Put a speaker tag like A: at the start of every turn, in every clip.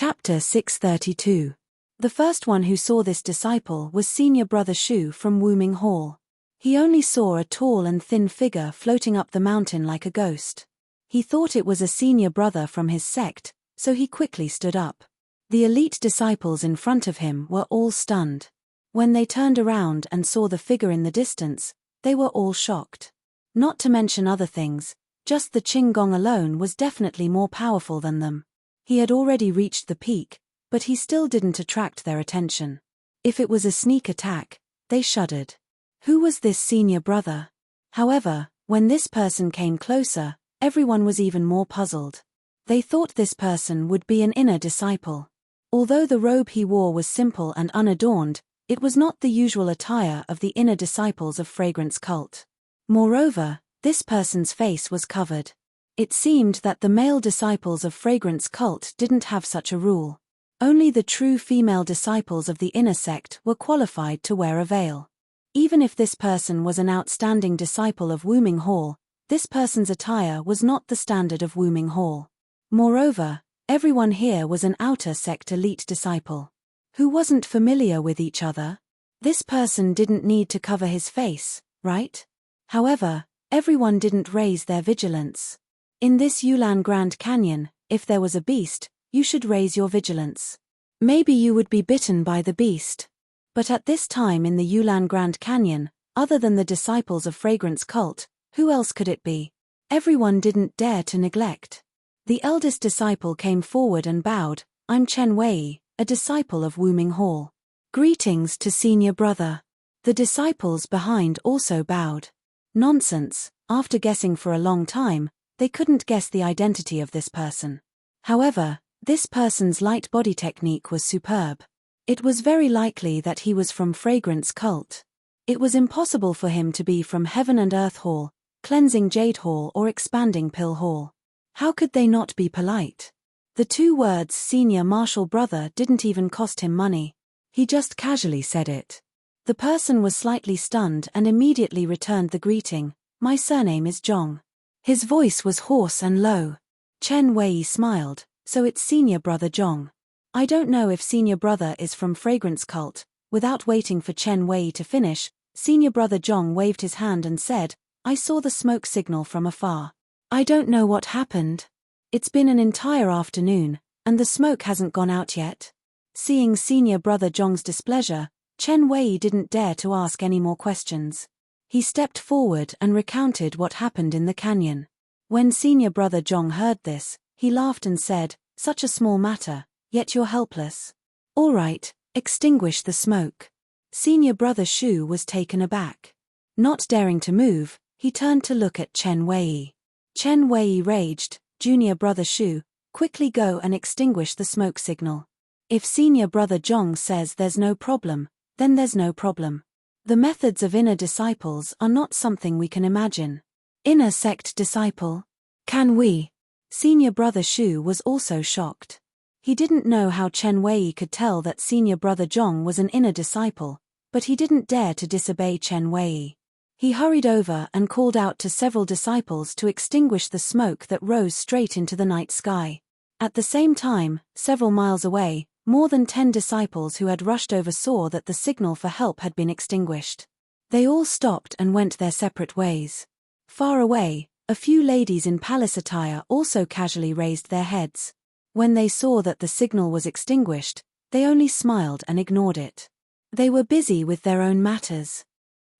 A: Chapter 632. The first one who saw this disciple was senior brother Shu from Wuming Hall. He only saw a tall and thin figure floating up the mountain like a ghost. He thought it was a senior brother from his sect, so he quickly stood up. The elite disciples in front of him were all stunned. When they turned around and saw the figure in the distance, they were all shocked. Not to mention other things, just the Qing Gong alone was definitely more powerful than them. He had already reached the peak, but he still didn't attract their attention. If it was a sneak attack, they shuddered. Who was this senior brother? However, when this person came closer, everyone was even more puzzled. They thought this person would be an inner disciple. Although the robe he wore was simple and unadorned, it was not the usual attire of the inner disciples of Fragrance Cult. Moreover, this person's face was covered. It seemed that the male disciples of Fragrance Cult didn't have such a rule. Only the true female disciples of the inner sect were qualified to wear a veil. Even if this person was an outstanding disciple of Wuming Hall, this person's attire was not the standard of Wuming Hall. Moreover, everyone here was an outer sect elite disciple. Who wasn't familiar with each other? This person didn't need to cover his face, right? However, everyone didn't raise their vigilance. In this Yulan Grand Canyon, if there was a beast, you should raise your vigilance. Maybe you would be bitten by the beast. But at this time in the Yulan Grand Canyon, other than the disciples of Fragrance Cult, who else could it be? Everyone didn't dare to neglect. The eldest disciple came forward and bowed. I'm Chen Wei, a disciple of Wuming Hall. Greetings to senior brother. The disciples behind also bowed. Nonsense, after guessing for a long time, they couldn't guess the identity of this person. However, this person's light body technique was superb. It was very likely that he was from Fragrance Cult. It was impossible for him to be from Heaven and Earth Hall, Cleansing Jade Hall or Expanding Pill Hall. How could they not be polite? The two words senior martial brother didn't even cost him money. He just casually said it. The person was slightly stunned and immediately returned the greeting. My surname is Zhong. His voice was hoarse and low. Chen Wei smiled. So it's senior brother Zhong. I don't know if senior brother is from Fragrance Cult. Without waiting for Chen Wei to finish, senior brother Zhong waved his hand and said, I saw the smoke signal from afar. I don't know what happened. It's been an entire afternoon, and the smoke hasn't gone out yet. Seeing senior brother Zhong's displeasure, Chen Wei didn't dare to ask any more questions. He stepped forward and recounted what happened in the canyon. When senior brother Zhong heard this, he laughed and said, such a small matter, yet you're helpless. All right, extinguish the smoke. Senior brother Shu was taken aback. Not daring to move, he turned to look at Chen Wei. Chen Wei raged, junior brother Shu, quickly go and extinguish the smoke signal. If senior brother Zhong says there's no problem, then there's no problem. The methods of inner disciples are not something we can imagine. Inner sect disciple? Can we? Senior brother Shu was also shocked. He didn't know how Chen Wei could tell that senior brother Zhong was an inner disciple, but he didn't dare to disobey Chen Wei. He hurried over and called out to several disciples to extinguish the smoke that rose straight into the night sky. At the same time, several miles away, more than 10 disciples who had rushed over saw that the signal for help had been extinguished. They all stopped and went their separate ways. Far away, a few ladies in palace attire also casually raised their heads. When they saw that the signal was extinguished, they only smiled and ignored it. They were busy with their own matters.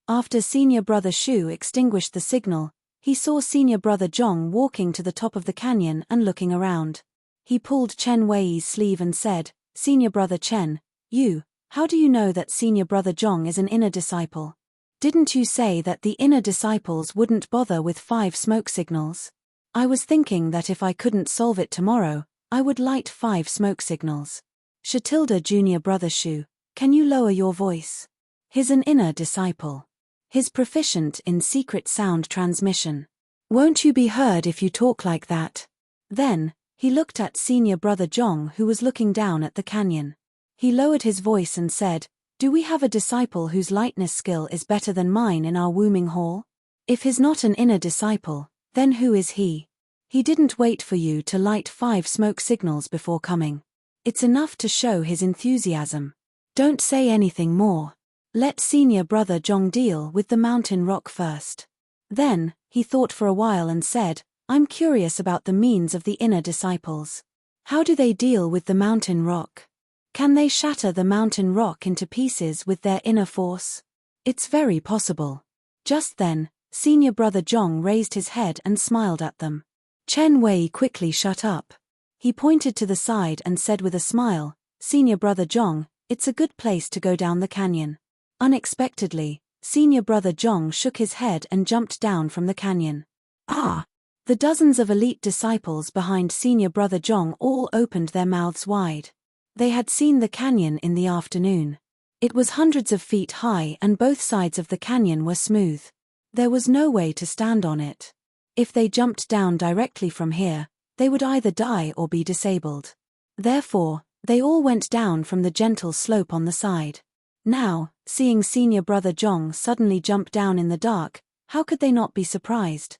A: After senior brother Shu extinguished the signal, he saw senior brother Zhong walking to the top of the canyon and looking around. He pulled Chen Wei's sleeve and said, Senior brother Chen, how do you know that senior brother Zhong is an inner disciple? Didn't you say that the inner disciples wouldn't bother with 5 smoke signals? I was thinking that if I couldn't solve it tomorrow, I would light 5 smoke signals. Shatilda junior brother Shu, can you lower your voice? He's an inner disciple. He's proficient in secret sound transmission. Won't you be heard if you talk like that? Then, he looked at senior brother Zhong who was looking down at the canyon. He lowered his voice and said, do we have a disciple whose lightness skill is better than mine in our Wuming Hall? If he's not an inner disciple, then who is he? He didn't wait for you to light 5 smoke signals before coming. It's enough to show his enthusiasm. Don't say anything more. Let senior brother Zhong deal with the mountain rock first. Then, he thought for a while and said, I'm curious about the means of the inner disciples. How do they deal with the mountain rock? Can they shatter the mountain rock into pieces with their inner force? It's very possible. Just then, senior brother Zhong raised his head and smiled at them. Chen Wei quickly shut up. He pointed to the side and said with a smile, Senior brother Zhong, it's a good place to go down the canyon. Unexpectedly, senior brother Zhong shook his head and jumped down from the canyon. Ah! The dozens of elite disciples behind senior brother Zhong all opened their mouths wide. They had seen the canyon in the afternoon. It was hundreds of feet high and both sides of the canyon were smooth. There was no way to stand on it. If they jumped down directly from here, they would either die or be disabled. Therefore, they all went down from the gentle slope on the side. Now, seeing senior brother Zhong suddenly jump down in the dark, how could they not be surprised?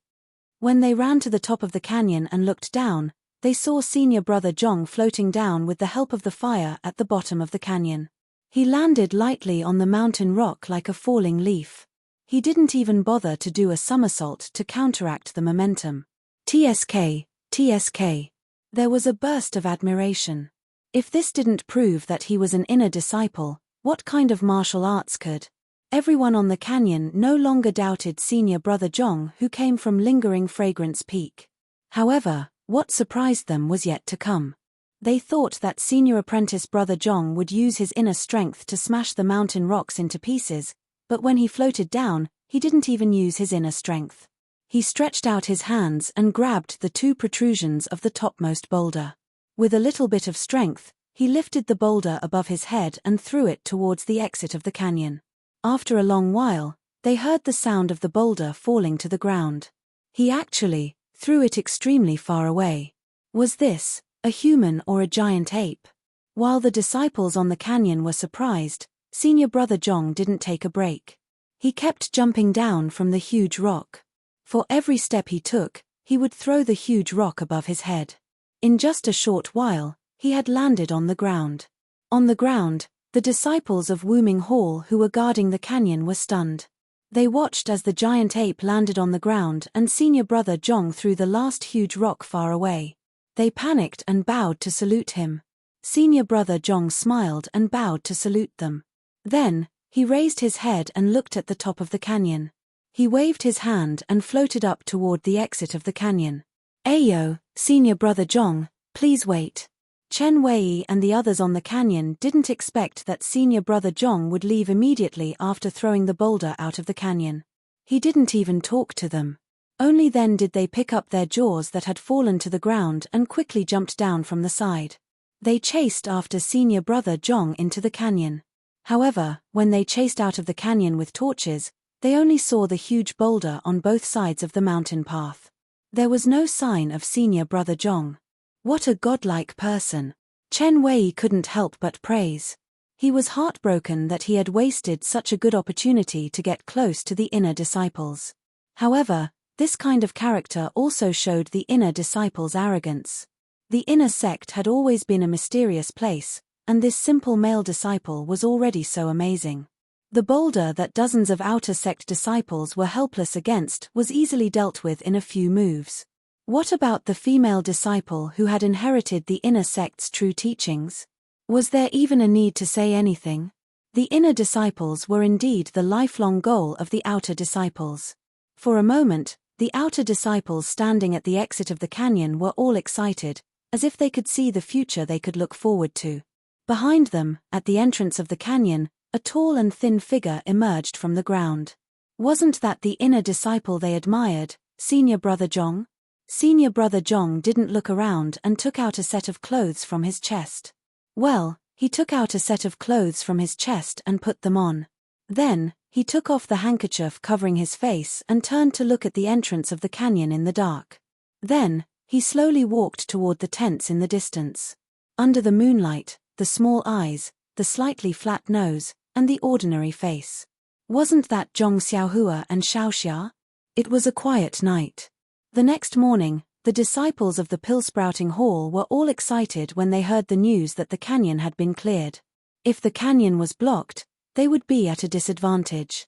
A: When they ran to the top of the canyon and looked down, they saw senior brother Zhong floating down with the help of the fire at the bottom of the canyon. He landed lightly on the mountain rock like a falling leaf. He didn't even bother to do a somersault to counteract the momentum. TSK, TSK. There was a burst of admiration. If this didn't prove that he was an inner disciple, what kind of martial arts could? Everyone on the canyon no longer doubted senior brother Zhong, who came from lingering Fragrance Peak. However, what surprised them was yet to come. They thought that senior apprentice brother Zhong would use his inner strength to smash the mountain rocks into pieces, but when he floated down, he didn't even use his inner strength. He stretched out his hands and grabbed the two protrusions of the topmost boulder. With a little bit of strength, he lifted the boulder above his head and threw it towards the exit of the canyon. After a long while, they heard the sound of the boulder falling to the ground. He actually threw it extremely far away. Was this a human or a giant ape? While the disciples on the canyon were surprised, senior brother Zhong didn't take a break. He kept jumping down from the huge rock. For every step he took, he would throw the huge rock above his head. In just a short while, he had landed on the ground. On the ground, the disciples of Wuming Hall who were guarding the canyon were stunned. They watched as the giant ape landed on the ground and senior brother Zhong threw the last huge rock far away. They panicked and bowed to salute him. Senior brother Zhong smiled and bowed to salute them. Then, he raised his head and looked at the top of the canyon. He waved his hand and floated up toward the exit of the canyon. Ayo, senior brother Zhong, please wait. Chen Wei and the others on the canyon didn't expect that senior brother Zhong would leave immediately after throwing the boulder out of the canyon. He didn't even talk to them. Only then did they pick up their jaws that had fallen to the ground and quickly jumped down from the side. They chased after senior brother Zhong into the canyon. However, when they chased out of the canyon with torches, they only saw the huge boulder on both sides of the mountain path. There was no sign of senior brother Zhong. What a godlike person. Chen Wei couldn't help but praise. He was heartbroken that he had wasted such a good opportunity to get close to the inner disciples. However, this kind of character also showed the inner disciples' arrogance. The inner sect had always been a mysterious place, and this simple male disciple was already so amazing. The boulder that dozens of outer sect disciples were helpless against was easily dealt with in a few moves. What about the female disciple who had inherited the inner sect's true teachings? Was there even a need to say anything? The inner disciples were indeed the lifelong goal of the outer disciples. For a moment, the outer disciples standing at the exit of the canyon were all excited, as if they could see the future they could look forward to. Behind them, at the entrance of the canyon, a tall and thin figure emerged from the ground. Wasn't that the inner disciple they admired, senior brother Zhong? Senior brother Zhong didn't look around and took out a set of clothes from his chest. Well, he took out a set of clothes from his chest and put them on. Then, he took off the handkerchief covering his face and turned to look at the entrance of the canyon in the dark. Then, he slowly walked toward the tents in the distance. Under the moonlight, the small eyes, the slightly flat nose, and the ordinary face. Wasn't that Zhong Xiaohua and Xiaoxia? It was a quiet night. The next morning, The disciples of the pill-sprouting hall were all excited when they heard the news that the canyon had been cleared. If the canyon was blocked, they would be at a disadvantage.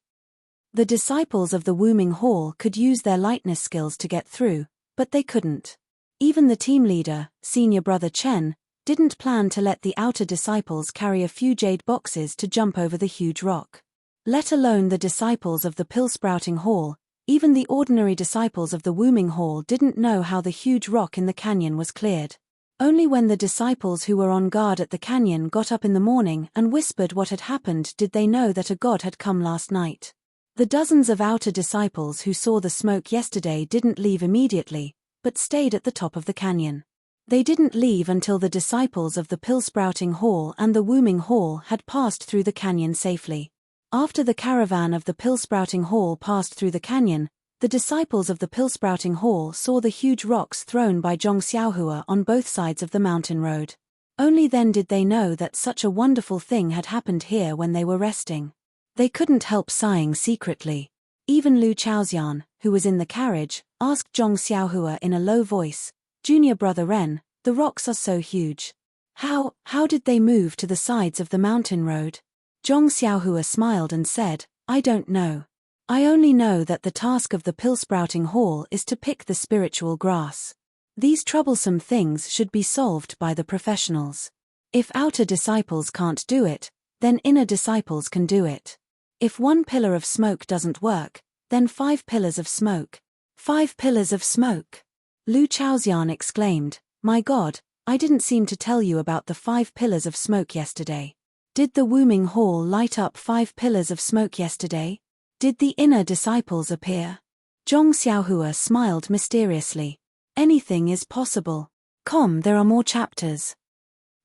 A: The disciples of the Wooming Hall could use their lightness skills to get through, but they couldn't. Even the team leader, senior brother Chen, didn't plan to let the outer disciples carry a few jade boxes to jump over the huge rock. Let alone the disciples of the pill-sprouting hall, even the ordinary disciples of the Wooming Hall didn't know how the huge rock in the canyon was cleared. Only when the disciples who were on guard at the canyon got up in the morning and whispered what had happened did they know that a god had come last night. The dozens of outer disciples who saw the smoke yesterday didn't leave immediately, but stayed at the top of the canyon. They didn't leave until the disciples of the pill-sprouting hall and the Wooming Hall had passed through the canyon safely. After the caravan of the pill-sprouting hall passed through the canyon, the disciples of the pill-sprouting hall saw the huge rocks thrown by Zhong Xiaohua on both sides of the mountain road. Only then did they know that such a wonderful thing had happened here when they were resting. They couldn't help sighing secretly. Even Lu Chaoxian, who was in the carriage, asked Zhong Xiaohua in a low voice, "Junior brother Ren, the rocks are so huge. How did they move to the sides of the mountain road?" Zhong Xiaohua smiled and said, "I don't know. I only know that the task of the pill-sprouting hall is to pick the spiritual grass. These troublesome things should be solved by the professionals. If outer disciples can't do it, then inner disciples can do it. If one pillar of smoke doesn't work, then 5 pillars of smoke." 5 pillars of smoke! Lu Chaoxian exclaimed, "My God, I didn't seem to tell you about the 5 pillars of smoke yesterday. Did the Wooming Hall light up 5 pillars of smoke yesterday? Did the inner disciples appear?" Zhong Xiaohua smiled mysteriously. "Anything is possible. There are more chapters.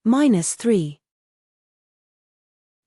A: -3.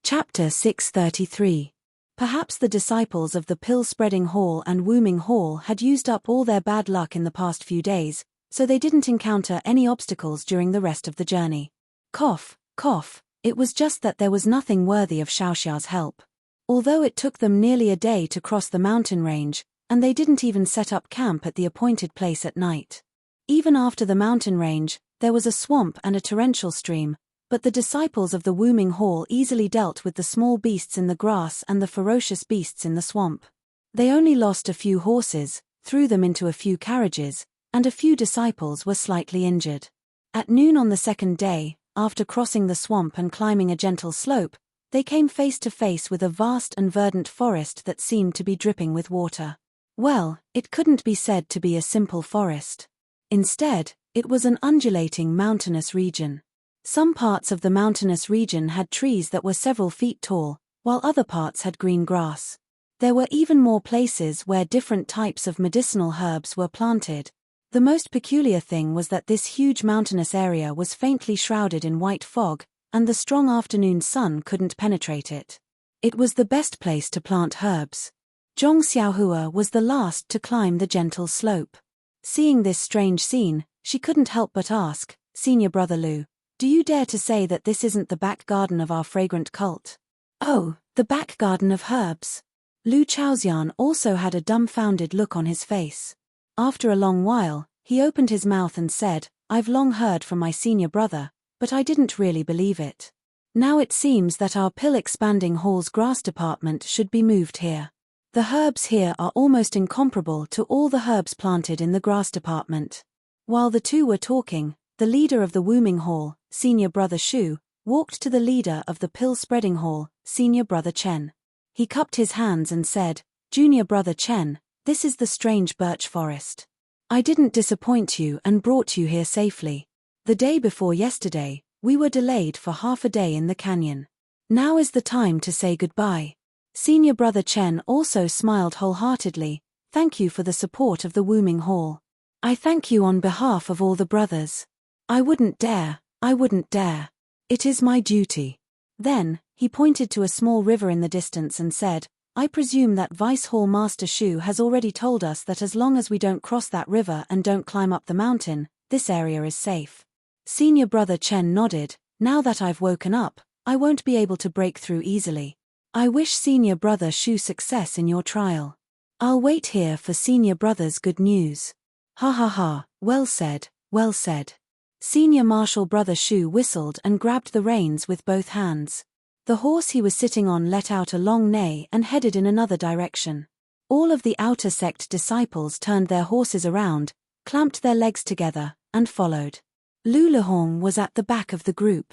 A: Chapter 633. Perhaps the disciples of the pill-spreading hall and Wooming Hall had used up all their bad luck in the past few days, so they didn't encounter any obstacles during the rest of the journey. Cough, cough. It was just that there was nothing worthy of Xiaoxia's help. Although it took them nearly a day to cross the mountain range, and they didn't even set up camp at the appointed place at night. Even after the mountain range, there was a swamp and a torrential stream, but the disciples of the Wooming Hall easily dealt with the small beasts in the grass and the ferocious beasts in the swamp. They only lost a few horses, threw them into a few carriages, and a few disciples were slightly injured. At noon on the second day, after crossing the swamp and climbing a gentle slope, they came face to face with a vast and verdant forest that seemed to be dripping with water. Well, it couldn't be said to be a simple forest. Instead, it was an undulating mountainous region. Some parts of the mountainous region had trees that were several feet tall, while other parts had green grass. There were even more places where different types of medicinal herbs were planted. The most peculiar thing was that this huge mountainous area was faintly shrouded in white fog, and the strong afternoon sun couldn't penetrate it. It was the best place to plant herbs. Zhong Xiaohua was the last to climb the gentle slope. Seeing this strange scene, she couldn't help but ask, "Senior brother Lu, do you dare to say that this isn't the back garden of our fragrant cult?" "Oh, the back garden of herbs." Lu Chaoxian also had a dumbfounded look on his face. After a long while, he opened his mouth and said, "I've long heard from my senior brother, but I didn't really believe it. Now it seems that our pill-expanding hall's grass department should be moved here. The herbs here are almost incomparable to all the herbs planted in the grass department." While the two were talking, the leader of the Wooming Hall, senior brother Shu, walked to the leader of the pill-spreading hall, senior brother Chen. He cupped his hands and said, "Junior brother Chen, this is the strange birch forest. I didn't disappoint you and brought you here safely. The day before yesterday, we were delayed for half a day in the canyon. Now is the time to say goodbye." Senior brother Chen also smiled wholeheartedly. "Thank you for the support of the Wooming Hall. I thank you on behalf of all the brothers. I wouldn't dare. It is my duty." Then, he pointed to a small river in the distance and said, "I presume that Vice Hall Master Shu has already told us that as long as we don't cross that river and don't climb up the mountain, this area is safe." Senior brother Chen nodded. "Now that I've woken up, I won't be able to break through easily. I wish senior brother Shu success in your trial. I'll wait here for senior brother's good news." "Ha ha ha," Well said, well said. Senior Marshal Brother Shu whistled and grabbed the reins with both hands. The horse he was sitting on let out a long neigh and headed in another direction. All of the outer sect disciples turned their horses around, clamped their legs together, and followed. Lu Lehong was at the back of the group.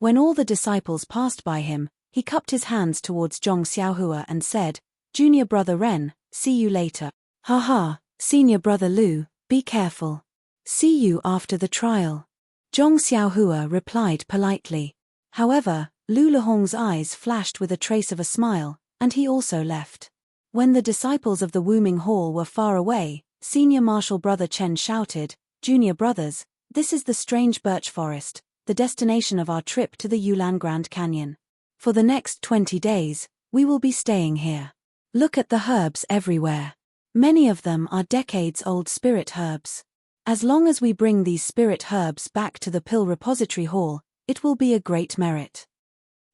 A: When all the disciples passed by him, he cupped his hands towards Zhong Xiaohua and said, "Junior Brother Ren, see you later." "Ha ha, Senior Brother Lu, be careful. See you after the trial." Zhong Xiaohua replied politely. However, Lu Lehong's eyes flashed with a trace of a smile, and he also left. When the disciples of the Wuming Hall were far away, Senior Marshal Brother Chen shouted, "Junior brothers, this is the strange birch forest, the destination of our trip to the Yulan Grand Canyon. For the next 20 days, we will be staying here. Look at the herbs everywhere. Many of them are decades-old spirit herbs. As long as we bring these spirit herbs back to the Pill Repository Hall, it will be a great merit.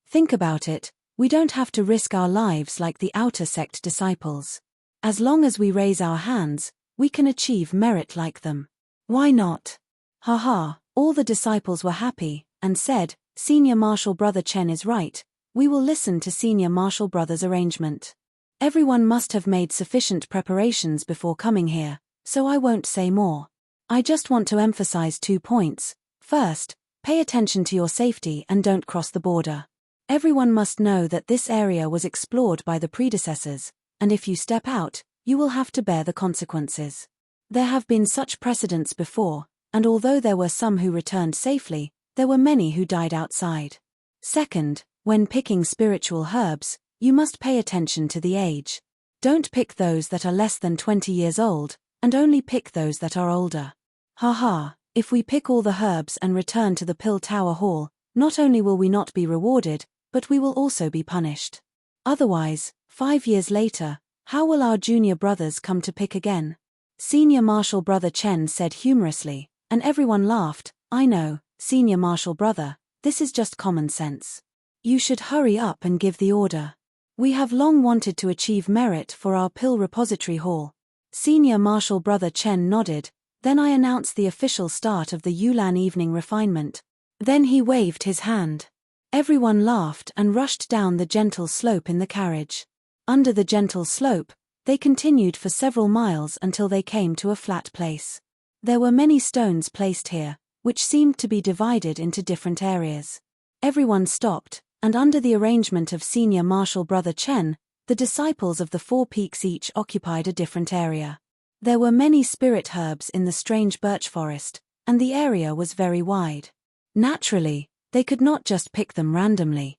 A: Think about it, we don't have to risk our lives like the outer sect disciples. As long as we raise our hands, we can achieve merit like them. Why not?" Haha, all the disciples were happy, and said, "Senior Marshal Brother Chen is right, we will listen to Senior Marshal Brother's arrangement. Everyone must have made sufficient preparations before coming here, so I won't say more. I just want to emphasize 2 points. First, pay attention to your safety and don't cross the border. Everyone must know that this area was explored by the predecessors, and if you step out, you will have to bear the consequences. There have been such precedents before, and although there were some who returned safely, there were many who died outside. Second, when picking spiritual herbs, you must pay attention to the age. Don't pick those that are less than 20 years old, and only pick those that are older. Haha, if we pick all the herbs and return to the Pill Tower Hall, not only will we not be rewarded, but we will also be punished. Otherwise, 5 years later, how will our junior brothers come to pick again?" Senior Marshal Brother Chen said humorously, and everyone laughed. "I know, Senior Marshal Brother, this is just common sense. You should hurry up and give the order. We have long wanted to achieve merit for our Pill Repository Hall." Senior Marshal Brother Chen nodded, then I announced the official start of the Yulan evening refinement. Then he waved his hand. Everyone laughed and rushed down the gentle slope in the carriage. Under the gentle slope, they continued for several miles until they came to a flat place. There were many stones placed here, which seemed to be divided into different areas. Everyone stopped, and under the arrangement of Senior Marshal Brother Chen, the disciples of the 4 peaks each occupied a different area. There were many spirit herbs in the strange birch forest, and the area was very wide. Naturally, they could not just pick them randomly.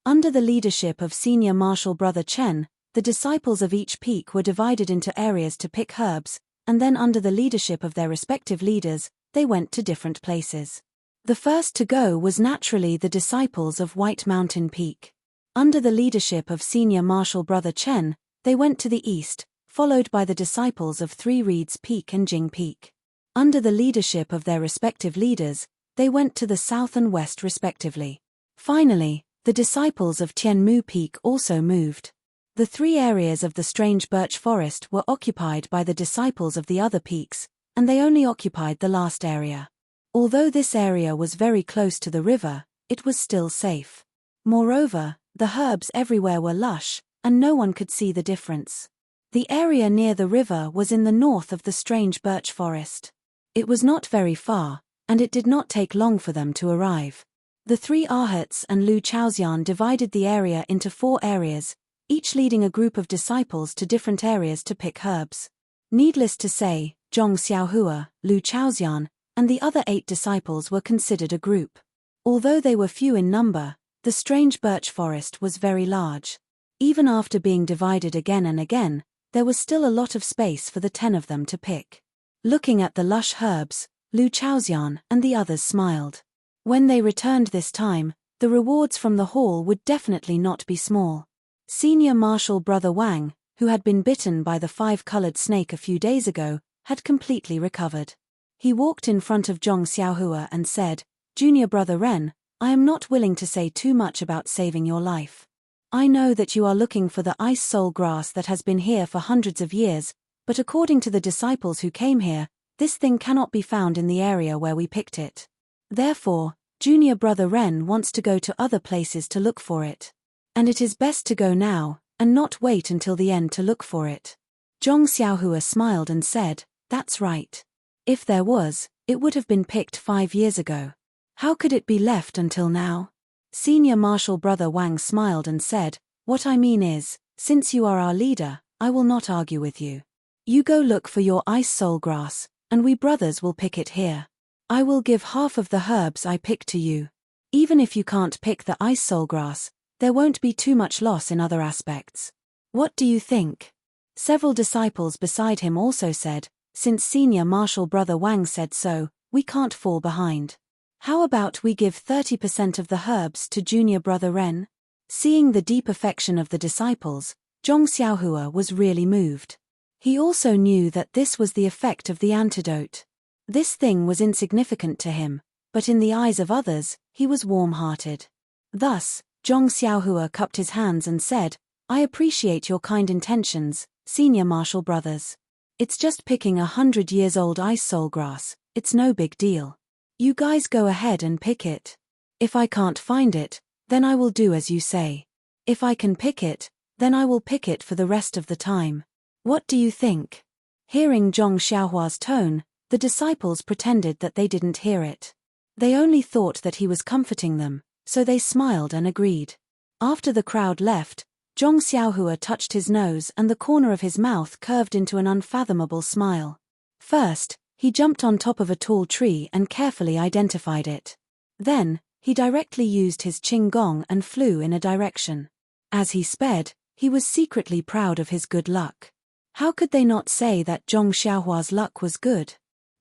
A: Under the leadership of Senior Marshal Brother Chen, the disciples of each peak were divided into areas to pick herbs, and then under the leadership of their respective leaders, they went to different places. The first to go was naturally the disciples of White Mountain Peak. Under the leadership of Senior Marshal Brother Chen, they went to the east, followed by the disciples of Three Reeds Peak and Jing Peak. Under the leadership of their respective leaders, they went to the south and west respectively. Finally, the disciples of Tianmu Peak also moved. The 3 areas of the strange birch forest were occupied by the disciples of the other peaks, and they only occupied the last area. Although this area was very close to the river, it was still safe. Moreover, the herbs everywhere were lush, and no one could see the difference. The area near the river was in the north of the strange birch forest. It was not very far, and it did not take long for them to arrive. The 3 Arhats and Lu Chaoxian divided the area into 4 areas, each leading a group of disciples to different areas to pick herbs. Needless to say, Zhong Xiaohua, Lu Chaoxian, and the other 8 disciples were considered a group. Although they were few in number, the strange birch forest was very large. Even after being divided again and again, there was still a lot of space for the 10 of them to pick. Looking at the lush herbs, Lu Chaoxian and the others smiled. When they returned this time, the rewards from the hall would definitely not be small. Senior Marshal Brother Wang, who had been bitten by the 5-colored snake a few days ago, had completely recovered. He walked in front of Zhong Xiaohua and said, "Junior Brother Ren, I am not willing to say too much about saving your life. I know that you are looking for the ice soul grass that has been here for hundreds of years, but according to the disciples who came here, This thing cannot be found in the area where we picked it. Therefore, junior brother Ren wants to go to other places to look for it. And it is best to go now, and not wait until the end to look for it. Zhong Xiaohua smiled and said, "That's right. If there was, it would have been picked 5 years ago. How could it be left until now?" Senior Marshal Brother Wang smiled and said, "What I mean is, since you are our leader, I will not argue with you. You go look for your ice soul grass, and we brothers will pick it here. I will give half of the herbs I pick to you. Even if you can't pick the ice soul grass, there won't be too much loss in other aspects. What do you think?" Several disciples beside him also said, "Since Senior Marshal Brother Wang said so, we can't fall behind. How about we give 30% of the herbs to Junior Brother Ren?" Seeing the deep affection of the disciples, Zhong Xiaohua was really moved. He also knew that this was the effect of the antidote. This thing was insignificant to him, but in the eyes of others, he was warm-hearted. Thus, Zhong Xiaohua cupped his hands and said, "I appreciate your kind intentions, Senior Marshal Brothers. It's just picking 100-years-old ice soul grass, it's no big deal. You guys go ahead and pick it. If I can't find it, then I will do as you say. If I can pick it, then I will pick it for the rest of the time. What do you think?" Hearing Zhong Xiaohua's tone, the disciples pretended that they didn't hear it. They only thought that he was comforting them, so they smiled and agreed. After the crowd left, Zhong Xiaohua touched his nose and the corner of his mouth curved into an unfathomable smile. First, he jumped on top of a tall tree and carefully identified it. Then, he directly used his Qing Gong and flew in a direction. As he sped, he was secretly proud of his good luck. How could they not say that Zhong Xiaohua's luck was good?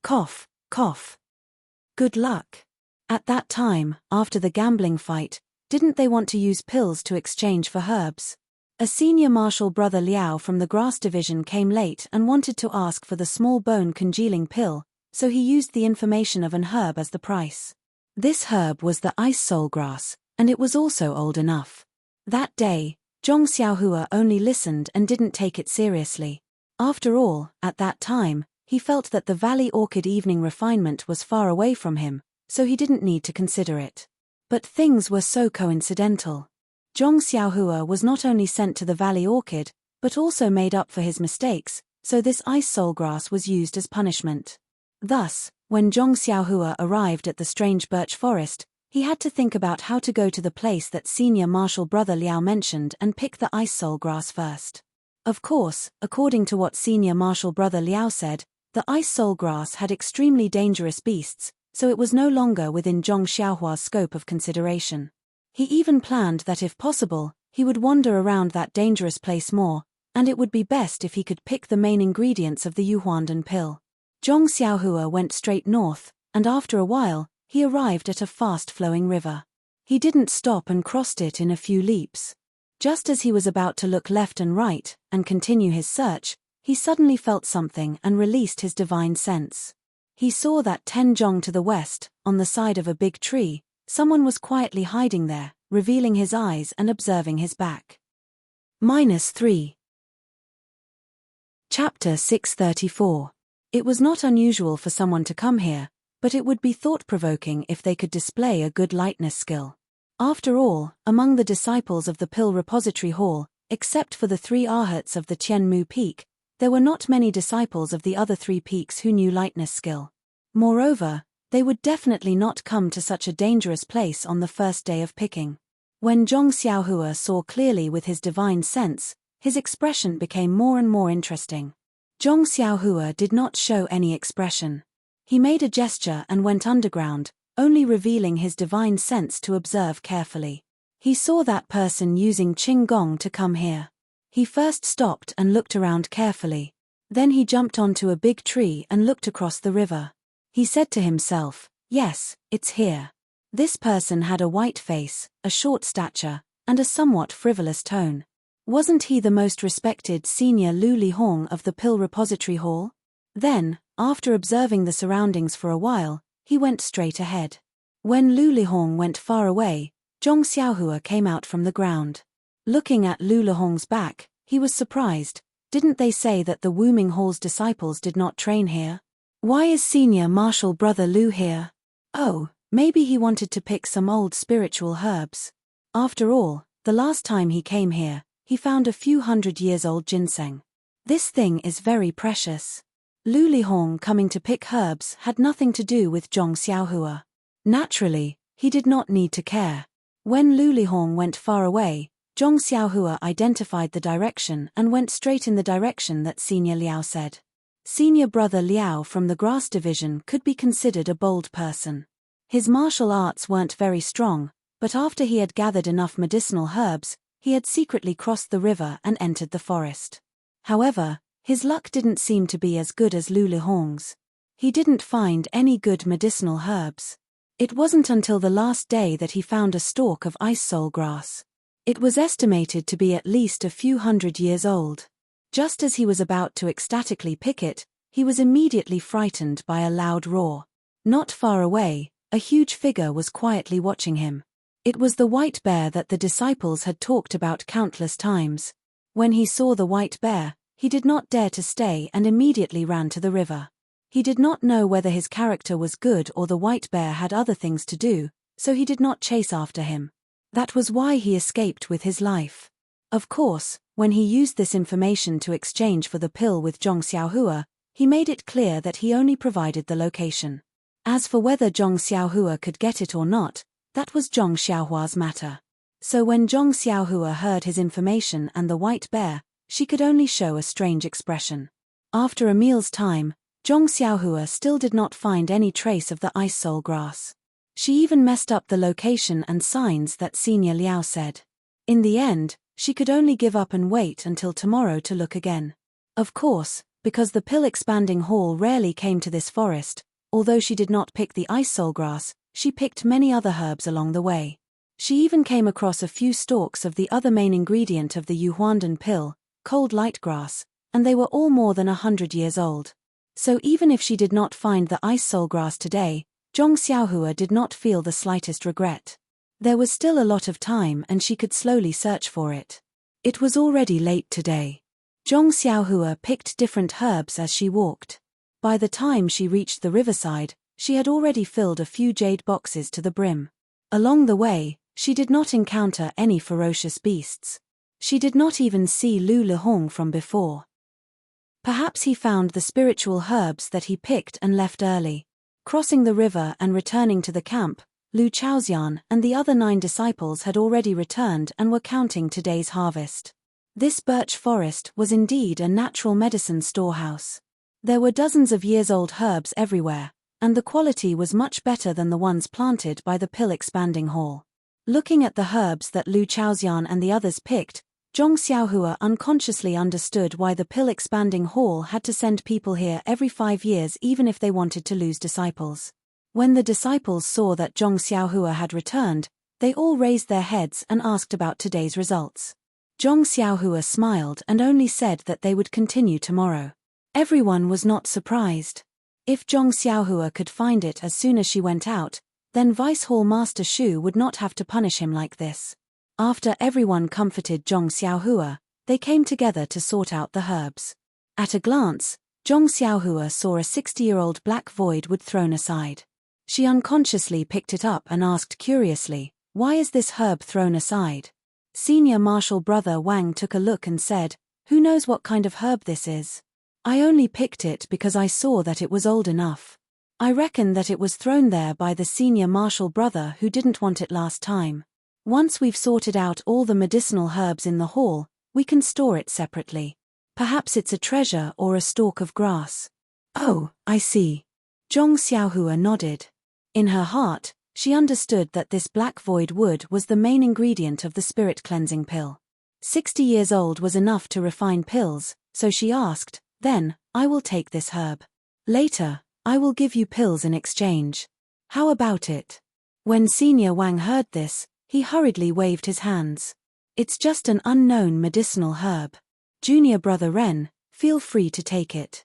A: Cough, cough. Good luck. At that time, after the gambling fight, didn't they want to use pills to exchange for herbs? A senior marshal brother Liao from the grass division came late and wanted to ask for the small bone congealing pill, so he used the information of an herb as the price. This herb was the ice soul grass, and it was also old enough. That day, Zhong Xiaohua only listened and didn't take it seriously. After all, at that time, he felt that the Valley Orchid evening refinement was far away from him, so he didn't need to consider it. But things were so coincidental. Zhong Xiaohua was not only sent to the Valley Orchid, but also made up for his mistakes, so this ice soul grass was used as punishment. Thus, when Zhong Xiaohua arrived at the strange birch forest, he had to think about how to go to the place that senior marshal brother Liao mentioned and pick the ice soul grass first. Of course, according to what senior marshal brother Liao said, the ice soul grass had extremely dangerous beasts, so it was no longer within Zhong Xiaohua's scope of consideration. He even planned that if possible, he would wander around that dangerous place more, and it would be best if he could pick the main ingredients of the Yuhuandan pill. Zhong Xiaohua went straight north, and after a while, he arrived at a fast-flowing river. He didn't stop and crossed it in a few leaps. Just as he was about to look left and right, and continue his search, he suddenly felt something and released his divine sense. He saw that 10 zhong to the west, on the side of a big tree, someone was quietly hiding there, revealing his eyes and observing his back. -3. Chapter 634. It was not unusual for someone to come here, but it would be thought-provoking if they could display a good lightness skill. After all, among the disciples of the Pill Repository Hall, except for the 3 arhats of the Tianmu Peak, there were not many disciples of the other 3 peaks who knew lightness skill. Moreover, they would definitely not come to such a dangerous place on the first day of picking. When Zhong Xiaohua saw clearly with his divine sense, his expression became more and more interesting. Zhong Xiaohua did not show any expression. He made a gesture and went underground, only revealing his divine sense to observe carefully. He saw that person using Qing Gong to come here. He first stopped and looked around carefully. Then he jumped onto a big tree and looked across the river. He said to himself, "Yes, it's here." This person had a white face, a short stature, and a somewhat frivolous tone. Wasn't he the most respected senior Lu Lihong of the Pill Repository Hall? Then, after observing the surroundings for a while, he went straight ahead. When Lu Lihong went far away, Zhong Xiaohua came out from the ground. Looking at Lu Lihong's back, he was surprised. Didn't they say that the Wuming Hall's disciples did not train here? Why is Senior Marshal Brother Lu here? Oh, maybe he wanted to pick some old spiritual herbs. After all, the last time he came here, he found a few 100-years-old ginseng. This thing is very precious. Lu Lihong coming to pick herbs had nothing to do with Zhong Xiaohua. Naturally, he did not need to care. When Lu Lihong went far away, Zhong Xiaohua identified the direction and went straight in the direction that Senior Liao said. Senior Brother Liao from the Grass Division could be considered a bold person. His martial arts weren't very strong, but after he had gathered enough medicinal herbs, he had secretly crossed the river and entered the forest. However, his luck didn't seem to be as good as Lu Lihong's. He didn't find any good medicinal herbs. It wasn't until the last day that he found a stalk of ice soul grass. It was estimated to be at least a few 100 years old. Just as he was about to ecstatically pick it, he was immediately frightened by a loud roar. Not far away, a huge figure was quietly watching him. It was the white bear that the disciples had talked about countless times. When he saw the white bear, he did not dare to stay and immediately ran to the river. He did not know whether his character was good or the white bear had other things to do, so he did not chase after him. That was why he escaped with his life. Of course, when he used this information to exchange for the pill with Zhong Xiaohua, he made it clear that he only provided the location. As for whether Zhong Xiaohua could get it or not, that was Zhong Xiaohua's matter. So when Zhong Xiaohua heard his information and the white bear, she could only show a strange expression. After a meal's time, Zhong Xiaohua still did not find any trace of the ice soul grass. She even messed up the location and signs that Senior Liao said. In the end, she could only give up and wait until tomorrow to look again. Of course, because the pill-expanding hall rarely came to this forest, although she did not pick the ice soul grass, she picked many other herbs along the way. She even came across a few stalks of the other main ingredient of the Yuhuandan pill, cold light grass, and they were all more than 100 years old. So even if she did not find the ice soul grass today, Zhong Xiaohua did not feel the slightest regret. There was still a lot of time and she could slowly search for it. It was already late today. Zhong Xiaohua picked different herbs as she walked. By the time she reached the riverside, she had already filled a few jade boxes to the brim. Along the way, she did not encounter any ferocious beasts. She did not even see Lu Lihong from before. Perhaps he found the spiritual herbs that he picked and left early. Crossing the river and returning to the camp, Lu Chaoxian and the other 9 disciples had already returned and were counting today's harvest. This birch forest was indeed a natural medicine storehouse. There were dozens of years-old herbs everywhere, and the quality was much better than the ones planted by the pill-expanding hall. Looking at the herbs that Lu Chaoxian and the others picked, Zhong Xiaohua unconsciously understood why the pill-expanding hall had to send people here every 5 years even if they wanted to lose disciples. When the disciples saw that Zhong Xiaohua had returned, they all raised their heads and asked about today's results. Zhong Xiaohua smiled and only said that they would continue tomorrow. Everyone was not surprised. If Zhong Xiaohua could find it as soon as she went out, then Vice Hall Master Shu would not have to punish him like this. After everyone comforted Zhong Xiaohua, they came together to sort out the herbs. At a glance, Zhong Xiaohua saw a 60-year-old black void wood thrown aside. She unconsciously picked it up and asked curiously, "Why is this herb thrown aside?" Senior Marshal Brother Wang took a look and said, "Who knows what kind of herb this is? I only picked it because I saw that it was old enough. I reckon that it was thrown there by the Senior Marshal Brother who didn't want it last time. Once we've sorted out all the medicinal herbs in the hall, we can store it separately. Perhaps it's a treasure or a stalk of grass." "Oh, I see." Zhong Xiaohua nodded. In her heart, she understood that this black void wood was the main ingredient of the spirit cleansing pill. 60 years old was enough to refine pills, so she asked, "Then, I will take this herb. Later, I will give you pills in exchange. How about it?" When Senior Wang heard this, he hurriedly waved his hands. "It's just an unknown medicinal herb. Junior Brother Ren, feel free to take it.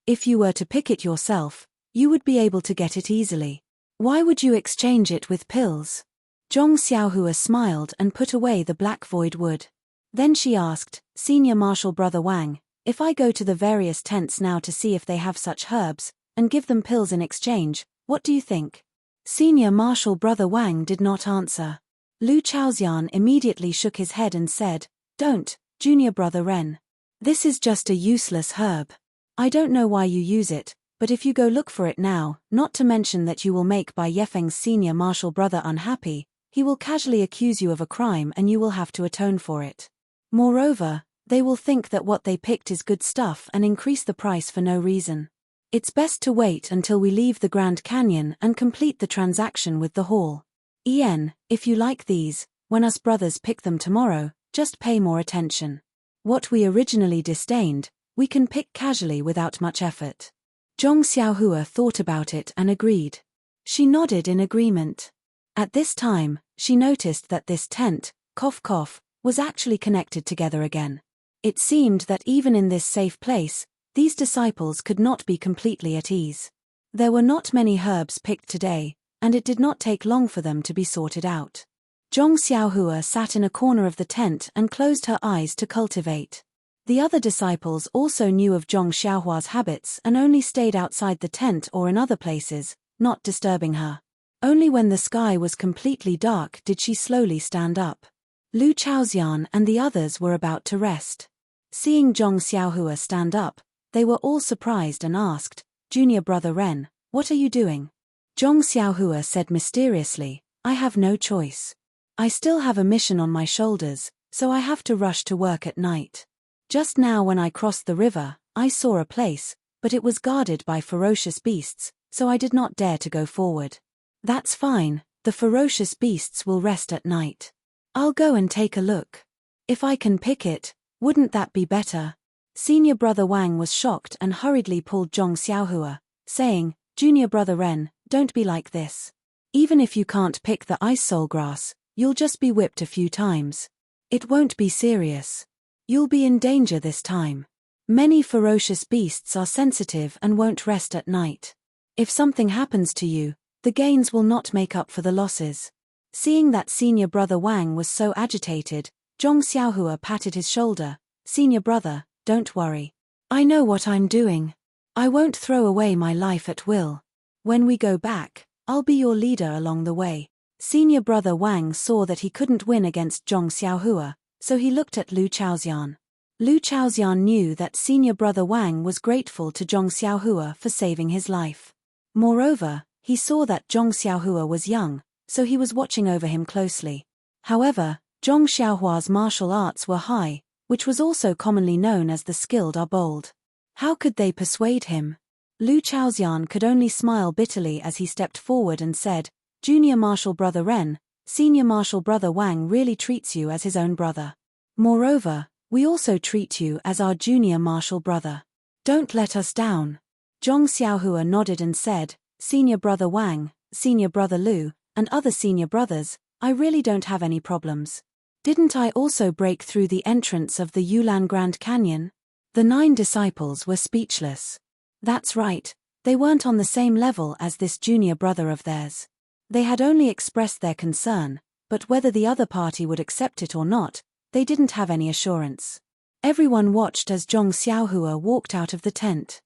A: If you were to pick it yourself, you would be able to get it easily. Why would you exchange it with pills?" Zhong Xiaohua smiled and put away the black void wood. Then she asked, "Senior Marshal Brother Wang, If I go to the various tents now to see if they have such herbs, and give them pills in exchange, what do you think? Senior Marshal Brother Wang did not answer. Lu Chaoxian immediately shook his head and said, "Don't, Junior Brother Ren. This is just a useless herb. I don't know why you use it, but if you go look for it now, not to mention that you will make Bai Yefeng's Senior Marshal Brother unhappy, he will casually accuse you of a crime and you will have to atone for it. Moreover, they will think that what they picked is good stuff and increase the price for no reason. It's best to wait until we leave the Grand Canyon and complete the transaction with the hall. If you like these, when us brothers pick them tomorrow, just pay more attention. What we originally disdained, we can pick casually without much effort." Zhong Xiaohua thought about it and agreed. She nodded in agreement. At this time, she noticed that this tent, cough cough, was actually connected together again. It seemed that even in this safe place, these disciples could not be completely at ease. There were not many herbs picked today, and it did not take long for them to be sorted out. Zhong Xiaohua sat in a corner of the tent and closed her eyes to cultivate. The other disciples also knew of Zhong Xiaohua's habits and only stayed outside the tent or in other places, not disturbing her. Only when the sky was completely dark did she slowly stand up. Lu Chaoxian and the others were about to rest. Seeing Zhong Xiaohua stand up, they were all surprised and asked, "Junior Brother Ren, what are you doing?" Zhong Xiaohua said mysteriously, "I have no choice. I still have a mission on my shoulders, so I have to rush to work at night. Just now when I crossed the river, I saw a place, but it was guarded by ferocious beasts, so I did not dare to go forward." "That's fine, the ferocious beasts will rest at night. I'll go and take a look. If I can pick it, wouldn't that be better?" Senior Brother Wang was shocked and hurriedly pulled Zhong Xiaohua, saying, "Junior Brother Ren, don't be like this. Even if you can't pick the ice soul grass, you'll just be whipped a few times. It won't be serious. You'll be in danger this time. Many ferocious beasts are sensitive and won't rest at night. If something happens to you, the gains will not make up for the losses." Seeing that Senior Brother Wang was so agitated, Zhong Xiaohua patted his shoulder. "Senior Brother, don't worry. I know what I'm doing. I won't throw away my life at will. When we go back, I'll be your leader along the way." Senior Brother Wang saw that he couldn't win against Zhong Xiaohua, so he looked at Lu Chaoxian. Lu Chaoxian knew that Senior Brother Wang was grateful to Zhong Xiaohua for saving his life. Moreover, he saw that Zhong Xiaohua was young, so he was watching over him closely. However, Zhong Xiaohua's martial arts were high, which was also commonly known as the skilled are bold. How could they persuade him? Lu Chaoxian could only smile bitterly as he stepped forward and said, "Junior Marshal Brother Ren, Senior Marshal Brother Wang really treats you as his own brother. Moreover, we also treat you as our Junior Marshal Brother. Don't let us down." Zhong Xiaohua nodded and said, "Senior Brother Wang, Senior Brother Lu, and other senior brothers, I really don't have any problems. Didn't I also break through the entrance of the Yulan Grand Canyon?" The 9 disciples were speechless. That's right, they weren't on the same level as this junior brother of theirs. They had only expressed their concern, but whether the other party would accept it or not, they didn't have any assurance. Everyone watched as Zhong Xiaohua walked out of the tent.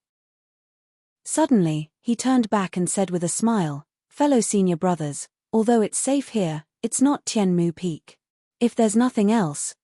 A: Suddenly, he turned back and said with a smile, "Fellow senior brothers, although it's safe here, it's not Tianmu Peak. If there's nothing else,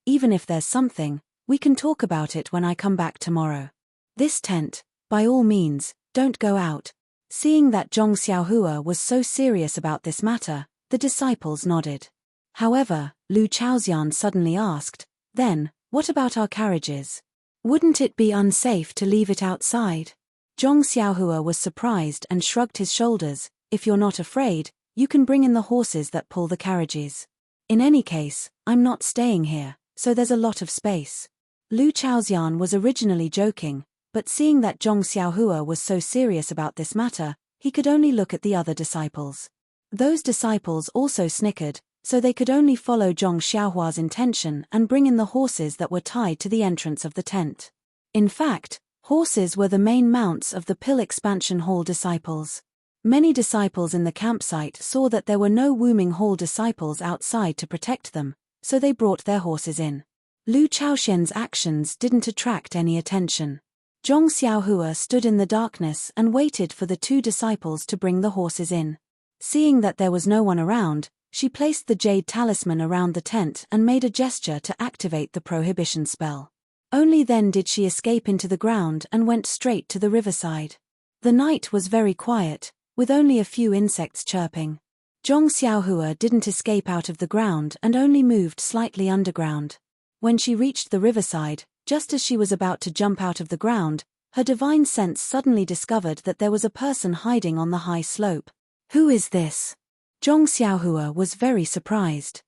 A: even if there's something, we can talk about it when I come back tomorrow. This tent, by all means, don't go out." Seeing that Zhong Xiaohua was so serious about this matter, the disciples nodded. However, Lu Chaoxian suddenly asked, "Then, what about our carriages? Wouldn't it be unsafe to leave it outside?" Zhong Xiaohua was surprised and shrugged his shoulders. "If you're not afraid, you can bring in the horses that pull the carriages. In any case, I'm not staying here, so there's a lot of space." Lu Chaoxian was originally joking, but seeing that Zhong Xiaohua was so serious about this matter, he could only look at the other disciples. Those disciples also snickered, so they could only follow Zhong Xiaohua's intention and bring in the horses that were tied to the entrance of the tent. In fact, horses were the main mounts of the Pill Expansion Hall disciples. Many disciples in the campsite saw that there were no Wooming Hall disciples outside to protect them, so they brought their horses in. Lu Chaoxian's actions didn't attract any attention. Zhong Xiaohua stood in the darkness and waited for the two disciples to bring the horses in. Seeing that there was no one around, she placed the jade talisman around the tent and made a gesture to activate the prohibition spell. Only then did she escape into the ground and went straight to the riverside. The night was very quiet, with only a few insects chirping. Zhong Xiaohua didn't escape out of the ground and only moved slightly underground. When she reached the riverside, just as she was about to jump out of the ground, her divine sense suddenly discovered that there was a person hiding on the high slope. Who is this? Zhong Xiaohua was very surprised.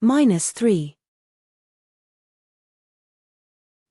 A: -3.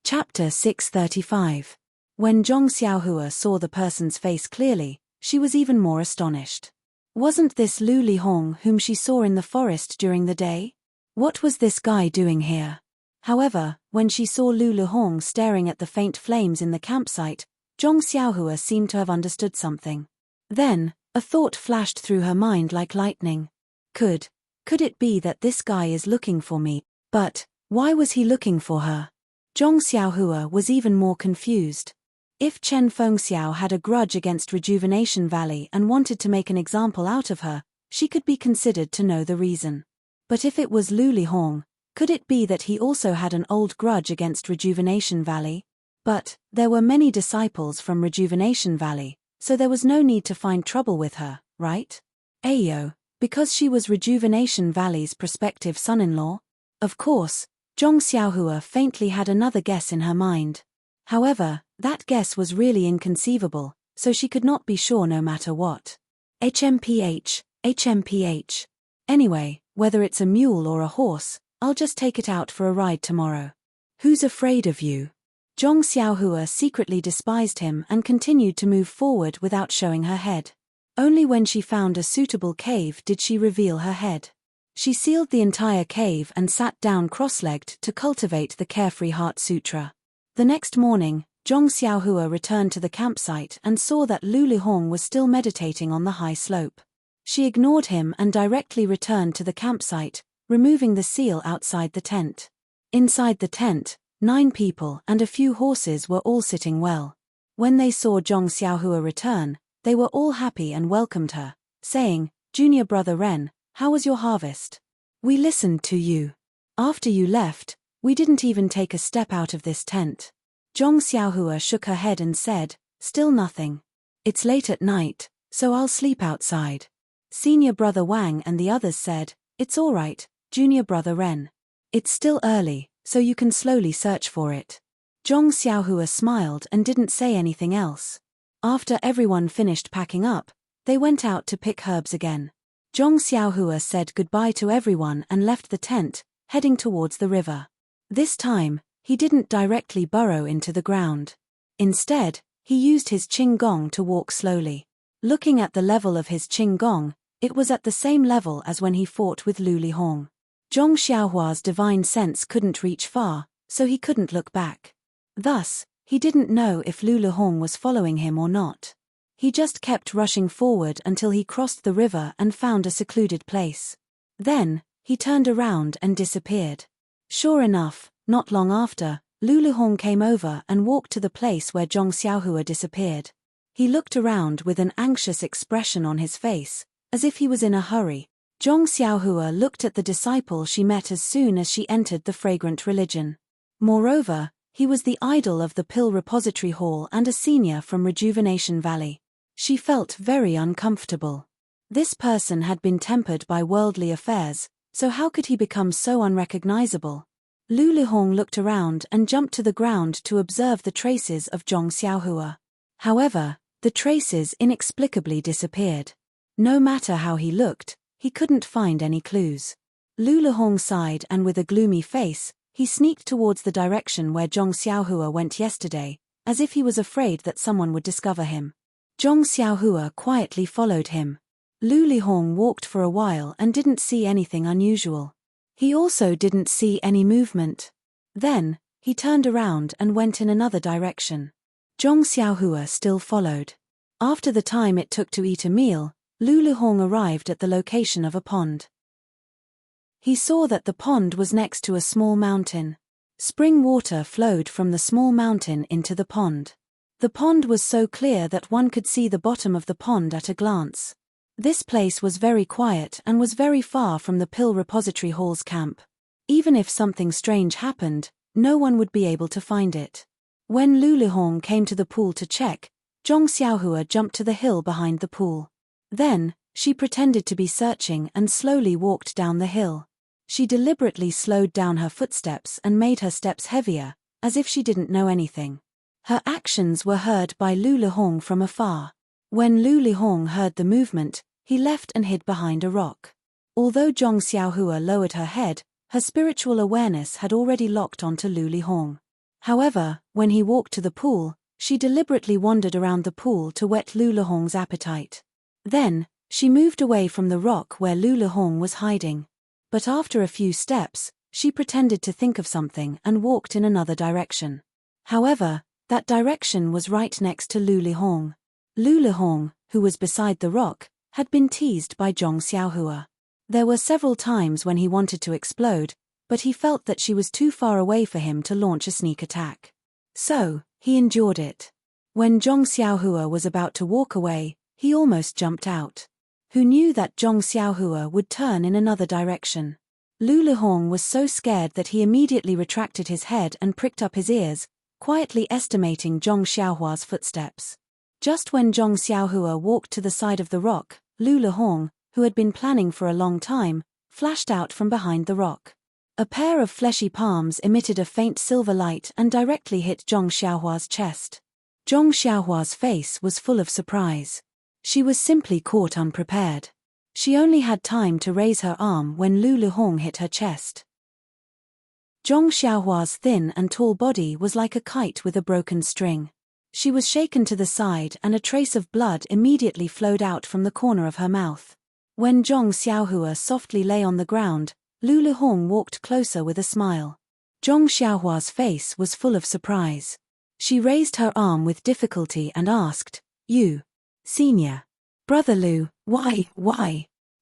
A: Chapter 635. When Zhong Xiaohua saw the person's face clearly, she was even more astonished. Wasn't this Lu Lihong whom she saw in the forest during the day? What was this guy doing here? However, when she saw Lu Lihong staring at the faint flames in the campsite, Zhong Xiaohua seemed to have understood something. Then, a thought flashed through her mind like lightning. Could it be that this guy is looking for me? But, why was he looking for her? Zhong Xiaohua was even more confused. If Chen Fengxiao had a grudge against Rejuvenation Valley and wanted to make an example out of her, she could be considered to know the reason. But if it was Lu Lihong, could it be that he also had an old grudge against Rejuvenation Valley? But, there were many disciples from Rejuvenation Valley, so there was no need to find trouble with her, right? Ayo, because she was Rejuvenation Valley's prospective son-in-law? Of course, Zhong Xiaohua faintly had another guess in her mind. However, that guess was really inconceivable, so she could not be sure no matter what. HMPH. Anyway, whether it's a mule or a horse, I'll just take it out for a ride tomorrow. Who's afraid of you? Zhong Xiaohua secretly despised him and continued to move forward without showing her head. Only when she found a suitable cave did she reveal her head. She sealed the entire cave and sat down cross-legged to cultivate the Carefree Heart Sutra. The next morning, Zhong Xiaohua returned to the campsite and saw that Lu Lihong was still meditating on the high slope. She ignored him and directly returned to the campsite, removing the seal outside the tent. Inside the tent, 9 people and a few horses were all sitting well. When they saw Zhong Xiaohua return, they were all happy and welcomed her, saying, "Junior brother Ren, how was your harvest? We listened to you. After you left, we didn't even take a step out of this tent." Zhong Xiaohua shook her head and said, "Still nothing. It's late at night, so I'll sleep outside." Senior brother Wang and the others said, "It's all right, junior brother Ren. It's still early, so you can slowly search for it." Zhong Xiaohua smiled and didn't say anything else. After everyone finished packing up, they went out to pick herbs again. Zhong Xiaohua said goodbye to everyone and left the tent, heading towards the river. This time, he didn't directly burrow into the ground. Instead, he used his qinggong to walk slowly. Looking at the level of his qinggong, it was at the same level as when he fought with Lu Lihong. Zhong Xiaohua's divine sense couldn't reach far, so he couldn't look back. Thus, he didn't know if Lu Lihong was following him or not. He just kept rushing forward until he crossed the river and found a secluded place. Then, he turned around and disappeared. Sure enough, not long after, Lu Lihong came over and walked to the place where Zhong Xiaohua disappeared. He looked around with an anxious expression on his face, as if he was in a hurry. Zhong Xiaohua looked at the disciple she met as soon as she entered the fragrant religion. Moreover, he was the idol of the Pill Repository Hall and a senior from Rejuvenation Valley. She felt very uncomfortable. This person had been tempered by worldly affairs, so how could he become so unrecognizable? Lu Lihong looked around and jumped to the ground to observe the traces of Zhong Xiaohua. However, the traces inexplicably disappeared. No matter how he looked, he couldn't find any clues. Lu Lihong sighed and with a gloomy face, he sneaked towards the direction where Zhong Xiaohua went yesterday, as if he was afraid that someone would discover him. Zhong Xiaohua quietly followed him. Lu Lihong walked for a while and didn't see anything unusual. He also didn't see any movement. Then, he turned around and went in another direction. Zhong Xiaohua still followed. After the time it took to eat a meal, Lu Lihong arrived at the location of a pond. He saw that the pond was next to a small mountain. Spring water flowed from the small mountain into the pond. The pond was so clear that one could see the bottom of the pond at a glance. This place was very quiet and was very far from the Pill Repository Hall's camp. Even if something strange happened, no one would be able to find it. When Luluhong came to the pool to check, Zhong Xiaohua jumped to the hill behind the pool. Then, she pretended to be searching and slowly walked down the hill. She deliberately slowed down her footsteps and made her steps heavier, as if she didn't know anything. Her actions were heard by Luluhong from afar. When Luluhong heard the movement, he left and hid behind a rock. Although Zhong Xiaohua lowered her head, her spiritual awareness had already locked onto Luluhong. However, when he walked to the pool, she deliberately wandered around the pool to whet Luluhong's appetite. Then, she moved away from the rock where Luluhong was hiding. But after a few steps, she pretended to think of something and walked in another direction. However, that direction was right next to Luluhong. Luluhong, who was beside the rock, had been teased by Zhong Xiaohua. There were several times when he wanted to explode, but he felt that she was too far away for him to launch a sneak attack. So, he endured it. When Zhong Xiaohua was about to walk away, he almost jumped out. Who knew that Zhong Xiaohua would turn in another direction? Luluhong was so scared that he immediately retracted his head and pricked up his ears, quietly estimating Zhong Xiaohua's footsteps. Just when Zhong Xiaohua walked to the side of the rock, Luluhong, who had been planning for a long time, flashed out from behind the rock. A pair of fleshy palms emitted a faint silver light and directly hit Zhong Xiaohua's chest. Zhong Xiaohua's face was full of surprise. She was simply caught unprepared. She only had time to raise her arm when Luluhong hit her chest. Zhong Xiaohua's thin and tall body was like a kite with a broken string. She was shaken to the side and a trace of blood immediately flowed out from the corner of her mouth. When Zhong Xiaohua softly lay on the ground, Luluhong walked closer with a smile. Zhong Xiaohua's face was full of surprise. She raised her arm with difficulty and asked, "You, Senior Brother Lu, why?"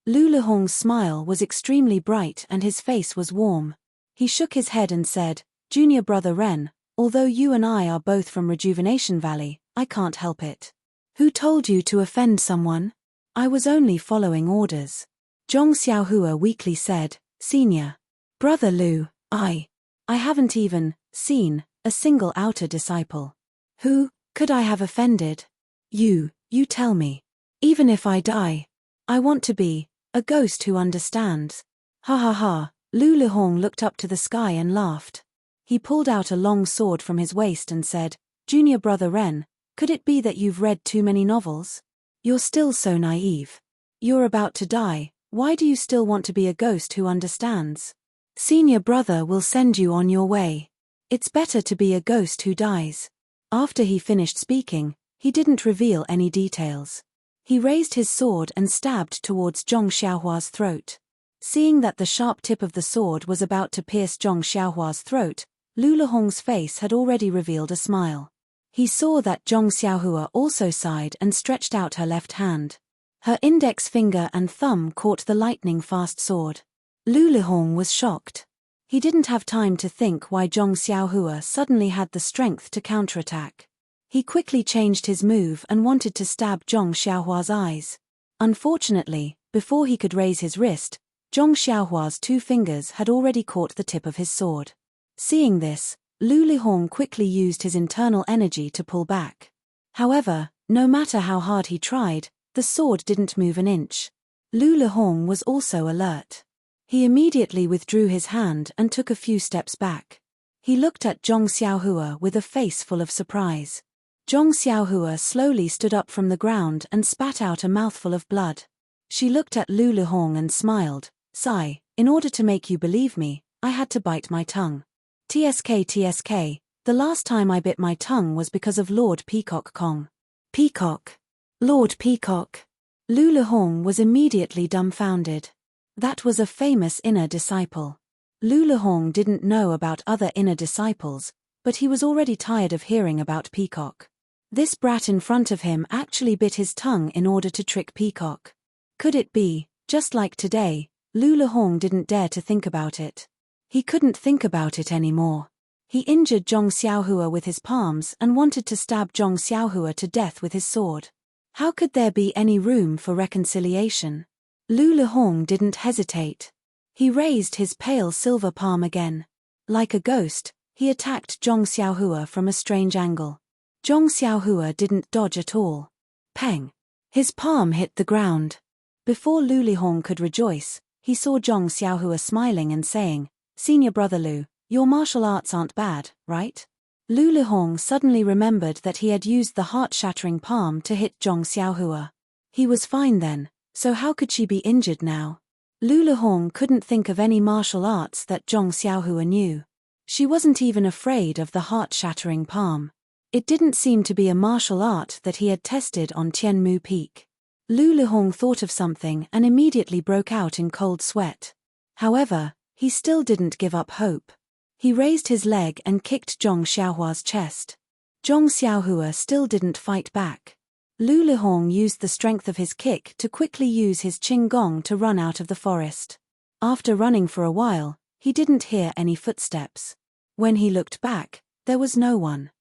A: Luluhong's smile was extremely bright and his face was warm. He shook his head and said, "Junior Brother Ren, although you and I are both from Rejuvenation Valley, I can't help it." "Who told you to offend someone?" "I was only following orders." Zhong Xiaohua weakly said, "Senior Brother Lu, I haven't even seen a single outer disciple. Who could I have offended?" You tell me. Even if I die, I want to be a ghost who understands." Ha ha ha, Luluhong looked up to the sky and laughed. He pulled out a long sword from his waist and said, "Junior Brother Ren, could it be that you've read too many novels? You're still so naive. You're about to die, why do you still want to be a ghost who understands? Senior Brother will send you on your way. It's better to be a ghost who dies." After he finished speaking, he didn't reveal any details. He raised his sword and stabbed towards Zhong Xiaohua's throat. Seeing that the sharp tip of the sword was about to pierce Zhong Xiaohua's throat, Luluhong's face had already revealed a smile. He saw that Zhong Xiaohua also sighed and stretched out her left hand. Her index finger and thumb caught the lightning-fast sword. Luluhong was shocked. He didn't have time to think why Zhong Xiaohua suddenly had the strength to counterattack. He quickly changed his move and wanted to stab Zhong Xiaohua's eyes. Unfortunately, before he could raise his wrist, Zhong Xiaohua's two fingers had already caught the tip of his sword. Seeing this, Luluhong quickly used his internal energy to pull back. However, no matter how hard he tried, the sword didn't move an inch. Luluhong was also alert. He immediately withdrew his hand and took a few steps back. He looked at Zhong Xiaohua with a face full of surprise. Zhong Xiaohua slowly stood up from the ground and spat out a mouthful of blood. She looked at Luluhong and smiled. "Sigh, in order to make you believe me, I had to bite my tongue. TSK, the last time I bit my tongue was because of Lord Peacock Kong." "Peacock? Lord Peacock?" Luluhong was immediately dumbfounded. That was a famous inner disciple. Luluhong didn't know about other inner disciples, but he was already tired of hearing about Peacock. This brat in front of him actually bit his tongue in order to trick Peacock. Could it be, just like today, Lu Hong didn't dare to think about it. He couldn't think about it anymore. He injured Zhong Xiaohua with his palms and wanted to stab Zhong Xiaohua to death with his sword. How could there be any room for reconciliation? Lu Hong didn't hesitate. He raised his pale silver palm again. Like a ghost, he attacked Zhong Xiaohua from a strange angle. Zhong Xiaohua didn't dodge at all. Peng! His palm hit the ground. Before Lu Hong could rejoice, he saw Zhong Xiaohua smiling and saying, "Senior brother Lu, your martial arts aren't bad, right?" Lu Hong suddenly remembered that he had used the heart-shattering palm to hit Zhong Xiaohua. He was fine then, so how could she be injured now? Lu Hong couldn't think of any martial arts that Zhong Xiaohua knew. She wasn't even afraid of the heart-shattering palm. It didn't seem to be a martial art that he had tested on Tianmu Peak. Lu Hong thought of something and immediately broke out in cold sweat. However, he still didn't give up hope. He raised his leg and kicked Zhong Xiaohua's chest. Zhong Xiaohua still didn't fight back. Lu Hong used the strength of his kick to quickly use his qinggong to run out of the forest. After running for a while, he didn't hear any footsteps. When he looked back, there was no one.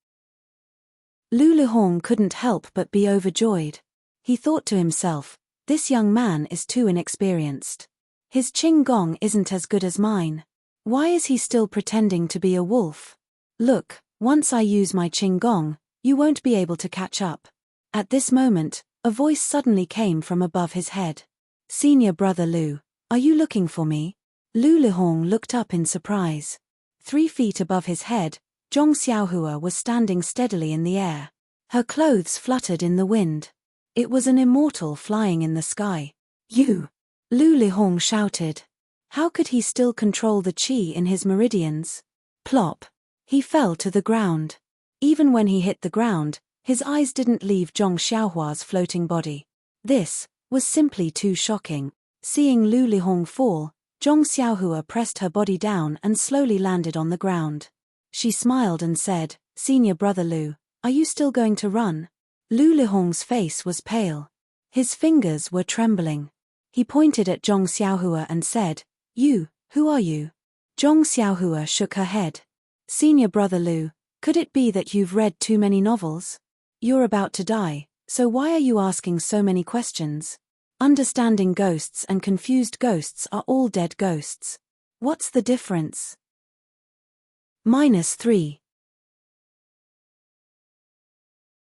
A: Lu Hong couldn't help but be overjoyed. He thought to himself, this young man is too inexperienced. His qinggong isn't as good as mine. Why is he still pretending to be a wolf? Look, once I use my qinggong, you won't be able to catch up. At this moment, a voice suddenly came from above his head. Senior brother Lu, are you looking for me? Lu Hong looked up in surprise. 3 feet above his head, Zhong Xiaohua was standing steadily in the air. Her clothes fluttered in the wind. It was an immortal flying in the sky. You! Lu Hong shouted. How could he still control the qi in his meridians? Plop! He fell to the ground. Even when he hit the ground, his eyes didn't leave Zhong Xiaohua's floating body. This was simply too shocking. Seeing Lu Hong fall, Zhong Xiaohua pressed her body down and slowly landed on the ground. She smiled and said, Senior brother Lu, are you still going to run? Lu Hong's face was pale. His fingers were trembling. He pointed at Zhong Xiaohua and said, You, who are you? Zhong Xiaohua shook her head. Senior brother Lu, could it be that you've read too many novels? You're about to die, so why are you asking so many questions? Understanding ghosts and confused ghosts are all dead ghosts. What's the difference? -3.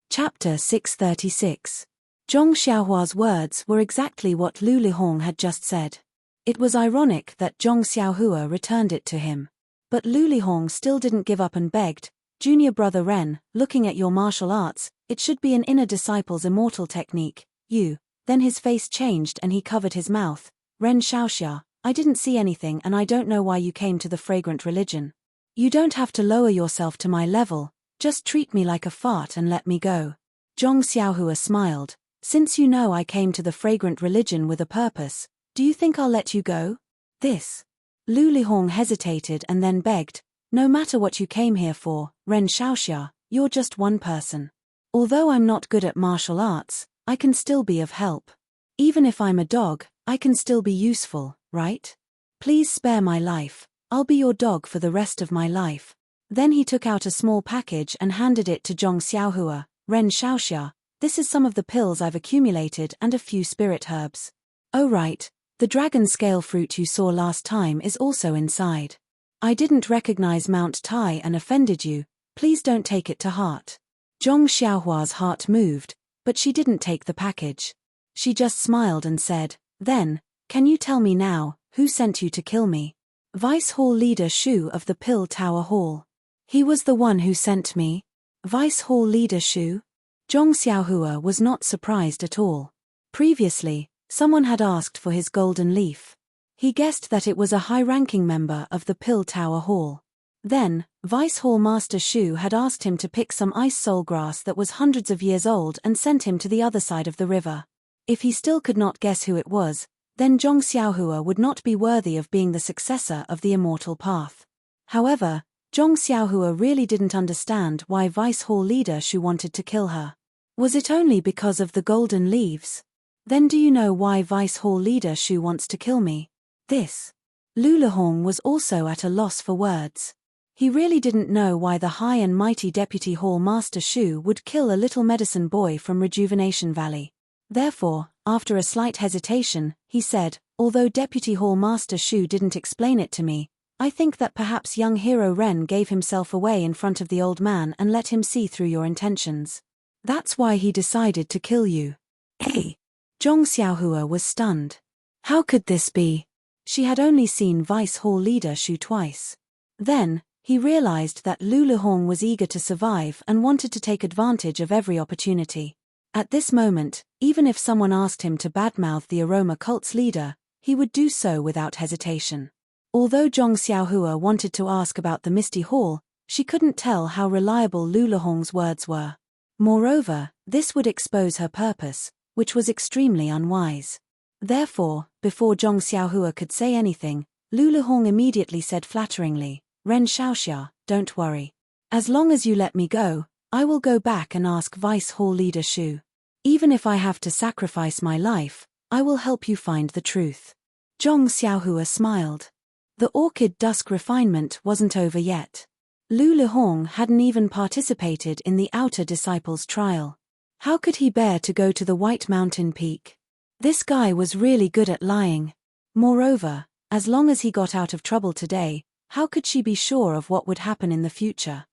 A: Chapter 636. Zhong Xiaohua's words were exactly what Lu Hong had just said. It was ironic that Zhong Xiaohua returned it to him. But Lu Hong still didn't give up and begged, Junior brother Ren, looking at your martial arts, it should be an inner disciple's immortal technique, you. Then his face changed and he covered his mouth. Ren Xiaoxia, I didn't see anything and I don't know why you came to the fragrant religion. You don't have to lower yourself to my level, just treat me like a fart and let me go. Zhong Xiaohua smiled. Since you know I came to the fragrant religion with a purpose, do you think I'll let you go? This. Lu Hong hesitated and then begged, no matter what you came here for, Ren Xiaoxia, you're just one person. Although I'm not good at martial arts, I can still be of help. Even if I'm a dog, I can still be useful, right? Please spare my life, I'll be your dog for the rest of my life. Then he took out a small package and handed it to Zhong Xiaohua. Ren Xiaoxia, this is some of the pills I've accumulated and a few spirit herbs. Oh right, the dragon scale fruit you saw last time is also inside. I didn't recognize Mount Tai and offended you, please don't take it to heart. Zhong Xiaohua's heart moved, but she didn't take the package. She just smiled and said, then, can you tell me now, who sent you to kill me? Vice Hall Leader Shu of the Pill Tower Hall. He was the one who sent me. Vice Hall Leader Shu? Zhong Xiaohua was not surprised at all. Previously, someone had asked for his golden leaf. He guessed that it was a high-ranking member of the Pill Tower Hall. Then, Vice Hall Master Shu had asked him to pick some ice soul grass that was hundreds of years old and sent him to the other side of the river. If he still could not guess who it was, then Zhong Xiaohua would not be worthy of being the successor of the immortal path. However, Zhong Xiaohua really didn't understand why Vice Hall Leader Shu wanted to kill her. Was it only because of the golden leaves? Then do you know why Vice Hall Leader Shu wants to kill me? This. Lulahong was also at a loss for words. He really didn't know why the high and mighty Deputy Hall Master Shu would kill a little medicine boy from Rejuvenation Valley. Therefore, after a slight hesitation, he said, although Deputy Hall Master Shu didn't explain it to me, I think that perhaps young hero Ren gave himself away in front of the old man and let him see through your intentions. That's why he decided to kill you. Hey! Zhong Xiaohua was stunned. How could this be? She had only seen Vice Hall Leader Shu twice. Then, he realized that Lulahong was eager to survive and wanted to take advantage of every opportunity. At this moment, even if someone asked him to badmouth the Aroma Cult's leader, he would do so without hesitation. Although Zhong Xiaohua wanted to ask about the Misty Hall, she couldn't tell how reliable Lulahong's words were. Moreover, this would expose her purpose, which was extremely unwise. Therefore, before Zhong Xiaohua could say anything, Lulahong immediately said flatteringly, Ren Xiaoxia, don't worry. As long as you let me go, I will go back and ask Vice Hall Leader Shu. Even if I have to sacrifice my life, I will help you find the truth. Zhong Xiaohua smiled. The orchid dusk refinement wasn't over yet. Lulahong hadn't even participated in the outer disciples' trial. How could he bear to go to the White Mountain Peak? This guy was really good at lying. Moreover, as long as he got out of trouble today, how could she be sure of what would happen in the future?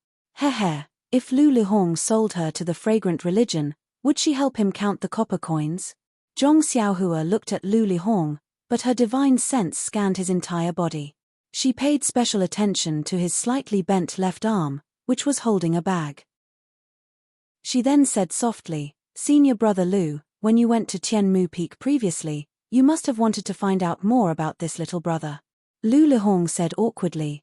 A: If Lulahong sold her to the fragrant religion, would she help him count the copper coins? Zhong Xiaohua looked at Lulahong, but her divine sense scanned his entire body. She paid special attention to his slightly bent left arm, which was holding a bag. She then said softly, Senior Brother Lu, when you went to Tianmu Peak previously, you must have wanted to find out more about this little brother. Lulahong said awkwardly,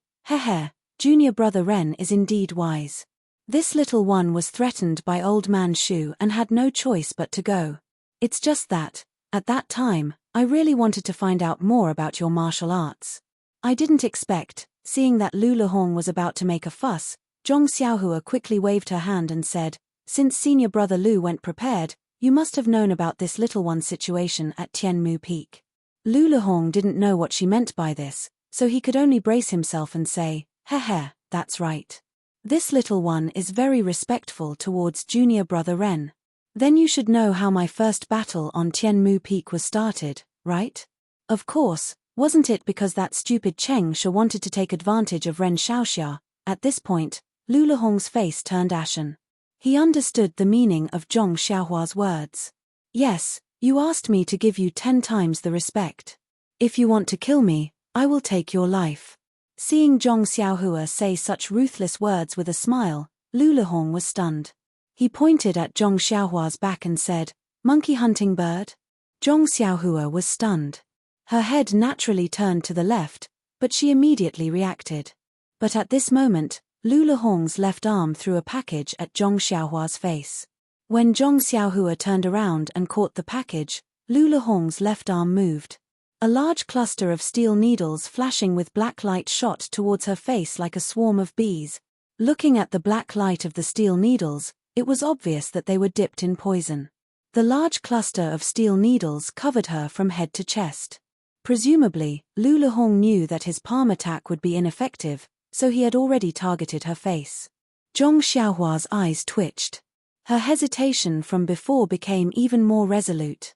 A: Junior Brother Ren is indeed wise. This little one was threatened by Old Man Shu and had no choice but to go. It's just that, at that time, I really wanted to find out more about your martial arts. I didn't expect, seeing that Lulahong was about to make a fuss, Zhong Xiaohua quickly waved her hand and said, Since Senior Brother Lu went prepared, you must have known about this little one's situation at Tianmu Peak. Lulahong didn't know what she meant by this, so he could only brace himself and say, that's right. This little one is very respectful towards Junior Brother Ren. Then you should know how my first battle on Tianmu Peak was started, right? Of course, wasn't it because that stupid Cheng Shi wanted to take advantage of Ren Xiaoxia? At this point, Lulahong's face turned ashen. He understood the meaning of Zhong Xiaohua's words. Yes, you asked me to give you 10 times the respect. If you want to kill me, I will take your life. Seeing Zhong Xiaohua say such ruthless words with a smile, Lulahong was stunned. He pointed at Zhong Xiaohua's back and said, Monkey hunting bird? Zhong Xiaohua was stunned. Her head naturally turned to the left, but she immediately reacted. But at this moment, Lulahong's left arm threw a package at Zhong Xiaohua's face. When Zhong Xiaohua turned around and caught the package, Lulahong's left arm moved. A large cluster of steel needles flashing with black light shot towards her face like a swarm of bees. Looking at the black light of the steel needles, it was obvious that they were dipped in poison. The large cluster of steel needles covered her from head to chest. Presumably, Lulahong knew that his palm attack would be ineffective, so he had already targeted her face. Zhong Xiaohua's eyes twitched. Her hesitation from before became even more resolute.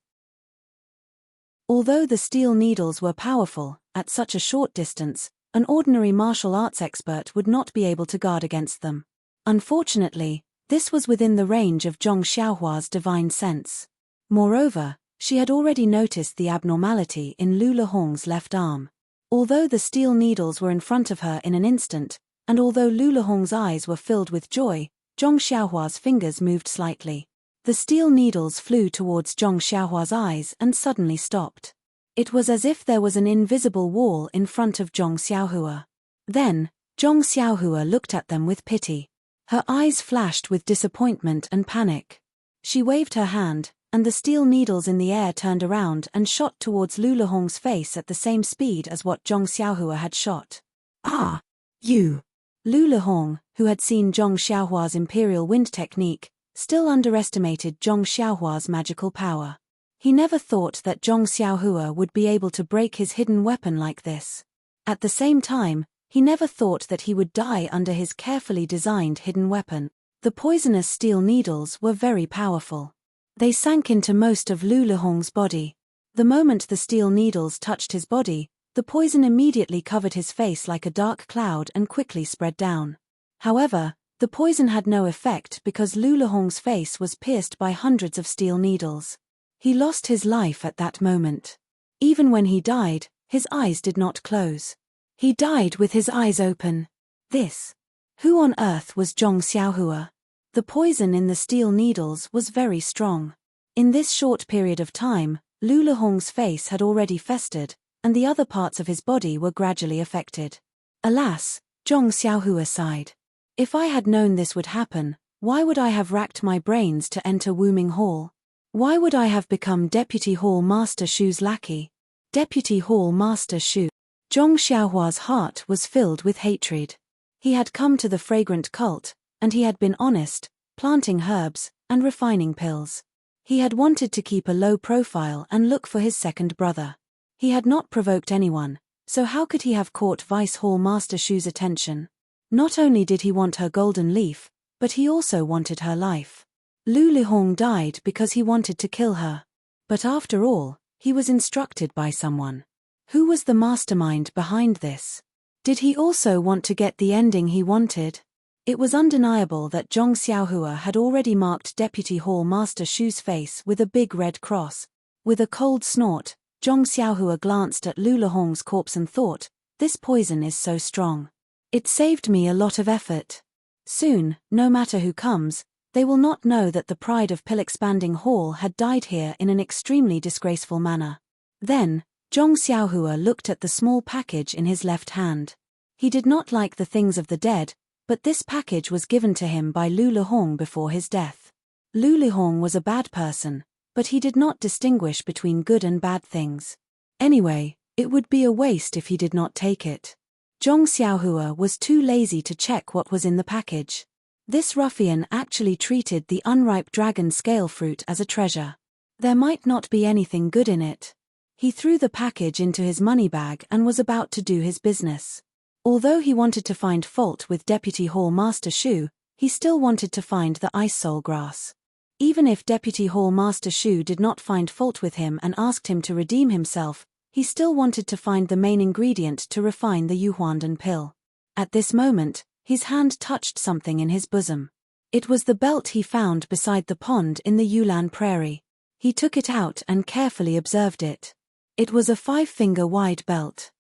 A: Although the steel needles were powerful, at such a short distance, an ordinary martial arts expert would not be able to guard against them. Unfortunately, this was within the range of Zhong Xiaohua's divine sense. Moreover, she had already noticed the abnormality in Lulahong's left arm. Although the steel needles were in front of her in an instant, and although Lulahong's eyes were filled with joy, Zhong Xiaohua's fingers moved slightly. The steel needles flew towards Zhong Xiaohua's eyes and suddenly stopped. It was as if there was an invisible wall in front of Zhong Xiaohua. Then, Zhong Xiaohua looked at them with pity. Her eyes flashed with disappointment and panic. She waved her hand, and the steel needles in the air turned around and shot towards Lulahong's face at the same speed as what Zhong Xiaohua had shot. Ah! You! Lulahong, who had seen Zhong Xiaohua's imperial wind technique, still underestimated Zhong Xiaohua's magical power. He never thought that Zhong Xiaohua would be able to break his hidden weapon like this. At the same time, he never thought that he would die under his carefully designed hidden weapon. The poisonous steel needles were very powerful. They sank into most of Lu Lihong's body. The moment the steel needles touched his body, the poison immediately covered his face like a dark cloud and quickly spread down. However, the poison had no effect because Lu Lihong's face was pierced by hundreds of steel needles. He lost his life at that moment. Even when he died, his eyes did not close. He died with his eyes open. Who on earth was Zhong Xiaohua? The poison in the steel needles was very strong. In this short period of time, Lu Lihong's face had already festered, and the other parts of his body were gradually affected. Alas, Zhong Xiaohua sighed. If I had known this would happen, why would I have racked my brains to enter Wuming Hall? Why would I have become Deputy Hall Master Shu's lackey? Deputy Hall Master Shu. Zhong Xiaohua's heart was filled with hatred. He had come to the fragrant cult, and he had been honest, planting herbs, and refining pills. He had wanted to keep a low profile and look for his second brother. He had not provoked anyone, so how could he have caught Vice Hall Master Shu's attention? Not only did he want her golden leaf, but he also wanted her life. Lu Lihong died because he wanted to kill her. But after all, he was instructed by someone. Who was the mastermind behind this? Did he also want to get the ending he wanted? It was undeniable that Zhong Xiaohua had already marked Deputy Hall Master Shu's face with a big red cross. With a cold snort, Zhong Xiaohua glanced at Lu Lihong's corpse and thought, "This poison is so strong. It saved me a lot of effort. Soon, no matter who comes, they will not know that the pride of Pill-expanding Hall had died here in an extremely disgraceful manner." Then, Zhong Xiaohua looked at the small package in his left hand. He did not like the things of the dead, but this package was given to him by Lu Lihong before his death. Lu Lihong was a bad person, but he did not distinguish between good and bad things. Anyway, it would be a waste if he did not take it. Zhong Xiaohua was too lazy to check what was in the package. This ruffian actually treated the unripe dragon scale fruit as a treasure. There might not be anything good in it. He threw the package into his money bag and was about to do his business. Although he wanted to find fault with Deputy Hall Master Shu, he still wanted to find the ice soul grass. Even if Deputy Hall Master Shu did not find fault with him and asked him to redeem himself, he still wanted to find the main ingredient to refine the Yuhuandan pill. At this moment, his hand touched something in his bosom. It was the belt he found beside the pond in the Yulan Prairie. He took it out and carefully observed it. It was a 5-finger-wide belt.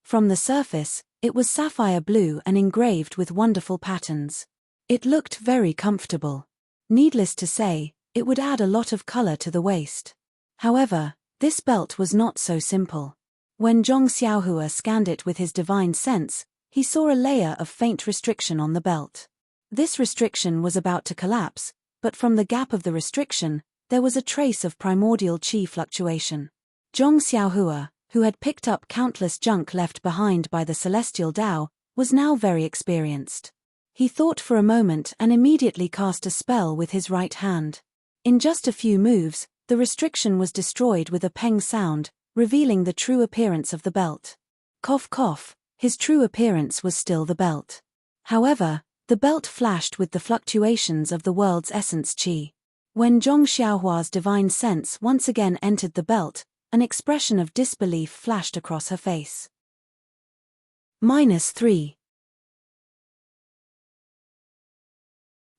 A: From the surface, it was sapphire blue and engraved with wonderful patterns. It looked very comfortable. Needless to say, it would add a lot of color to the waist. However, this belt was not so simple. When Zhong Xiaohua scanned it with his divine sense, he saw a layer of faint restriction on the belt. This restriction was about to collapse, but from the gap of the restriction, there was a trace of primordial qi fluctuation. Zhong Xiaohua, who had picked up countless junk left behind by the celestial Tao, was now very experienced. He thought for a moment and immediately cast a spell with his right hand. In just a few moves, the restriction was destroyed with a peng sound, revealing the true appearance of the belt. Cough cough, his true appearance was still the belt. However, the belt flashed with the fluctuations of the world's essence qi. When Zhong Xiaohua's divine sense once again entered the belt, an expression of disbelief flashed across her face. -3.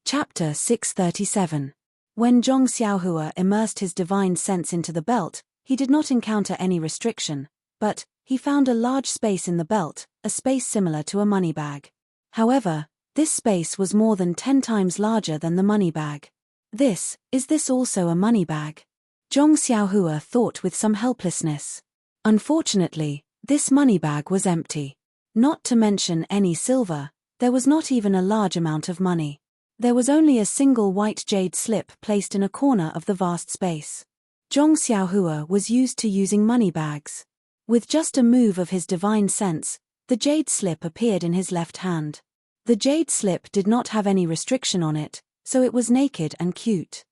A: Chapter 637. When Zhong Xiaohua immersed his divine sense into the belt, he did not encounter any restriction, but he found a large space in the belt, a space similar to a money bag. However, this space was more than 10 times larger than the money bag. Is this also a money bag? Zhong Xiaohua thought with some helplessness. Unfortunately, this money bag was empty. Not to mention any silver, there was not even a large amount of money. There was only a single white jade slip placed in a corner of the vast space. Zhong Xiaohua was used to using money bags. With just a move of his divine sense, the jade slip appeared in his left hand. The jade slip did not have any restriction on it, so it was naked and cute.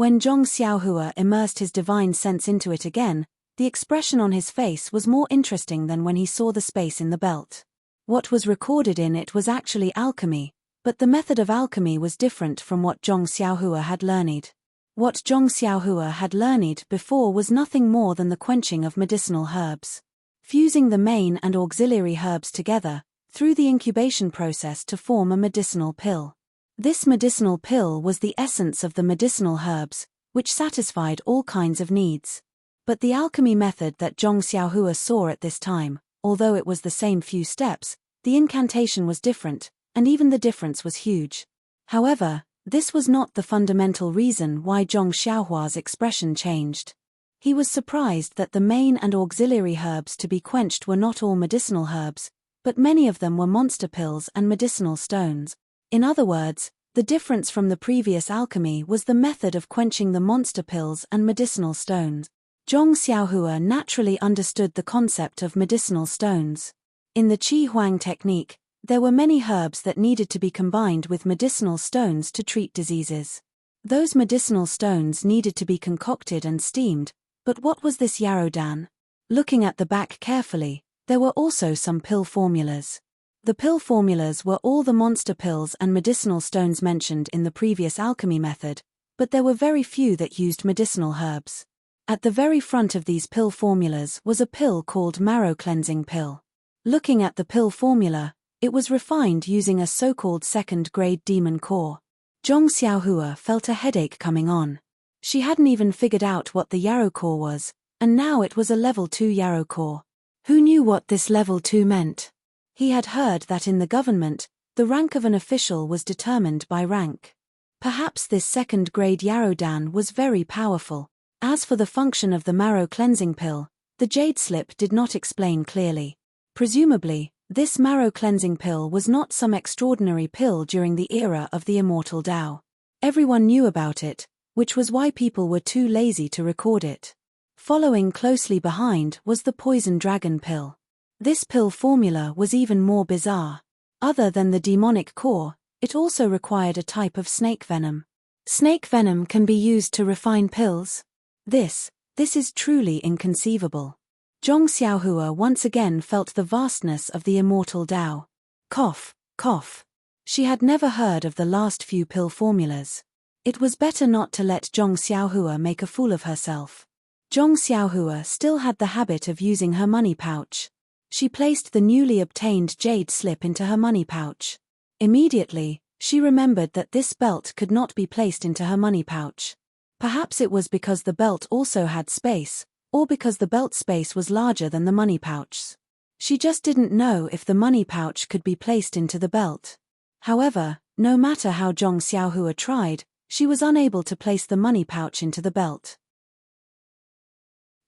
A: When Zhong Xiaohua immersed his divine sense into it again, the expression on his face was more interesting than when he saw the space in the belt. What was recorded in it was actually alchemy, but the method of alchemy was different from what Zhong Xiaohua had learned. What Zhong Xiaohua had learned before was nothing more than the quenching of medicinal herbs. Fusing the main and auxiliary herbs together, through the incubation process to form a medicinal pill. This medicinal pill was the essence of the medicinal herbs, which satisfied all kinds of needs. But the alchemy method that Zhong Xiaohua saw at this time, although it was the same few steps, the incantation was different, and even the difference was huge. However, this was not the fundamental reason why Zhong Xiaohua's expression changed. He was surprised that the main and auxiliary herbs to be quenched were not all medicinal herbs, but many of them were monster pills and medicinal stones. In other words, the difference from the previous alchemy was the method of quenching the monster pills and medicinal stones. Zhong Xiaohua naturally understood the concept of medicinal stones. In the Qi Huang technique, there were many herbs that needed to be combined with medicinal stones to treat diseases. Those medicinal stones needed to be concocted and steamed, but what was this Yarodan? Looking at the back carefully, there were also some pill formulas. The pill formulas were all the monster pills and medicinal stones mentioned in the previous alchemy method, but there were very few that used medicinal herbs. At the very front of these pill formulas was a pill called marrow cleansing pill. Looking at the pill formula, it was refined using a so-called second-grade demon core. Zhong Xiaohua felt a headache coming on. She hadn't even figured out what the yarrow core was, and now it was a level 2 yarrow core. Who knew what this level 2 meant? He had heard that in the government, the rank of an official was determined by rank. Perhaps this second-grade Yarodan was very powerful. As for the function of the marrow cleansing pill, the jade slip did not explain clearly. Presumably, this marrow cleansing pill was not some extraordinary pill during the era of the immortal Tao. Everyone knew about it, which was why people were too lazy to record it. Following closely behind was the poison dragon pill. This pill formula was even more bizarre. Other than the demonic core, it also required a type of snake venom. Snake venom can be used to refine pills? This is truly inconceivable. Zhong Xiaohua once again felt the vastness of the immortal Tao. Cough, cough. She had never heard of the last few pill formulas. It was better not to let Zhong Xiaohua make a fool of herself. Zhong Xiaohua still had the habit of using her money pouch. She placed the newly obtained jade slip into her money pouch. Immediately, she remembered that this belt could not be placed into her money pouch. Perhaps it was because the belt also had space, or because the belt space was larger than the money pouch's. She just didn't know if the money pouch could be placed into the belt. However, no matter how Zhong Xiaohua tried, she was unable to place the money pouch into the belt.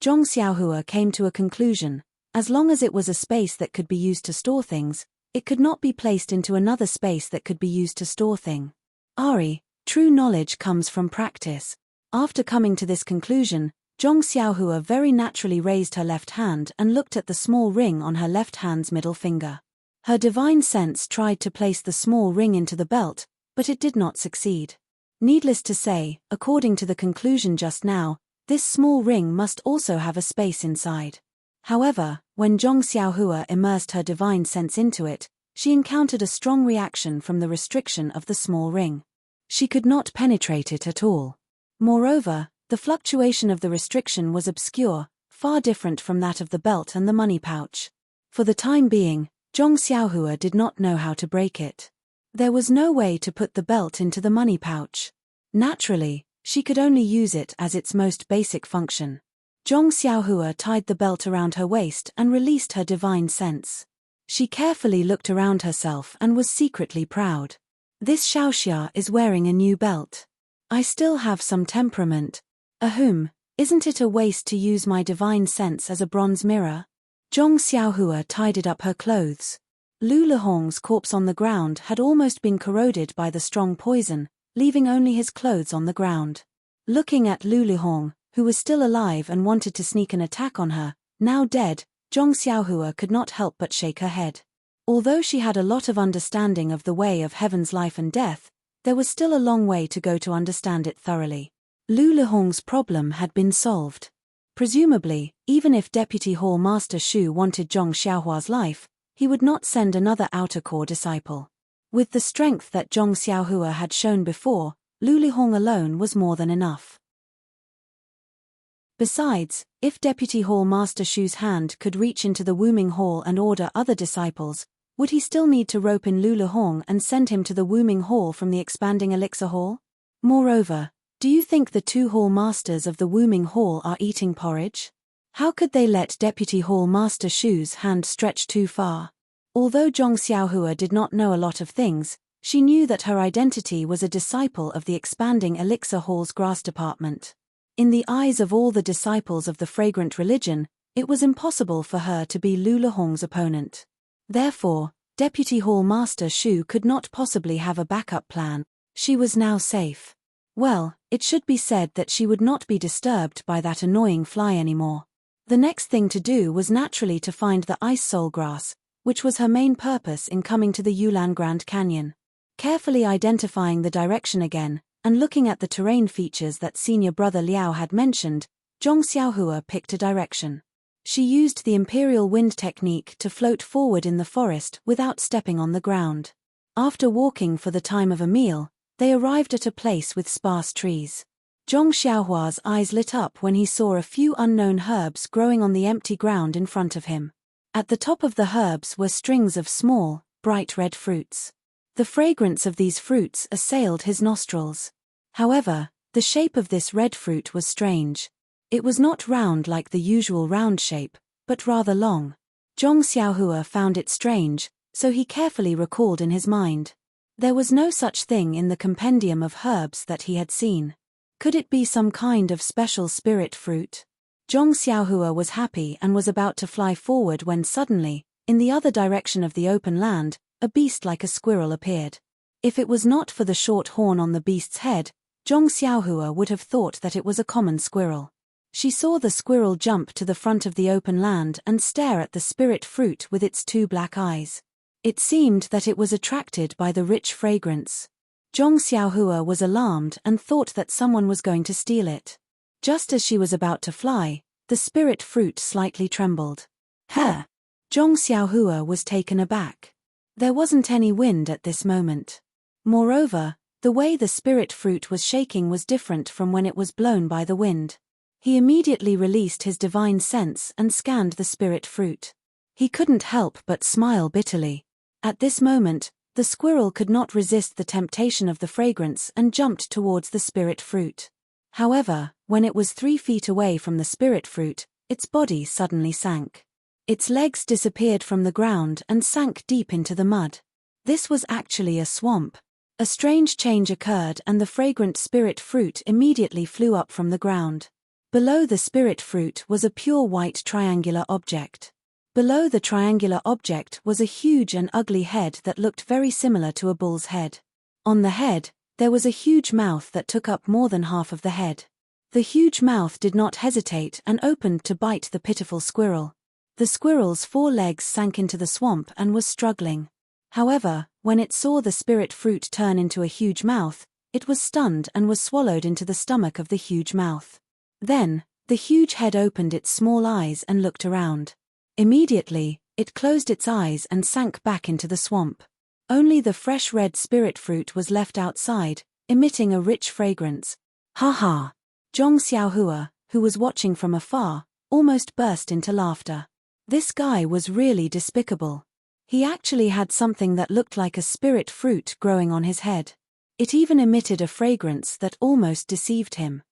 A: Zhong Xiaohua came to a conclusion: as long as it was a space that could be used to store things, it could not be placed into another space that could be used to store thing. Ari, true knowledge comes from practice. After coming to this conclusion, Zhong Xiaohua very naturally raised her left hand and looked at the small ring on her left hand's middle finger. Her divine sense tried to place the small ring into the belt, but it did not succeed. Needless to say, according to the conclusion just now, this small ring must also have a space inside. However, when Zhong Xiaohua immersed her divine sense into it, she encountered a strong reaction from the restriction of the small ring. She could not penetrate it at all. Moreover, the fluctuation of the restriction was obscure, far different from that of the belt and the money pouch. For the time being, Zhong Xiaohua did not know how to break it. There was no way to put the belt into the money pouch. Naturally, she could only use it as its most basic function. Zhong Xiaohua tied the belt around her waist and released her divine sense. She carefully looked around herself and was secretly proud. This Xiaoxia is wearing a new belt. I still have some temperament. Isn't it a waste to use my divine sense as a bronze mirror? Zhong Xiaohua tidied up her clothes. Lu Lihong's corpse on the ground had almost been corroded by the strong poison, leaving only his clothes on the ground. Looking at Lu Lihong, who was still alive and wanted to sneak an attack on her, now dead, Zhong Xiaohua could not help but shake her head. Although she had a lot of understanding of the way of heaven's life and death, there was still a long way to go to understand it thoroughly. Lu Lihong's problem had been solved. Presumably, even if Deputy Hall Master Shu wanted Zhong Xiaohua's life, he would not send another outer core disciple. With the strength that Zhong Xiaohua had shown before, Lu Lihong alone was more than enough. Besides, if Deputy Hall Master Shu's hand could reach into the Wuming Hall and order other disciples, would he still need to rope in Lu Lihong and send him to the Wuming Hall from the expanding Elixir Hall? Moreover, do you think the two hall masters of the Wuming Hall are eating porridge? How could they let Deputy Hall Master Shu's hand stretch too far? Although Zhong Xiaohua did not know a lot of things, she knew that her identity was a disciple of the expanding Elixir Hall's grass department. In the eyes of all the disciples of the fragrant religion, it was impossible for her to be Lu Lihong's opponent. Therefore, Deputy Hall Master Shu could not possibly have a backup plan. She was now safe. Well, it should be said that she would not be disturbed by that annoying fly anymore. The next thing to do was naturally to find the ice soul grass, which was her main purpose in coming to the Yulan Grand Canyon. Carefully identifying the direction again, and looking at the terrain features that senior brother Liao had mentioned, Zhong Xiaohua picked a direction. She used the imperial wind technique to float forward in the forest without stepping on the ground. After walking for the time of a meal, they arrived at a place with sparse trees. Zhong Xiaohua's eyes lit up when he saw a few unknown herbs growing on the empty ground in front of him. At the top of the herbs were strings of small, bright red fruits. The fragrance of these fruits assailed his nostrils. However, the shape of this red fruit was strange. It was not round like the usual round shape, but rather long. Zhong Xiaohua found it strange, so he carefully recalled in his mind. There was no such thing in the compendium of herbs that he had seen. Could it be some kind of special spirit fruit? Zhong Xiaohua was happy and was about to fly forward when suddenly, in the other direction of the open land, a beast like a squirrel appeared. If it was not for the short horn on the beast's head, Zhong Xiaohua would have thought that it was a common squirrel. She saw the squirrel jump to the front of the open land and stare at the spirit fruit with its two black eyes. It seemed that it was attracted by the rich fragrance. Zhong Xiaohua was alarmed and thought that someone was going to steal it. Just as she was about to fly, the spirit fruit slightly trembled. Huh! Zhong Xiaohua was taken aback. There wasn't any wind at this moment. Moreover, the way the spirit fruit was shaking was different from when it was blown by the wind. He immediately released his divine sense and scanned the spirit fruit. He couldn't help but smile bitterly. At this moment, the squirrel could not resist the temptation of the fragrance and jumped towards the spirit fruit. However, when it was 3 feet away from the spirit fruit, its body suddenly sank. Its legs disappeared from the ground and sank deep into the mud. This was actually a swamp. A strange change occurred and the fragrant spirit fruit immediately flew up from the ground. Below the spirit fruit was a pure white triangular object. Below the triangular object was a huge and ugly head that looked very similar to a bull's head. On the head, there was a huge mouth that took up more than half of the head. The huge mouth did not hesitate and opened to bite the pitiful squirrel. The squirrel's 4 legs sank into the swamp and was struggling. However, when it saw the spirit fruit turn into a huge mouth, it was stunned and was swallowed into the stomach of the huge mouth. Then, the huge head opened its small eyes and looked around. Immediately, it closed its eyes and sank back into the swamp. Only the fresh red spirit fruit was left outside, emitting a rich fragrance. Ha ha! Zhong Xiaohua, who was watching from afar, almost burst into laughter. This guy was really despicable. He actually had something that looked like a spirit fruit growing on his head. It even emitted a fragrance that almost deceived him.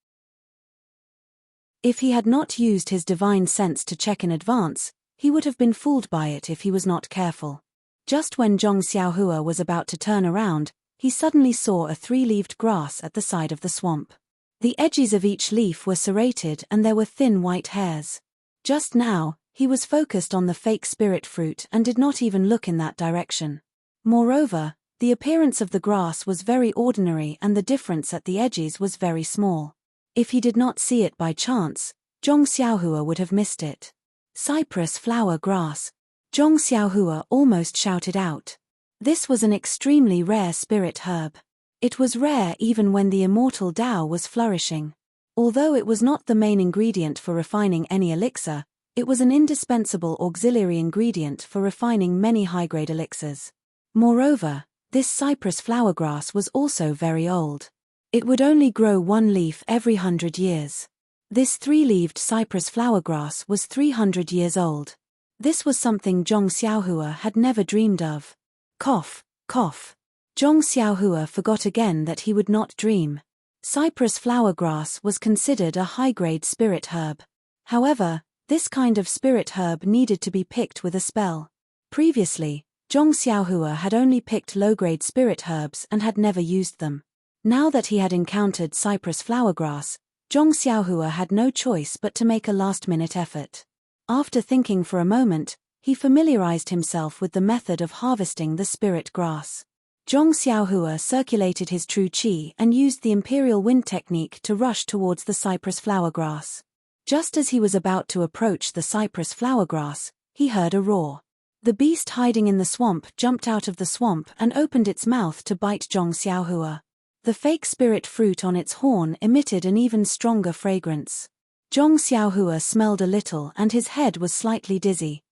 A: If he had not used his divine sense to check in advance, he would have been fooled by it if he was not careful. Just when Zhong Xiaohua was about to turn around, he suddenly saw a 3-leaved grass at the side of the swamp. The edges of each leaf were serrated and there were thin white hairs. Just now, he was focused on the fake spirit fruit and did not even look in that direction. Moreover, the appearance of the grass was very ordinary and the difference at the edges was very small. If he did not see it by chance, Zhong Xiaohua would have missed it. Cypress flower grass. Zhong Xiaohua almost shouted out. This was an extremely rare spirit herb. It was rare even when the immortal Tao was flourishing. Although it was not the main ingredient for refining any elixir, it was an indispensable auxiliary ingredient for refining many high-grade elixirs. Moreover, this cypress flower grass was also very old. It would only grow one leaf every 100 years. This 3-leaved cypress flower grass was 300 years old. This was something Zhong Xiaohua had never dreamed of. Cough, cough. Zhong Xiaohua forgot again that he would not dream. Cypress flower grass was considered a high-grade spirit herb. However, this kind of spirit herb needed to be picked with a spell. Previously, Zhong Xiaohua had only picked low-grade spirit herbs and had never used them. Now that he had encountered cypress flower grass, Zhong Xiaohua had no choice but to make a last-minute effort. After thinking for a moment, he familiarized himself with the method of harvesting the spirit grass. Zhong Xiaohua circulated his true qi and used the imperial wind technique to rush towards the cypress flower grass. Just as he was about to approach the cypress flower grass, he heard a roar. The beast hiding in the swamp jumped out of the swamp and opened its mouth to bite Zhong Xiaohua. The fake spirit fruit on its horn emitted an even stronger fragrance. Zhong Xiaohua smelled a little and his head was slightly dizzy.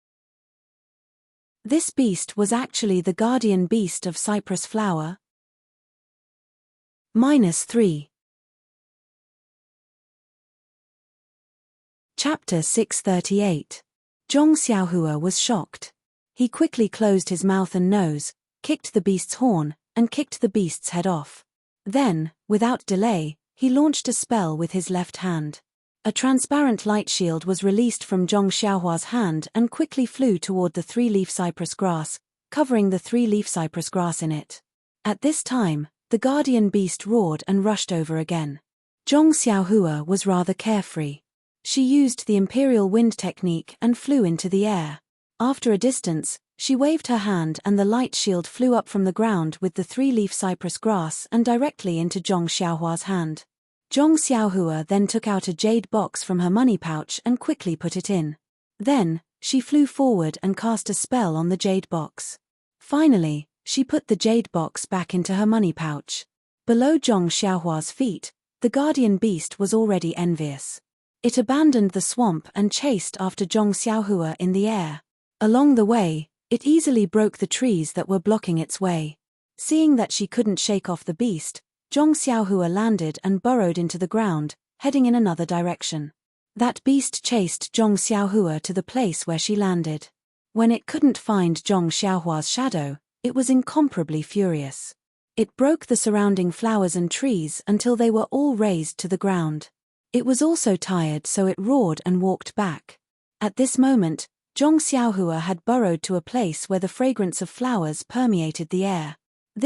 A: This beast was actually the guardian beast of cypress flower. -3. Chapter 638. Zhong Xiaohua was shocked. He quickly closed his mouth and nose, kicked the beast's horn, and kicked the beast's head off. Then, without delay, he launched a spell with his left hand. A transparent light shield was released from Zhong Xiaohua's hand and quickly flew toward the 3-leaf cypress grass, covering the 3-leaf cypress grass in it. At this time, the guardian beast roared and rushed over again. Zhong Xiaohua was rather carefree. She used the imperial wind technique and flew into the air. After a distance, she waved her hand and the light shield flew up from the ground with the 3-leaf cypress grass and directly into Zhong Xiaohua's hand. Zhong Xiaohua then took out a jade box from her money pouch and quickly put it in. Then, she flew forward and cast a spell on the jade box. Finally, she put the jade box back into her money pouch. Below Zhong Xiaohua's feet, the guardian beast was already envious. It abandoned the swamp and chased after Zhong Xiaohua in the air. Along the way, it easily broke the trees that were blocking its way. Seeing that she couldn't shake off the beast, Zhong Xiaohua landed and burrowed into the ground, heading in another direction. That beast chased Zhong Xiaohua to the place where she landed. When it couldn't find Zhong Xiaohua's shadow, it was incomparably furious. It broke the surrounding flowers and trees until they were all razed to the ground. It was also tired, so it roared and walked back. At this moment, Zhong Xiaohua had burrowed to a place where the fragrance of flowers permeated the air.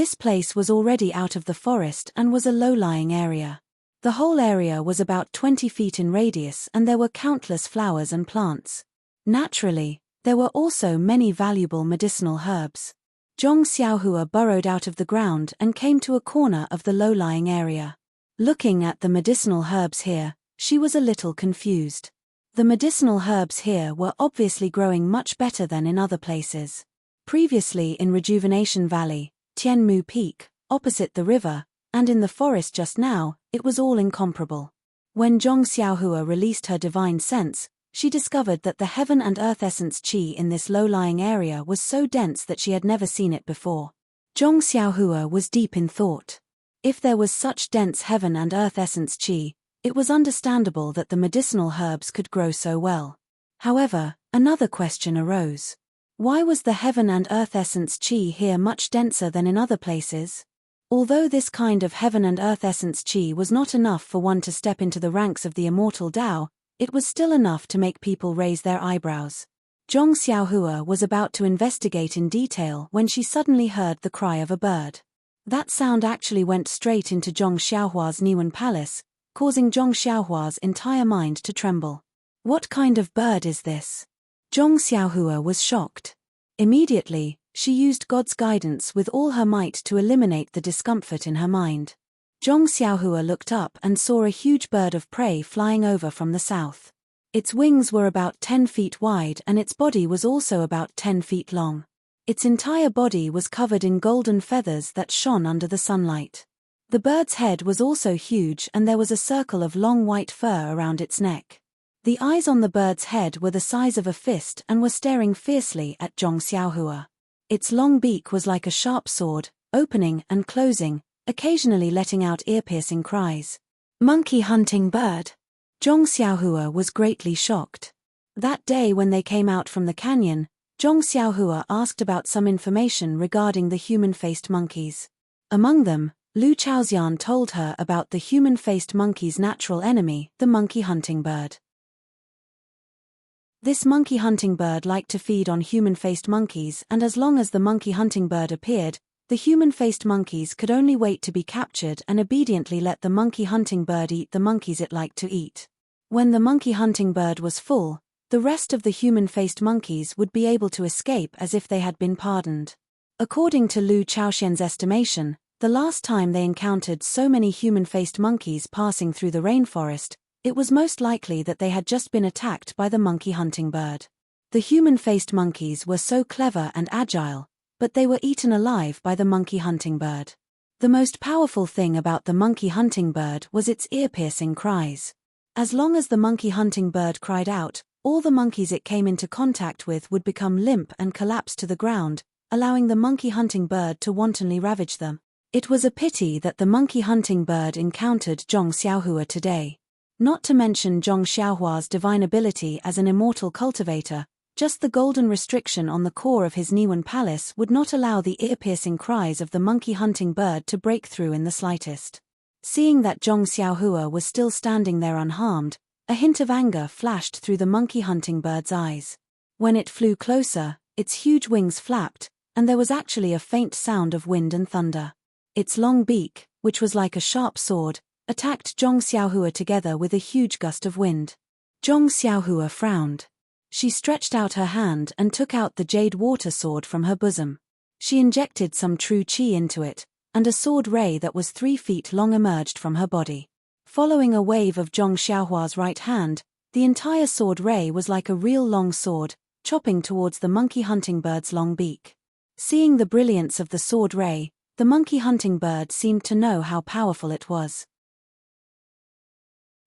A: This place was already out of the forest and was a low-lying area. The whole area was about 20 feet in radius and there were countless flowers and plants. Naturally, there were also many valuable medicinal herbs. Zhong Xiaohua burrowed out of the ground and came to a corner of the low-lying area. Looking at the medicinal herbs here, she was a little confused. The medicinal herbs here were obviously growing much better than in other places. Previously in Rejuvenation Valley, Tianmu Peak, opposite the river, and in the forest just now, it was all incomparable. When Zhong Xiaohua released her divine sense, she discovered that the heaven and earth essence qi in this low-lying area was so dense that she had never seen it before. Zhong Xiaohua was deep in thought. If there was such dense heaven and earth essence qi, it was understandable that the medicinal herbs could grow so well. However, another question arose. Why was the heaven and earth essence qi here much denser than in other places? Although this kind of heaven and earth essence qi was not enough for one to step into the ranks of the immortal Tao, it was still enough to make people raise their eyebrows. Zhong Xiaohua was about to investigate in detail when she suddenly heard the cry of a bird. That sound actually went straight into Zhong Xiaohua's Niwen Palace, causing Zhong Xiaohua's entire mind to tremble. What kind of bird is this? Zhong Xiaohua was shocked. Immediately, she used God's guidance with all her might to eliminate the discomfort in her mind. Zhong Xiaohua looked up and saw a huge bird of prey flying over from the south. Its wings were about 10 feet wide and its body was also about 10 feet long. Its entire body was covered in golden feathers that shone under the sunlight. The bird's head was also huge and there was a circle of long white fur around its neck. The eyes on the bird's head were the size of a fist and were staring fiercely at Zhong Xiaohua. Its long beak was like a sharp sword, opening and closing, occasionally letting out ear-piercing cries. Monkey hunting bird. Zhong Xiaohua was greatly shocked. That day when they came out from the canyon, Zhong Xiaohua asked about some information regarding the human-faced monkeys. Among them, Lu Chaoxian told her about the human-faced monkey's natural enemy, the monkey hunting bird. This monkey hunting bird liked to feed on human-faced monkeys, and as long as the monkey hunting bird appeared, the human-faced monkeys could only wait to be captured and obediently let the monkey hunting bird eat the monkeys it liked to eat. When the monkey hunting bird was full, the rest of the human-faced monkeys would be able to escape as if they had been pardoned. According to Lu Chaoxian's estimation, the last time they encountered so many human-faced monkeys passing through the rainforest, it was most likely that they had just been attacked by the monkey hunting bird. The human-faced monkeys were so clever and agile, but they were eaten alive by the monkey hunting bird. The most powerful thing about the monkey hunting bird was its ear-piercing cries. As long as the monkey hunting bird cried out, all the monkeys it came into contact with would become limp and collapse to the ground, allowing the monkey hunting bird to wantonly ravage them. It was a pity that the monkey hunting bird encountered Zhong Xiaohua today. Not to mention Zhong Xiaohua's divine ability as an immortal cultivator, just the golden restriction on the core of his Niwen palace would not allow the ear-piercing cries of the monkey hunting bird to break through in the slightest. Seeing that Zhong Xiaohua was still standing there unharmed, a hint of anger flashed through the monkey hunting bird's eyes. When it flew closer, its huge wings flapped, and there was actually a faint sound of wind and thunder. Its long beak, which was like a sharp sword, attacked Zhong Xiaohua together with a huge gust of wind. Zhong Xiaohua frowned. She stretched out her hand and took out the jade water sword from her bosom. She injected some true qi into it, and a sword ray that was 3 feet long emerged from her body. Following a wave of Zhong Xiaohua's right hand, the entire sword ray was like a real long sword, chopping towards the monkey hunting bird's long beak. Seeing the brilliance of the sword ray, the monkey hunting bird seemed to know how powerful it was.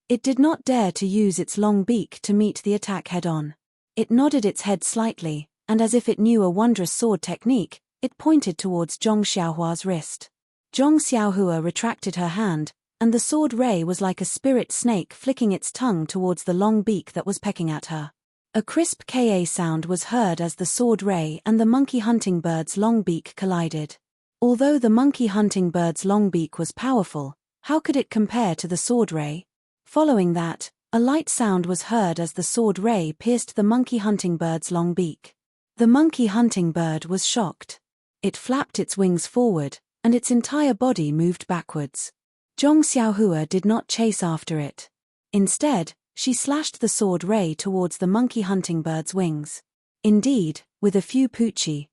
A: It did not dare to use its long beak to meet the attack head-on. It nodded its head slightly, and as if it knew a wondrous sword technique, it pointed towards Zhong Xiaohua's wrist. Zhong Xiaohua retracted her hand, and the sword ray was like a spirit snake flicking its tongue towards the long beak that was pecking at her. A crisp ka sound was heard as the sword ray and the monkey hunting bird's long beak collided. Although the monkey hunting bird's long beak was powerful, how could it compare to the sword ray? Following that, a light sound was heard as the sword ray pierced the monkey hunting bird's long beak. The monkey hunting bird was shocked. It flapped its wings forward, and its entire body moved backwards. Zhong Xiaohua did not chase after it. Instead, she slashed the sword ray towards the monkey hunting bird's wings. Indeed, with a few poochie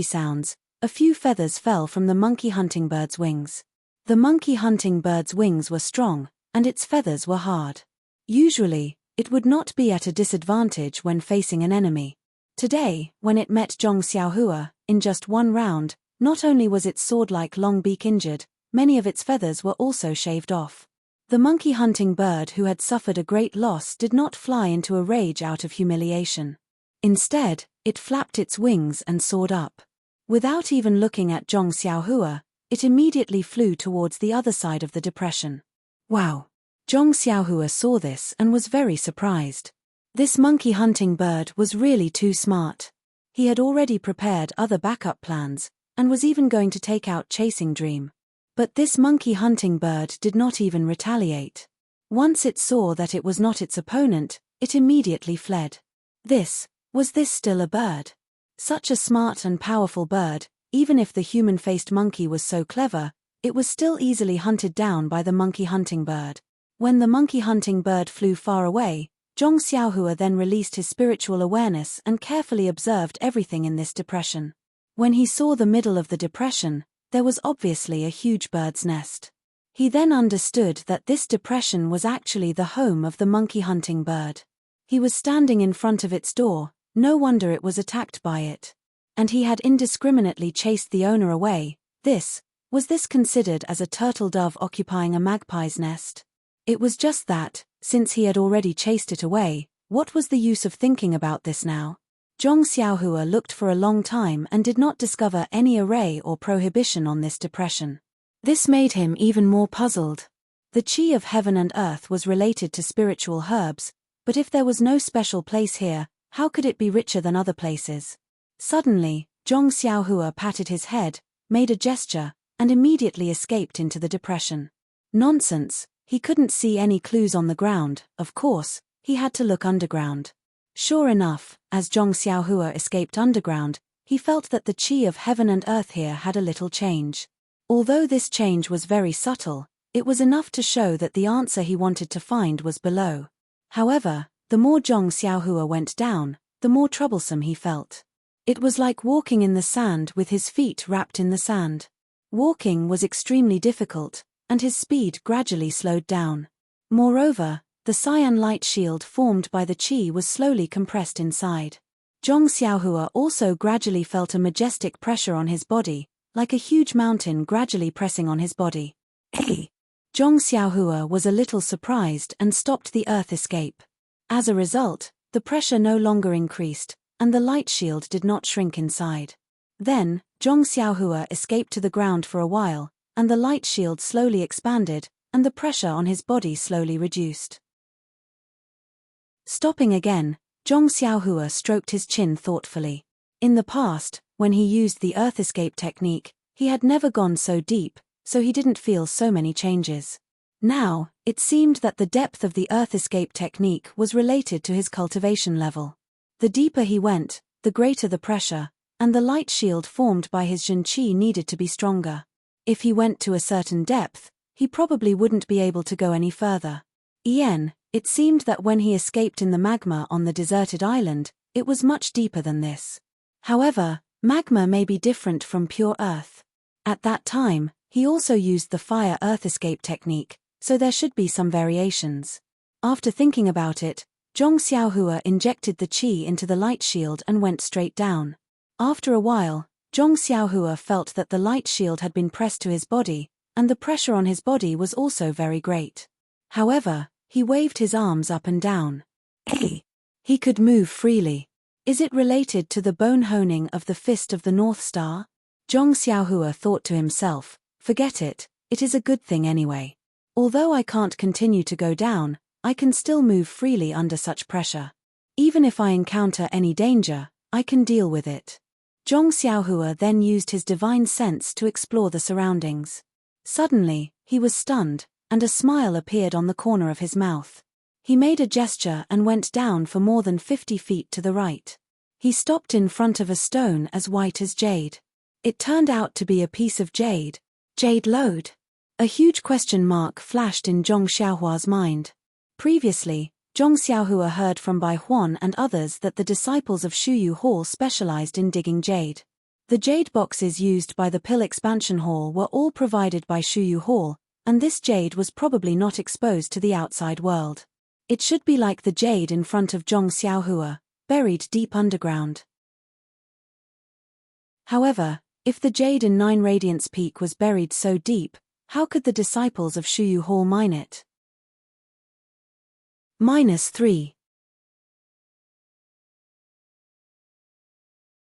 A: sounds, a few feathers fell from the monkey hunting bird's wings. The monkey hunting bird's wings were strong, and its feathers were hard. Usually, it would not be at a disadvantage when facing an enemy. Today, when it met Zhong Xiaohua, in just one round, not only was its sword-like long beak injured, many of its feathers were also shaved off. The monkey hunting bird who had suffered a great loss did not fly into a rage out of humiliation. Instead, it flapped its wings and soared up. Without even looking at Zhong Xiaohua, it immediately flew towards the other side of the depression. Wow! Zhong Xiaohua saw this and was very surprised. This monkey hunting bird was really too smart. He had already prepared other backup plans, and was even going to take out Chasing Dream. But this monkey hunting bird did not even retaliate. Once it saw that it was not its opponent, it immediately fled. Was this still a bird? Such a smart and powerful bird, even if the human-faced monkey was so clever, it was still easily hunted down by the monkey hunting bird. When the monkey hunting bird flew far away, Zhong Xiaohua then released his spiritual awareness and carefully observed everything in this depression. When he saw the middle of the depression, there was obviously a huge bird's nest. He then understood that this depression was actually the home of the monkey hunting bird. He was standing in front of its door, no wonder it was attacked by it. And he had indiscriminately chased the owner away. This Was this considered as a turtle dove occupying a magpie's nest? It was just that, since he had already chased it away, what was the use of thinking about this now? Zhong Xiaohua looked for a long time and did not discover any array or prohibition on this depression. This made him even more puzzled. The qi of heaven and earth was related to spiritual herbs, but if there was no special place here, how could it be richer than other places? Suddenly, Zhong Xiaohua patted his head, made a gesture, and immediately escaped into the depression. Nonsense, he couldn't see any clues on the ground. Of course, he had to look underground. Sure enough, as Zhong Xiaohua escaped underground, he felt that the qi of heaven and earth here had a little change. Although this change was very subtle, it was enough to show that the answer he wanted to find was below. However, the more Zhong Xiaohua went down, the more troublesome he felt. It was like walking in the sand with his feet wrapped in the sand. Walking was extremely difficult, and his speed gradually slowed down. Moreover, the cyan light shield formed by the qi was slowly compressed inside. Zhong Xiaohua also gradually felt a majestic pressure on his body, like a huge mountain gradually pressing on his body. Hey! Zhong Xiaohua was a little surprised and stopped the earth escape. As a result, the pressure no longer increased, and the light shield did not shrink inside. Then, Zhong Xiaohua escaped to the ground for a while, and the light shield slowly expanded, and the pressure on his body slowly reduced. Stopping again, Zhong Xiaohua stroked his chin thoughtfully. In the past, when he used the earth escape technique, he had never gone so deep, so he didn't feel so many changes. Now, it seemed that the depth of the earth escape technique was related to his cultivation level. The deeper he went, the greater the pressure, and the light shield formed by his Jin Qi needed to be stronger. If he went to a certain depth, he probably wouldn't be able to go any further. It seemed that when he escaped in the magma on the deserted island, it was much deeper than this. However, magma may be different from pure earth. At that time, he also used the fire earth escape technique, so there should be some variations. After thinking about it, Zhong Xiaohua injected the qi into the light shield and went straight down. After a while, Zhong Xiaohua felt that the light shield had been pressed to his body, and the pressure on his body was also very great. However, he waved his arms up and down. Hey! He could move freely. Is it related to the bone honing of the fist of the North Star? Zhong Xiaohua thought to himself, forget it, it is a good thing anyway. Although I can't continue to go down, I can still move freely under such pressure. Even if I encounter any danger, I can deal with it. Zhong Xiaohua then used his divine sense to explore the surroundings. Suddenly, he was stunned, and a smile appeared on the corner of his mouth. He made a gesture and went down for more than 50 feet to the right. He stopped in front of a stone as white as jade. It turned out to be a piece of jade. Jade lode? A huge question mark flashed in Zhong Xiaohua's mind. Previously, Zhong Xiaohua heard from Bai Huan and others that the disciples of Shuyu Hall specialized in digging jade. The jade boxes used by the Pill Expansion Hall were all provided by Shuyu Hall, and this jade was probably not exposed to the outside world. It should be like the jade in front of Zhong Xiaohua, buried deep underground. However, if the jade in 9 Radiance Peak was buried so deep, how could the disciples of Shuyu Hall mine it? -3.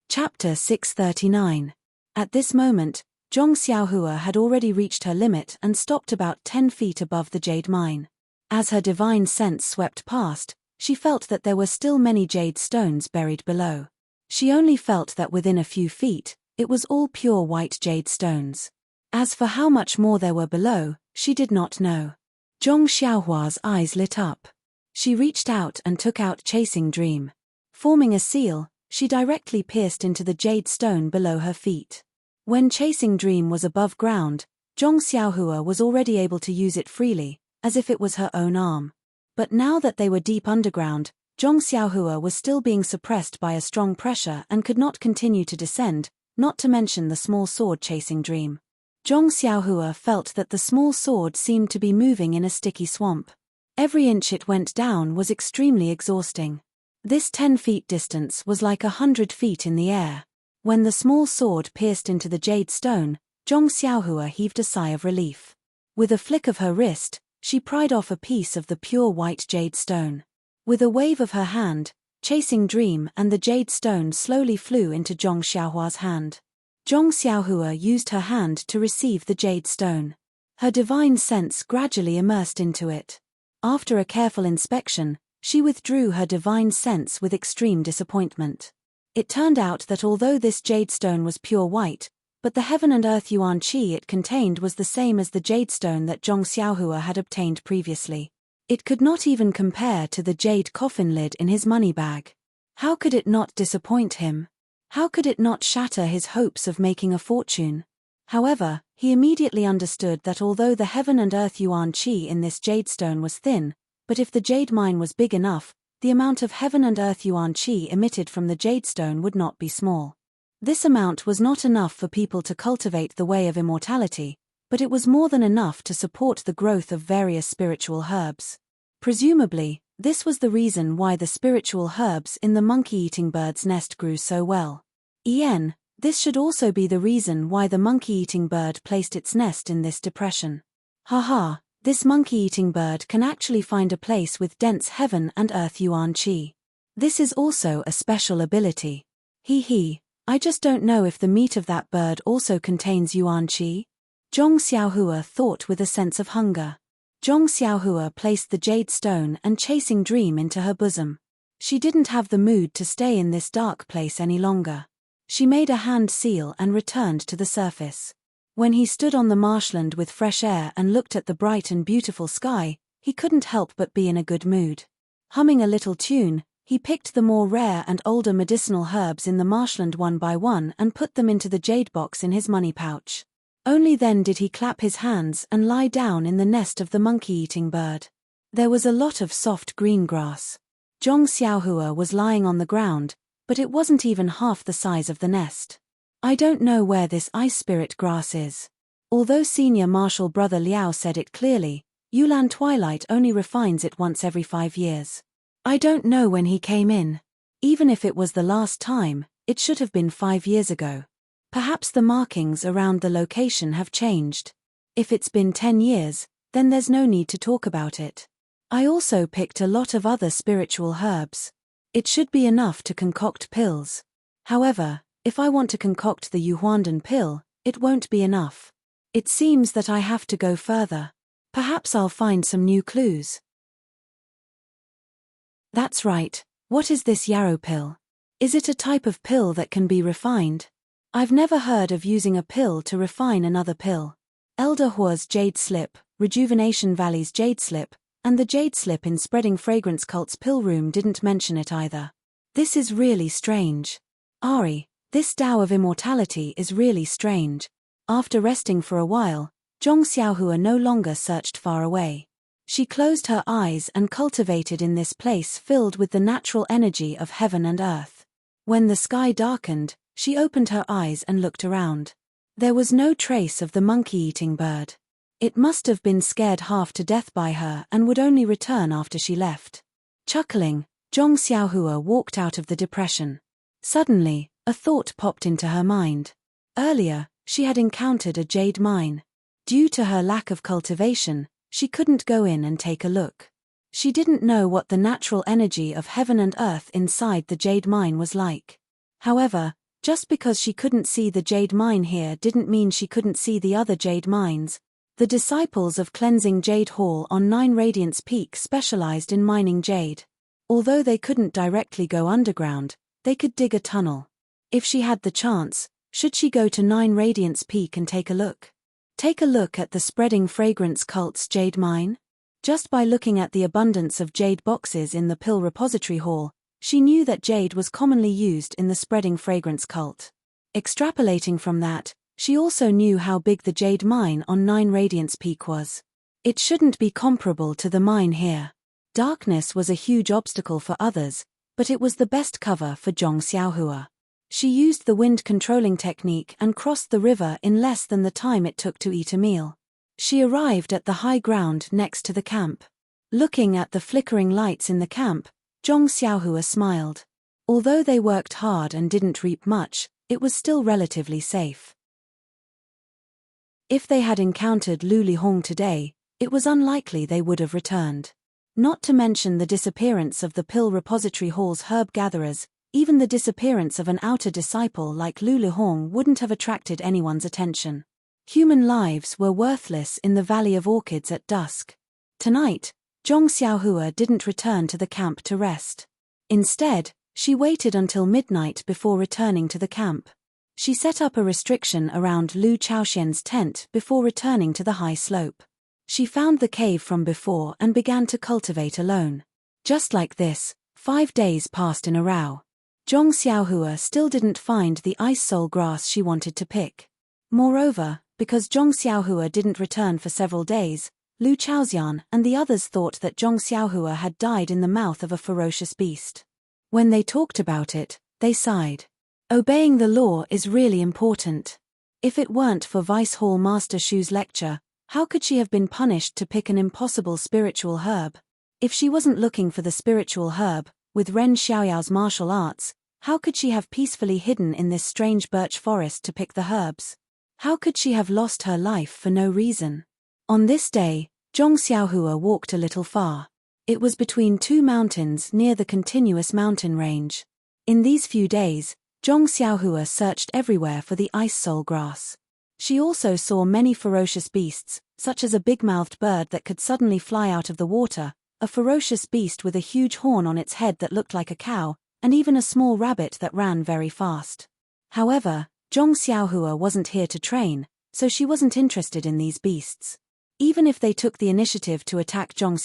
A: Chapter 639. At this moment, Zhong Xiaohua had already reached her limit and stopped about 10 feet above the jade mine. As her divine sense swept past, she felt that there were still many jade stones buried below. She only felt that within a few feet, it was all pure white jade stones. As for how much more there were below, she did not know. Zhong Xiaohua's eyes lit up. She reached out and took out Chasing Dream. Forming a seal, she directly pierced into the jade stone below her feet. When Chasing Dream was above ground, Zhong Xiaohua was already able to use it freely, as if it was her own arm. But now that they were deep underground, Zhong Xiaohua was still being suppressed by a strong pressure and could not continue to descend, not to mention the small sword Chasing Dream. Zhong Xiaohua felt that the small sword seemed to be moving in a sticky swamp. Every inch it went down was extremely exhausting. This 10 feet distance was like 100 feet in the air. When the small sword pierced into the jade stone, Zhong Xiaohua heaved a sigh of relief. With a flick of her wrist, she pried off a piece of the pure white jade stone. With a wave of her hand, Chasing Dream and the jade stone slowly flew into Zhong Xiaohua's hand. Zhong Xiaohua used her hand to receive the jade stone. Her divine sense gradually immersed into it. After a careful inspection, she withdrew her divine sense with extreme disappointment. It turned out that although this jade stone was pure white, but the heaven and earth yuan qi it contained was the same as the jade stone that Zhong Xiaohua had obtained previously. It could not even compare to the jade coffin lid in his money bag. How could it not disappoint him? How could it not shatter his hopes of making a fortune? However, he immediately understood that although the heaven and earth yuan qi in this jade stone was thin, but if the jade mine was big enough, the amount of heaven and earth yuan qi emitted from the jade stone would not be small. This amount was not enough for people to cultivate the way of immortality, but it was more than enough to support the growth of various spiritual herbs. Presumably, this was the reason why the spiritual herbs in the monkey-eating bird's nest grew so well. This should also be the reason why the monkey-eating bird placed its nest in this depression. Haha, this monkey-eating bird can actually find a place with dense heaven and earth yuan qi. This is also a special ability. I just don't know if the meat of that bird also contains yuan qi. Zhong Xiaohua thought with a sense of hunger. Zhong Xiaohua placed the jade stone and Chasing Dream into her bosom. She didn't have the mood to stay in this dark place any longer. She made a hand seal and returned to the surface. When he stood on the marshland with fresh air and looked at the bright and beautiful sky, he couldn't help but be in a good mood. Humming a little tune, he picked the more rare and older medicinal herbs in the marshland one by one and put them into the jade box in his money pouch. Only then did he clap his hands and lie down in the nest of the monkey-eating bird. There was a lot of soft green grass. Zhong Xiaohua was lying on the ground, but it wasn't even half the size of the nest. I don't know where this ice spirit grass is. Although Senior Marshal Brother Liao said it clearly, Yulan Twilight only refines it once every 5 years. I don't know when he came in. Even if it was the last time, it should have been 5 years ago. Perhaps the markings around the location have changed. If it's been 10 years, then there's no need to talk about it. I also picked a lot of other spiritual herbs. It should be enough to concoct pills. However, if I want to concoct the Yuhuandan pill, it won't be enough. It seems that I have to go further. Perhaps I'll find some new clues. That's right. What is this yarrow pill? Is it a type of pill that can be refined? I've never heard of using a pill to refine another pill. Elder Hua's Jade Slip, Rejuvenation Valley's Jade Slip, and the Jade Slip in Spreading Fragrance Cult's pill room didn't mention it either. This is really strange. Ari, this Tao of immortality is really strange. After resting for a while, Zhong Xiaohua no longer searched far away. She closed her eyes and cultivated in this place filled with the natural energy of heaven and earth. When the sky darkened, she opened her eyes and looked around. There was no trace of the monkey-eating bird. It must have been scared half to death by her and would only return after she left. Chuckling, Zhong Xiaohua walked out of the depression. Suddenly, a thought popped into her mind. Earlier, she had encountered a jade mine. Due to her lack of cultivation, she couldn't go in and take a look. She didn't know what the natural energy of heaven and earth inside the jade mine was like. However, just because she couldn't see the jade mine here didn't mean she couldn't see the other jade mines. The disciples of Cleansing Jade Hall on 9 Radiance Peak specialized in mining jade. Although they couldn't directly go underground, they could dig a tunnel. If she had the chance, should she go to 9 Radiance Peak and take a look? Take a look at the Spreading Fragrance Cult's jade mine? Just by looking at the abundance of jade boxes in the Pill Repository Hall, she knew that jade was commonly used in the Spreading Fragrance Cult. Extrapolating from that, she also knew how big the jade mine on 9 Radiance Peak was. It shouldn't be comparable to the mine here. Darkness was a huge obstacle for others, but it was the best cover for Zhong Xiaohua. She used the wind controlling technique and crossed the river in less than the time it took to eat a meal. She arrived at the high ground next to the camp. Looking at the flickering lights in the camp, Zhong Xiaohua smiled. Although they worked hard and didn't reap much, it was still relatively safe. If they had encountered Lu Hong today, it was unlikely they would have returned. Not to mention the disappearance of the Pill Repository Hall's herb gatherers, even the disappearance of an outer disciple like Lu Hong wouldn't have attracted anyone's attention. Human lives were worthless in the Valley of Orchids at dusk. Tonight, Zhong Xiaohua didn't return to the camp to rest. Instead, she waited until midnight before returning to the camp. She set up a restriction around Lu Chaoxian's tent before returning to the high slope. She found the cave from before and began to cultivate alone. Just like this, 5 days passed in a row. Zhong Xiaohua still didn't find the ice soul grass she wanted to pick. Moreover, because Zhong Xiaohua didn't return for several days, Lu Chaoxian and the others thought that Zhong Xiaohua had died in the mouth of a ferocious beast. When they talked about it, they sighed. Obeying the law is really important. If it weren't for Vice Hall Master Shu's lecture, how could she have been punished to pick an impossible spiritual herb? If she wasn't looking for the spiritual herb, with Ren Xiaoyao's martial arts, how could she have peacefully hidden in this strange birch forest to pick the herbs? How could she have lost her life for no reason? On this day, Zhong Xiaohua walked a little far. It was between two mountains near the continuous mountain range. In these few days, Zhong Xiaohua searched everywhere for the ice soul grass. She also saw many ferocious beasts, such as a big-mouthed bird that could suddenly fly out of the water, a ferocious beast with a huge horn on its head that looked like a cow, and even a small rabbit that ran very fast. However, Zhong Xiaohua wasn't here to train, so she wasn't interested in these beasts. Even if they took the initiative to attack Zhong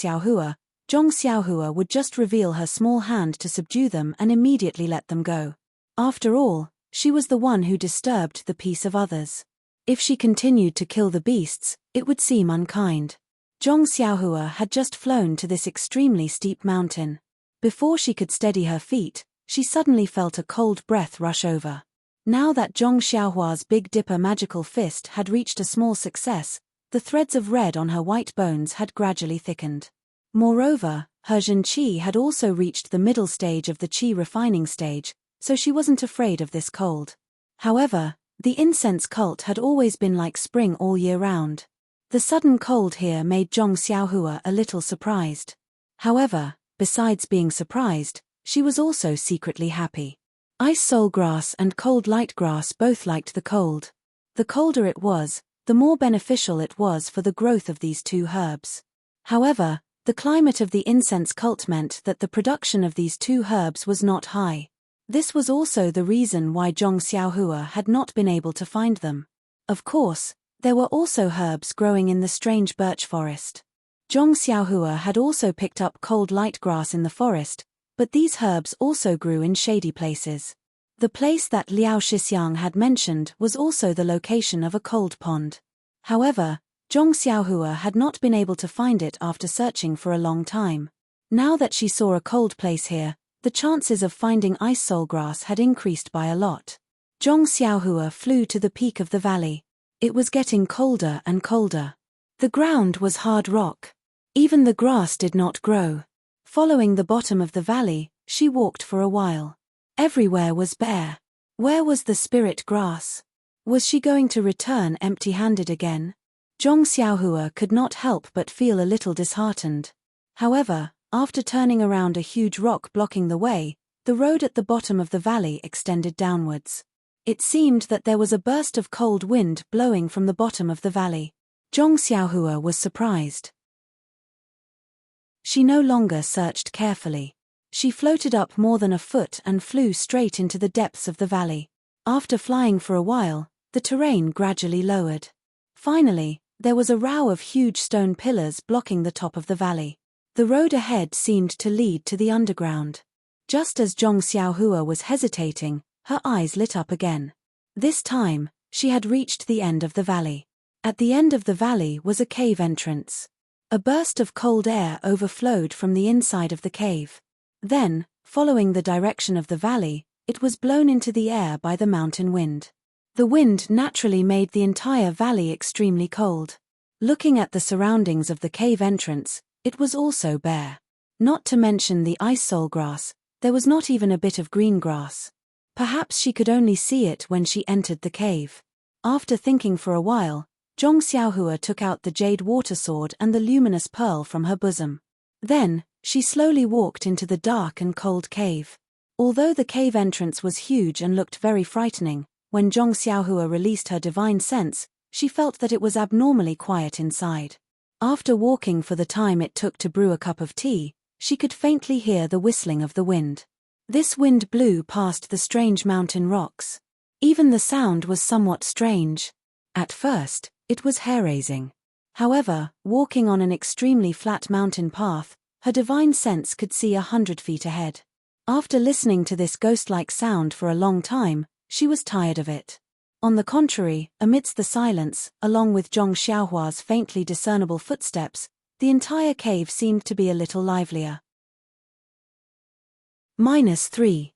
A: Xiaohua would just reveal her small hand to subdue them and immediately let them go. After all, she was the one who disturbed the peace of others. If she continued to kill the beasts, it would seem unkind. Zhong Xiaohua had just flown to this extremely steep mountain. Before she could steady her feet, she suddenly felt a cold breath rush over. Now that Zhong Xiaohua's Big Dipper magical fist had reached a small success, the threads of red on her white bones had gradually thickened. Moreover, her Zhen Qi had also reached the middle stage of the Qi refining stage, so she wasn't afraid of this cold. However, the incense cult had always been like spring all year round. The sudden cold here made Zhong Xiaohua a little surprised. However, besides being surprised, she was also secretly happy. Ice soul grass and cold light grass both liked the cold. The colder it was, the more beneficial it was for the growth of these two herbs. However, the climate of the incense cult meant that the production of these two herbs was not high. This was also the reason why Zhong Xiaohua had not been able to find them. Of course, there were also herbs growing in the strange birch forest. Zhong Xiaohua had also picked up cold light grass in the forest, but these herbs also grew in shady places. The place that Liao Shixiang had mentioned was also the location of a cold pond. However, Zhong Xiaohua had not been able to find it after searching for a long time. Now that she saw a cold place here, the chances of finding ice soul grass had increased by a lot. Zhong Xiaohua flew to the peak of the valley. It was getting colder and colder. The ground was hard rock. Even the grass did not grow. Following the bottom of the valley, she walked for a while. Everywhere was bare. Where was the spirit grass? Was she going to return empty-handed again? Zhong Xiaohua could not help but feel a little disheartened. However, after turning around a huge rock blocking the way, the road at the bottom of the valley extended downwards. It seemed that there was a burst of cold wind blowing from the bottom of the valley. Zhong Xiaohua was surprised. She no longer searched carefully. She floated up more than a foot and flew straight into the depths of the valley. After flying for a while, the terrain gradually lowered. Finally, there was a row of huge stone pillars blocking the top of the valley. The road ahead seemed to lead to the underground. Just as Zhong Xiaohua was hesitating, her eyes lit up again. This time, she had reached the end of the valley. At the end of the valley was a cave entrance. A burst of cold air overflowed from the inside of the cave. Then, following the direction of the valley, it was blown into the air by the mountain wind. The wind naturally made the entire valley extremely cold. Looking at the surroundings of the cave entrance, it was also bare. Not to mention the ice soul grass, there was not even a bit of green grass. Perhaps she could only see it when she entered the cave. After thinking for a while, Zhong Xiaohua took out the jade water sword and the luminous pearl from her bosom. Then, she slowly walked into the dark and cold cave. Although the cave entrance was huge and looked very frightening, when Zhong Xiaohua released her divine sense, she felt that it was abnormally quiet inside. After walking for the time it took to brew a cup of tea, she could faintly hear the whistling of the wind. This wind blew past the strange mountain rocks. Even the sound was somewhat strange. At first, it was hair-raising. However, walking on an extremely flat mountain path, her divine sense could see 100 feet ahead. After listening to this ghost-like sound for a long time, she was tired of it. On the contrary, amidst the silence, along with Zhong Xiaohua's faintly discernible footsteps, the entire cave seemed to be a little livelier. -3.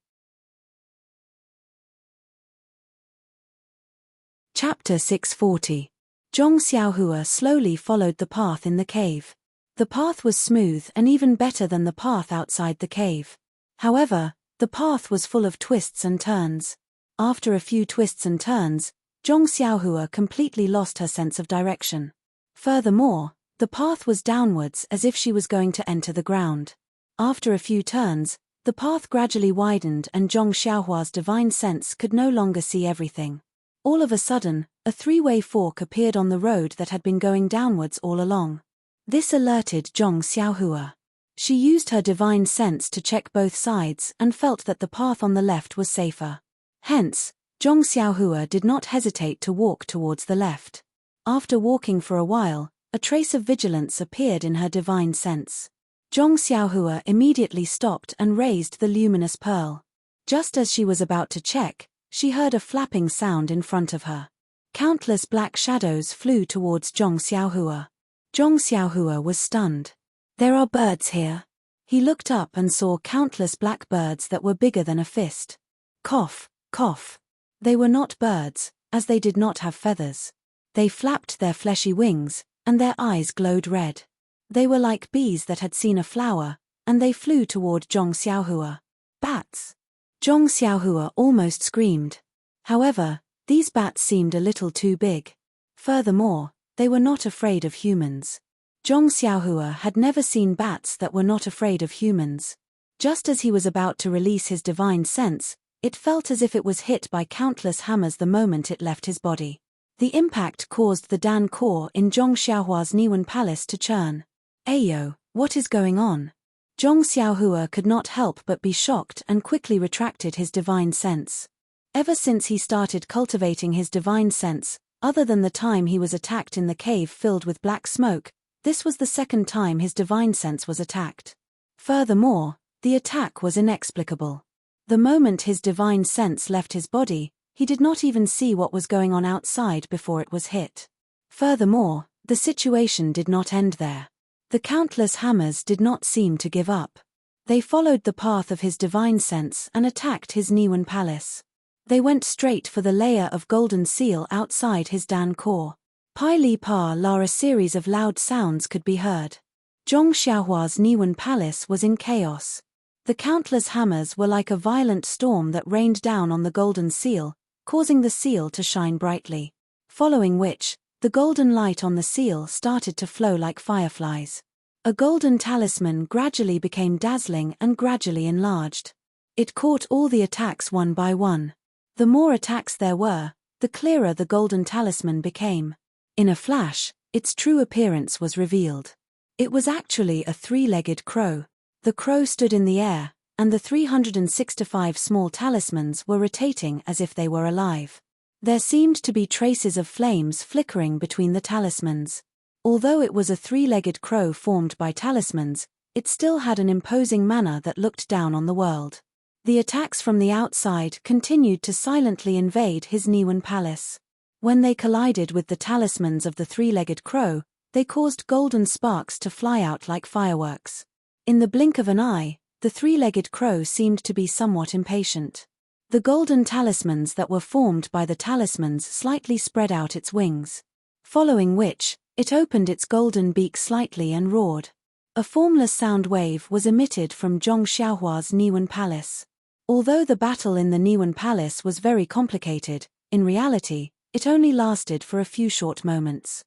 A: Chapter 640. Zhong Xiaohua slowly followed the path in the cave. The path was smooth and even better than the path outside the cave. However, the path was full of twists and turns. After a few twists and turns, Zhong Xiaohua completely lost her sense of direction. Furthermore, the path was downwards as if she was going to enter the ground. After a few turns, the path gradually widened and Zhong Xiaohua's divine sense could no longer see everything. All of a sudden, a three-way fork appeared on the road that had been going downwards all along. This alerted Zhong Xiaohua. She used her divine sense to check both sides and felt that the path on the left was safer. Hence, Zhong Xiaohua did not hesitate to walk towards the left. After walking for a while, a trace of vigilance appeared in her divine sense. Zhong Xiaohua immediately stopped and raised the luminous pearl. Just as she was about to check, she heard a flapping sound in front of her. Countless black shadows flew towards Zhong Xiaohua. Zhong Xiaohua was stunned. "There are birds here." He looked up and saw countless black birds that were bigger than a fist. Cough, cough. They were not birds, as they did not have feathers. They flapped their fleshy wings, and their eyes glowed red. They were like bees that had seen a flower, and they flew toward Zhong Xiaohua. Bats! Zhong Xiaohua almost screamed. However, these bats seemed a little too big. Furthermore, they were not afraid of humans. Zhong Xiaohua had never seen bats that were not afraid of humans. Just as he was about to release his divine sense, it felt as if it was hit by countless hammers the moment it left his body. The impact caused the Dan core in Zhong Xiaohua's Niwen Palace to churn. "Ayo, what is going on?" Zhong Xiaohua could not help but be shocked and quickly retracted his divine sense. Ever since he started cultivating his divine sense, other than the time he was attacked in the cave filled with black smoke, this was the second time his divine sense was attacked. Furthermore, the attack was inexplicable. The moment his divine sense left his body, he did not even see what was going on outside before it was hit. Furthermore, the situation did not end there. The countless hammers did not seem to give up. They followed the path of his divine sense and attacked his Niwen Palace. They went straight for the layer of golden seal outside his Dan core. Pai Li Pa La, a series of loud sounds could be heard. Zhong Xiaohua's Niwen Palace was in chaos. The countless hammers were like a violent storm that rained down on the golden seal, causing the seal to shine brightly. Following which, the golden light on the seal started to flow like fireflies. A golden talisman gradually became dazzling and gradually enlarged. It caught all the attacks one by one. The more attacks there were, the clearer the golden talisman became. In a flash, its true appearance was revealed. It was actually a three-legged crow. The crow stood in the air, and the 365 small talismans were rotating as if they were alive. There seemed to be traces of flames flickering between the talismans. Although it was a three-legged crow formed by talismans, it still had an imposing manner that looked down on the world. The attacks from the outside continued to silently invade his Niwen Palace. When they collided with the talismans of the three-legged crow, they caused golden sparks to fly out like fireworks. In the blink of an eye, the three-legged crow seemed to be somewhat impatient. The golden talismans that were formed by the talismans slightly spread out its wings. Following which, it opened its golden beak slightly and roared. A formless sound wave was emitted from Zhong Xiaohua's Niwen Palace. Although the battle in the Niwen Palace was very complicated, in reality, it only lasted for a few short moments.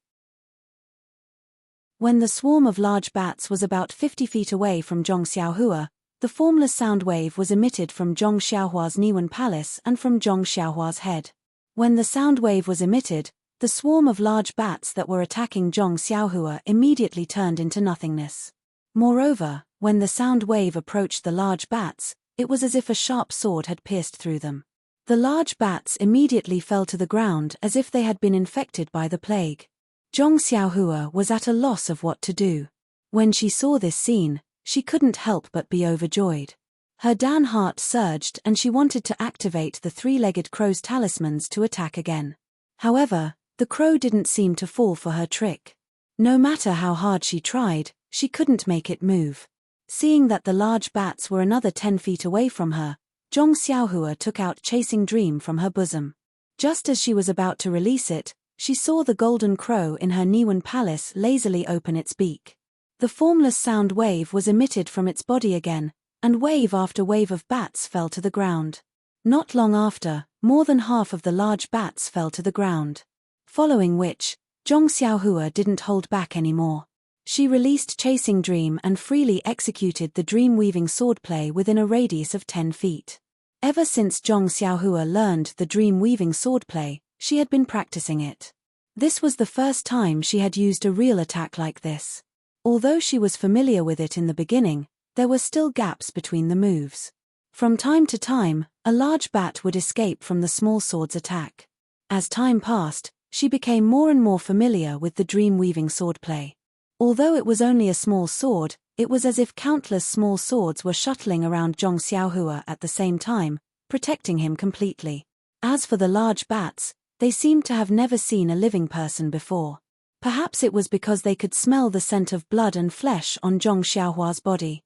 A: When the swarm of large bats was about 50 feet away from Zhong Xiaohua, the formless sound wave was emitted from Zhong Xiaohua's Niwen Palace and from Zhong Xiaohua's head. When the sound wave was emitted, the swarm of large bats that were attacking Zhong Xiaohua immediately turned into nothingness. Moreover, when the sound wave approached the large bats, it was as if a sharp sword had pierced through them. The large bats immediately fell to the ground as if they had been infected by the plague. Zhong Xiaohua was at a loss of what to do. When she saw this scene, she couldn't help but be overjoyed. Her Dan heart surged and she wanted to activate the three-legged crow's talismans to attack again. However, the crow didn't seem to fall for her trick. No matter how hard she tried, she couldn't make it move. Seeing that the large bats were another 10 feet away from her, Zhong Xiaohua took out Chasing Dream from her bosom. Just as she was about to release it, she saw the golden crow in her Niwen Palace lazily open its beak. The formless sound wave was emitted from its body again, and wave after wave of bats fell to the ground. Not long after, more than half of the large bats fell to the ground. Following which, Zhong Xiaohua didn't hold back anymore. She released Chasing Dream and freely executed the dream-weaving swordplay within a radius of 10 feet. Ever since Zhong Xiaohua learned the dream-weaving swordplay, she had been practicing it. This was the first time she had used a real attack like this. Although she was familiar with it in the beginning, there were still gaps between the moves. From time to time, a large bat would escape from the small sword's attack. As time passed, she became more and more familiar with the dream-weaving swordplay. Although it was only a small sword, it was as if countless small swords were shuttling around Zhong Xiaohua at the same time, protecting him completely. As for the large bats, they seemed to have never seen a living person before. Perhaps it was because they could smell the scent of blood and flesh on Zhong Xiaohua's body.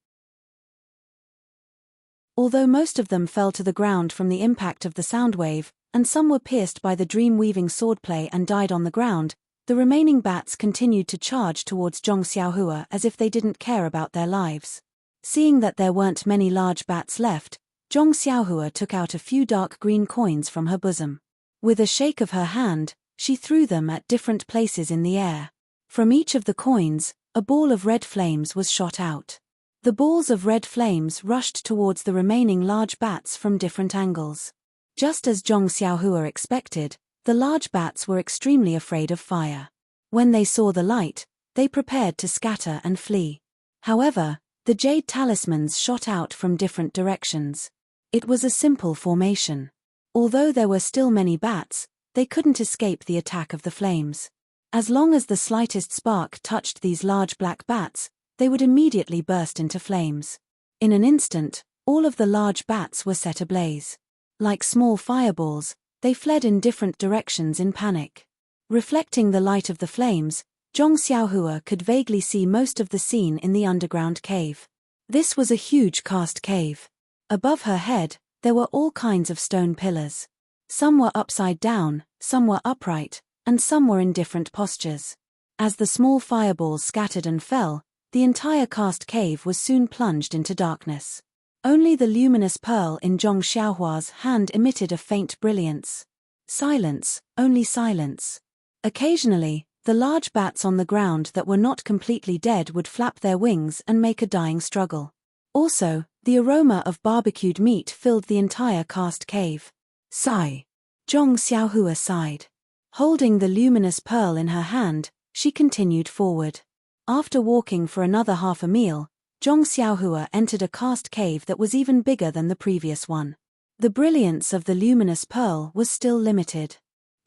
A: Although most of them fell to the ground from the impact of the sound wave, and some were pierced by the dream-weaving swordplay and died on the ground, the remaining bats continued to charge towards Zhong Xiaohua as if they didn't care about their lives. Seeing that there weren't many large bats left, Zhong Xiaohua took out a few dark green coins from her bosom. With a shake of her hand, she threw them at different places in the air. From each of the coins, a ball of red flames was shot out. The balls of red flames rushed towards the remaining large bats from different angles. Just as Zhong Xiaohua expected, the large bats were extremely afraid of fire. When they saw the light, they prepared to scatter and flee. However, the jade talismans shot out from different directions. It was a simple formation. Although there were still many bats, they couldn't escape the attack of the flames. As long as the slightest spark touched these large black bats, they would immediately burst into flames. In an instant, all of the large bats were set ablaze. Like small fireballs, they fled in different directions in panic. Reflecting the light of the flames, Zhong Xiaohua could vaguely see most of the scene in the underground cave. This was a huge cast cave. Above her head, there were all kinds of stone pillars. Some were upside down, some were upright, and some were in different postures. As the small fireballs scattered and fell, the entire cast cave was soon plunged into darkness. Only the luminous pearl in Zhong Xiaohua's hand emitted a faint brilliance. Silence, only silence. Occasionally, the large bats on the ground that were not completely dead would flap their wings and make a dying struggle. Also, the aroma of barbecued meat filled the entire cast cave. Sigh. Zhong Xiaohua sighed. Holding the luminous pearl in her hand, she continued forward. After walking for another half a meal, Zhong Xiaohua entered a cast cave that was even bigger than the previous one. The brilliance of the luminous pearl was still limited.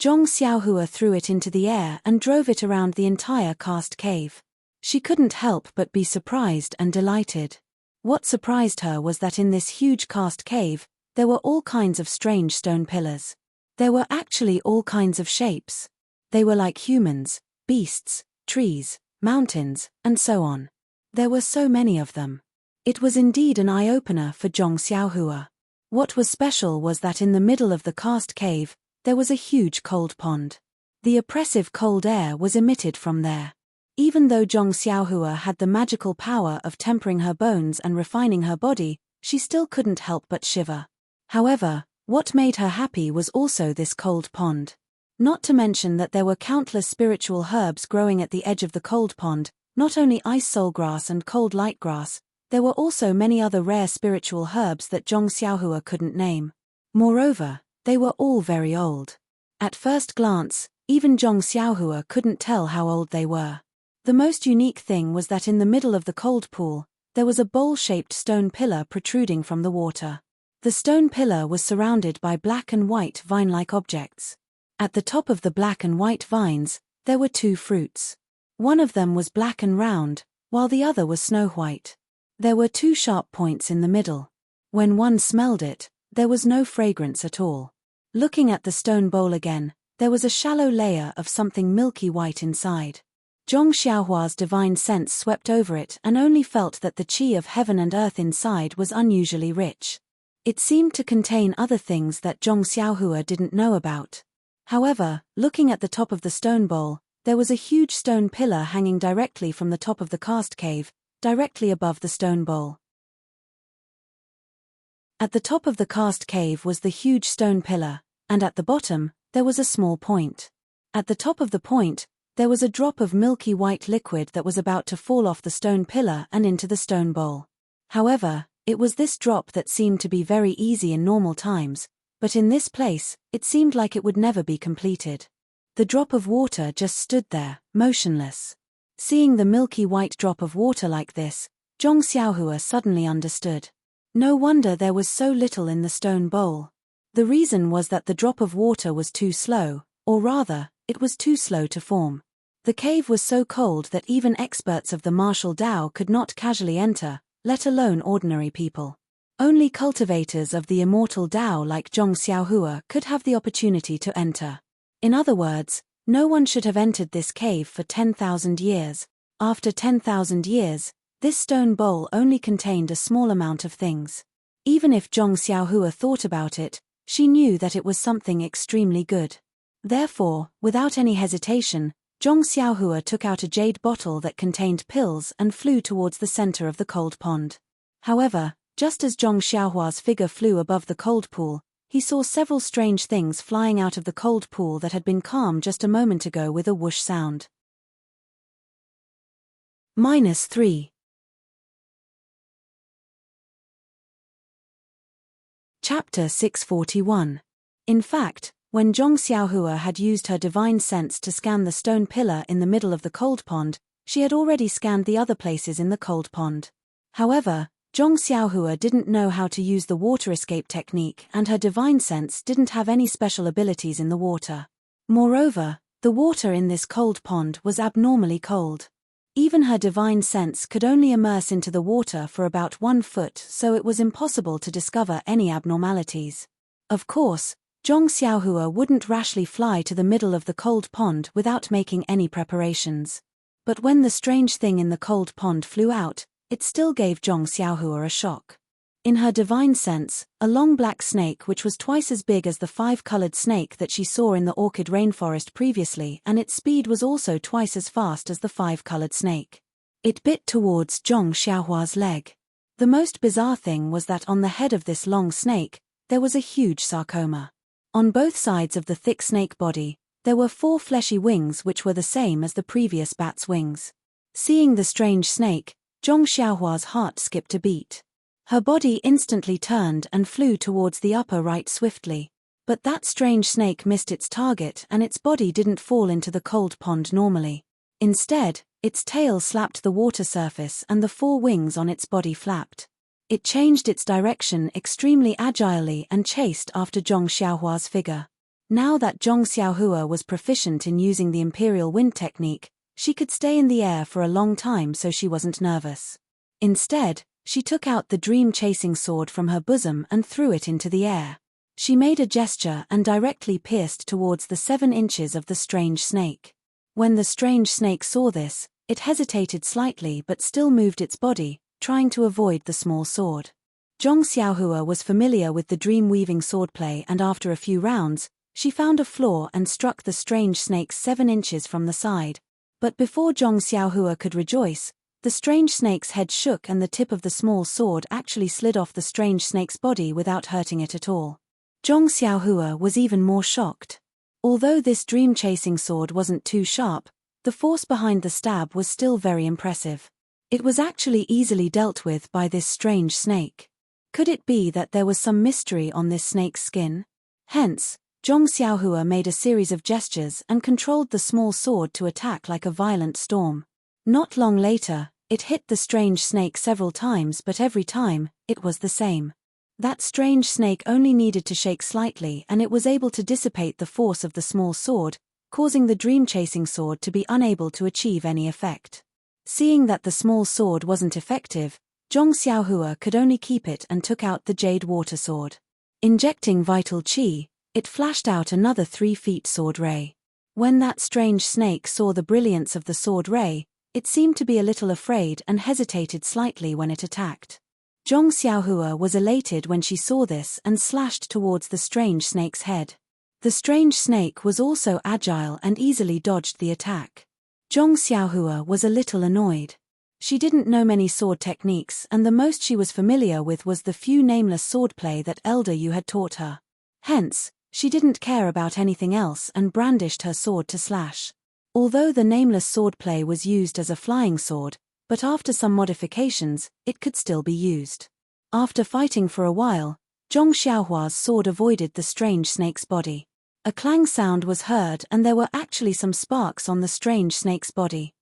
A: Zhong Xiaohua threw it into the air and drove it around the entire cast cave. She couldn't help but be surprised and delighted. What surprised her was that in this huge cast cave, there were all kinds of strange stone pillars. There were actually all kinds of shapes. They were like humans, beasts, trees, mountains, and so on. There were so many of them. It was indeed an eye-opener for Zhong Xiaohua. What was special was that in the middle of the cast cave, there was a huge cold pond. The oppressive cold air was emitted from there. Even though Zhong Xiaohua had the magical power of tempering her bones and refining her body, she still couldn't help but shiver. However, what made her happy was also this cold pond. Not to mention that there were countless spiritual herbs growing at the edge of the cold pond, not only ice soulgrass and cold lightgrass, there were also many other rare spiritual herbs that Zhong Xiaohua couldn't name. Moreover, they were all very old. At first glance, even Zhong Xiaohua couldn't tell how old they were. The most unique thing was that in the middle of the cold pool, there was a bowl-shaped stone pillar protruding from the water. The stone pillar was surrounded by black and white vine-like objects. At the top of the black and white vines, there were two fruits. One of them was black and round, while the other was snow-white. There were two sharp points in the middle. When one smelled it, there was no fragrance at all. Looking at the stone bowl again, there was a shallow layer of something milky white inside. Zhong Xiaohua's divine sense swept over it and only felt that the qi of heaven and earth inside was unusually rich. It seemed to contain other things that Zhong Xiaohua didn't know about. However, looking at the top of the stone bowl, there was a huge stone pillar hanging directly from the top of the cast cave, directly above the stone bowl. At the top of the cast cave was the huge stone pillar, and at the bottom, there was a small point. At the top of the point, there was a drop of milky white liquid that was about to fall off the stone pillar and into the stone bowl. However, it was this drop that seemed to be very easy in normal times, but in this place, it seemed like it would never be completed. The drop of water just stood there, motionless. Seeing the milky white drop of water like this, Zhong Xiaohua suddenly understood. No wonder there was so little in the stone bowl. The reason was that the drop of water was too slow, or rather, it was too slow to form. The cave was so cold that even experts of the martial Dao could not casually enter, let alone ordinary people. Only cultivators of the immortal Dao like Zhong Xiaohua could have the opportunity to enter. In other words, no one should have entered this cave for 10,000 years. After 10,000 years, this stone bowl only contained a small amount of things. Even if Zhong Xiaohua thought about it, she knew that it was something extremely good. Therefore, without any hesitation, Zhong Xiaohua took out a jade bottle that contained pills and flew towards the center of the cold pond. However, just as Zhong Xiaohua's figure flew above the cold pool, he saw several strange things flying out of the cold pool that had been calm just a moment ago with a whoosh sound. -3. Chapter 641. In fact, when Zhong Xiaohua had used her divine sense to scan the stone pillar in the middle of the cold pond, she had already scanned the other places in the cold pond. However, Zhong Xiaohua didn't know how to use the water escape technique and her divine sense didn't have any special abilities in the water. Moreover, the water in this cold pond was abnormally cold. Even her divine sense could only immerse into the water for about 1 foot, so it was impossible to discover any abnormalities. Of course, Zhong Xiaohua wouldn't rashly fly to the middle of the cold pond without making any preparations. But when the strange thing in the cold pond flew out, it still gave Zhong Xiaohua a shock. In her divine sense, a long black snake which was twice as big as the 5-colored snake that she saw in the orchid rainforest previously, and its speed was also twice as fast as the 5-colored snake. It bit towards Zhong Xiaohua's leg. The most bizarre thing was that on the head of this long snake, there was a huge sarcoma. On both sides of the thick snake body, there were 4 fleshy wings which were the same as the previous bat's wings. Seeing the strange snake, Zhong Xiaohua's heart skipped a beat. Her body instantly turned and flew towards the upper right swiftly. But that strange snake missed its target and its body didn't fall into the cold pond normally. Instead, its tail slapped the water surface and the 4 wings on its body flapped. It changed its direction extremely agilely and chased after Zhong Xiaohua's figure. Now that Zhong Xiaohua was proficient in using the imperial wind technique, she could stay in the air for a long time so she wasn't nervous. Instead, she took out the dream-chasing sword from her bosom and threw it into the air. She made a gesture and directly pierced towards the 7 inches of the strange snake. When the strange snake saw this, it hesitated slightly but still moved its body, trying to avoid the small sword. Zhong Xiaohua was familiar with the dream-weaving swordplay and after a few rounds, she found a flaw and struck the strange snake 7 inches from the side. But before Zhong Xiaohua could rejoice, the strange snake's head shook and the tip of the small sword actually slid off the strange snake's body without hurting it at all. Zhong Xiaohua was even more shocked. Although this dream-chasing sword wasn't too sharp, the force behind the stab was still very impressive. It was actually easily dealt with by this strange snake. Could it be that there was some mystery on this snake's skin? Hence, Zhong Xiaohua made a series of gestures and controlled the small sword to attack like a violent storm. Not long later, it hit the strange snake several times, but every time, it was the same. That strange snake only needed to shake slightly and it was able to dissipate the force of the small sword, causing the dream-chasing sword to be unable to achieve any effect. Seeing that the small sword wasn't effective, Zhong Xiaohua could only keep it and took out the jade water sword. Injecting vital qi, it flashed out another 3 feet sword ray. When that strange snake saw the brilliance of the sword ray, it seemed to be a little afraid and hesitated slightly when it attacked. Zhong Xiaohua was elated when she saw this and slashed towards the strange snake's head. The strange snake was also agile and easily dodged the attack. Zhong Xiaohua was a little annoyed. She didn't know many sword techniques and the most she was familiar with was the few nameless swordplay that Elder Yu had taught her. Hence, she didn't care about anything else and brandished her sword to slash. Although the nameless swordplay was used as a flying sword, but after some modifications, it could still be used. After fighting for a while, Zhong Xiaohua's sword avoided the strange snake's body. A clang sound was heard and there were actually some sparks on the strange snake's body.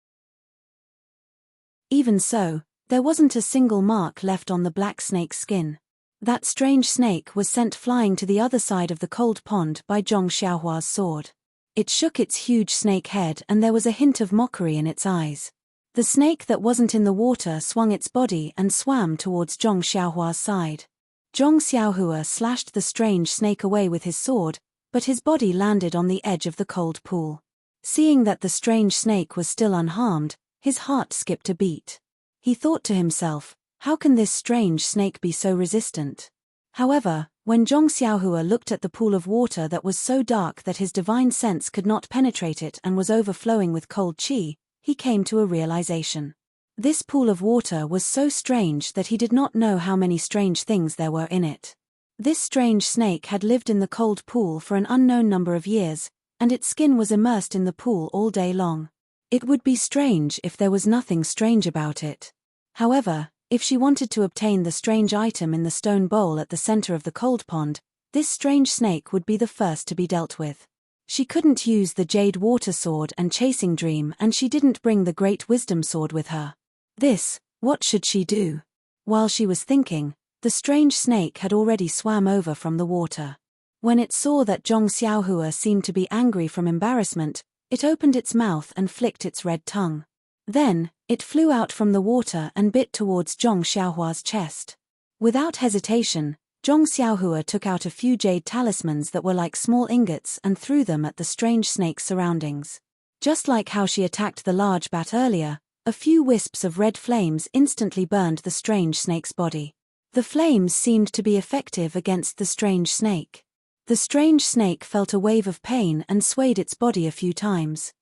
A: Even so, there wasn't a single mark left on the black snake's skin. That strange snake was sent flying to the other side of the cold pond by Zhong Xiaohua's sword. It shook its huge snake head and there was a hint of mockery in its eyes. The snake that wasn't in the water swung its body and swam towards Zhong Xiaohua's side. Zhong Xiaohua slashed the strange snake away with his sword, but his body landed on the edge of the cold pool. Seeing that the strange snake was still unharmed, his heart skipped a beat. He thought to himself, how can this strange snake be so resistant? However, when Zhong Xiaohua looked at the pool of water that was so dark that his divine sense could not penetrate it and was overflowing with cold qi, he came to a realization. This pool of water was so strange that he did not know how many strange things there were in it. This strange snake had lived in the cold pool for an unknown number of years, and its skin was immersed in the pool all day long. It would be strange if there was nothing strange about it. However, if she wanted to obtain the strange item in the stone bowl at the center of the cold pond, this strange snake would be the first to be dealt with. She couldn't use the jade water sword and chasing dream and she didn't bring the great wisdom sword with her. What should she do? While she was thinking, the strange snake had already swam over from the water. When it saw that Zhong Xiaohua seemed to be angry from embarrassment, it opened its mouth and flicked its red tongue. Then, it flew out from the water and bit towards Zhong Xiaohua's chest. Without hesitation, Zhong Xiaohua took out a few jade talismans that were like small ingots and threw them at the strange snake's surroundings. Just like how she attacked the large bat earlier, a few wisps of red flames instantly burned the strange snake's body. The flames seemed to be effective against the strange snake. The strange snake felt a wave of pain and swayed its body a few times.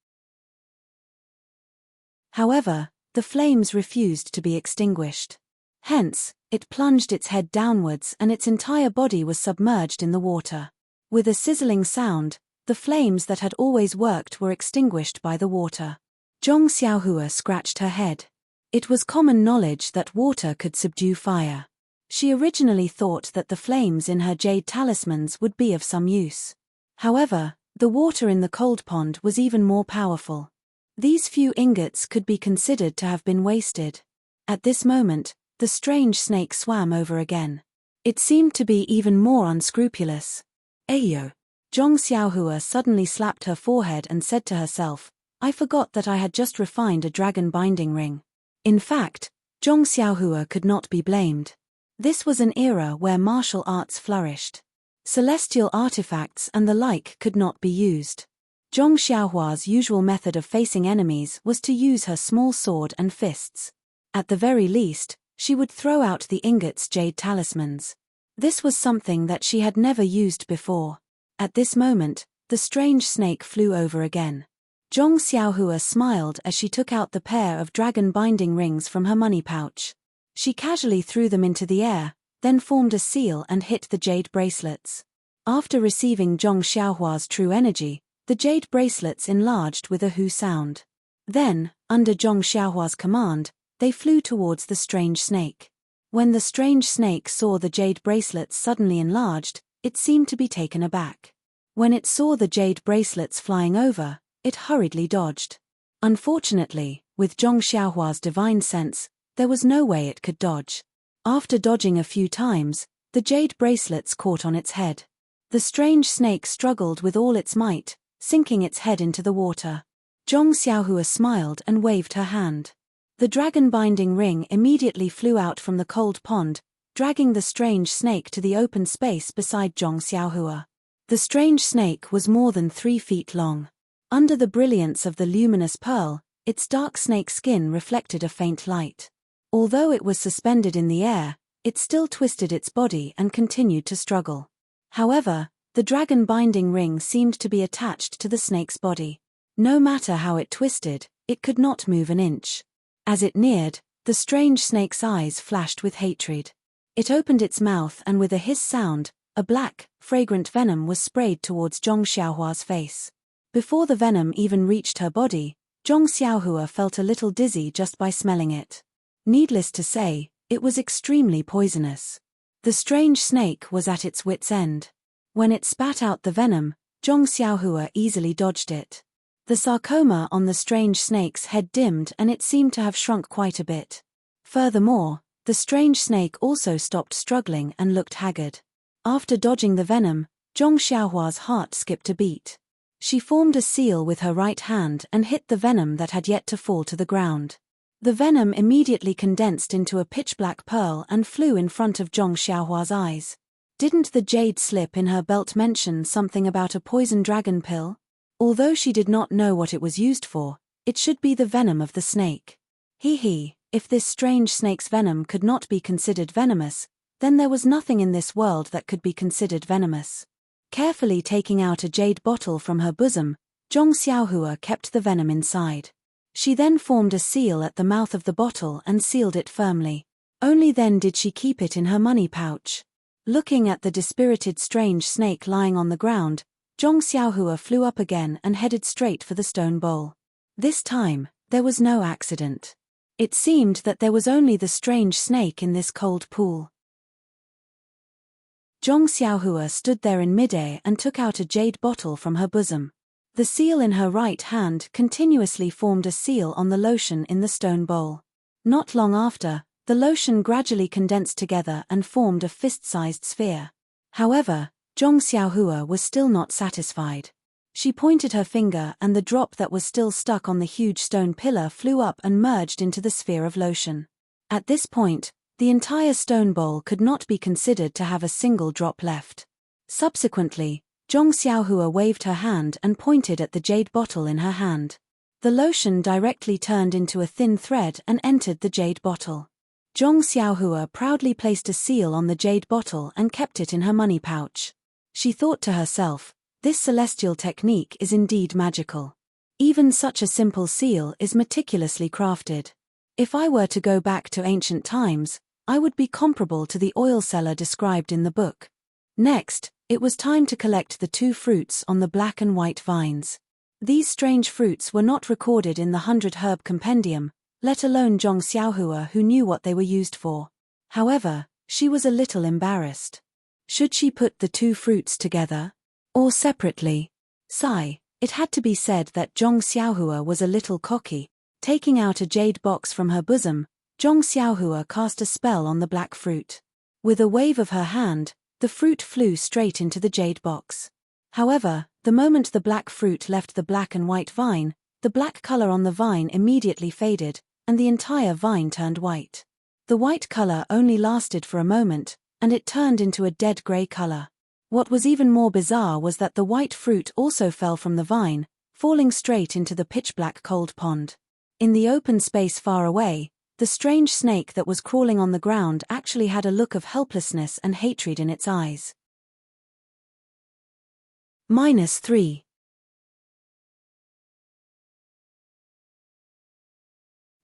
A: However, the flames refused to be extinguished. Hence, it plunged its head downwards and its entire body was submerged in the water. With a sizzling sound, the flames that had always worked were extinguished by the water. Zhong Xiaohua scratched her head. It was common knowledge that water could subdue fire. She originally thought that the flames in her jade talismans would be of some use. However, the water in the cold pond was even more powerful. These few ingots could be considered to have been wasted. At this moment, the strange snake swam over again. It seemed to be even more unscrupulous. Ayo! Zhong Xiaohua suddenly slapped her forehead and said to herself, I forgot that I had just refined a dragon binding ring. In fact, Zhong Xiaohua could not be blamed. This was an era where martial arts flourished. Celestial artifacts and the like could not be used. Zhong Xiaohua's usual method of facing enemies was to use her small sword and fists. At the very least, she would throw out the ingot's jade talismans. This was something that she had never used before. At this moment, the strange snake flew over again. Zhong Xiaohua smiled as she took out the pair of dragon binding rings from her money pouch. She casually threw them into the air, then formed a seal and hit the jade bracelets. After receiving Zhong Xiaohua's true energy, The jade bracelets enlarged with a hoo sound. Then, under Zhong Xiaohua's command, they flew towards the strange snake. When the strange snake saw the jade bracelets suddenly enlarged, it seemed to be taken aback. When it saw the jade bracelets flying over, it hurriedly dodged. Unfortunately, with Zhong Xiaohua's divine sense, there was no way it could dodge. After dodging a few times, the jade bracelets caught on its head. The strange snake struggled with all its might, sinking its head into the water. Zhong Xiaohua smiled and waved her hand. The dragon-binding ring immediately flew out from the cold pond, dragging the strange snake to the open space beside Zhong Xiaohua. The strange snake was more than 3 feet long. Under the brilliance of the luminous pearl, its dark snake skin reflected a faint light. Although it was suspended in the air, it still twisted its body and continued to struggle. However, the dragon-binding ring seemed to be attached to the snake's body. No matter how it twisted, it could not move an inch. As it neared, the strange snake's eyes flashed with hatred. It opened its mouth and with a hiss sound, a black, fragrant venom was sprayed towards Zhong Xiaohua's face. Before the venom even reached her body, Zhong Xiaohua felt a little dizzy just by smelling it. Needless to say, it was extremely poisonous. The strange snake was at its wit's end. When it spat out the venom, Zhong Xiaohua easily dodged it. The sarcoma on the strange snake's head dimmed and it seemed to have shrunk quite a bit. Furthermore, the strange snake also stopped struggling and looked haggard. After dodging the venom, Zhong Xiaohua's heart skipped a beat. She formed a seal with her right hand and hit the venom that had yet to fall to the ground. The venom immediately condensed into a pitch-black pearl and flew in front of Zhong Xiaohua's eyes. Didn't the jade slip in her belt mention something about a poison dragon pill? Although she did not know what it was used for, it should be the venom of the snake. If this strange snake's venom could not be considered venomous, then there was nothing in this world that could be considered venomous. Carefully taking out a jade bottle from her bosom, Zhong Xiaohua kept the venom inside. She then formed a seal at the mouth of the bottle and sealed it firmly. Only then did she keep it in her money pouch. Looking at the dispirited strange snake lying on the ground, Zhong Xiaohua flew up again and headed straight for the stone bowl. This time, there was no accident. It seemed that there was only the strange snake in this cold pool. Zhong Xiaohua stood there in midair and took out a jade bottle from her bosom. The seal in her right hand continuously formed a seal on the lotion in the stone bowl. Not long after, the lotion gradually condensed together and formed a fist-sized sphere. However, Zhong Xiaohua was still not satisfied. She pointed her finger and the drop that was still stuck on the huge stone pillar flew up and merged into the sphere of lotion. At this point, the entire stone bowl could not be considered to have a single drop left. Subsequently, Zhong Xiaohua waved her hand and pointed at the jade bottle in her hand. The lotion directly turned into a thin thread and entered the jade bottle. Zhong Xiaohua proudly placed a seal on the jade bottle and kept it in her money pouch. She thought to herself, this celestial technique is indeed magical. Even such a simple seal is meticulously crafted. If I were to go back to ancient times, I would be comparable to the oil seller described in the book. Next, it was time to collect the 2 fruits on the black and white vines. These strange fruits were not recorded in the 100 Herb Compendium, let alone Zhong Xiaohua who knew what they were used for. However, she was a little embarrassed. Should she put the 2 fruits together? Or separately? Sigh, it had to be said that Zhong Xiaohua was a little cocky. Taking out a jade box from her bosom, Zhong Xiaohua cast a spell on the black fruit. With a wave of her hand, the fruit flew straight into the jade box. However, the moment the black fruit left the black and white vine, the black color on the vine immediately faded, and the entire vine turned white. The white color only lasted for a moment, and it turned into a dead gray color. What was even more bizarre was that the white fruit also fell from the vine, falling straight into the pitch-black cold pond. In the open space far away, the strange snake that was crawling on the ground actually had a look of helplessness and hatred in its eyes. -3.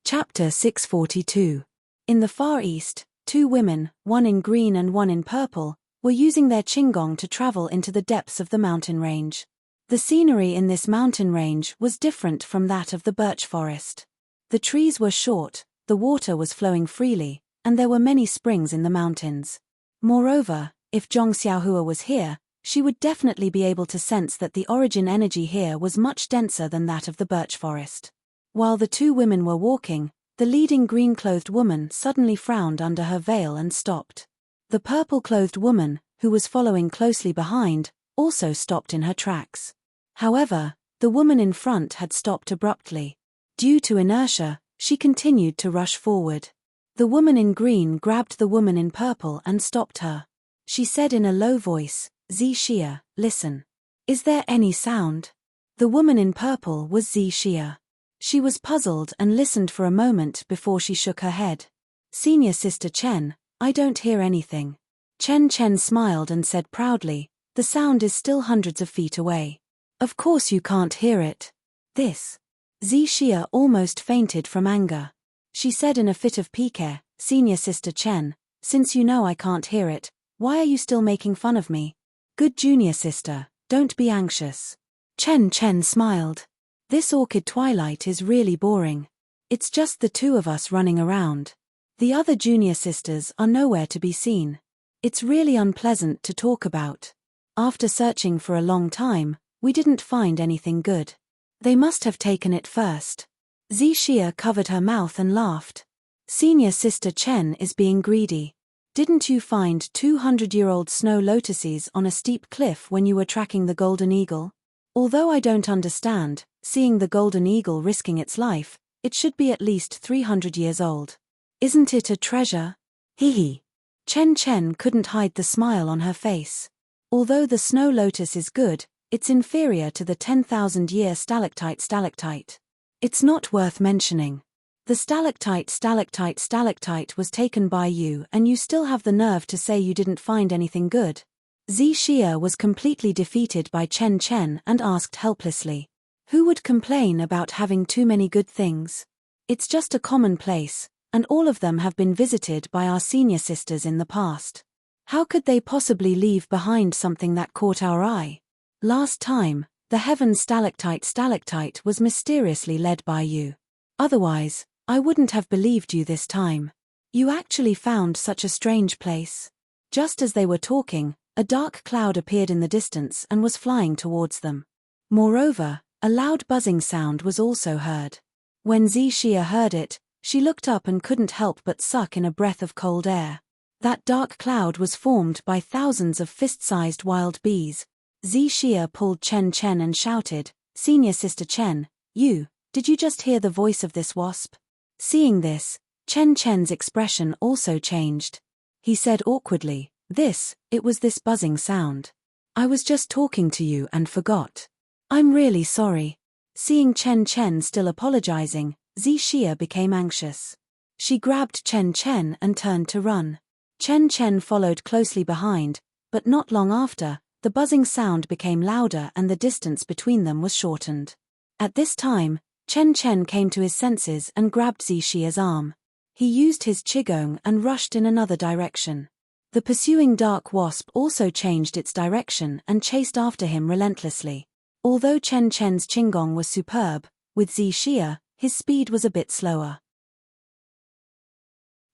A: Chapter 642. In the Far East, 2 women, one in green and one in purple, were using their qinggong to travel into the depths of the mountain range. The scenery in this mountain range was different from that of the birch forest. The trees were short, the water was flowing freely, and there were many springs in the mountains. Moreover, if Zhong Xiaohua was here, she would definitely be able to sense that the origin energy here was much denser than that of the birch forest. While the two women were walking, the leading green-clothed woman suddenly frowned under her veil and stopped. The purple-clothed woman, who was following closely behind, also stopped in her tracks. However, the woman in front had stopped abruptly. Due to inertia, she continued to rush forward. The woman in green grabbed the woman in purple and stopped her. She said in a low voice, "Xie, listen. Is there any sound?" The woman in purple was Xie. She was puzzled and listened for a moment before she shook her head. "Senior Sister Chen, I don't hear anything." Chen smiled and said proudly, "The sound is still hundreds of feet away. Of course you can't hear it." This. Xie almost fainted from anger. She said in a fit of pique, "Senior Sister Chen, since you know I can't hear it, why are you still making fun of me? Good junior sister, don't be anxious." Chen smiled. "This orchid twilight is really boring. It's just the two of us running around. The other junior sisters are nowhere to be seen. It's really unpleasant to talk about. After searching for a long time, we didn't find anything good. They must have taken it first." Xie covered her mouth and laughed. "Senior Sister Chen is being greedy. Didn't you find 200-year-old snow lotuses on a steep cliff when you were tracking the golden eagle? Although I don't understand, seeing the golden eagle risking its life, it should be at least 300 years old. Isn't it a treasure? Hee." Chen couldn't hide the smile on her face. Although the snow lotus is good, it's inferior to the 10,000-year stalactite. It's not worth mentioning. The stalactite was taken by you and you still have the nerve to say you didn't find anything good. Xie was completely defeated by Chen and asked helplessly. Who would complain about having too many good things? It's just a common place, and all of them have been visited by our senior sisters in the past. How could they possibly leave behind something that caught our eye? Last time, the heaven stalactite was mysteriously led by you. Otherwise, I wouldn't have believed you this time. You actually found such a strange place. Just as they were talking, a dark cloud appeared in the distance and was flying towards them. Moreover, a loud buzzing sound was also heard. When Xie heard it, she looked up and couldn't help but suck in a breath of cold air. That dark cloud was formed by thousands of fist-sized wild bees. Xie pulled Chen and shouted, "Senior Sister Chen, did you just hear the voice of this wasp?" Seeing this, Chen's expression also changed. He said awkwardly, "It was this buzzing sound. I was just talking to you and forgot. I'm really sorry." Seeing Chen still apologizing, Xie became anxious. She grabbed Chen and turned to run. Chen followed closely behind, but not long after, the buzzing sound became louder and the distance between them was shortened. At this time, Chen came to his senses and grabbed Xie's arm. He used his qigong and rushed in another direction. The pursuing dark wasp also changed its direction and chased after him relentlessly. Although Chen's qigong was superb, with Xie, his speed was a bit slower.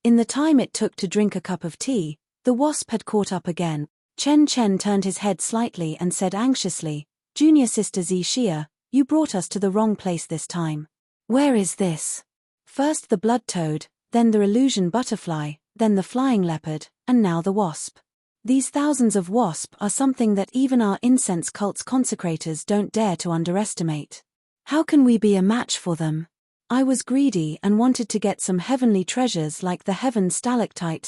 A: In the time it took to drink a cup of tea, the wasp had caught up again. Chen turned his head slightly and said anxiously, "Junior Sister Xie, you brought us to the wrong place this time. Where is this? First the blood toad, then the illusion butterfly, then the flying leopard, and now the wasp. These thousands of wasps are something that even our incense cult's consecrators don't dare to underestimate. How can we be a match for them? I was greedy and wanted to get some heavenly treasures like the heaven stalactite.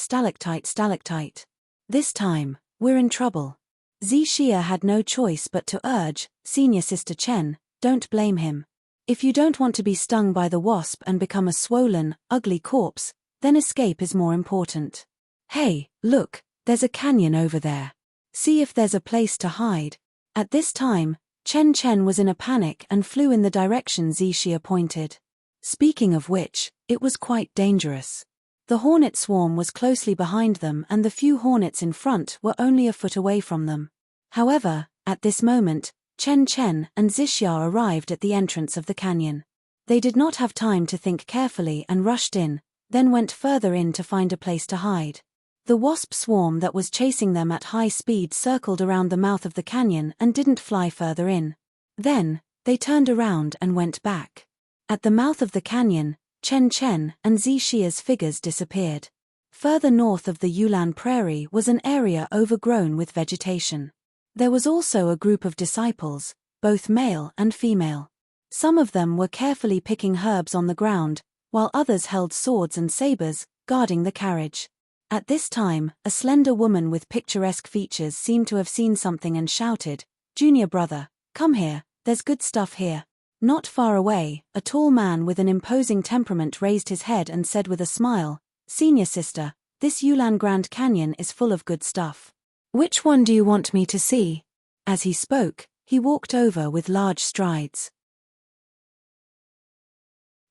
A: This time, we're in trouble." Xie had no choice but to urge, "Senior Sister Chen, don't blame him. If you don't want to be stung by the wasp and become a swollen, ugly corpse, then escape is more important. Hey, look, there's a canyon over there. See if there's a place to hide." At this time, Chen was in a panic and flew in the direction Xie pointed. Speaking of which, it was quite dangerous. The hornet swarm was closely behind them and the few hornets in front were only a foot away from them. However, at this moment, Chen Chen and Zixia arrived at the entrance of the canyon. They did not have time to think carefully and rushed in, then went further in to find a place to hide. The wasp swarm that was chasing them at high speed circled around the mouth of the canyon and didn't fly further in. Then, they turned around and went back. At the mouth of the canyon, Chen Chen and Zixia's figures disappeared. Further north of the Yulan Prairie was an area overgrown with vegetation. There was also a group of disciples, both male and female. Some of them were carefully picking herbs on the ground, while others held swords and sabers, guarding the carriage. At this time, a slender woman with picturesque features seemed to have seen something and shouted, "Junior brother, come here, there's good stuff here." Not far away, a tall man with an imposing temperament raised his head and said with a smile, "Senior sister, this Yulan Grand Canyon is full of good stuff. Which one do you want me to see?" As he spoke, he walked over with large strides.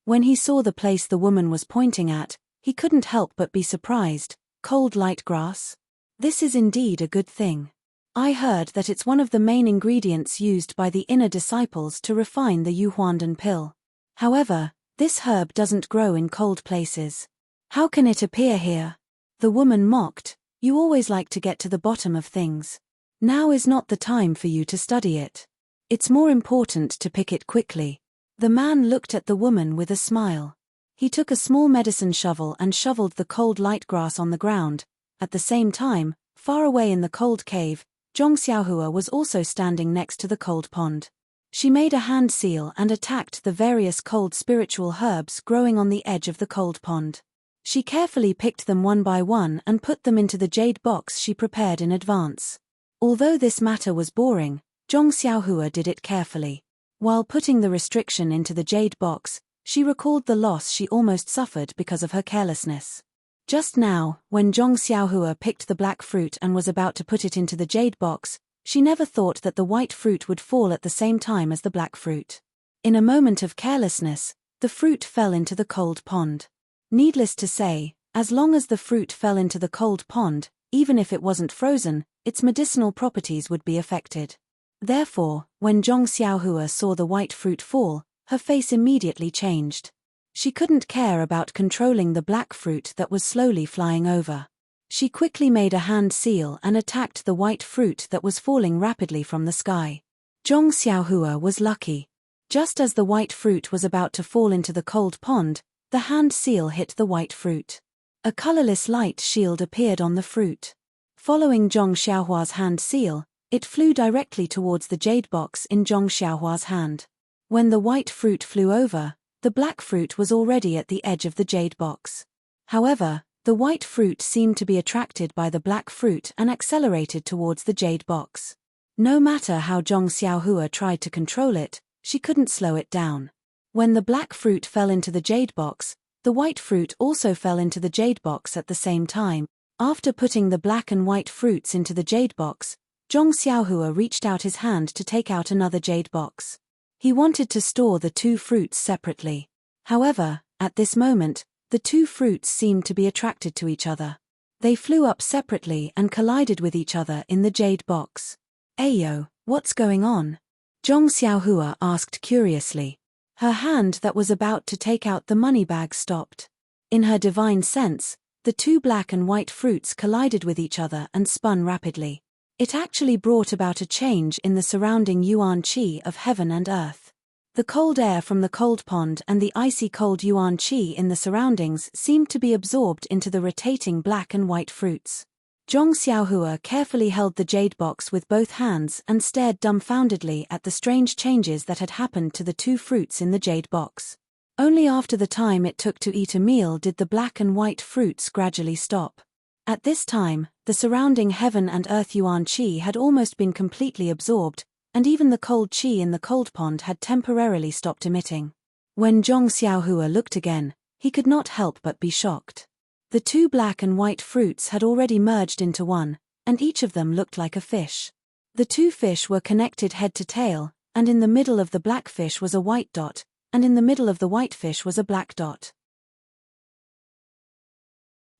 A: When he saw the place the woman was pointing at, he couldn't help but be surprised. Cold light grass? This is indeed a good thing. I heard that it's one of the main ingredients used by the inner disciples to refine the Yuhuandan pill. However, this herb doesn't grow in cold places. How can it appear here? The woman mocked, "You always like to get to the bottom of things. Now is not the time for you to study it. It's more important to pick it quickly." The man looked at the woman with a smile. He took a small medicine shovel and shoveled the cold light grass on the ground. At the same time, far away in the cold cave, Zhong Xiaohua was also standing next to the cold pond. She made a hand seal and attacked the various cold spiritual herbs growing on the edge of the cold pond. She carefully picked them one by one and put them into the jade box she prepared in advance. Although this matter was boring, Zhong Xiaohua did it carefully. While putting the restriction into the jade box, she recalled the loss she almost suffered because of her carelessness. Just now, when Zhong Xiaohua picked the black fruit and was about to put it into the jade box, she never thought that the white fruit would fall at the same time as the black fruit. In a moment of carelessness, the fruit fell into the cold pond. Needless to say, as long as the fruit fell into the cold pond, even if it wasn't frozen, its medicinal properties would be affected. Therefore, when Zhong Xiaohua saw the white fruit fall, her face immediately changed. She couldn't care about controlling the black fruit that was slowly flying over. She quickly made a hand seal and attacked the white fruit that was falling rapidly from the sky. Zhong Xiaohua was lucky. Just as the white fruit was about to fall into the cold pond, the hand seal hit the white fruit. A colorless light shield appeared on the fruit. Following Zhong Xiaohua's hand seal, it flew directly towards the jade box in Zhong Xiaohua's hand. When the white fruit flew over, the black fruit was already at the edge of the jade box. However, the white fruit seemed to be attracted by the black fruit and accelerated towards the jade box. No matter how Zhong Xiaohua tried to control it, she couldn't slow it down. When the black fruit fell into the jade box, the white fruit also fell into the jade box at the same time. After putting the black and white fruits into the jade box, Zhong Xiaohua reached out his hand to take out another jade box. He wanted to store the two fruits separately. However, at this moment, the two fruits seemed to be attracted to each other. They flew up separately and collided with each other in the jade box. "Ayo, what's going on?" Zhong Xiaohua asked curiously. Her hand that was about to take out the money bag stopped. In her divine sense, the two black and white fruits collided with each other and spun rapidly. It actually brought about a change in the surrounding yuan qi of heaven and earth. The cold air from the cold pond and the icy cold yuan qi in the surroundings seemed to be absorbed into the rotating black and white fruits. Zhong Xiaohua carefully held the jade box with both hands and stared dumbfoundedly at the strange changes that had happened to the two fruits in the jade box. Only after the time it took to eat a meal did the black and white fruits gradually stop. At this time, the surrounding heaven and earth yuan qi had almost been completely absorbed, and even the cold qi in the cold pond had temporarily stopped emitting. When Zhong Xiaohua looked again, he could not help but be shocked. The two black and white fruits had already merged into one, and each of them looked like a fish. The two fish were connected head to tail, and in the middle of the black fish was a white dot, and in the middle of the white fish was a black dot.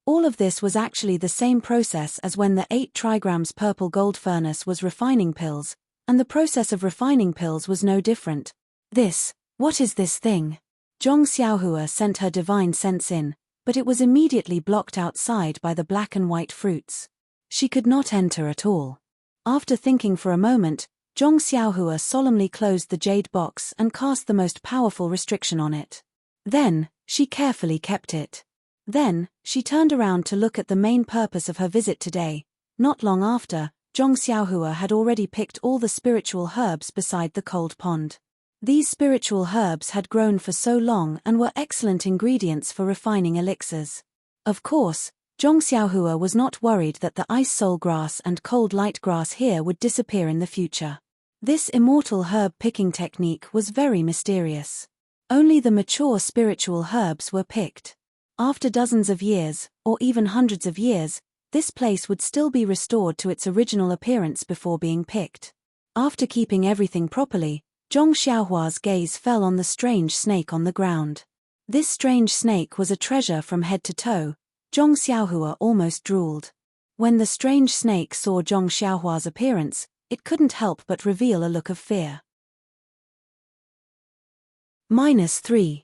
A: All of this was actually the same process as when the 8 trigrams purple gold furnace was refining pills, and the process of refining pills was no different. What is this thing? Zhong Xiaohua sent her divine sense in, but it was immediately blocked outside by the black and white fruits. She could not enter at all. After thinking for a moment, Zhong Xiaohua solemnly closed the jade box and cast the most powerful restriction on it. Then, she carefully kept it. Then, she turned around to look at the main purpose of her visit today. Not long after, Zhong Xiaohua had already picked all the spiritual herbs beside the cold pond. These spiritual herbs had grown for so long and were excellent ingredients for refining elixirs. Of course, Zhong Xiaohua was not worried that the ice soul grass and cold light grass here would disappear in the future. This immortal herb picking technique was very mysterious. Only the mature spiritual herbs were picked. After dozens of years, or even hundreds of years, this place would still be restored to its original appearance before being picked. After keeping everything properly, Zhong Xiaohua's gaze fell on the strange snake on the ground. This strange snake was a treasure from head to toe. Zhong Xiaohua almost drooled. When the strange snake saw Zhong Xiaohua's appearance, it couldn't help but reveal a look of fear. -3.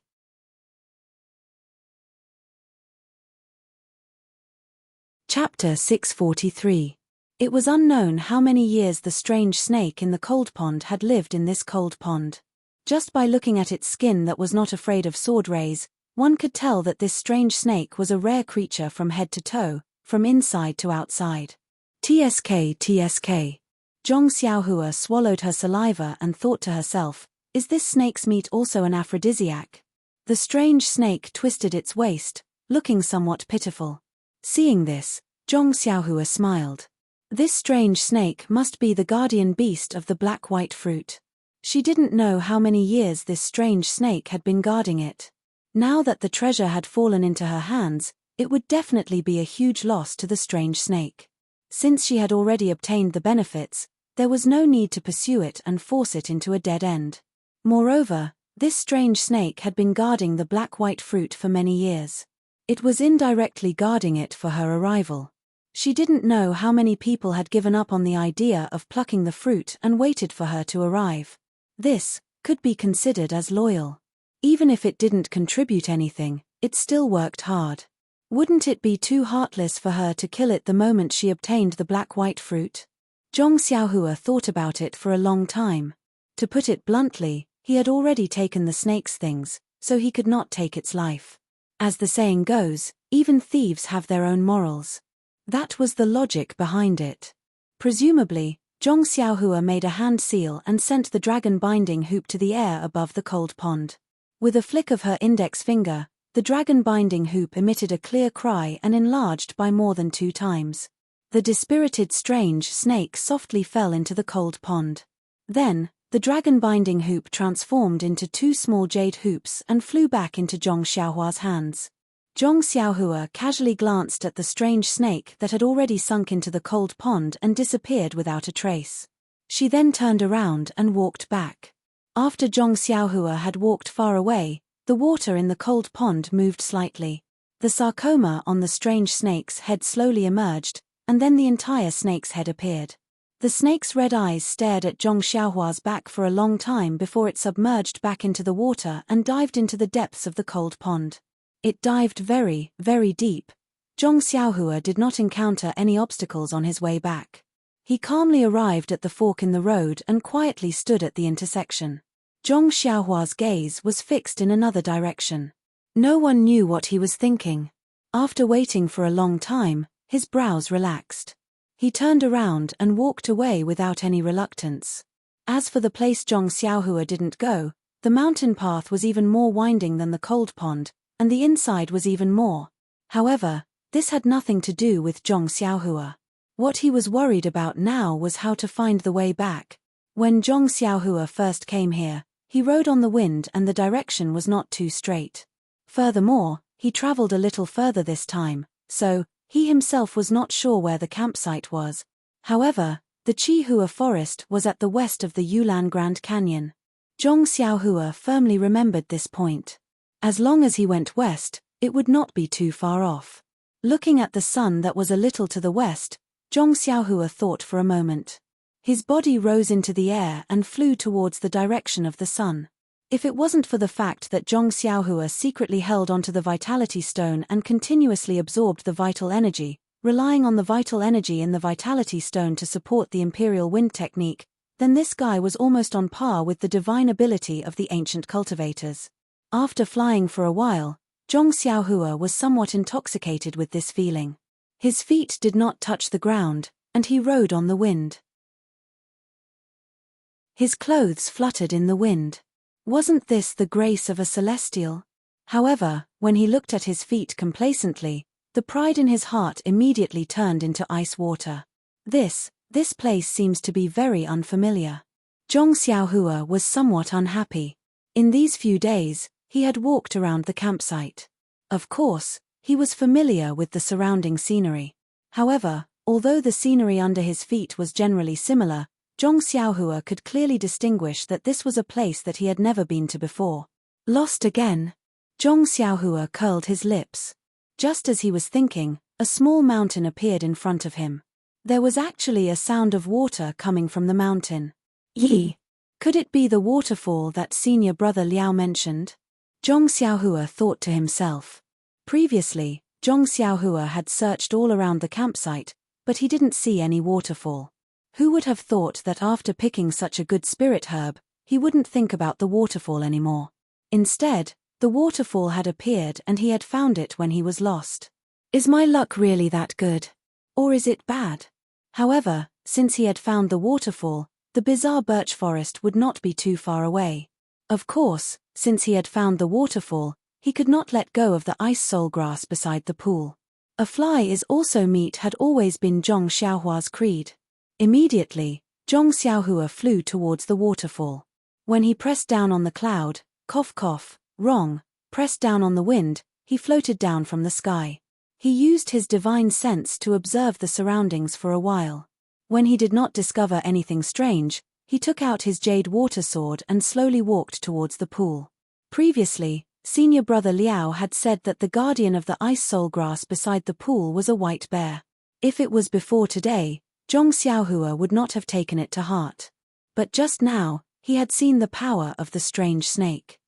A: Chapter 643. It was unknown how many years the strange snake in the cold pond had lived in this cold pond. Just by looking at its skin that was not afraid of sword rays, one could tell that this strange snake was a rare creature from head to toe, from inside to outside. TSK. Zhong Xiaohua swallowed her saliva and thought to herself, is this snake's meat also an aphrodisiac? The strange snake twisted its waist, looking somewhat pitiful. Seeing this, Zhong Xiaohua smiled. This strange snake must be the guardian beast of the black-white fruit. She didn't know how many years this strange snake had been guarding it. Now that the treasure had fallen into her hands, it would definitely be a huge loss to the strange snake. Since she had already obtained the benefits, there was no need to pursue it and force it into a dead end. Moreover, this strange snake had been guarding the black-white fruit for many years. It was indirectly guarding it for her arrival. She didn't know how many people had given up on the idea of plucking the fruit and waited for her to arrive. This could be considered as loyal. Even if it didn't contribute anything, it still worked hard. Wouldn't it be too heartless for her to kill it the moment she obtained the black-white fruit? Zhong Xiaohua thought about it for a long time. To put it bluntly, he had already taken the snake's things, so he could not take its life. As the saying goes, even thieves have their own morals. That was the logic behind it. Presumably, Zhong Xiaohua made a hand seal and sent the dragon binding hoop to the air above the cold pond. With a flick of her index finger, the dragon binding hoop emitted a clear cry and enlarged by more than 2 times. The dispirited strange snake softly fell into the cold pond. Then, the dragon binding hoop transformed into 2 small jade hoops and flew back into Zhong Xiaohua's hands. Zhong Xiaohua casually glanced at the strange snake that had already sunk into the cold pond and disappeared without a trace. She then turned around and walked back. After Zhong Xiaohua had walked far away, the water in the cold pond moved slightly. The sarcoma on the strange snake's head slowly emerged, and then the entire snake's head appeared. The snake's red eyes stared at Zhong Xiaohua's back for a long time before it submerged back into the water and dived into the depths of the cold pond. It dived very, very deep. Zhong Xiaohua did not encounter any obstacles on his way back. He calmly arrived at the fork in the road and quietly stood at the intersection. Zhong Xiaohua's gaze was fixed in another direction. No one knew what he was thinking. After waiting for a long time, his brows relaxed. He turned around and walked away without any reluctance. As for the place Zhong Xiaohua didn't go, the mountain path was even more winding than the cold pond, and the inside was even more. However, this had nothing to do with Zhong Xiaohua. What he was worried about now was how to find the way back. When Zhong Xiaohua first came here, he rode on the wind and the direction was not too straight. Furthermore, he traveled a little further this time, so he himself was not sure where the campsite was. However, the Chihua forest was at the west of the Yulan Grand Canyon. Zhong Xiaohua firmly remembered this point. As long as he went west, it would not be too far off. Looking at the sun that was a little to the west, Zhong Xiaohua thought for a moment. His body rose into the air and flew towards the direction of the sun. If it wasn't for the fact that Zhong Xiaohua secretly held onto the vitality stone and continuously absorbed the vital energy, relying on the vital energy in the vitality stone to support the imperial wind technique, then this guy was almost on par with the divine ability of the ancient cultivators. After flying for a while, Zhong Xiaohua was somewhat intoxicated with this feeling. His feet did not touch the ground, and he rode on the wind. His clothes fluttered in the wind. Wasn't this the grace of a celestial? However, when he looked at his feet complacently, the pride in his heart immediately turned into ice water. This place seems to be very unfamiliar. Zhong Xiaohua was somewhat unhappy. In these few days, he had walked around the campsite. Of course, he was familiar with the surrounding scenery. However, although the scenery under his feet was generally similar, Zhong Xiaohua could clearly distinguish that this was a place that he had never been to before. Lost again? Zhong Xiaohua curled his lips. Just as he was thinking, a small mountain appeared in front of him. There was actually a sound of water coming from the mountain. Yi! Could it be the waterfall that senior brother Liao mentioned? Zhong Xiaohua thought to himself. Previously, Zhong Xiaohua had searched all around the campsite, but he didn't see any waterfall. Who would have thought that after picking such a good spirit herb, he wouldn't think about the waterfall anymore? Instead, the waterfall had appeared and he had found it when he was lost. Is my luck really that good? Or is it bad? However, since he had found the waterfall, the bizarre birch forest would not be too far away. Of course, since he had found the waterfall, he could not let go of the ice soul grass beside the pool. A fly is also meat had always been Zhong Xiaohua's creed. Immediately, Zhong Xiaohua flew towards the waterfall. When he pressed down on the cloud, cough cough, wrong, pressed down on the wind, he floated down from the sky. He used his divine sense to observe the surroundings for a while. When he did not discover anything strange, he took out his jade water sword and slowly walked towards the pool. Previously, senior brother Liao had said that the guardian of the ice soul grass beside the pool was a white bear. If it was before today, Zhong Xiaohua would not have taken it to heart. But just now, he had seen the power of the strange snake.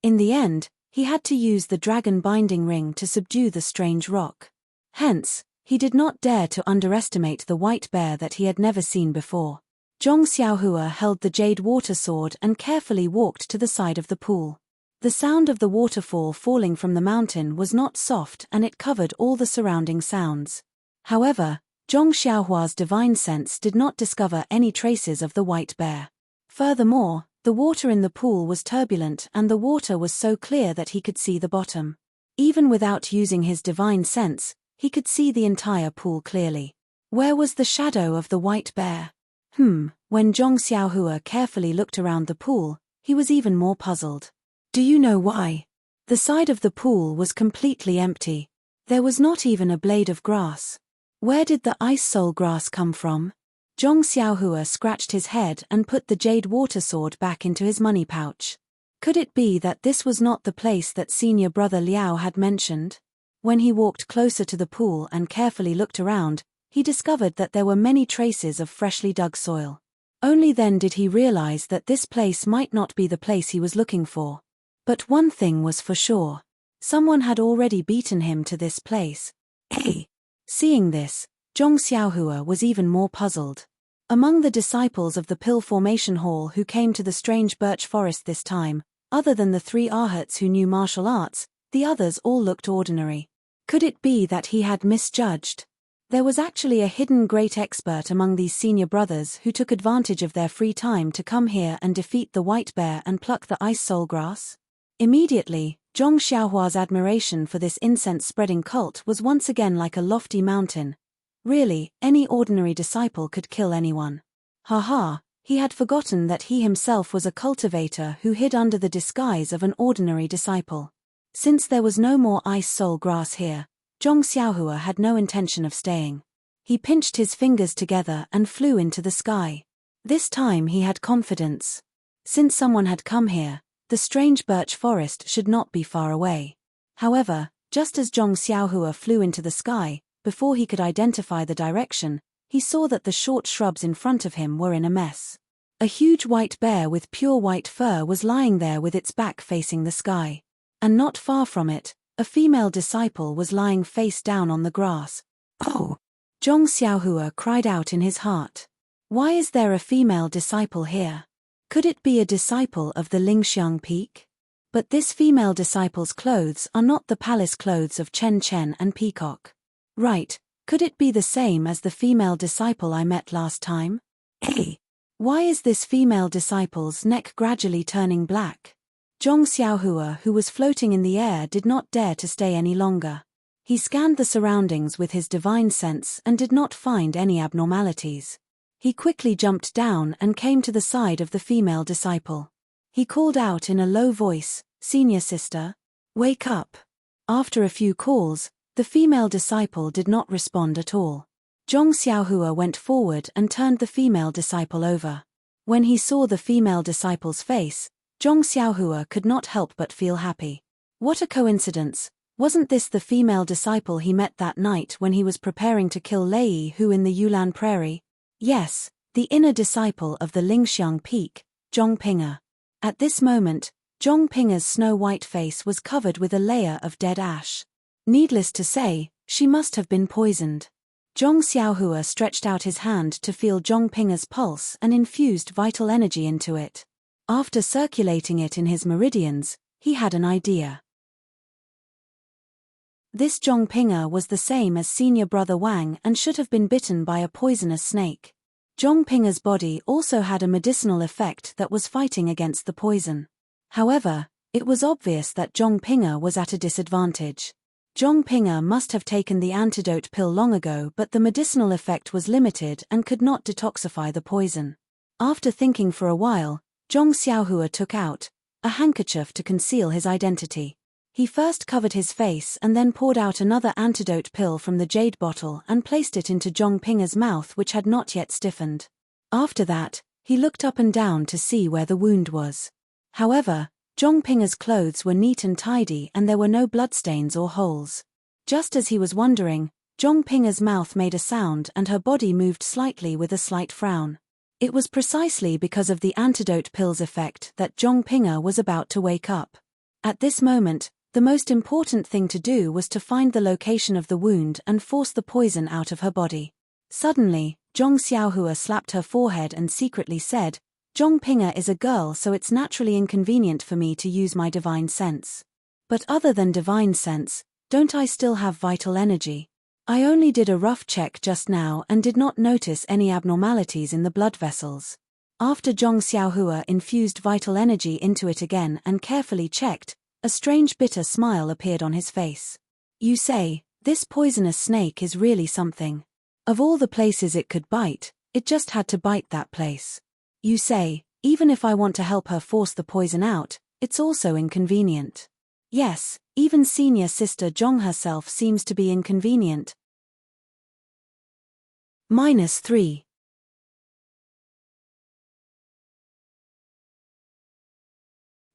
A: In the end, he had to use the dragon binding ring to subdue the strange rock. Hence, he did not dare to underestimate the white bear that he had never seen before. Zhong Xiaohua held the jade water sword and carefully walked to the side of the pool. The sound of the waterfall falling from the mountain was not soft and it covered all the surrounding sounds. However, Zhong Xiaohua's divine sense did not discover any traces of the white bear. Furthermore, the water in the pool was turbulent and the water was so clear that he could see the bottom. Even without using his divine sense, he could see the entire pool clearly. Where was the shadow of the white bear? When Zhong Xiaohua carefully looked around the pool, he was even more puzzled. Do you know why? The side of the pool was completely empty. There was not even a blade of grass. Where did the ice soul grass come from? Zhong Xiaohua scratched his head and put the jade water sword back into his money pouch. Could it be that this was not the place that senior brother Liao had mentioned? When he walked closer to the pool and carefully looked around, he discovered that there were many traces of freshly dug soil. Only then did he realize that this place might not be the place he was looking for. But one thing was for sure. Someone had already beaten him to this place. Hey! Seeing this, Zhong Xiaohua was even more puzzled. Among the disciples of the Pill Formation Hall who came to the strange birch forest this time, other than the 3 arhats who knew martial arts, the others all looked ordinary. Could it be that he had misjudged? There was actually a hidden great expert among these senior brothers who took advantage of their free time to come here and defeat the white bear and pluck the ice soul grass. Immediately, Zhong Xiaohua's admiration for this incense-spreading cult was once again like a lofty mountain. Really, any ordinary disciple could kill anyone. He had forgotten that he himself was a cultivator who hid under the disguise of an ordinary disciple. Since there was no more ice soul grass here, Zhong Xiaohua had no intention of staying. He pinched his fingers together and flew into the sky. This time he had confidence. Since someone had come here, the strange birch forest should not be far away. However, just as Zhong Xiaohua flew into the sky, before he could identify the direction, he saw that the short shrubs in front of him were in a mess. A huge white bear with pure white fur was lying there with its back facing the sky. And not far from it, a female disciple was lying face down on the grass. Oh! Zhong Xiaohua cried out in his heart. Why is there a female disciple here? Could it be a disciple of the Lingxiang Peak? But this female disciple's clothes are not the palace clothes of Chen Chen and Peacock. Right, could it be the same as the female disciple I met last time? Hey! Why is this female disciple's neck gradually turning black? Zhong Xiaohua, who was floating in the air, did not dare to stay any longer. He scanned the surroundings with his divine sense and did not find any abnormalities. He quickly jumped down and came to the side of the female disciple. He called out in a low voice, "Senior sister, wake up." After a few calls, the female disciple did not respond at all. Zhong Xiaohua went forward and turned the female disciple over. When he saw the female disciple's face, Zhong Xiaohua could not help but feel happy. What a coincidence! Wasn't this the female disciple he met that night when he was preparing to kill Lei Hu in the Yulan Prairie? Yes, the inner disciple of the Lingxiang Peak, Zhong Pinga. At this moment, Zhong Pinga's snow-white face was covered with a layer of dead ash. Needless to say, she must have been poisoned. Zhong Xiaohua stretched out his hand to feel Zhong Pinga's pulse and infused vital energy into it. After circulating it in his meridians, he had an idea. This Zhong Pinga was the same as senior brother Wang and should have been bitten by a poisonous snake. Zhong Pinga's body also had a medicinal effect that was fighting against the poison. However, it was obvious that Zhong Pinga was at a disadvantage. Zhong Pinga must have taken the antidote pill long ago, but the medicinal effect was limited and could not detoxify the poison. After thinking for a while, Zhong Xiaohua took out a handkerchief to conceal his identity. He first covered his face and then poured out another antidote pill from the jade bottle and placed it into Zhong Pinga's mouth, which had not yet stiffened. After that, he looked up and down to see where the wound was. However, Zhong Pinga's clothes were neat and tidy and there were no bloodstains or holes. Just as he was wondering, Zhong Pinga's mouth made a sound and her body moved slightly with a slight frown. It was precisely because of the antidote pill's effect that Zhong Pinga was about to wake up. At this moment, the most important thing to do was to find the location of the wound and force the poison out of her body. Suddenly, Zhong Xiaohua slapped her forehead and secretly said, "Zhong Pinga is a girl, so it's naturally inconvenient for me to use my divine sense. But other than divine sense, don't I still have vital energy? I only did a rough check just now and did not notice any abnormalities in the blood vessels." After Zhong Xiaohua infused vital energy into it again and carefully checked, a strange bitter smile appeared on his face. "You say, this poisonous snake is really something. Of all the places it could bite, it just had to bite that place. You say, even if I want to help her force the poison out, it's also inconvenient. Yes, even senior sister Zhong herself seems to be inconvenient." -3.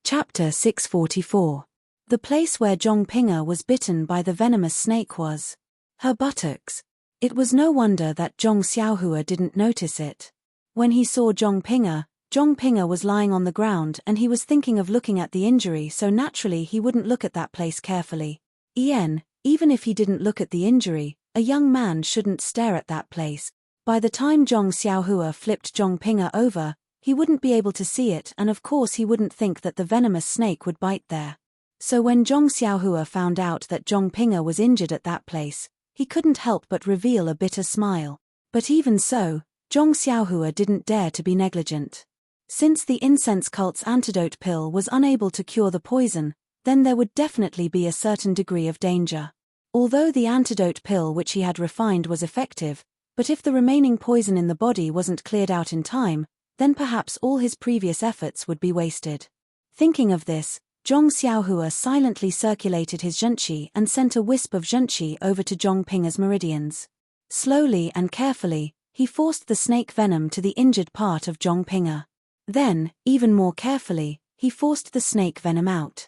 A: Chapter 644. The place where Zhong Pinga was bitten by the venomous snake was her buttocks. It was no wonder that Zhong Xiaohua didn't notice it. When he saw Zhong Pinga was lying on the ground and he was thinking of looking at the injury, so naturally he wouldn't look at that place carefully. Even if he didn't look at the injury, a young man shouldn't stare at that place. By the time Zhong Xiaohua flipped Zhong Pinga over, he wouldn't be able to see it, and of course he wouldn't think that the venomous snake would bite there. So when Zhong Xiaohua found out that Zhong Pinga was injured at that place, he couldn't help but reveal a bitter smile. But even so, Zhong Xiaohua didn't dare to be negligent. Since the incense cult's antidote pill was unable to cure the poison, then there would definitely be a certain degree of danger. Although the antidote pill which he had refined was effective, but if the remaining poison in the body wasn't cleared out in time, then perhaps all his previous efforts would be wasted. Thinking of this, Zhong Xiaohua silently circulated his zhenqi and sent a wisp of zhenqi over to Zhong Pinga's meridians. Slowly and carefully, he forced the snake venom to the injured part of Zhong Pinga. Then, even more carefully, he forced the snake venom out.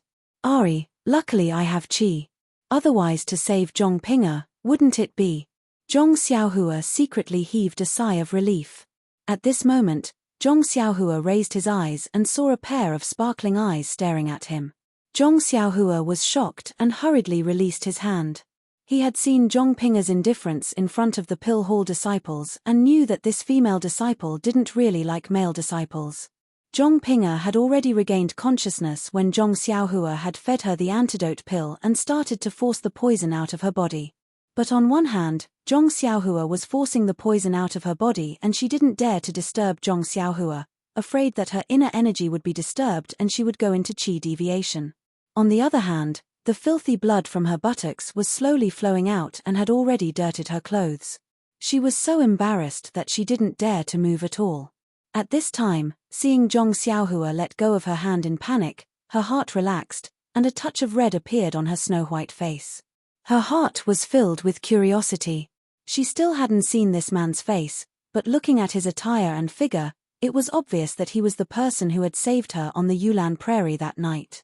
A: Luckily I have qi. Otherwise, to save Zhong Pinga, wouldn't it be Zhong Xiaohua secretly heaved a sigh of relief. At this moment, Zhong Xiaohua raised his eyes and saw a pair of sparkling eyes staring at him. Zhong Xiaohua was shocked and hurriedly released his hand. He had seen Zhong Pinger's indifference in front of the Pill Hall disciples and knew that this female disciple didn't really like male disciples. Zhong Pinger had already regained consciousness when Zhong Xiaohua had fed her the antidote pill and started to force the poison out of her body. But on one hand, Zhong Xiaohua was forcing the poison out of her body and she didn't dare to disturb Zhong Xiaohua, afraid that her inner energy would be disturbed and she would go into qi deviation. On the other hand, the filthy blood from her buttocks was slowly flowing out and had already dirtied her clothes. She was so embarrassed that she didn't dare to move at all. At this time, seeing Zhong Xiaohua let go of her hand in panic, her heart relaxed, and a touch of red appeared on her snow-white face. Her heart was filled with curiosity. She still hadn't seen this man's face, but looking at his attire and figure, it was obvious that he was the person who had saved her on the Yulan Prairie that night.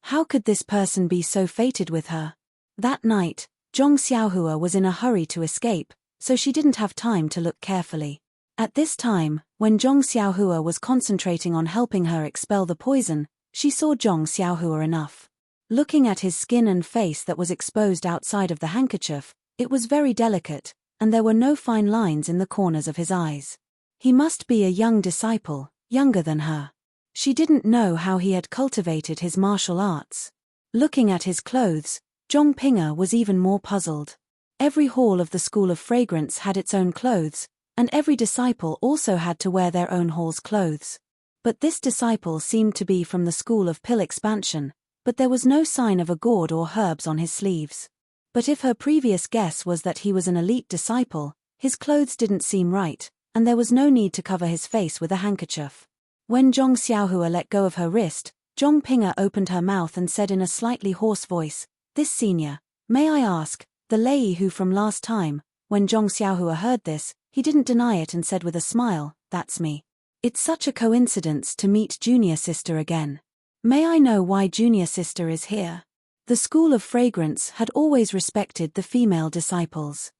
A: How could this person be so fated with her? That night, Zhong Xiaohua was in a hurry to escape, so she didn't have time to look carefully. At this time, when Zhong Xiaohua was concentrating on helping her expel the poison, she saw Zhong Xiaohua enough. Looking at his skin and face that was exposed outside of the handkerchief, it was very delicate, and there were no fine lines in the corners of his eyes. He must be a young disciple, younger than her. She didn't know how he had cultivated his martial arts. Looking at his clothes, Zhong Pinger was even more puzzled. Every hall of the School of Fragrance had its own clothes, and every disciple also had to wear their own hall's clothes. But this disciple seemed to be from the School of Pill Expansion, but there was no sign of a gourd or herbs on his sleeves. But if her previous guess was that he was an elite disciple, his clothes didn't seem right, and there was no need to cover his face with a handkerchief. When Zhong Xiaohua let go of her wrist, Zhong Pinger opened her mouth and said in a slightly hoarse voice, "This senior, may I ask, the lady who from last time." When Zhong Xiaohua heard this, he didn't deny it and said with a smile, "That's me. It's such a coincidence to meet junior sister again. May I know why junior sister is here?" The School of Fragrance had always respected the female disciples.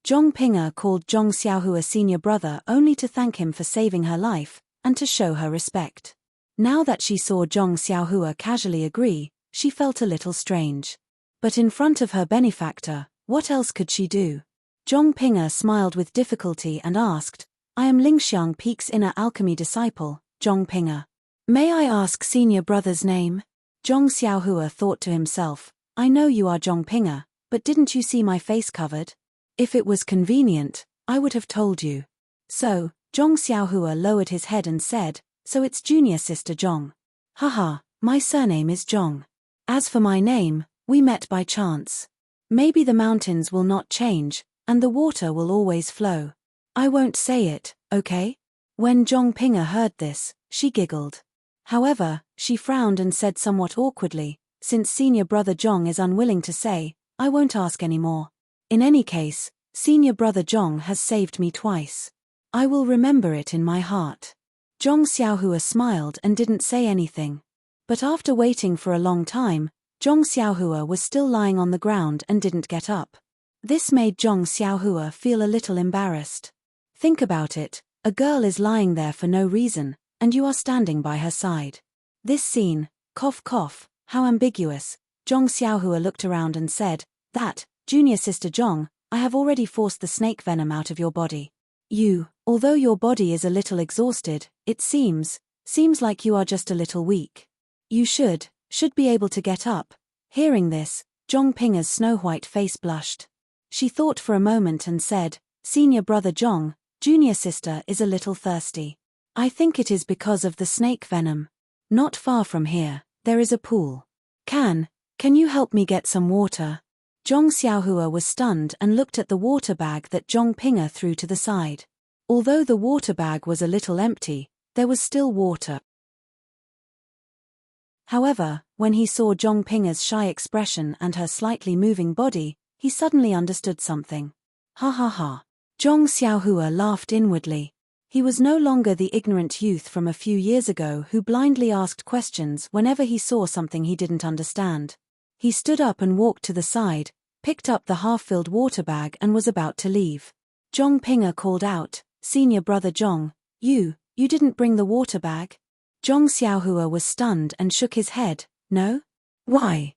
A: Zhong Pinger called Zhong Xiaohua senior brother only to thank him for saving her life, and to show her respect. Now that she saw Zhong Xiaohua casually agree, she felt a little strange. But in front of her benefactor, what else could she do? Zhong Pinger smiled with difficulty and asked, "I am Lingxiang Peak's inner alchemy disciple, Zhong Pinger. May I ask senior brother's name?" Zhong Xiaohua thought to himself, "I know you are Zhong Pinger, but didn't you see my face covered? If it was convenient, I would have told you." So, Zhong Xiaohua lowered his head and said, "So it's junior sister Zhong. Haha, my surname is Zhong. As for my name, we met by chance. Maybe the mountains will not change, and the water will always flow. I won't say it, okay?" When Zhong Pinger heard this, she giggled. However, she frowned and said somewhat awkwardly, "Since senior brother Zhong is unwilling to say, I won't ask any more. In any case, senior brother Zhong has saved me twice. I will remember it in my heart." Zhong Xiaohua smiled and didn't say anything. But after waiting for a long time, Zhong Xiaohua was still lying on the ground and didn't get up. This made Zhong Xiaohua feel a little embarrassed. Think about it, a girl is lying there for no reason, and you are standing by her side. This scene, cough cough, how ambiguous. Zhong Xiaohua looked around and said, "That, junior sister Zhong, I have already forced the snake venom out of your body. Although your body is a little exhausted, it seems like you are just a little weak. You should be able to get up." Hearing this, Zhong Pinger's snow-white face blushed. She thought for a moment and said, "Senior brother Zhong, junior sister is a little thirsty. I think it is because of the snake venom. Not far from here, there is a pool. Can you help me get some water?" Zhong Xiaohua was stunned and looked at the water bag that Zhong Pinger threw to the side. Although the water bag was a little empty, there was still water. However, when he saw Zhong Pinger's shy expression and her slightly moving body, he suddenly understood something. Ha ha ha. Zhong Xiaohua laughed inwardly. He was no longer the ignorant youth from a few years ago who blindly asked questions whenever he saw something he didn't understand. He stood up and walked to the side, picked up the half-filled water bag and was about to leave. Zhong Ping'er called out, "Senior brother Zhong, you didn't bring the water bag?" Zhong Xiaohua was stunned and shook his head. "No? Why?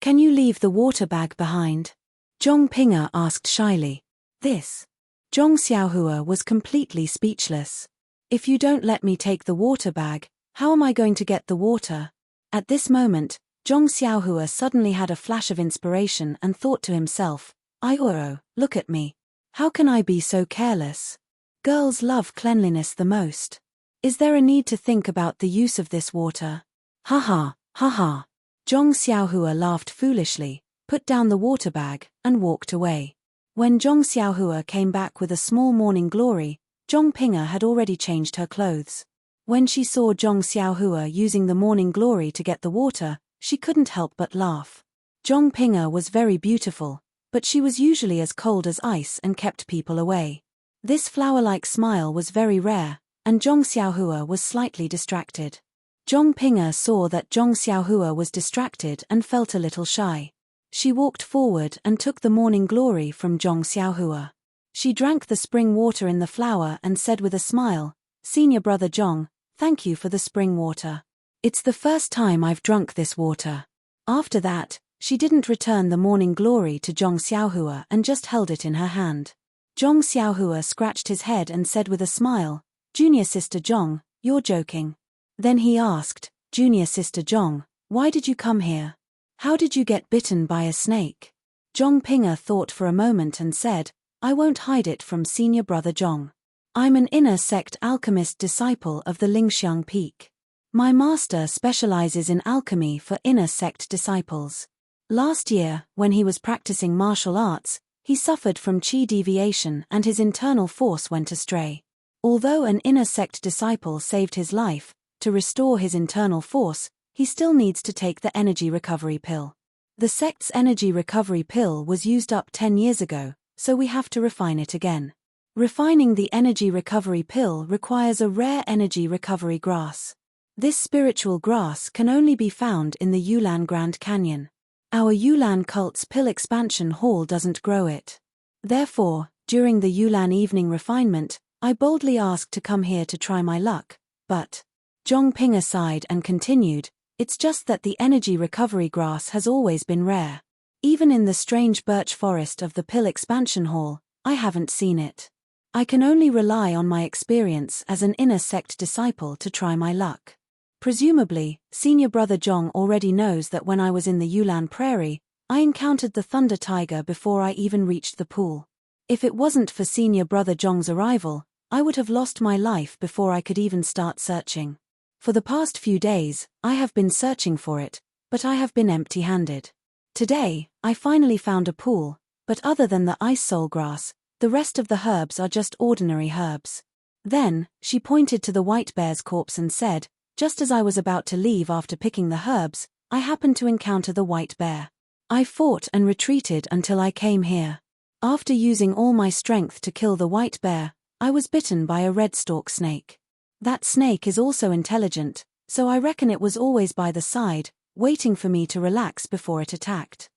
A: Can you leave the water bag behind?" Zhong Ping'er asked shyly. "This." Zhong Xiaohua was completely speechless. "If you don't let me take the water bag, how am I going to get the water?" At this moment, Zhong Xiaohua suddenly had a flash of inspiration and thought to himself, look at me. How can I be so careless? Girls love cleanliness the most. Is there a need to think about the use of this water? Ha ha, ha ha. Zhong Xiaohua laughed foolishly, put down the water bag, and walked away. When Zhong Xiaohua came back with a small morning glory, Zhong Ping'er had already changed her clothes. When she saw Zhong Xiaohua using the morning glory to get the water, she couldn't help but laugh. Zhong Ping'er was very beautiful, but she was usually as cold as ice and kept people away. This flower-like smile was very rare, and Zhong Xiaohua was slightly distracted. Zhong Ping'er saw that Zhong Xiaohua was distracted and felt a little shy. She walked forward and took the morning glory from Zhong Xiaohua. She drank the spring water in the flower and said with a smile, "Senior brother Zhong, thank you for the spring water. It's the first time I've drunk this water." After that, she didn't return the morning glory to Zhong Xiaohua and just held it in her hand. Zhong Xiaohua scratched his head and said with a smile, "Junior sister Zhong, you're joking." Then he asked, "Junior sister Zhong, why did you come here? How did you get bitten by a snake?" Zhong Ping'er thought for a moment and said, "I won't hide it from senior brother Zhong. I'm an inner sect alchemist disciple of the Lingxiang Peak. My master specializes in alchemy for inner sect disciples. Last year, when he was practicing martial arts, he suffered from qi deviation and his internal force went astray. Although an inner sect disciple saved his life, to restore his internal force, he still needs to take the energy recovery pill. The sect's energy recovery pill was used up 10 years ago, so we have to refine it again. Refining the energy recovery pill requires a rare energy recovery grass. This spiritual grass can only be found in the Yulan Grand Canyon. Our Yulan cult's pill expansion hall doesn't grow it. Therefore, during the Yulan evening refinement, I boldly asked to come here to try my luck, but..." Zhong Ping'er sighed and continued, "It's just that the energy recovery grass has always been rare. Even in the strange birch forest of the pill expansion hall, I haven't seen it. I can only rely on my experience as an inner sect disciple to try my luck. Presumably, senior brother Zhong already knows that when I was in the Yulan Prairie, I encountered the thunder tiger before I even reached the pool. If it wasn't for senior brother Zhong's arrival, I would have lost my life before I could even start searching. For the past few days, I have been searching for it, but I have been empty-handed. Today, I finally found a pool, but other than the ice soul grass, the rest of the herbs are just ordinary herbs." Then, she pointed to the white bear's corpse and said, "Just as I was about to leave after picking the herbs, I happened to encounter the white bear. I fought and retreated until I came here. After using all my strength to kill the white bear, I was bitten by a red stalk snake. That snake is also intelligent, so I reckon it was always by the side, waiting for me to relax before it attacked.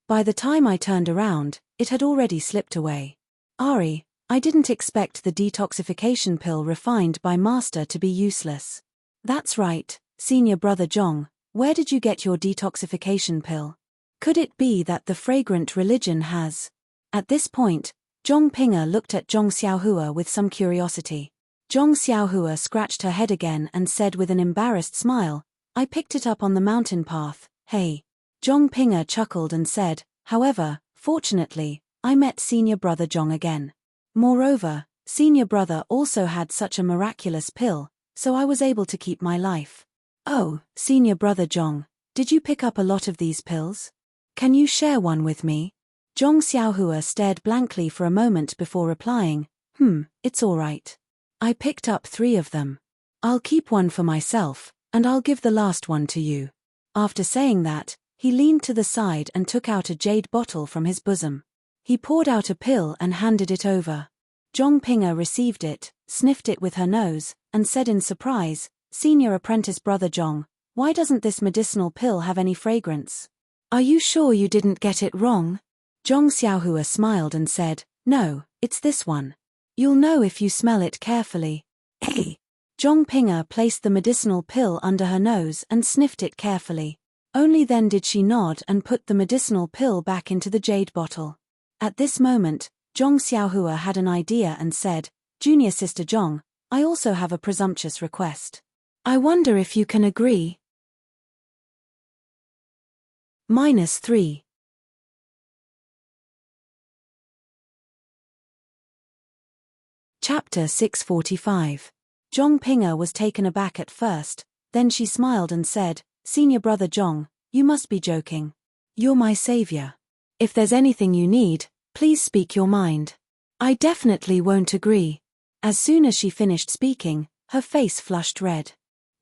A: By the time I turned around, it had already slipped away. Ari, I didn't expect the detoxification pill refined by Master to be useless." "That's right, senior brother Zhong, where did you get your detoxification pill? Could it be that the fragrant religion has..." At this point, Zhong Ping'er looked at Zhong Xiaohua with some curiosity. Zhong Xiaohua scratched her head again and said with an embarrassed smile, "I picked it up on the mountain path, hey." Zhong Ping'er chuckled and said, "However, fortunately, I met senior brother Zhong again. Moreover, senior brother also had such a miraculous pill, so I was able to keep my life." "Oh, senior brother Zhong, did you pick up a lot of these pills? Can you share one with me?" Zhong Xiaohua stared blankly for a moment before replying, "It's all right. I picked up 3 of them. I'll keep one for myself, and I'll give the last one to you." After saying that, he leaned to the side and took out a jade bottle from his bosom. He poured out a pill and handed it over. Zhong Ping'er received it, sniffed it with her nose, and said in surprise, "Senior apprentice brother Zhong, why doesn't this medicinal pill have any fragrance?" Are you sure you didn't get it wrong? Zhong Xiaohua smiled and said, no, it's this one. You'll know if you smell it carefully. Hey! Zhong Pinga placed the medicinal pill under her nose and sniffed it carefully. Only then did she nod and put the medicinal pill back into the jade bottle. At this moment, Zhong Xiaohua had an idea and said, Junior Sister Zhong, I also have a presumptuous request. I wonder if you can agree. -3. Chapter 645. Zhong Pinga was taken aback at first, then she smiled and said, Senior Brother Zhong, you must be joking. You're my savior. If there's anything you need, please speak your mind. I definitely won't agree. As soon as she finished speaking, her face flushed red.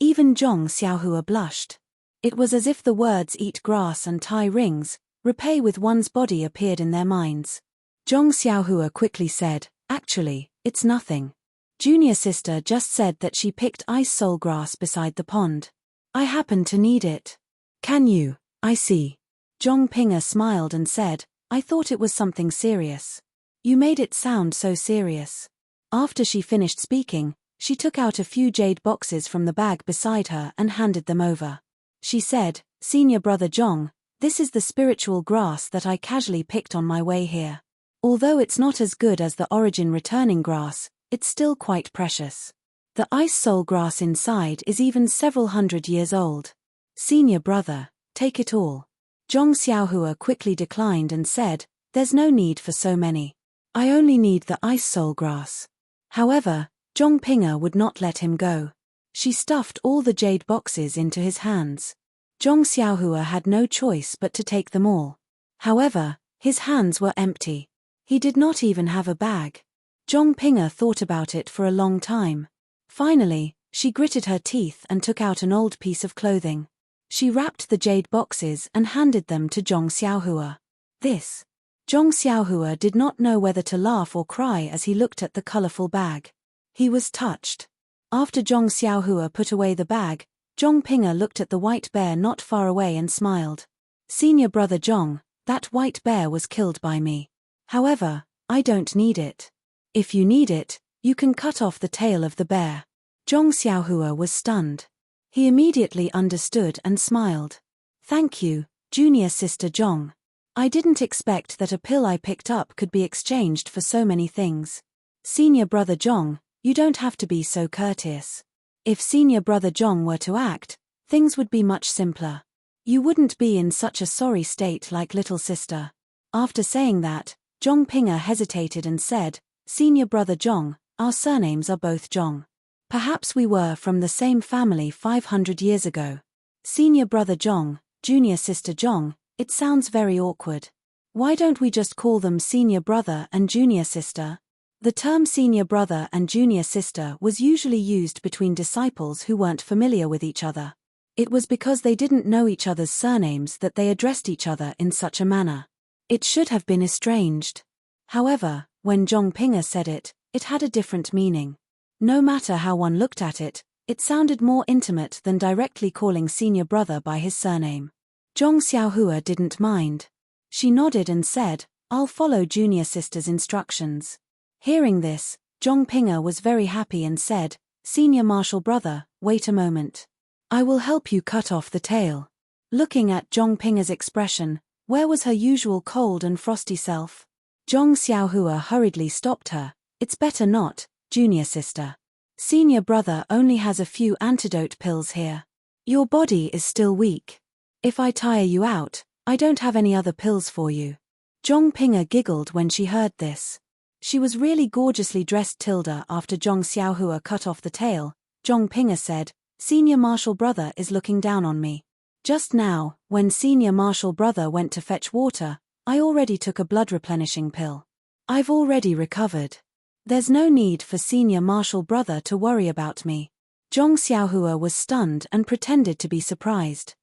A: Even Zhong Xiaohua blushed. It was as if the words eat grass and tie rings, repay with one's body appeared in their minds. Zhong Xiaohua quickly said, actually, it's nothing. Junior Sister just said that she picked ice soul grass beside the pond. I happen to need it. Can you? I see. Zhong Pinga smiled and said, I thought it was something serious. You made it sound so serious. After she finished speaking, she took out a few jade boxes from the bag beside her and handed them over. She said, Senior Brother Zhong, this is the spiritual grass that I casually picked on my way here. Although it's not as good as the origin returning grass, it's still quite precious. The ice soul grass inside is even several hundred years old. Senior Brother, take it all. Zhong Xiaohua quickly declined and said, there's no need for so many. I only need the ice soul grass. However, Zhong Pinga would not let him go. She stuffed all the jade boxes into his hands. Zhong Xiaohua had no choice but to take them all. However, his hands were empty. He did not even have a bag. Zhong Pinga thought about it for a long time. Finally, she gritted her teeth and took out an old piece of clothing. She wrapped the jade boxes and handed them to Zhong Xiaohua. This. Zhong Xiaohua did not know whether to laugh or cry as he looked at the colorful bag. He was touched. After Zhong Xiaohua put away the bag, Zhong Pinga looked at the white bear not far away and smiled. Senior Brother Zhong, that white bear was killed by me. However, I don't need it. If you need it, you can cut off the tail of the bear. Zhong Xiaohua was stunned. He immediately understood and smiled. Thank you, Junior Sister Zhong. I didn't expect that a pill I picked up could be exchanged for so many things. Senior Brother Zhong, you don't have to be so courteous. If Senior Brother Zhong were to act, things would be much simpler. You wouldn't be in such a sorry state like little sister. After saying that, Zhong Pinga hesitated and said, Senior Brother Zhong, our surnames are both Zhong. Perhaps we were from the same family 500 years ago. Senior Brother Zhong, Junior Sister Zhong, it sounds very awkward. Why don't we just call them Senior Brother and Junior Sister? The term Senior Brother and Junior Sister was usually used between disciples who weren't familiar with each other. It was because they didn't know each other's surnames that they addressed each other in such a manner. It should have been estranged. However, when Zhong Pinga said it, it had a different meaning. No matter how one looked at it, it sounded more intimate than directly calling Senior Brother by his surname. Zhong Xiaohua didn't mind. She nodded and said, I'll follow Junior Sister's instructions. Hearing this, Zhong Pinga was very happy and said, Senior Martial Brother, wait a moment. I will help you cut off the tail. Looking at Zhong Pinga's expression, where was her usual cold and frosty self? Zhong Xiaohua hurriedly stopped her. It's better not, Junior Sister. Senior Brother only has a few antidote pills here. Your body is still weak. If I tire you out, I don't have any other pills for you. Zhong Pinga giggled when she heard this. She was really gorgeously dressed. After Zhong Xiaohua cut off the tail, Zhong Pinga said, Senior Martial Brother is looking down on me. Just now, when Senior Martial Brother went to fetch water, I already took a blood replenishing pill. I've already recovered. There's no need for Senior Martial Brother to worry about me. Zhong Xiaohua was stunned and pretended to be surprised.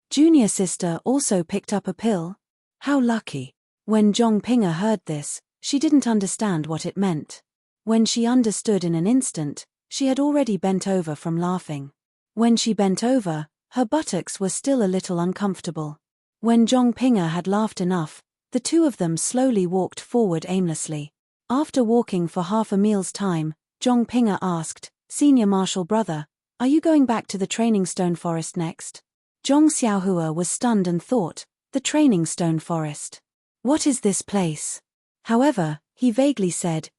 A: Junior Sister also picked up a pill? How lucky. When Zhong Pinga heard this, she didn't understand what it meant. When she understood in an instant, she had already bent over from laughing. When she bent over, Her buttocks were still a little uncomfortable. When Zhongping had laughed enough, the two of them slowly walked forward aimlessly. After walking for half a meal's time, Zhongping asked, "Senior Marshal Brother, are you going back to the Training Stone Forest next?" Zhong Xiaohua was stunned and thought, "The Training Stone Forest? What is this place?" However, he vaguely said,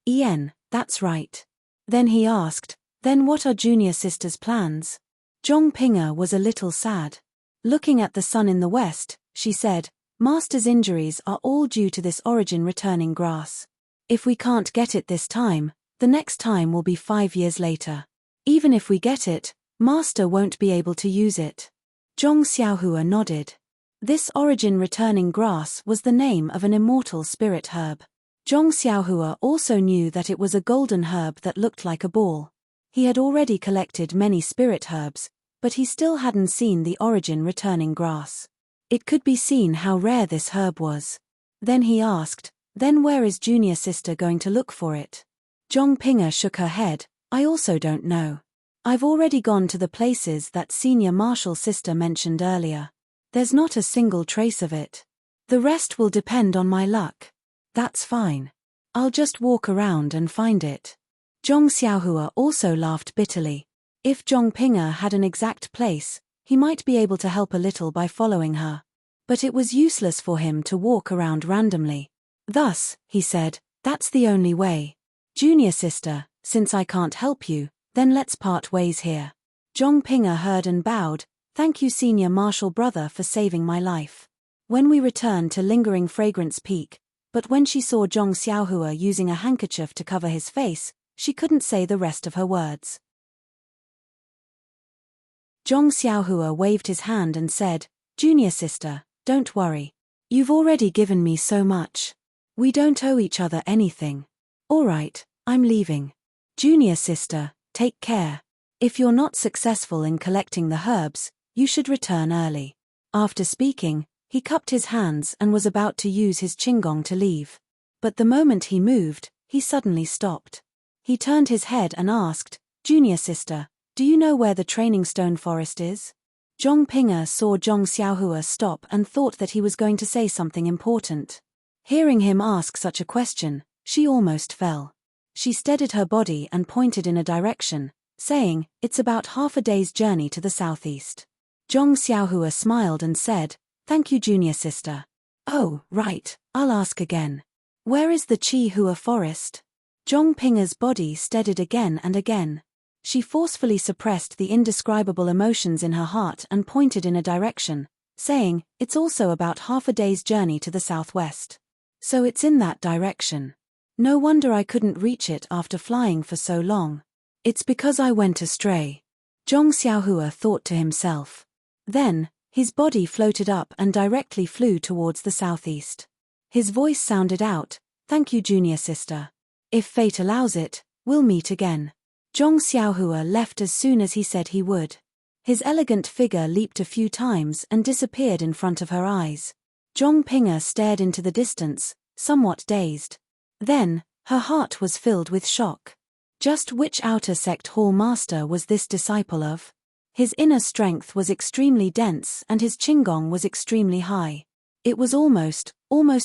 A: "That's right." Then he asked, "Then what are junior sister's plans?" Zhongping was a little sad. Looking at the sun in the west, she said, "Master's injuries are all due to this origin returning grass. If we can't get it this time, the next time will be 5 years later. Even if we get it, Master won't be able to use it." Zhong Xiaohua nodded. This origin returning grass was the name of an immortal spirit herb. Zhong Xiaohua also knew that it was a golden herb that looked like a ball. He had already collected many spirit herbs, but he still hadn't seen the origin returning grass. It could be seen how rare this herb was. Then he asked, "Then where is junior sister going to look for it?" Zhongping shook her head, "I also don't know. I've already gone to the places that senior marshal sister mentioned earlier. There's not a single trace of it. The rest will depend on my luck." "That's fine. I'll just walk around and find it." Zhong Xiaohua also laughed bitterly. If Zhongping had an exact place, he might be able to help a little by following her. But it was useless for him to walk around randomly. Thus, he said, "That's the only way. Junior sister, since I can't help you, then let's part ways here." Zhongping heard and bowed, "Thank you senior marshal brother for saving my life." When we returned to Lingering Fragrance Peak, but when she saw Zhong Xiaohua using a handkerchief to cover his face, she couldn't say the rest of her words. Zhong Xiaohua waved his hand and said, "Junior sister, don't worry. You've already given me so much. We don't owe each other anything. All right, I'm leaving. Junior sister, take care. If you're not successful in collecting the herbs, you should return early." After speaking, he cupped his hands and was about to use his qinggong to leave. But the moment he moved, he suddenly stopped. He turned his head and asked, "Junior sister, do you know where the Training Stone Forest is?" Zhongping saw Zhong Xiaohua stop and thought that he was going to say something important. Hearing him ask such a question, she almost fell. She steadied her body and pointed in a direction, saying, "It's about half a day's journey to the southeast." Zhong Xiaohua smiled and said, "Thank you junior sister." "Oh, right, I'll ask again. Where is the Chi Hua forest?" Zhongping's body steadied again and again. She forcefully suppressed the indescribable emotions in her heart and pointed in a direction, saying, "It's also about half a day's journey to the southwest. So it's in that direction. No wonder I couldn't reach it after flying for so long. It's because I went astray." Zhong Xiaohua thought to himself. Then, his body floated up and directly flew towards the southeast. His voice sounded out, "Thank you junior sister. If fate allows it, we'll meet again." Zhong Xiaohua left as soon as he said he would. His elegant figure leaped a few times and disappeared in front of her eyes. Zhongping stared into the distance, somewhat dazed. Then, her heart was filled with shock. Just which outer sect hall master was this disciple of? His inner strength was extremely dense and his qinggong was extremely high. It was almost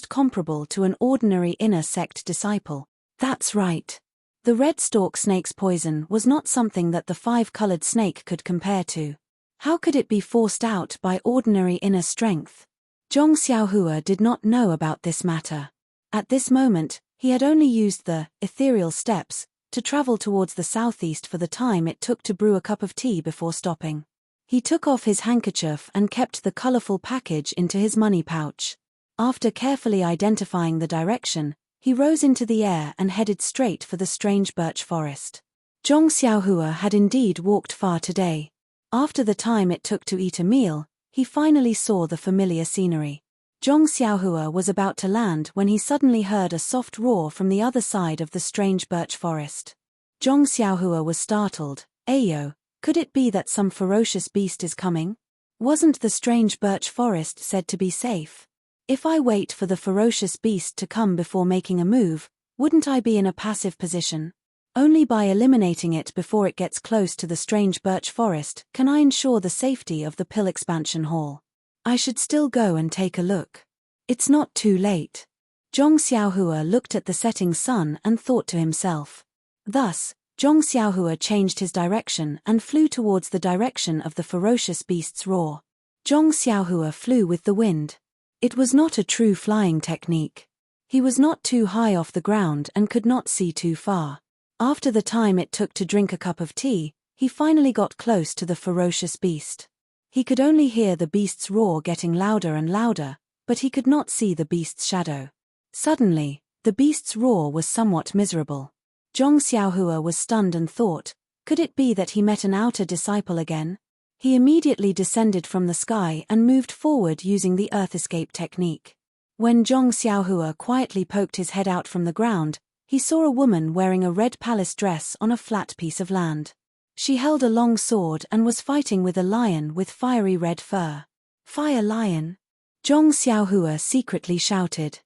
A: comparable to an ordinary inner sect disciple. That's right. The red stalk snake's poison was not something that the five-colored snake could compare to. How could it be forced out by ordinary inner strength? Zhong Xiaohua did not know about this matter. At this moment, he had only used the ethereal steps to travel towards the southeast for the time it took to brew a cup of tea before stopping. He took off his handkerchief and kept the colorful package into his money pouch. After carefully identifying the direction, he rose into the air and headed straight for the strange birch forest. Zhong Xiaohua had indeed walked far today. After the time it took to eat a meal, he finally saw the familiar scenery. Zhong Xiaohua was about to land when he suddenly heard a soft roar from the other side of the strange birch forest. Zhong Xiaohua was startled. Ayo, could it be that some ferocious beast is coming? Wasn't the strange birch forest said to be safe? If I wait for the ferocious beast to come before making a move, wouldn't I be in a passive position? Only by eliminating it before it gets close to the strange birch forest can I ensure the safety of the pill expansion hall. I should still go and take a look. It's not too late. Zhong Xiaohua looked at the setting sun and thought to himself. Thus, Zhong Xiaohua changed his direction and flew towards the direction of the ferocious beast's roar. Zhong Xiaohua flew with the wind. It was not a true flying technique. He was not too high off the ground and could not see too far. After the time it took to drink a cup of tea, he finally got close to the ferocious beast. He could only hear the beast's roar getting louder and louder, but he could not see the beast's shadow. Suddenly, the beast's roar was somewhat miserable. Zhong Xiaohua was stunned and thought, could it be that he met an outer disciple again? He immediately descended from the sky and moved forward using the earth escape technique. When Zhong Xiaohua quietly poked his head out from the ground, he saw a woman wearing a red palace dress on a flat piece of land. She held a long sword and was fighting with a lion with fiery red fur. Fire lion! Zhong Xiaohua secretly shouted.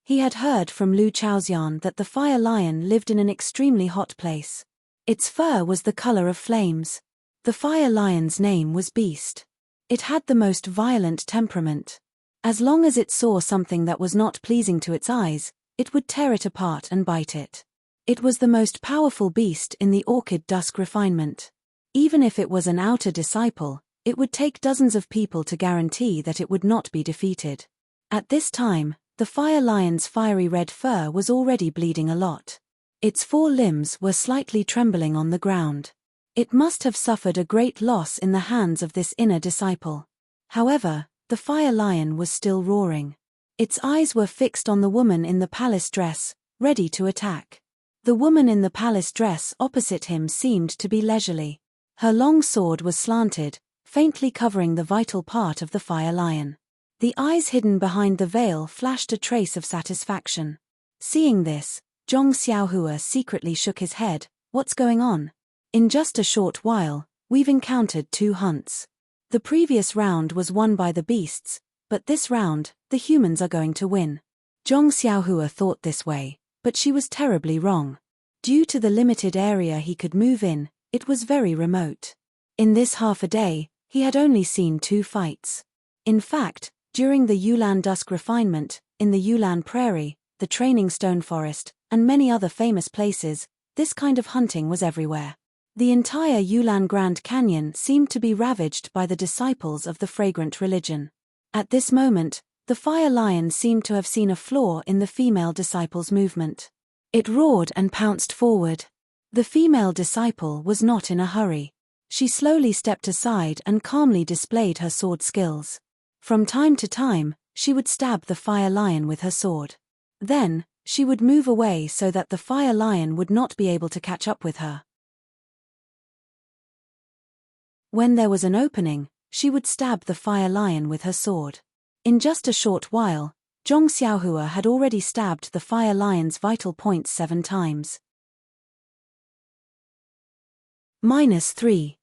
A: He had heard from Lu Chaoxian that the fire lion lived in an extremely hot place. Its fur was the color of flames. The fire lion's name was Beast. It had the most violent temperament. As long as it saw something that was not pleasing to its eyes, it would tear it apart and bite it. It was the most powerful beast in the Orchid Dusk refinement. Even if it was an outer disciple, it would take dozens of people to guarantee that it would not be defeated. At this time, the fire lion's fiery red fur was already bleeding a lot. Its 4 limbs were slightly trembling on the ground. It must have suffered a great loss in the hands of this inner disciple. However, the fire lion was still roaring. Its eyes were fixed on the woman in the palace dress, ready to attack. The woman in the palace dress opposite him seemed to be leisurely. Her long sword was slanted, faintly covering the vital part of the fire lion. The eyes hidden behind the veil flashed a trace of satisfaction. Seeing this, Zhong Xiaohua secretly shook his head. What's going on? In just a short while, we've encountered 2 hunts. The previous round was won by the beasts, but this round, the humans are going to win. Zhong Xiaohua thought this way, but she was terribly wrong. Due to the limited area he could move in, it was very remote. In this half a day, he had only seen 2 fights. In fact, during the Yulan Dusk refinement, in the Yulan Prairie, the Training Stone Forest, and many other famous places, this kind of hunting was everywhere. The entire Yulan Grand Canyon seemed to be ravaged by the disciples of the fragrant religion. At this moment, the fire lion seemed to have seen a flaw in the female disciple's movement. It roared and pounced forward. The female disciple was not in a hurry. She slowly stepped aside and calmly displayed her sword skills. From time to time, she would stab the fire lion with her sword. Then, she would move away so that the fire lion would not be able to catch up with her. When there was an opening, she would stab the fire lion with her sword. In just a short while, Zhong Xiaohua had already stabbed the fire lion's vital points 7 times. -3.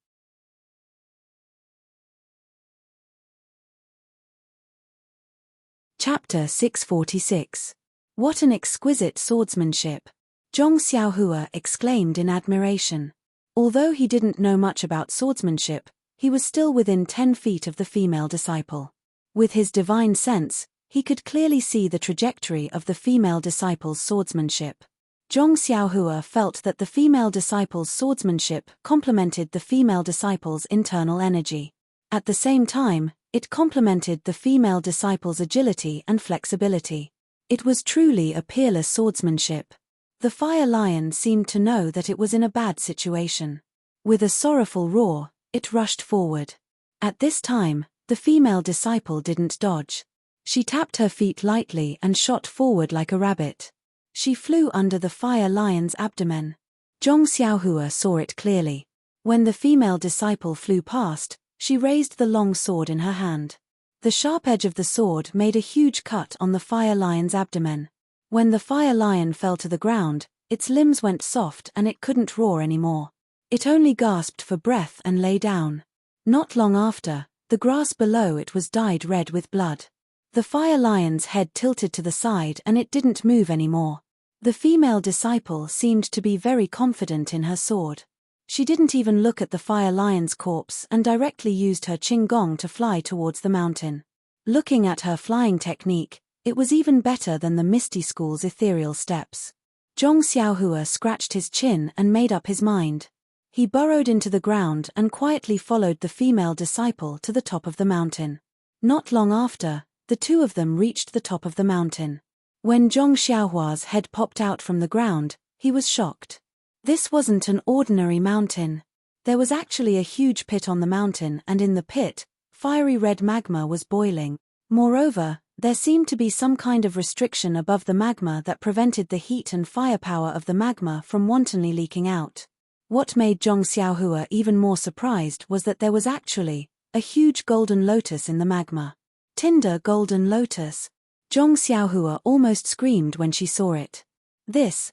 A: Chapter 646. What an exquisite swordsmanship! Zhong Xiaohua exclaimed in admiration. Although he didn't know much about swordsmanship, he was still within 10 feet of the female disciple. With his divine sense, he could clearly see the trajectory of the female disciple's swordsmanship. Zhong Xiaohua felt that the female disciple's swordsmanship complemented the female disciple's internal energy. At the same time, it complemented the female disciple's agility and flexibility. It was truly a peerless swordsmanship. The fire lion seemed to know that it was in a bad situation. With a sorrowful roar, it rushed forward. At this time, the female disciple didn't dodge. She tapped her feet lightly and shot forward like a rabbit. She flew under the fire lion's abdomen. Zhong Xiaohua saw it clearly. When the female disciple flew past, she raised the long sword in her hand. The sharp edge of the sword made a huge cut on the fire lion's abdomen. When the fire lion fell to the ground, its limbs went soft and it couldn't roar anymore. It only gasped for breath and lay down. Not long after, the grass below it was dyed red with blood. The fire lion's head tilted to the side and it didn't move anymore. The female disciple seemed to be very confident in her sword. She didn't even look at the fire lion's corpse and directly used her qinggong to fly towards the mountain. Looking at her flying technique, it was even better than the Misty School's ethereal steps. Zhong Xiaohua scratched his chin and made up his mind. He burrowed into the ground and quietly followed the female disciple to the top of the mountain. Not long after, the two of them reached the top of the mountain. When Zhong Xiaohua's head popped out from the ground, he was shocked. This wasn't an ordinary mountain. There was actually a huge pit on the mountain, and in the pit, fiery red magma was boiling. Moreover, there seemed to be some kind of restriction above the magma that prevented the heat and firepower of the magma from wantonly leaking out. What made Zhong Xiaohua even more surprised was that there was actually a huge golden lotus in the magma. Tinder golden lotus. Zhong Xiaohua almost screamed when she saw it. This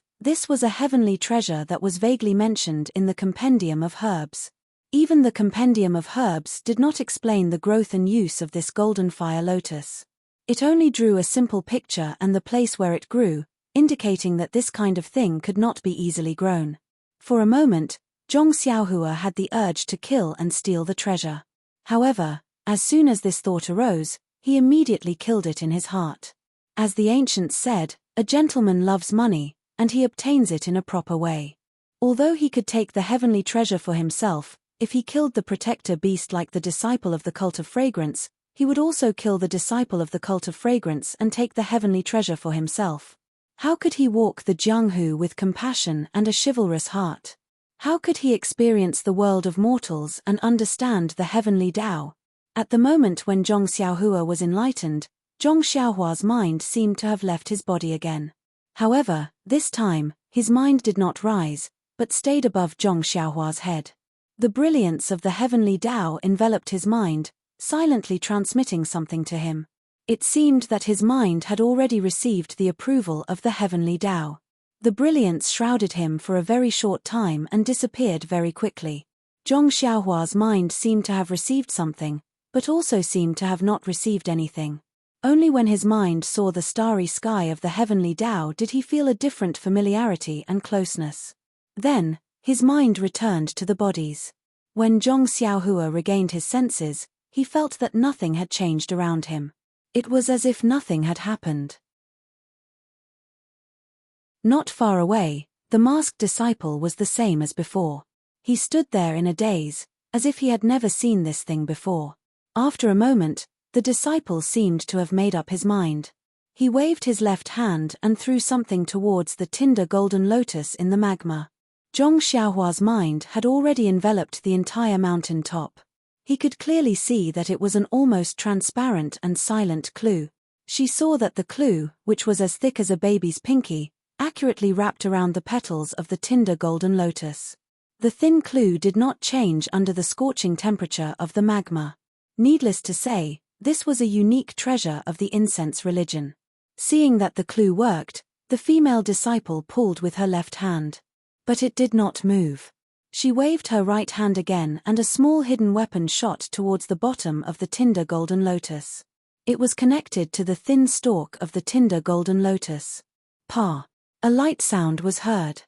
A: was a heavenly treasure that was vaguely mentioned in the Compendium of Herbs. Even the Compendium of Herbs did not explain the growth and use of this golden fire lotus. It only drew a simple picture and the place where it grew, indicating that this kind of thing could not be easily grown. For a moment, Zhong Xiaohua had the urge to kill and steal the treasure. However, as soon as this thought arose, he immediately killed it in his heart. As the ancients said, a gentleman loves money, and he obtains it in a proper way. Although he could take the heavenly treasure for himself, if he killed the protector beast like the disciple of the cult of fragrance, he would also kill the disciple of the cult of fragrance and take the heavenly treasure for himself. How could he walk the Jianghu with compassion and a chivalrous heart? How could he experience the world of mortals and understand the heavenly Tao? At the moment when Zhong Xiaohua was enlightened, Zhong Xiaohua's mind seemed to have left his body again. However, this time, his mind did not rise, but stayed above Zhong Xiaohua's head. The brilliance of the heavenly Tao enveloped his mind, silently transmitting something to him. It seemed that his mind had already received the approval of the heavenly Tao. The brilliance shrouded him for a very short time and disappeared very quickly. Zhong Xiaohua's mind seemed to have received something, but also seemed to have not received anything. Only when his mind saw the starry sky of the heavenly Tao did he feel a different familiarity and closeness. Then, his mind returned to the bodies. When Zhong Xiaohua regained his senses, he felt that nothing had changed around him. It was as if nothing had happened. Not far away, the masked disciple was the same as before. He stood there in a daze, as if he had never seen this thing before. After a moment, the disciple seemed to have made up his mind. He waved his left hand and threw something towards the tinder golden lotus in the magma. Zhong Xiaohua's mind had already enveloped the entire mountain top. He could clearly see that it was an almost transparent and silent clue. She saw that the clue, which was as thick as a baby's pinky, accurately wrapped around the petals of the tinder golden lotus. The thin clue did not change under the scorching temperature of the magma. Needless to say, this was a unique treasure of the incense religion. Seeing that the clue worked, the female disciple pulled with her left hand. But it did not move. She waved her right hand again and a small hidden weapon shot towards the bottom of the tinder golden lotus. It was connected to the thin stalk of the tinder golden lotus. Pa! A light sound was heard.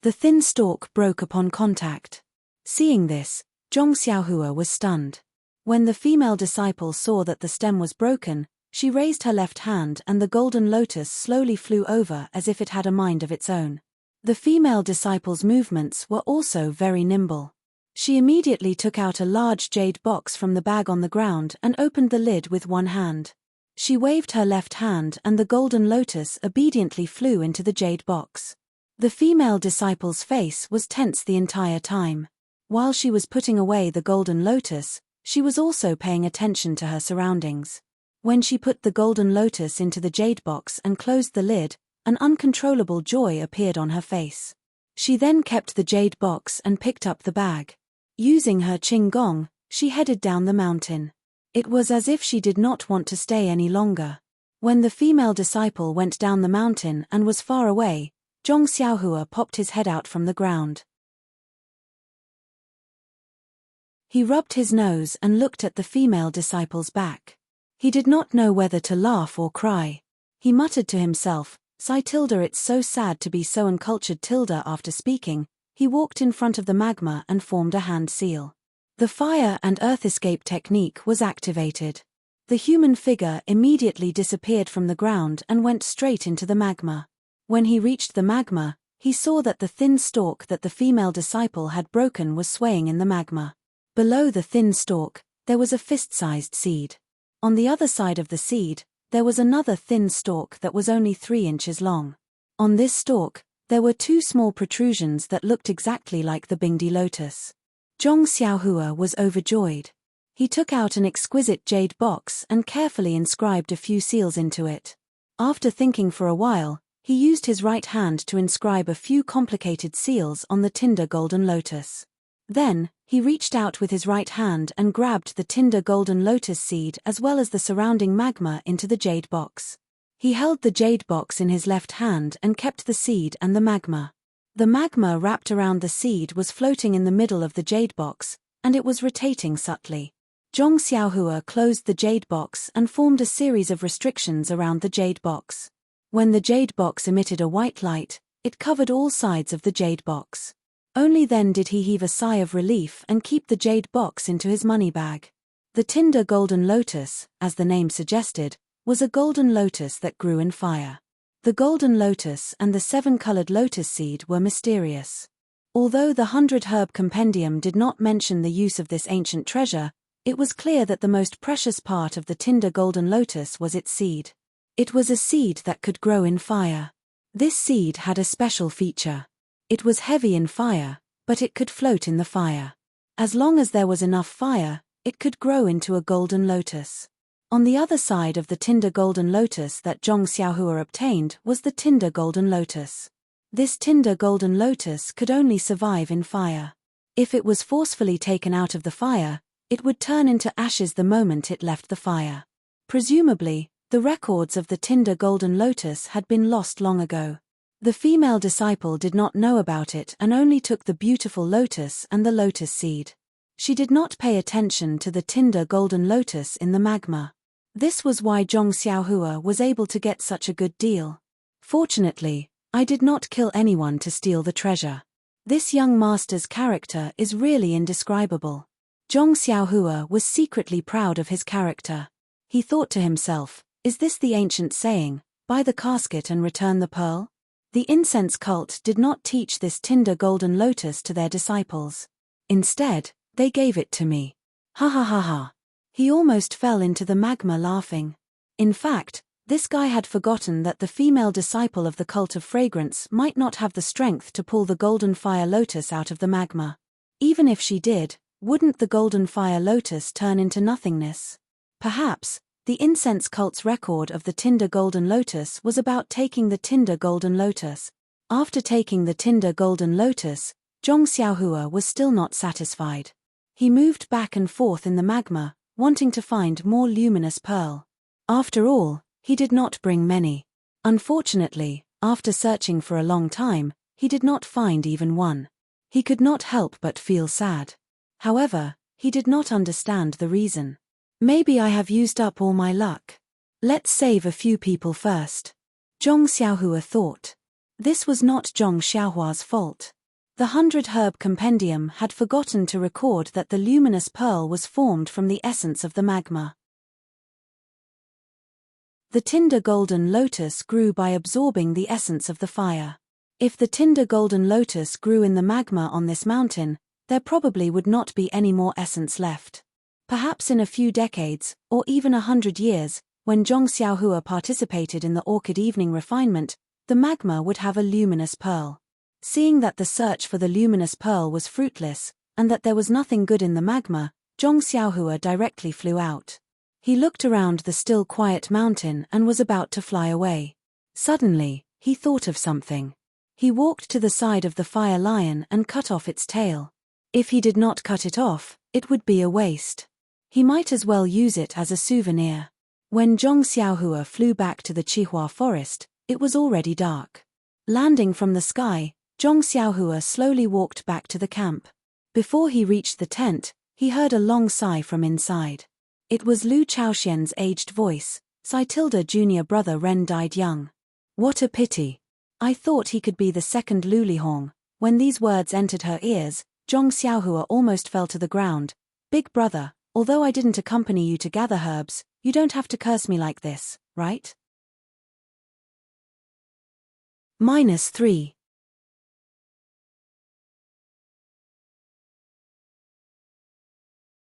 A: The thin stalk broke upon contact. Seeing this, Zhong Xiaohua was stunned. When the female disciple saw that the stem was broken, she raised her left hand and the golden lotus slowly flew over as if it had a mind of its own. The female disciple's movements were also very nimble. She immediately took out a large jade box from the bag on the ground and opened the lid with one hand. She waved her left hand and the golden lotus obediently flew into the jade box. The female disciple's face was tense the entire time. While she was putting away the golden lotus, she was also paying attention to her surroundings. When she put the golden lotus into the jade box and closed the lid, an uncontrollable joy appeared on her face. She then kept the jade box and picked up the bag. Using her qinggong, she headed down the mountain. It was as if she did not want to stay any longer. When the female disciple went down the mountain and was far away, Zhong Xiaohua popped his head out from the ground. He rubbed his nose and looked at the female disciple's back. He did not know whether to laugh or cry. He muttered to himself, "Sigh tilde, it's so sad to be so uncultured tilde." After speaking, he walked in front of the magma and formed a hand seal. The fire and earth escape technique was activated. The human figure immediately disappeared from the ground and went straight into the magma. When he reached the magma, he saw that the thin stalk that the female disciple had broken was swaying in the magma. Below the thin stalk, there was a fist-sized seed. On the other side of the seed, there was another thin stalk that was only 3 inches long. On this stalk, there were 2 small protrusions that looked exactly like the Bingdi lotus. Zhong Xiaohua was overjoyed. He took out an exquisite jade box and carefully inscribed a few seals into it. After thinking for a while, he used his right hand to inscribe a few complicated seals on the Tinder golden lotus. Then, he reached out with his right hand and grabbed the Tinder golden lotus seed as well as the surrounding magma into the jade box. He held the jade box in his left hand and kept the seed and the magma. The magma wrapped around the seed was floating in the middle of the jade box, and it was rotating subtly. Zhong Xiaohua closed the jade box and formed a series of restrictions around the jade box. When the jade box emitted a white light, it covered all sides of the jade box. Only then did he heave a sigh of relief and keep the jade box into his money bag. The Tinder golden lotus, as the name suggested, was a golden lotus that grew in fire. The golden lotus and the 7-colored lotus seed were mysterious. Although the 100-herb compendium did not mention the use of this ancient treasure, it was clear that the most precious part of the Tinder golden lotus was its seed. It was a seed that could grow in fire. This seed had a special feature. It was heavy in fire, but it could float in the fire. As long as there was enough fire, it could grow into a golden lotus. On the other side of the Tinder golden lotus that Zhong Xiaohua obtained was the Tinder golden lotus. This Tinder golden lotus could only survive in fire. If it was forcefully taken out of the fire, it would turn into ashes the moment it left the fire. Presumably, the records of the Tinder golden lotus had been lost long ago. The female disciple did not know about it and only took the beautiful lotus and the lotus seed. She did not pay attention to the Tinder golden lotus in the magma. This was why Zhong Xiaohua was able to get such a good deal. Fortunately, I did not kill anyone to steal the treasure. This young master's character is really indescribable. Zhong Xiaohua was secretly proud of his character. He thought to himself, is this the ancient saying, buy the casket and return the pearl? The incense cult did not teach this Tinder golden lotus to their disciples. Instead, they gave it to me. Ha ha ha ha. He almost fell into the magma laughing. In fact, this guy had forgotten that the female disciple of the cult of fragrance might not have the strength to pull the golden fire lotus out of the magma. Even if she did, wouldn't the golden fire lotus turn into nothingness? Perhaps, the incense cult's record of the Tinder golden lotus was about taking the Tinder golden lotus. After taking the Tinder golden lotus, Zhong Xiaohua was still not satisfied. He moved back and forth in the magma, wanting to find more luminous pearl. After all, he did not bring many. Unfortunately, after searching for a long time, he did not find even one. He could not help but feel sad. However, he did not understand the reason. Maybe I have used up all my luck. Let's save a few people first. Zhong Xiaohua thought. This was not Zhong Xiaohua's fault. The 100-herb compendium had forgotten to record that the luminous pearl was formed from the essence of the magma. The Tinder golden lotus grew by absorbing the essence of the fire. If the Tinder golden lotus grew in the magma on this mountain, there probably would not be any more essence left. Perhaps in a few decades, or even 100 years, when Zhong Xiaohua participated in the orchid evening refinement, the magma would have a luminous pearl. Seeing that the search for the luminous pearl was fruitless, and that there was nothing good in the magma, Zhong Xiaohua directly flew out. He looked around the still quiet mountain and was about to fly away. Suddenly, he thought of something. He walked to the side of the fire lion and cut off its tail. If he did not cut it off, it would be a waste. He might as well use it as a souvenir. When Zhong Xiaohua flew back to the Qihua forest, it was already dark. Landing from the sky, Zhong Xiaohua slowly walked back to the camp. Before he reached the tent, he heard a long sigh from inside. It was Lu Chaoxian's aged voice. Sigh tilde junior brother Ren died young. What a pity. I thought he could be the second Lulihong. When these words entered her ears, Zhong Xiaohua almost fell to the ground. Big brother, although I didn't accompany you to gather herbs, you don't have to curse me like this, right? -3.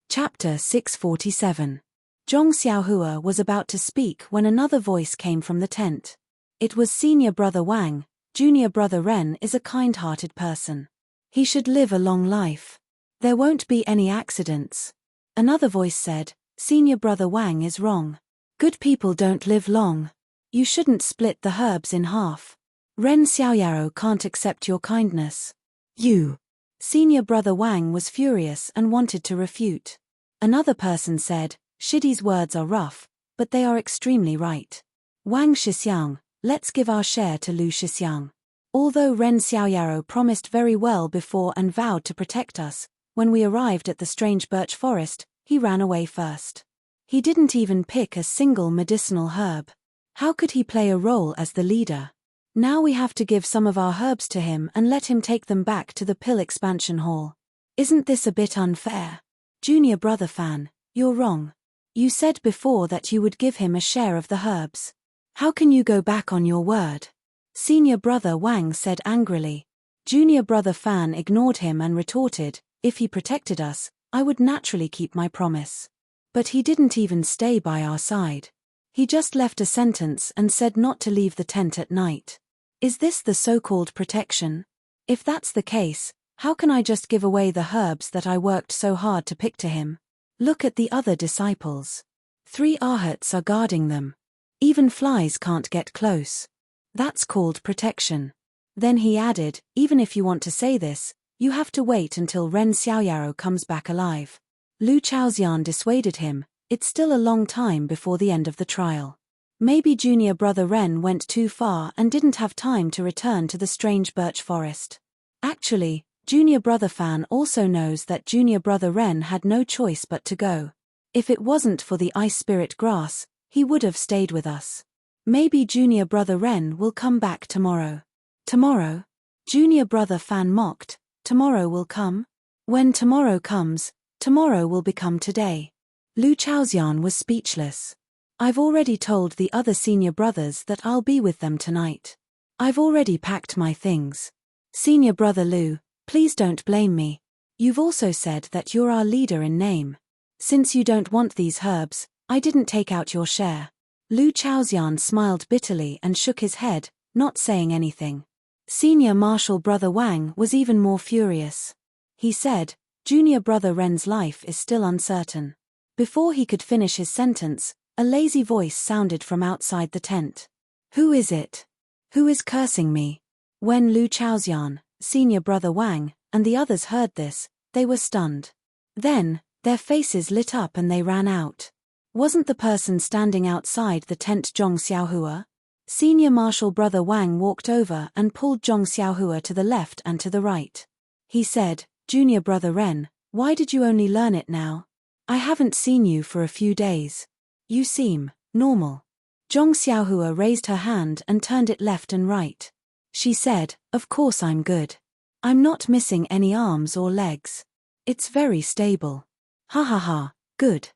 A: Chapter 647. Zhong Xiaohua was about to speak when another voice came from the tent. It was Senior Brother Wang. Junior Brother Ren is a kind-hearted person. He should live a long life. There won't be any accidents. Another voice said, Senior Brother Wang is wrong. Good people don't live long. You shouldn't split the herbs in half. Ren Xiaoyaro can't accept your kindness. You. Senior Brother Wang was furious and wanted to refute. Another person said, Shidi's words are rough, but they are extremely right. Wang Shixiang, let's give our share to Lu Shixiang. Although Ren Xiaoyaro promised very well before and vowed to protect us, when we arrived at the strange birch forest, he ran away first. He didn't even pick a single medicinal herb. How could he play a role as the leader? Now we have to give some of our herbs to him and let him take them back to the Pill Expansion Hall. Isn't this a bit unfair? Junior Brother Fan, you're wrong. You said before that you would give him a share of the herbs. How can you go back on your word? Senior Brother Wang said angrily. Junior Brother Fan ignored him and retorted, if he protected us, I would naturally keep my promise. But he didn't even stay by our side. He just left a sentence and said not to leave the tent at night. Is this the so-called protection? If that's the case, how can I just give away the herbs that I worked so hard to pick to him? Look at the other disciples. 3 arhats are guarding them. Even flies can't get close. That's called protection. Then he added, even if you want to say this, you have to wait until Ren Xiaoyaro comes back alive. Lu Chaoxian dissuaded him, it's still a long time before the end of the trial. Maybe Junior Brother Ren went too far and didn't have time to return to the strange birch forest. Actually, Junior Brother Fan also knows that Junior Brother Ren had no choice but to go. If it wasn't for the ice spirit grass, he would have stayed with us. Maybe Junior Brother Ren will come back tomorrow. Tomorrow? Junior Brother Fan mocked, tomorrow will come? When tomorrow comes, tomorrow will become today. Lu Chaoxian was speechless. I've already told the other senior brothers that I'll be with them tonight. I've already packed my things. Senior Brother Lu, please don't blame me. You've also said that you're our leader in name. Since you don't want these herbs, I didn't take out your share. Lu Chaoxian smiled bitterly and shook his head, not saying anything. Senior Marshal Brother Wang was even more furious. He said, Junior Brother Ren's life is still uncertain. Before he could finish his sentence, a lazy voice sounded from outside the tent. Who is it? Who is cursing me? When Lu Chaoxian, Senior Brother Wang, and the others heard this, they were stunned. Then, their faces lit up and they ran out. Wasn't the person standing outside the tent Zhong Xiaohua? Senior Marshal Brother Wang walked over and pulled Zhong Xiaohua to the left and to the right. He said, Junior Brother Ren, why did you only learn it now? I haven't seen you for a few days. You seem normal. Zhong Xiaohua raised her hand and turned it left and right. She said, of course I'm good. I'm not missing any arms or legs. It's very stable. Ha ha ha, good.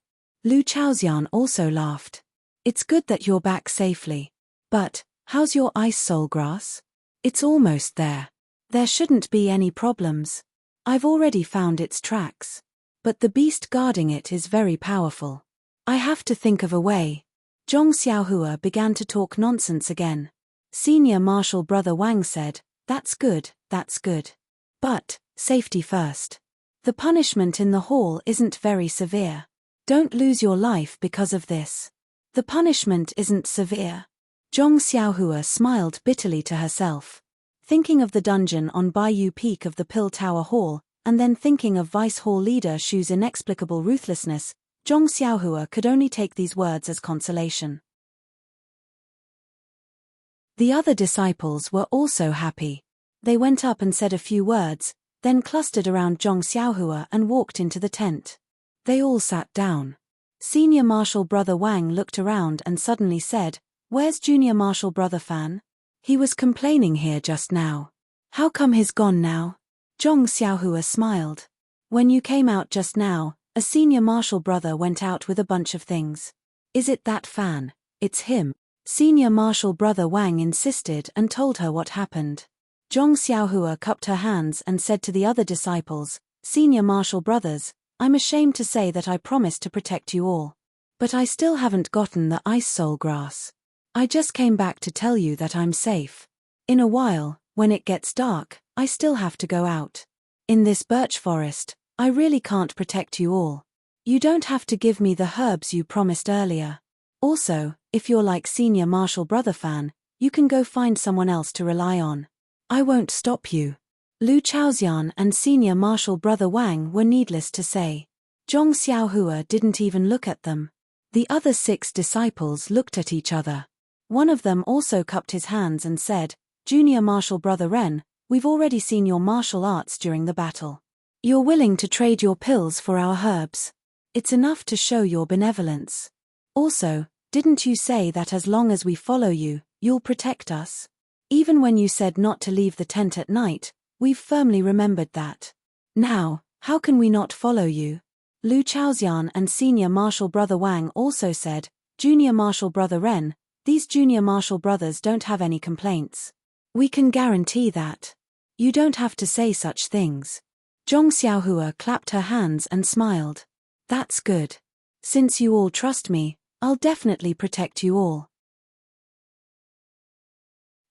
A: Lu Chaoxian also laughed. It's good that you're back safely. But, how's your ice soul grass? It's almost there. There shouldn't be any problems. I've already found its tracks. But the beast guarding it is very powerful. I have to think of a way. Zhong Xiaohua began to talk nonsense again. Senior Marshal Brother Wang said, that's good, that's good. But, safety first. The punishment in the hall isn't very severe. Don't lose your life because of this. The punishment isn't severe. Zhong Xiaohua smiled bitterly to herself. Thinking of the dungeon on Bayou Peak of the Pill Tower Hall, and then thinking of Vice Hall Leader Shu's inexplicable ruthlessness, Zhong Xiaohua could only take these words as consolation. The other disciples were also happy. They went up and said a few words, then clustered around Zhong Xiaohua and walked into the tent. They all sat down. Senior Marshal Brother Wang looked around and suddenly said, Where's Junior Marshal Brother Fan? He was complaining here just now. How come he's gone now? Zhong Xiaohua smiled. When you came out just now, a senior marshal brother went out with a bunch of things. Is it that fan? It's him. Senior marshal brother Wang insisted and told her what happened. Zhong Xiaohua cupped her hands and said to the other disciples, Senior marshal brothers, I'm ashamed to say that I promised to protect you all. But I still haven't gotten the ice soul grass. I just came back to tell you that I'm safe. In a while, when it gets dark, I still have to go out. In this birch forest, I really can't protect you all. You don't have to give me the herbs you promised earlier. Also, if you're like senior marshal brother fan, you can go find someone else to rely on. I won't stop you. Lu Chaoxian and senior marshal brother Wang were needless to say. Zhong Xiaohua didn't even look at them. The other 6 disciples looked at each other. One of them also cupped his hands and said, Junior marshal brother Ren, we've already seen your martial arts during the battle. You're willing to trade your pills for our herbs. It's enough to show your benevolence. Also, didn't you say that as long as we follow you, you'll protect us? Even when you said not to leave the tent at night, we've firmly remembered that. Now, how can we not follow you? Lu Chaoxian and senior marshal brother Wang also said, Junior marshal brother Ren, these junior marshal brothers don't have any complaints. We can guarantee that. You don't have to say such things. Zhong Xiaohua clapped her hands and smiled. That's good. Since you all trust me, I'll definitely protect you all.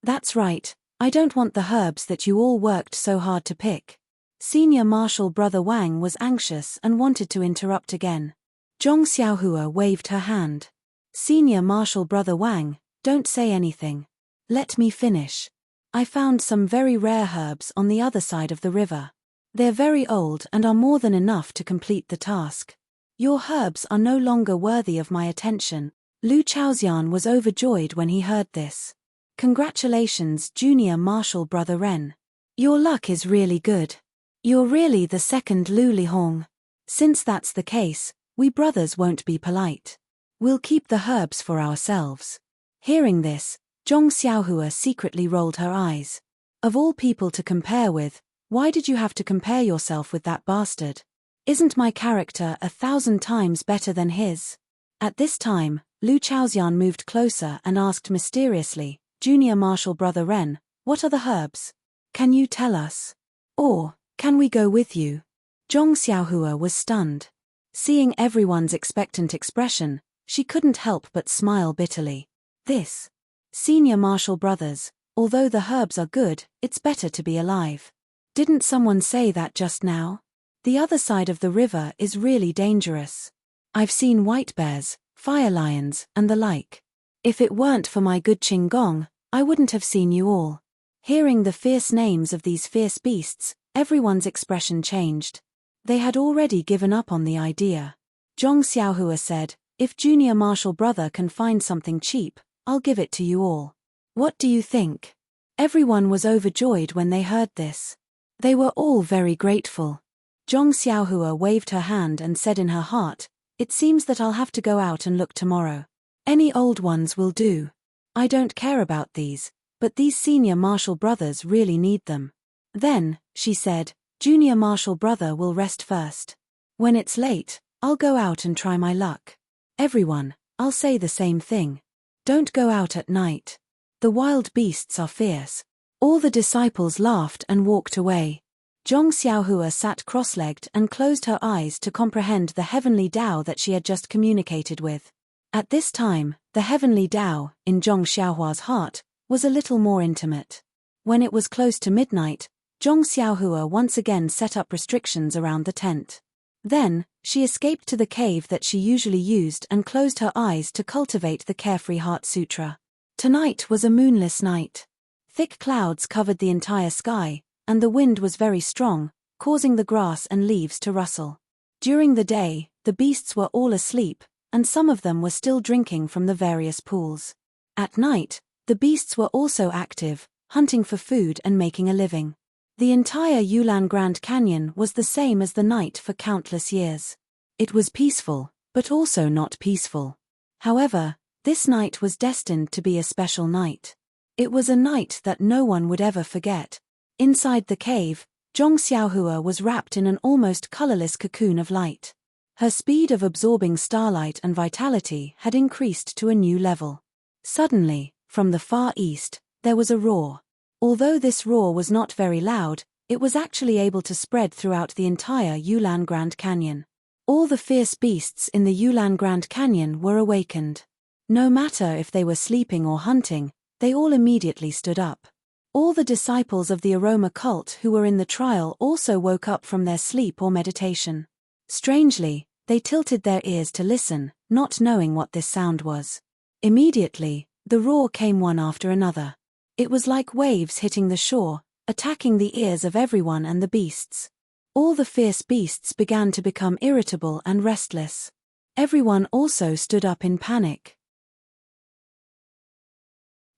A: That's right, I don't want the herbs that you all worked so hard to pick. Senior marshal brother Wang was anxious and wanted to interrupt again. Zhong Xiaohua waved her hand. Senior marshal brother Wang, don't say anything. Let me finish. I found some very rare herbs on the other side of the river. They're very old and are more than enough to complete the task. Your herbs are no longer worthy of my attention. Lu Chaoxian was overjoyed when he heard this. Congratulations, junior marshal brother Ren. Your luck is really good. You're really the second Lu Lihong. Since that's the case, we brothers won't be polite. We'll keep the herbs for ourselves. Hearing this, Zhong Xiaohua secretly rolled her eyes. Of all people to compare with, why did you have to compare yourself with that bastard? Isn't my character 1,000 times better than his? At this time, Lu Chaoxian moved closer and asked mysteriously, Junior marshal brother Ren, what are the herbs? Can you tell us? Or, can we go with you? Zhong Xiaohua was stunned. Seeing everyone's expectant expression, she couldn't help but smile bitterly. This. Senior marshal brothers, although the herbs are good, it's better to be alive. Didn't someone say that just now? The other side of the river is really dangerous. I've seen white bears, fire lions, and the like. If it weren't for my good Qinggong, I wouldn't have seen you all. Hearing the fierce names of these fierce beasts, everyone's expression changed. They had already given up on the idea. Zhong Xiaohua said, if junior marshal brother can find something cheap, I'll give it to you all. What do you think? Everyone was overjoyed when they heard this. They were all very grateful. Zhong Xiaohua waved her hand and said in her heart, it seems that I'll have to go out and look tomorrow. Any old ones will do. I don't care about these, but these senior marshal brothers really need them. Then, she said, junior marshal brother will rest first. When it's late, I'll go out and try my luck. Everyone, I'll say the same thing. Don't go out at night. The wild beasts are fierce. All the disciples laughed and walked away. Zhong Xiaohua sat cross-legged and closed her eyes to comprehend the heavenly Tao that she had just communicated with. At this time, the heavenly Tao, in Zhong Xiaohua's heart, was a little more intimate. When it was close to midnight, Zhong Xiaohua once again set up restrictions around the tent. Then, she escaped to the cave that she usually used and closed her eyes to cultivate the Carefree Heart Sutra. Tonight was a moonless night. Thick clouds covered the entire sky, and the wind was very strong, causing the grass and leaves to rustle. During the day, the beasts were all asleep, and some of them were still drinking from the various pools. At night, the beasts were also active, hunting for food and making a living. The entire Yulan Grand Canyon was the same as the night for countless years. It was peaceful, but also not peaceful. However, this night was destined to be a special night. It was a night that no one would ever forget. Inside the cave, Zhong Xiaohua was wrapped in an almost colorless cocoon of light. Her speed of absorbing starlight and vitality had increased to a new level. Suddenly, from the far east, there was a roar. Although this roar was not very loud, it was actually able to spread throughout the entire Yulan Grand Canyon. All the fierce beasts in the Yulan Grand Canyon were awakened. No matter if they were sleeping or hunting, they all immediately stood up. All the disciples of the aroma cult who were in the trial also woke up from their sleep or meditation. Strangely, they tilted their ears to listen, not knowing what this sound was. Immediately, the roar came one after another. It was like waves hitting the shore, attacking the ears of everyone and the beasts. All the fierce beasts began to become irritable and restless. Everyone also stood up in panic.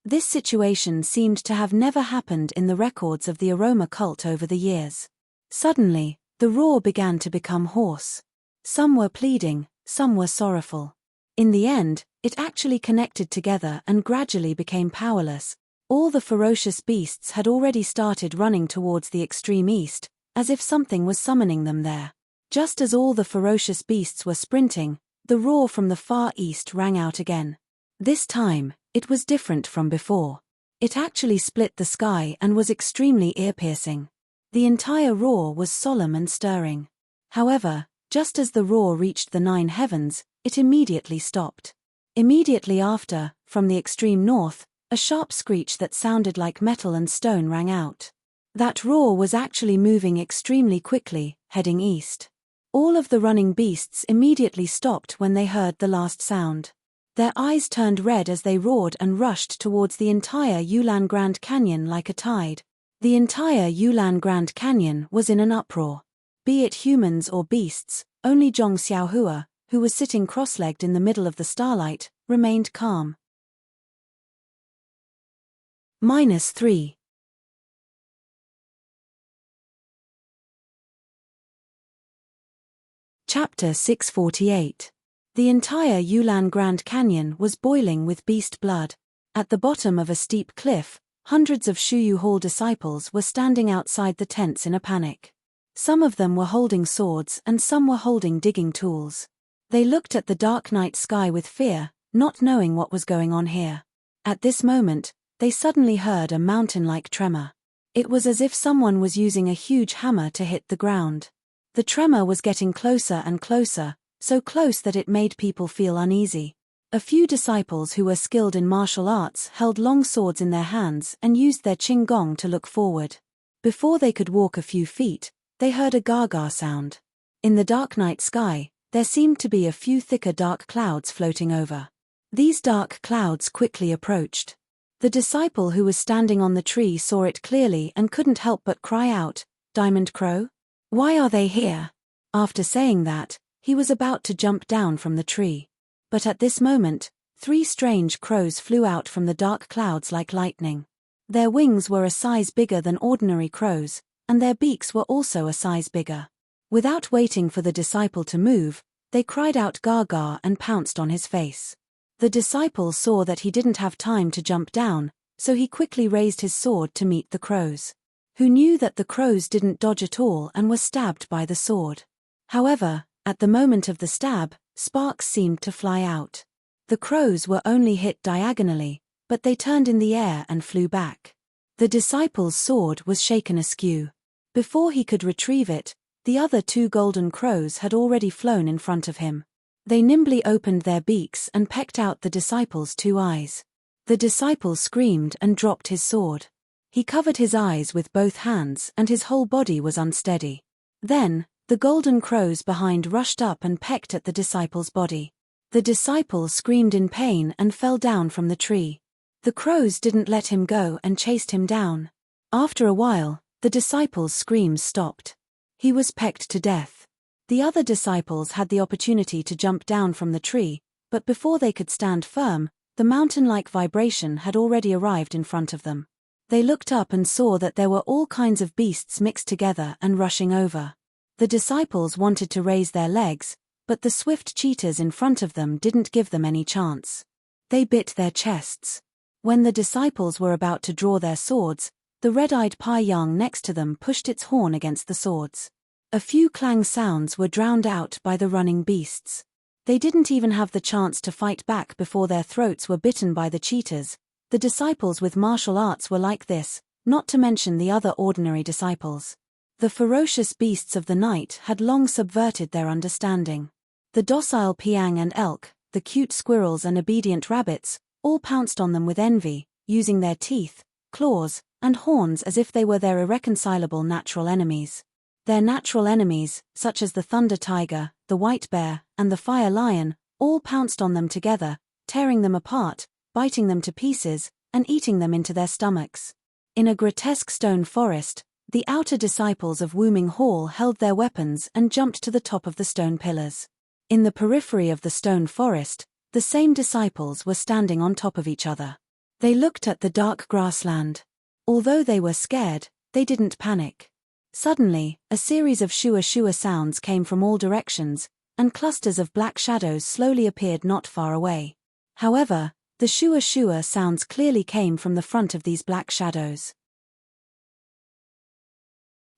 A: This situation seemed to have never happened in the records of the aroma cult over the years. Suddenly, the roar began to become hoarse. Some were pleading, some were sorrowful. In the end, it actually connected together and gradually became powerless. All the ferocious beasts had already started running towards the extreme east, as if something was summoning them there. Just as all the ferocious beasts were sprinting, the roar from the far east rang out again. This time, it was different from before. It actually split the sky and was extremely ear-piercing. The entire roar was solemn and stirring. However, just as the roar reached the 9 heavens, it immediately stopped. Immediately after, from the extreme north, a sharp screech that sounded like metal and stone rang out. That roar was actually moving extremely quickly, heading east. All of the running beasts immediately stopped when they heard the last sound. Their eyes turned red as they roared and rushed towards the entire Yulan Grand Canyon like a tide. The entire Yulan Grand Canyon was in an uproar. Be it humans or beasts, only Zhong Xiaohua, who was sitting cross-legged in the middle of the starlight, remained calm. -3. Chapter 648. The entire Yulan Grand Canyon was boiling with beast blood. At the bottom of a steep cliff, hundreds of Shuyu Hall disciples were standing outside the tents in a panic. Some of them were holding swords and some were holding digging tools. They looked at the dark night sky with fear, not knowing what was going on here. At this moment, they suddenly heard a mountain-like tremor. It was as if someone was using a huge hammer to hit the ground. The tremor was getting closer and closer, so close that it made people feel uneasy. A few disciples who were skilled in martial arts held long swords in their hands and used their qinggong to look forward. Before they could walk a few feet, they heard a gaga sound. In the dark night sky, there seemed to be a few thicker dark clouds floating over. These dark clouds quickly approached. The disciple who was standing on the tree saw it clearly and couldn't help but cry out, "Diamond Crow? Why are they here?" After saying that, he was about to jump down from the tree. But at this moment, 3 strange crows flew out from the dark clouds like lightning. Their wings were a size bigger than ordinary crows, and their beaks were also a size bigger. Without waiting for the disciple to move, they cried out "Gaga" and pounced on his face. The disciple saw that he didn't have time to jump down, so he quickly raised his sword to meet the crows. Who knew that the crows didn't dodge at all and were stabbed by the sword. However, at the moment of the stab, sparks seemed to fly out. The crows were only hit diagonally, but they turned in the air and flew back. The disciple's sword was shaken askew. Before he could retrieve it, the other 2 golden crows had already flown in front of him. They nimbly opened their beaks and pecked out the disciple's 2 eyes. The disciple screamed and dropped his sword. He covered his eyes with both hands and his whole body was unsteady. Then, the golden crows behind rushed up and pecked at the disciple's body. The disciple screamed in pain and fell down from the tree. The crows didn't let him go and chased him down. After a while, the disciple's screams stopped. He was pecked to death. The other disciples had the opportunity to jump down from the tree, but before they could stand firm, the mountain-like vibration had already arrived in front of them. They looked up and saw that there were all kinds of beasts mixed together and rushing over. The disciples wanted to raise their legs, but the swift cheetahs in front of them didn't give them any chance. They bit their chests. When the disciples were about to draw their swords, the red-eyed Pai-yang next to them pushed its horn against the swords. A few clang sounds were drowned out by the running beasts. They didn't even have the chance to fight back before their throats were bitten by the cheetahs. The disciples with martial arts were like this, not to mention the other ordinary disciples. The ferocious beasts of the night had long subverted their understanding. The docile piang and elk, the cute squirrels and obedient rabbits, all pounced on them with envy, using their teeth, claws, and horns as if they were their irreconcilable natural enemies. Their natural enemies, such as the thunder tiger, the white bear, and the fire lion, all pounced on them together, tearing them apart, biting them to pieces, and eating them into their stomachs. In a grotesque stone forest, the outer disciples of Wuming Hall held their weapons and jumped to the top of the stone pillars. In the periphery of the stone forest, the same disciples were standing on top of each other. They looked at the dark grassland. Although they were scared, they didn't panic. Suddenly, a series of shua-shua sounds came from all directions, and clusters of black shadows slowly appeared not far away. However, the shua-shua sounds clearly came from the front of these black shadows.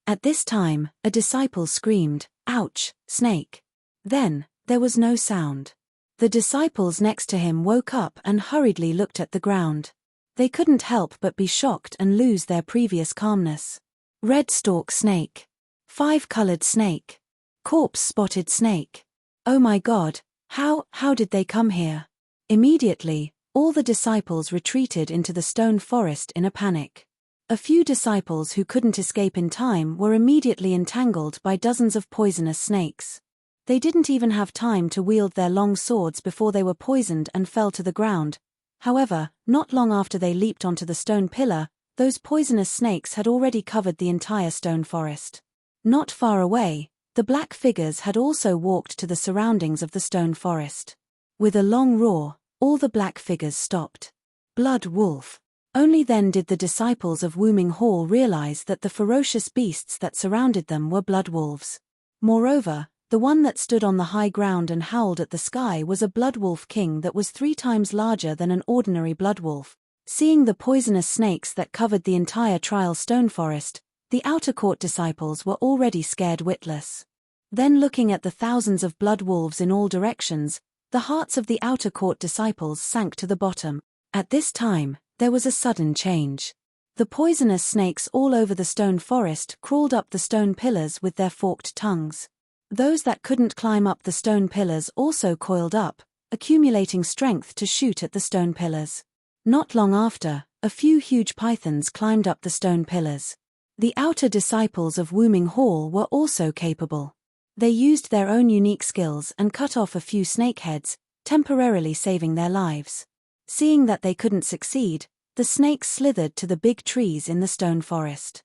A: At this time, a disciple screamed, "Ouch, snake!" Then, there was no sound. The disciples next to him woke up and hurriedly looked at the ground. They couldn't help but be shocked and lose their previous calmness. Red stalk snake. Five-colored snake. Corpse-spotted snake. Oh my God, how did they come here? Immediately, all the disciples retreated into the stone forest in a panic. A few disciples who couldn't escape in time were immediately entangled by dozens of poisonous snakes. They didn't even have time to wield their long swords before they were poisoned and fell to the ground. However, not long after they leaped onto the stone pillar, those poisonous snakes had already covered the entire stone forest. Not far away, the black figures had also walked to the surroundings of the stone forest. With a long roar, all the black figures stopped. Blood wolf. Only then did the disciples of Wuming Hall realize that the ferocious beasts that surrounded them were blood wolves. Moreover, the one that stood on the high ground and howled at the sky was a blood wolf king that was 3 times larger than an ordinary blood wolf. Seeing the poisonous snakes that covered the entire trial stone forest, the outer court disciples were already scared witless. Then looking at the thousands of blood wolves in all directions, the hearts of the outer court disciples sank to the bottom. At this time, there was a sudden change. The poisonous snakes all over the stone forest crawled up the stone pillars with their forked tongues. Those that couldn't climb up the stone pillars also coiled up, accumulating strength to shoot at the stone pillars. Not long after, a few huge pythons climbed up the stone pillars. The outer disciples of Wuming Hall were also capable. They used their own unique skills and cut off a few snake heads, temporarily saving their lives. Seeing that they couldn't succeed, the snakes slithered to the big trees in the stone forest.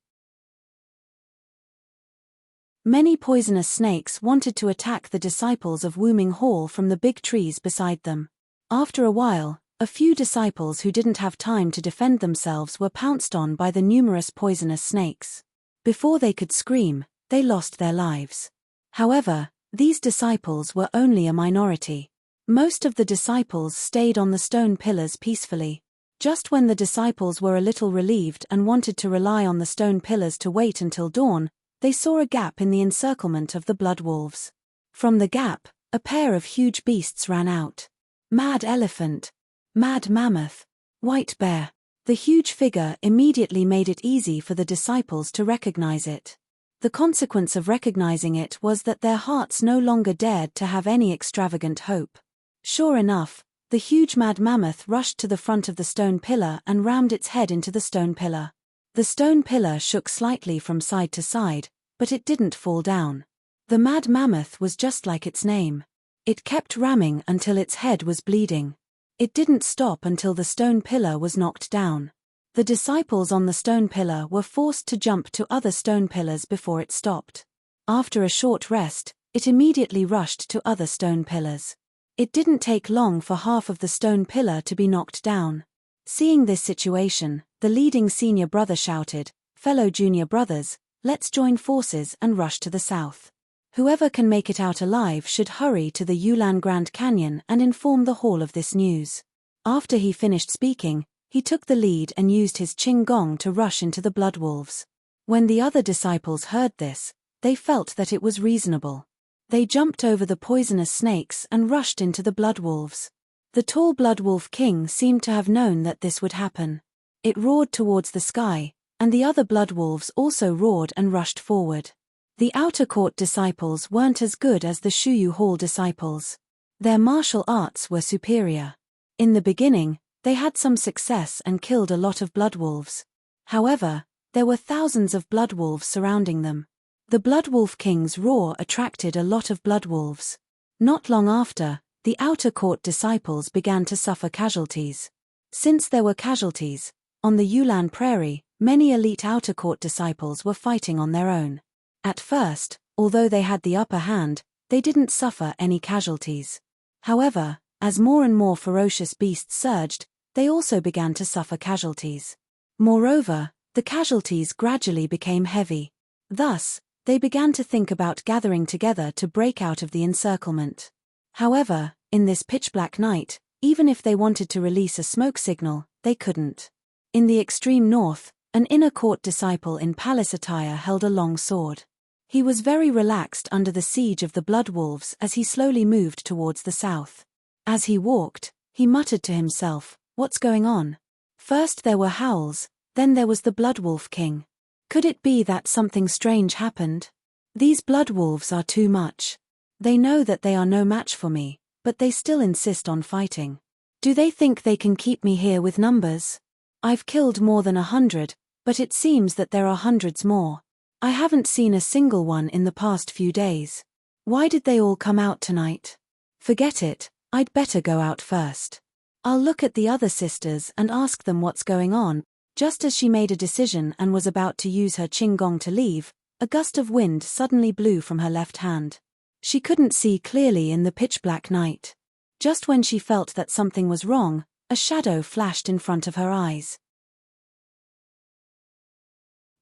A: Many poisonous snakes wanted to attack the disciples of Wuming Hall from the big trees beside them. After a while, a few disciples who didn't have time to defend themselves were pounced on by the numerous poisonous snakes. Before they could scream, they lost their lives. However, these disciples were only a minority. Most of the disciples stayed on the stone pillars peacefully. Just when the disciples were a little relieved and wanted to rely on the stone pillars to wait until dawn, they saw a gap in the encirclement of the blood wolves. From the gap, a pair of huge beasts ran out. Mad elephant. Mad mammoth. White bear. The huge figure immediately made it easy for the disciples to recognize it. The consequence of recognizing it was that their hearts no longer dared to have any extravagant hope. Sure enough, the huge mad mammoth rushed to the front of the stone pillar and rammed its head into the stone pillar. The stone pillar shook slightly from side to side, but it didn't fall down. The mad mammoth was just like its name. It kept ramming until its head was bleeding. It didn't stop until the stone pillar was knocked down. The disciples on the stone pillar were forced to jump to other stone pillars before it stopped. After a short rest, it immediately rushed to other stone pillars. It didn't take long for half of the stone pillar to be knocked down. Seeing this situation, the leading senior brother shouted, "Fellow junior brothers, let's join forces and rush to the south. Whoever can make it out alive should hurry to the Yulan Grand Canyon and inform the hall of this news." After he finished speaking, He took the lead and used his qinggong to rush into the bloodwolves. When the other disciples heard this, they felt that it was reasonable. They jumped over the poisonous snakes and rushed into the bloodwolves. The tall bloodwolf king seemed to have known that this would happen. It roared towards the sky, and the other bloodwolves also roared and rushed forward. The outer court disciples weren't as good as the Shuyu Hall disciples. Their martial arts were superior. In the beginning, they had some success and killed a lot of bloodwolves. However, there were thousands of bloodwolves surrounding them. The bloodwolf king's roar attracted a lot of bloodwolves. Not long after, the outer court disciples began to suffer casualties. Since there were casualties, on the Yulan prairie, many elite outer court disciples were fighting on their own. At first, although they had the upper hand, they didn't suffer any casualties. However, as more and more ferocious beasts surged, they also began to suffer casualties. Moreover, the casualties gradually became heavy. Thus, they began to think about gathering together to break out of the encirclement. However, in this pitch-black night, even if they wanted to release a smoke signal, they couldn't. In the extreme north, an inner court disciple in palace attire held a long sword. He was very relaxed under the siege of the bloodwolves as he slowly moved towards the south. As he walked, he muttered to himself, "What's going on?" First there were howls, then there was the bloodwolf king. Could it be that something strange happened? These bloodwolves are too much. They know that they are no match for me, but they still insist on fighting. Do they think they can keep me here with numbers? I've killed more than 100, but it seems that there are hundreds more. I haven't seen a single one in the past few days. Why did they all come out tonight? Forget it, I'd better go out first. I'll look at the other sisters and ask them what's going on. Just as she made a decision and was about to use her qinggong to leave, a gust of wind suddenly blew from her left hand. She couldn't see clearly in the pitch-black night. Just when she felt that something was wrong, a shadow flashed in front of her eyes.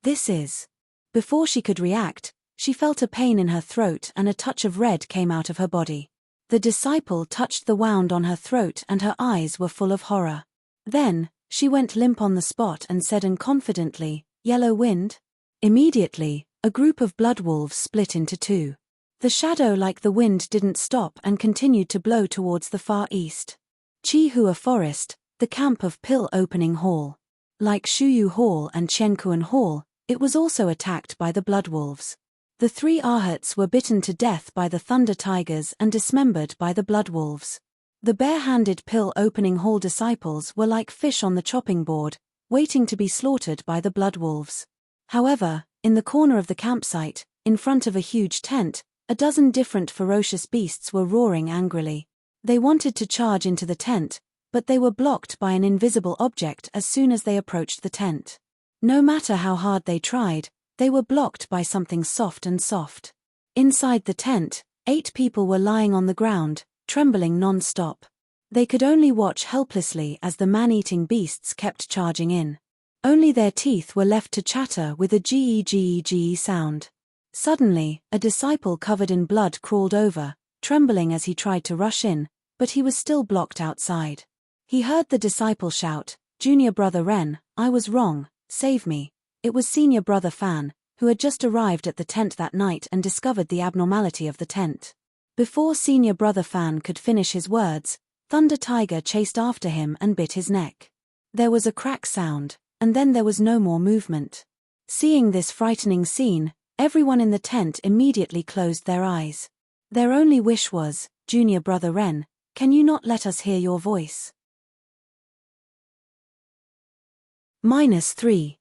A: This is. Before she could react, she felt a pain in her throat and a touch of red came out of her body. The disciple touched the wound on her throat and her eyes were full of horror. Then, she went limp on the spot and said confidently, "Yellow wind?" Immediately, a group of bloodwolves split into two. The shadow like the wind didn't stop and continued to blow towards the far east. Chihua Forest, the camp of Pill Opening Hall. Like Shuyu Hall and Qiankuan Hall, it was also attacked by the bloodwolves. The three Arhats were bitten to death by the thunder tigers and dismembered by the bloodwolves. The bare-handed Pill Opening Hall disciples were like fish on the chopping board, waiting to be slaughtered by the bloodwolves. However, in the corner of the campsite, in front of a huge tent, a dozen different ferocious beasts were roaring angrily. They wanted to charge into the tent, but they were blocked by an invisible object as soon as they approached the tent. No matter how hard they tried, they were blocked by something soft and soft. Inside the tent, 8 people were lying on the ground, trembling non-stop. They could only watch helplessly as the man-eating beasts kept charging in. Only their teeth were left to chatter with a gee sound. Suddenly, a disciple covered in blood crawled over, trembling as he tried to rush in, but he was still blocked outside. He heard the disciple shout, "Junior brother Ren, I was wrong, save me." It was senior brother Fan, who had just arrived at the tent that night and discovered the abnormality of the tent. Before senior brother Fan could finish his words, Thunder Tiger chased after him and bit his neck. There was a crack sound, and then there was no more movement. Seeing this frightening scene, everyone in the tent immediately closed their eyes. Their only wish was, "Junior brother Ren, can you not let us hear your voice?" -3.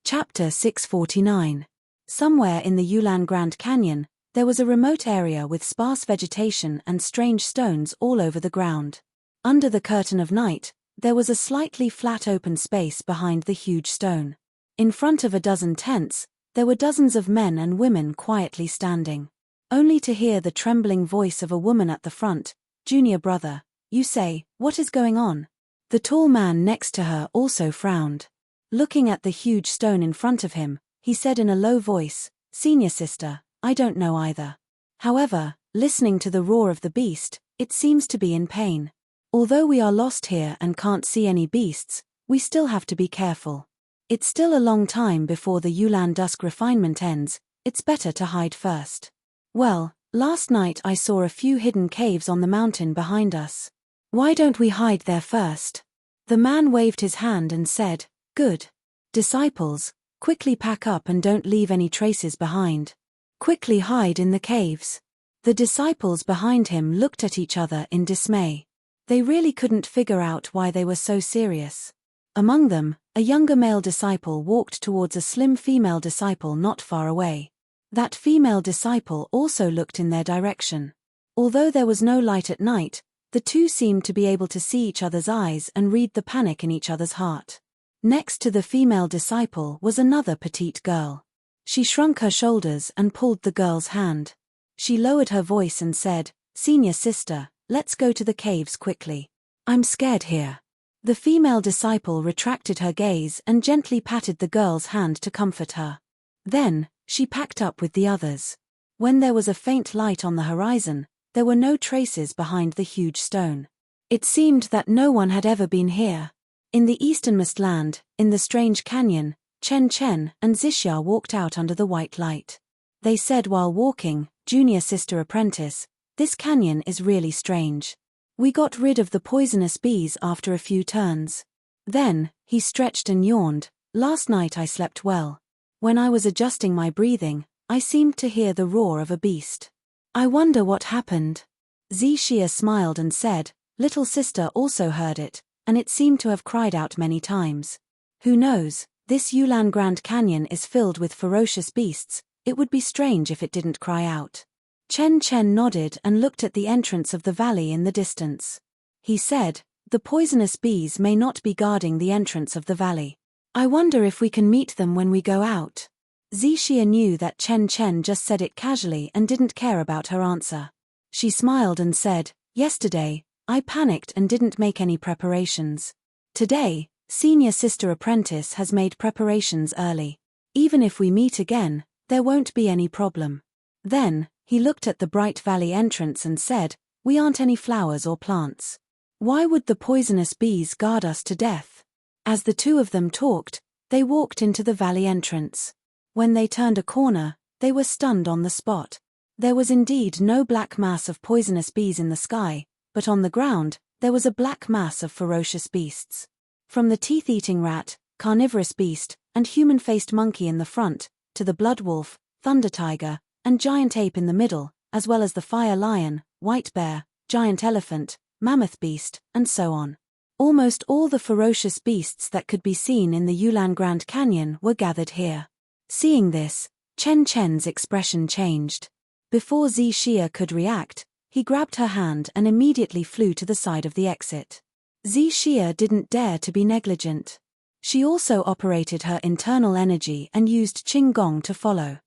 A: Chapter 649. Somewhere in the Yulan Grand Canyon, there was a remote area with sparse vegetation and strange stones all over the ground. Under the curtain of night, there was a slightly flat open space behind the huge stone. In front of a dozen tents, there were dozens of men and women quietly standing. Only to hear the trembling voice of a woman at the front, "Junior brother, you say, what is going on?" The tall man next to her also frowned. Looking at the huge stone in front of him, he said in a low voice, "Senior sister, I don't know either. However, listening to the roar of the beast. It seems to be in pain. Although we are lost here and can't see any beasts, we still have to be careful. It's still a long time before the Yulan dusk refinement ends. It's better to hide first. Well, last night I saw a few hidden caves on the mountain behind us. Why don't we hide there first? The man waved his hand and said, "Good. Disciples, quickly pack up and don't leave any traces behind. Quickly hide in the caves." The disciples behind him looked at each other in dismay. They really couldn't figure out why they were so serious. Among them, a younger male disciple walked towards a slim female disciple not far away. That female disciple also looked in their direction. Although there was no light at night, the two seemed to be able to see each other's eyes and read the panic in each other's heart. Next to the female disciple was another petite girl. She shrunk her shoulders and pulled the girl's hand. She lowered her voice and said, "Senior sister, let's go to the caves quickly. I'm scared here." The female disciple retracted her gaze and gently patted the girl's hand to comfort her. Then, she packed up with the others. When there was a faint light on the horizon, there were no traces behind the huge stone. It seemed that no one had ever been here. In the easternmost land, in the strange canyon, Chen Chen and Zixia walked out under the white light. They said while walking, "Junior sister apprentice, this canyon is really strange. We got rid of the poisonous bees after a few turns." Then, he stretched and yawned, "Last night I slept well. When I was adjusting my breathing, I seemed to hear the roar of a beast. I wonder what happened." Zixia smiled and said, "Little sister also heard it, and it seemed to have cried out many times. Who knows, this Yulan Grand Canyon is filled with ferocious beasts. It would be strange if it didn't cry out." Chen Chen nodded and looked at the entrance of the valley in the distance. He said, "The poisonous bees may not be guarding the entrance of the valley. I wonder if we can meet them when we go out." Zixia knew that Chen Chen just said it casually and didn't care about her answer. She smiled and said, "Yesterday, I panicked and didn't make any preparations. Today, senior sister apprentice has made preparations early. Even if we meet again, there won't be any problem." Then, he looked at the bright valley entrance and said, "We aren't any flowers or plants. Why would the poisonous bees guard us to death?" As the two of them talked, they walked into the valley entrance. When they turned a corner, they were stunned on the spot. There was indeed no black mass of poisonous bees in the sky, but on the ground, there was a black mass of ferocious beasts. From the teeth-eating rat, carnivorous beast, and human-faced monkey in the front, to the blood wolf, thunder tiger, and giant ape in the middle, as well as the fire lion, white bear, giant elephant, mammoth beast, and so on. Almost all the ferocious beasts that could be seen in the Yulan Grand Canyon were gathered here. Seeing this, Chen Chen's expression changed. Before Zixia could react, he grabbed her hand and immediately flew to the side of the exit. Zixia didn't dare to be negligent. She also operated her internal energy and used Qinggong to follow.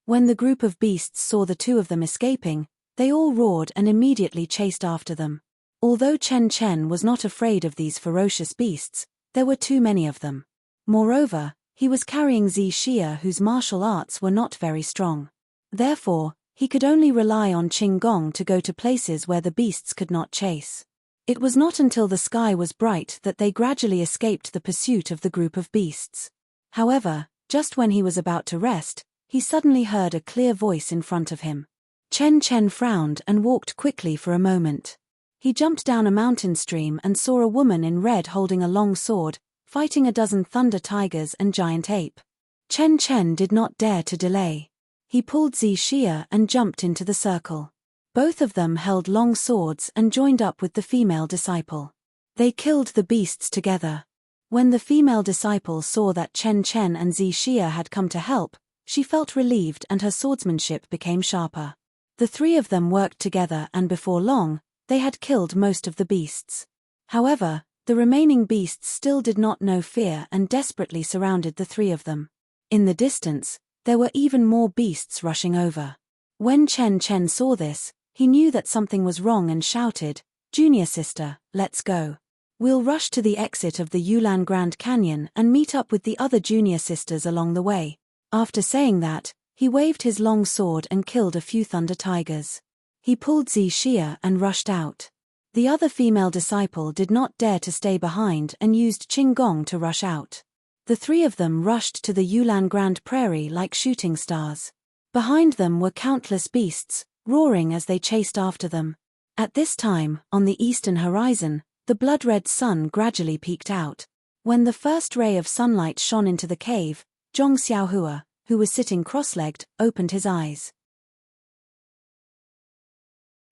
A: When the group of beasts saw the two of them escaping, they all roared and immediately chased after them. Although Chen Chen was not afraid of these ferocious beasts, there were too many of them. Moreover, he was carrying Zixia, whose martial arts were not very strong. Therefore, he could only rely on Qinggong to go to places where the beasts could not chase. It was not until the sky was bright that they gradually escaped the pursuit of the group of beasts. However, just when he was about to rest, he suddenly heard a clear voice in front of him. Chen Chen frowned and walked quickly for a moment. He jumped down a mountain stream and saw a woman in red holding a long sword, fighting a dozen thunder tigers and giant ape. Chen Chen did not dare to delay. He pulled Zixia and jumped into the circle. Both of them held long swords and joined up with the female disciple. They killed the beasts together. When the female disciple saw that Chen Chen and Zixia had come to help, she felt relieved and her swordsmanship became sharper. The three of them worked together and before long, they had killed most of the beasts. However, the remaining beasts still did not know fear and desperately surrounded the three of them. In the distance, there were even more beasts rushing over. When Chen Chen saw this, he knew that something was wrong and shouted, "Junior sister, let's go. We'll rush to the exit of the Yulan Grand Canyon and meet up with the other junior sisters along the way." After saying that, He waved his long sword and killed a few thunder tigers. He pulled Zi Xia and rushed out. The other female disciple did not dare to stay behind and used Qinggong to rush out. The three of them rushed to the Yulan Grand Prairie like shooting stars. Behind them were countless beasts, roaring as they chased after them. At this time, on the eastern horizon, the blood-red sun gradually peeked out. When the first ray of sunlight shone into the cave, Zhong Xiaohua, who was sitting cross-legged, opened his eyes.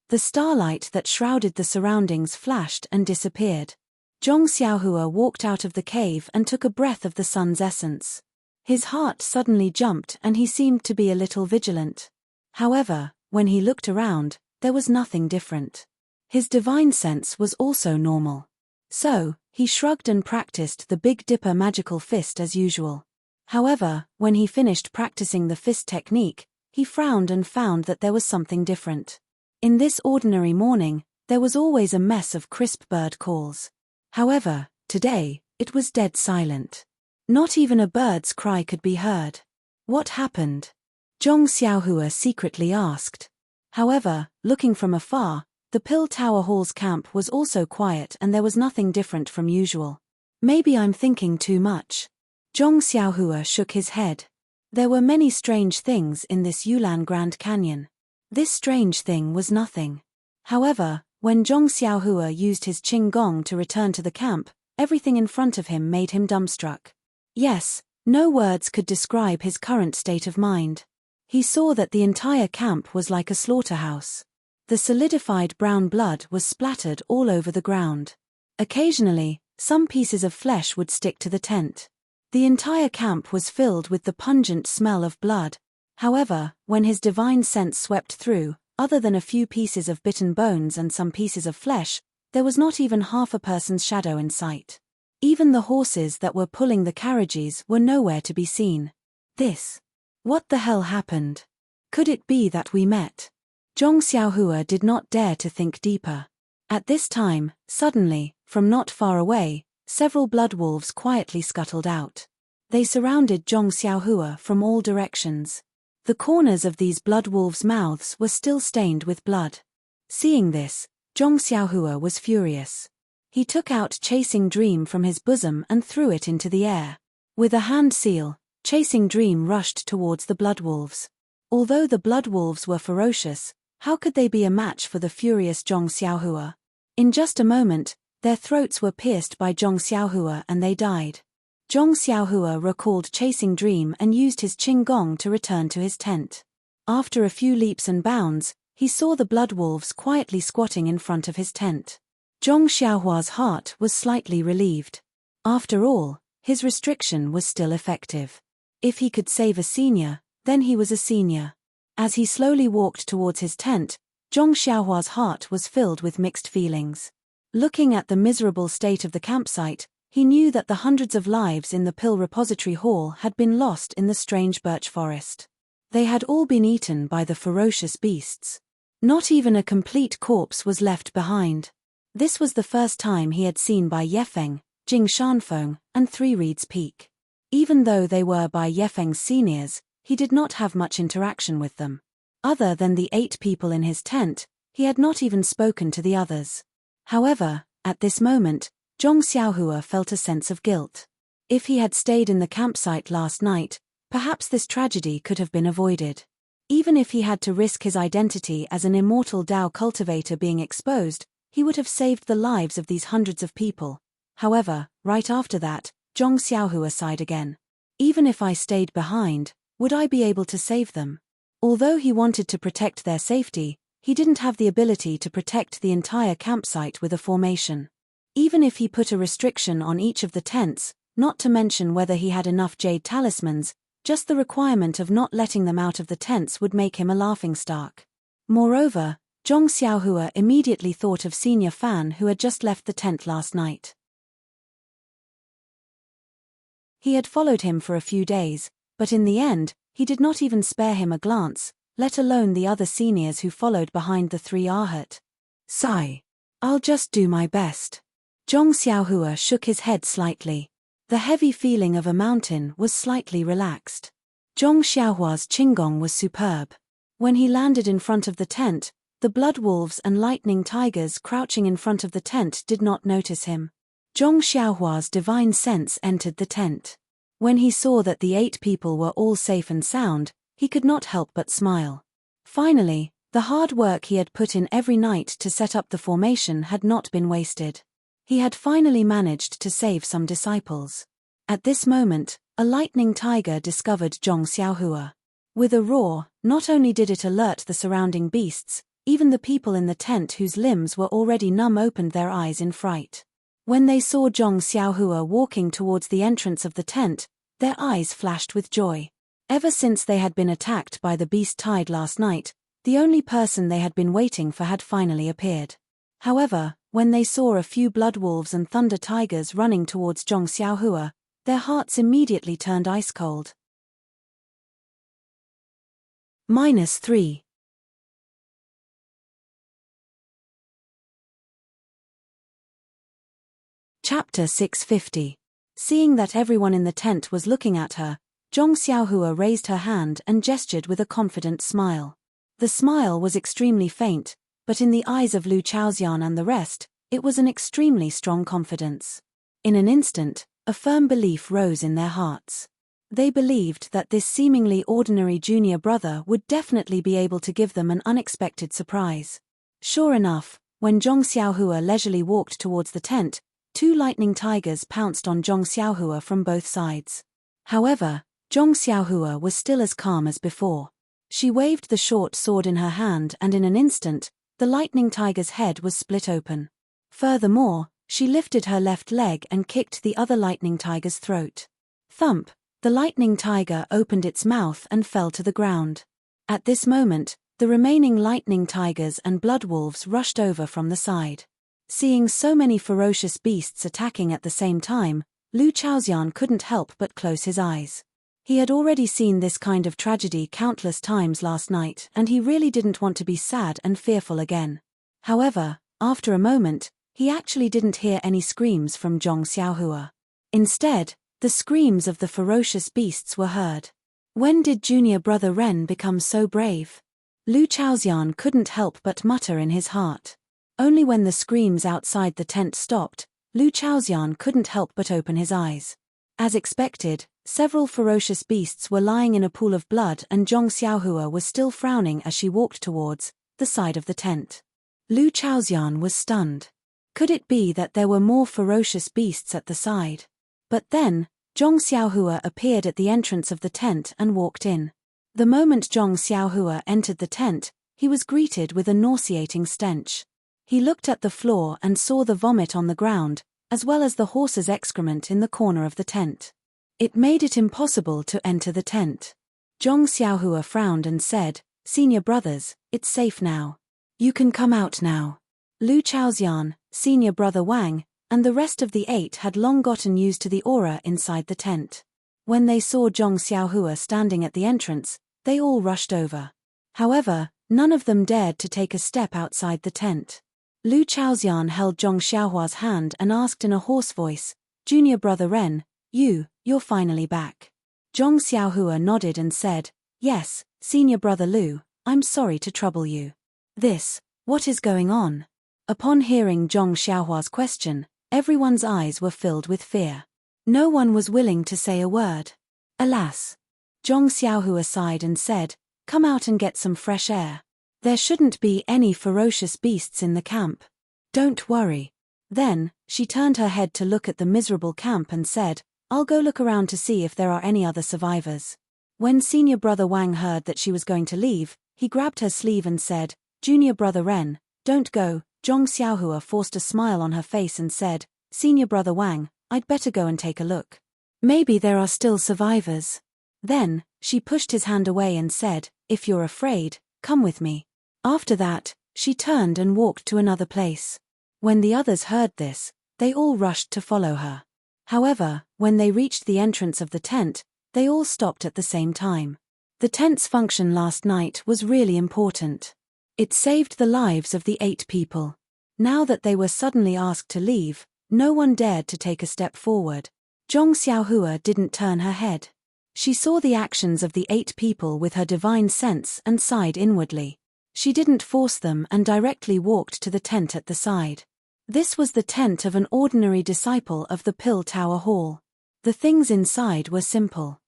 A: The starlight that shrouded the surroundings flashed and disappeared. Zhong Xiaohua walked out of the cave and took a breath of the sun's essence. His heart suddenly jumped and he seemed to be a little vigilant. However, when he looked around, there was nothing different. His divine sense was also normal. So, he shrugged and practiced the Big Dipper magical fist as usual. However, when he finished practicing the fist technique, he frowned and found that there was something different. In this ordinary morning, there was always a mess of crisp bird calls. However, today, it was dead silent. Not even a bird's cry could be heard. What happened? Zhong Xiaohua secretly asked. However, looking from afar, the Pill Tower Hall's camp was also quiet and there was nothing different from usual. Maybe I'm thinking too much. Zhong Xiaohua shook his head. There were many strange things in this Yulan Grand Canyon. This strange thing was nothing. However, when Zhong Xiaohua used his Qinggong to return to the camp, everything in front of him made him dumbstruck. Yes, no words could describe his current state of mind. He saw that the entire camp was like a slaughterhouse. The solidified brown blood was splattered all over the ground. Occasionally, some pieces of flesh would stick to the tent. The entire camp was filled with the pungent smell of blood. However, when his divine sense swept through, other than a few pieces of bitten bones and some pieces of flesh, there was not even half a person's shadow in sight. Even the horses that were pulling the carriages were nowhere to be seen. What the hell happened? Could it be that we met? Zhong Xiaohua did not dare to think deeper. At this time, suddenly, from not far away, several blood wolves quietly scuttled out. They surrounded Zhong Xiaohua from all directions. The corners of these blood wolves' mouths were still stained with blood. Seeing this, Zhong Xiaohua was furious. He took out Chasing Dream from his bosom and threw it into the air. With a hand seal, Chasing Dream rushed towards the blood wolves. Although the blood wolves were ferocious, how could they be a match for the furious Zhong Xiaohua? In just a moment, their throats were pierced by Zhong Xiaohua and they died. Zhong Xiaohua recalled Chasing Dream and used his Qinggong to return to his tent. After a few leaps and bounds, he saw the blood wolves quietly squatting in front of his tent. Zhong Xiaohua's heart was slightly relieved. After all, his restriction was still effective. If he could save a senior, then he was a senior. As he slowly walked towards his tent, Zhong Xiaohua's heart was filled with mixed feelings. Looking at the miserable state of the campsite, he knew that the hundreds of lives in the Pill Repository Hall had been lost in the strange birch forest. They had all been eaten by the ferocious beasts. Not even a complete corpse was left behind. This was the first time he had seen Bai Yefeng, Jing Shanfeng, and Three Reeds Peak. Even though they were Bai Yefeng's seniors, he did not have much interaction with them. Other than the 8 people in his tent, he had not even spoken to the others. However, at this moment, Zhong Xiaohua felt a sense of guilt. If he had stayed in the campsite last night, perhaps this tragedy could have been avoided. Even if he had to risk his identity as an immortal Dao cultivator being exposed, he would have saved the lives of these hundreds of people. However, right after that, Zhong Xiaohua sighed again. Even if I stayed behind, would I be able to save them? Although he wanted to protect their safety, he didn't have the ability to protect the entire campsite with a formation. Even if he put a restriction on each of the tents, not to mention whether he had enough jade talismans, just the requirement of not letting them out of the tents would make him a laughingstock. Moreover, Zhong Xiaohua immediately thought of Senior Fan who had just left the tent last night. He had followed him for a few days, but in the end, he did not even spare him a glance, let alone the other seniors who followed behind the 3 Arhat. Sigh. I'll just do my best. Zhong Xiaohua shook his head slightly. The heavy feeling of a mountain was slightly relaxed. Zhong Xiaohua's qinggong was superb. When he landed in front of the tent, the blood wolves and lightning tigers crouching in front of the tent did not notice him. Zhong Xiaohua's divine sense entered the tent. When he saw that the 8 people were all safe and sound, he could not help but smile. Finally, the hard work he had put in every night to set up the formation had not been wasted. He had finally managed to save some disciples. At this moment, a lightning tiger discovered Zhong Xiaohua. With a roar, not only did it alert the surrounding beasts, even the people in the tent whose limbs were already numb opened their eyes in fright. When they saw Zhong Xiaohua walking towards the entrance of the tent, their eyes flashed with joy. Ever since they had been attacked by the beast tide last night, the only person they had been waiting for had finally appeared. However, when they saw a few blood wolves and thunder tigers running towards Zhong Xiaohua, their hearts immediately turned ice cold. -3. Chapter 650. Seeing that everyone in the tent was looking at her, Zhong Xiaohua raised her hand and gestured with a confident smile. The smile was extremely faint, but in the eyes of Lu Chaoxian and the rest, it was an extremely strong confidence. In an instant, a firm belief rose in their hearts. They believed that this seemingly ordinary junior brother would definitely be able to give them an unexpected surprise. Sure enough, when Zhong Xiaohua leisurely walked towards the tent, 2 lightning tigers pounced on Zhong Xiaohua from both sides. However, Zhong Xiaohua was still as calm as before. She waved the short sword in her hand and in an instant, the lightning tiger's head was split open. Furthermore, she lifted her left leg and kicked the other lightning tiger's throat. Thump! The lightning tiger opened its mouth and fell to the ground. At this moment, the remaining lightning tigers and blood wolves rushed over from the side. Seeing so many ferocious beasts attacking at the same time, Lu Chaoxian couldn't help but close his eyes. He had already seen this kind of tragedy countless times last night, and he really didn't want to be sad and fearful again. However, after a moment, he actually didn't hear any screams from Zhong Xiaohua. Instead, the screams of the ferocious beasts were heard. When did junior brother Ren become so brave? Lu Chaoxian couldn't help but mutter in his heart. Only when the screams outside the tent stopped, Lu Chaoxian couldn't help but open his eyes. As expected, several ferocious beasts were lying in a pool of blood and Zhong Xiaohua was still frowning as she walked towards the side of the tent. Lu Chaoxian was stunned. Could it be that there were more ferocious beasts at the side? But then, Zhong Xiaohua appeared at the entrance of the tent and walked in. The moment Zhong Xiaohua entered the tent, he was greeted with a nauseating stench. He looked at the floor and saw the vomit on the ground, as well as the horse's excrement in the corner of the tent. It made it impossible to enter the tent. Zhong Xiaohua frowned and said, "Senior brothers, it's safe now. You can come out now." Lu Chaoxian, senior brother Wang, and the rest of the 8 had long gotten used to the aura inside the tent. When they saw Zhong Xiaohua standing at the entrance, they all rushed over. However, none of them dared to take a step outside the tent. Lu Chaoxian held Zhong Xiaohua's hand and asked in a hoarse voice, "Junior brother Ren, you're finally back." Zhong Xiaohua nodded and said, "Yes, senior brother Lu, I'm sorry to trouble you." What is going on?" Upon hearing Zhong Xiaohua's question, everyone's eyes were filled with fear. No one was willing to say a word. Alas! Zhong Xiaohua sighed and said, "Come out and get some fresh air. There shouldn't be any ferocious beasts in the camp. Don't worry." Then, she turned her head to look at the miserable camp and said, "I'll go look around to see if there are any other survivors." When senior brother Wang heard that she was going to leave, he grabbed her sleeve and said, "Junior brother Ren, don't go." Zhong Xiaohua forced a smile on her face and said, "Senior brother Wang, I'd better go and take a look. Maybe there are still survivors." Then, she pushed his hand away and said, "If you're afraid, come with me." After that, she turned and walked to another place. When the others heard this, they all rushed to follow her. However, when they reached the entrance of the tent, they all stopped at the same time. The tent's function last night was really important. It saved the lives of the 8 people. Now that they were suddenly asked to leave, no one dared to take a step forward. Zhong Xiaohua didn't turn her head. She saw the actions of the 8 people with her divine sense and sighed inwardly. She didn't force them and directly walked to the tent at the side. This was the tent of an ordinary disciple of the Pill Tower Hall. The things inside were simple.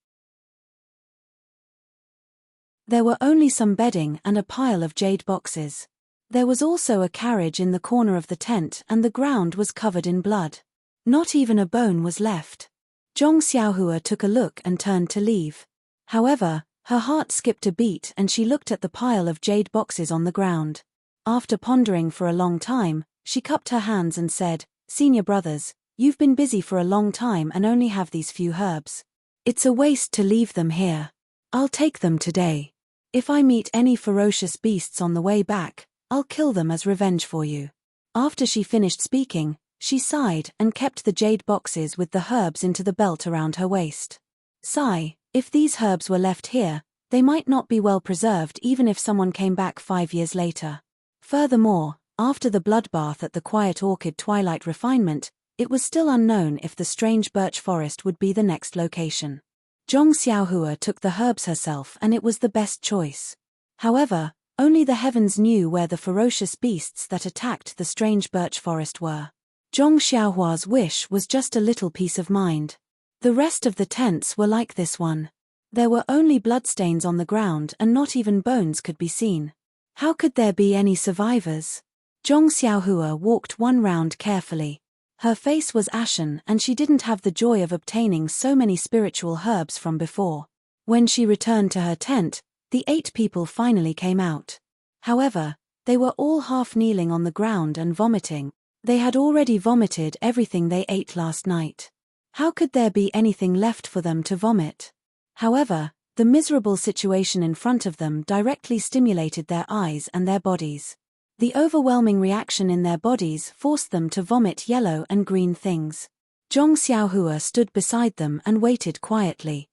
A: There were only some bedding and a pile of jade boxes. There was also a carriage in the corner of the tent and the ground was covered in blood. Not even a bone was left. Zhong Xiaohua took a look and turned to leave. However, her heart skipped a beat and she looked at the pile of jade boxes on the ground. After pondering for a long time, she cupped her hands and said, "Senior brothers, you've been busy for a long time and only have these few herbs. It's a waste to leave them here. I'll take them today. If I meet any ferocious beasts on the way back, I'll kill them as revenge for you." After she finished speaking, she sighed and kept the jade boxes with the herbs into the belt around her waist. Sigh, if these herbs were left here, they might not be well preserved even if someone came back 5 years later. Furthermore, after the bloodbath at the Quiet Orchid Twilight Refinement, it was still unknown if the strange birch forest would be the next location. Zhong Xiaohua took the herbs herself and it was the best choice. However, only the heavens knew where the ferocious beasts that attacked the strange birch forest were. Zhong Xiaohua's wish was just a little peace of mind. The rest of the tents were like this one. There were only bloodstains on the ground and not even bones could be seen. How could there be any survivors? Zhong Xiaohua walked one round carefully. Her face was ashen and she didn't have the joy of obtaining so many spiritual herbs from before. When she returned to her tent, the 8 people finally came out. However, they were all half kneeling on the ground and vomiting. They had already vomited everything they ate last night. How could there be anything left for them to vomit? However, the miserable situation in front of them directly stimulated their eyes and their bodies. The overwhelming reaction in their bodies forced them to vomit yellow and green things. Zhong Xiaohua stood beside them and waited quietly.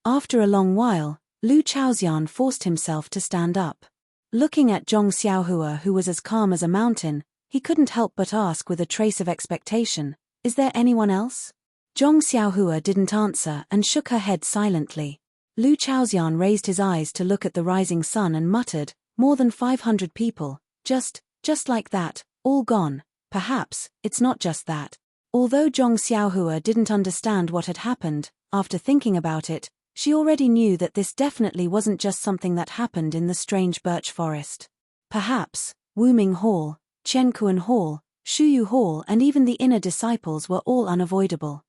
A: After a long while, Lu Chaoxian forced himself to stand up. Looking at Zhong Xiaohua, who was as calm as a mountain, he couldn't help but ask with a trace of expectation, "Is there anyone else?" Zhong Xiaohua didn't answer and shook her head silently. Lu Chaoxian raised his eyes to look at the rising sun and muttered, "More than 500 people, just like that, all gone. Perhaps, it's not just that." Although Zhong Xiaohua didn't understand what had happened, after thinking about it, she already knew that this definitely wasn't just something that happened in the strange birch forest. Perhaps, Wuming Hall, Qianquan Hall, Shuyu Hall and even the inner disciples were all unavoidable.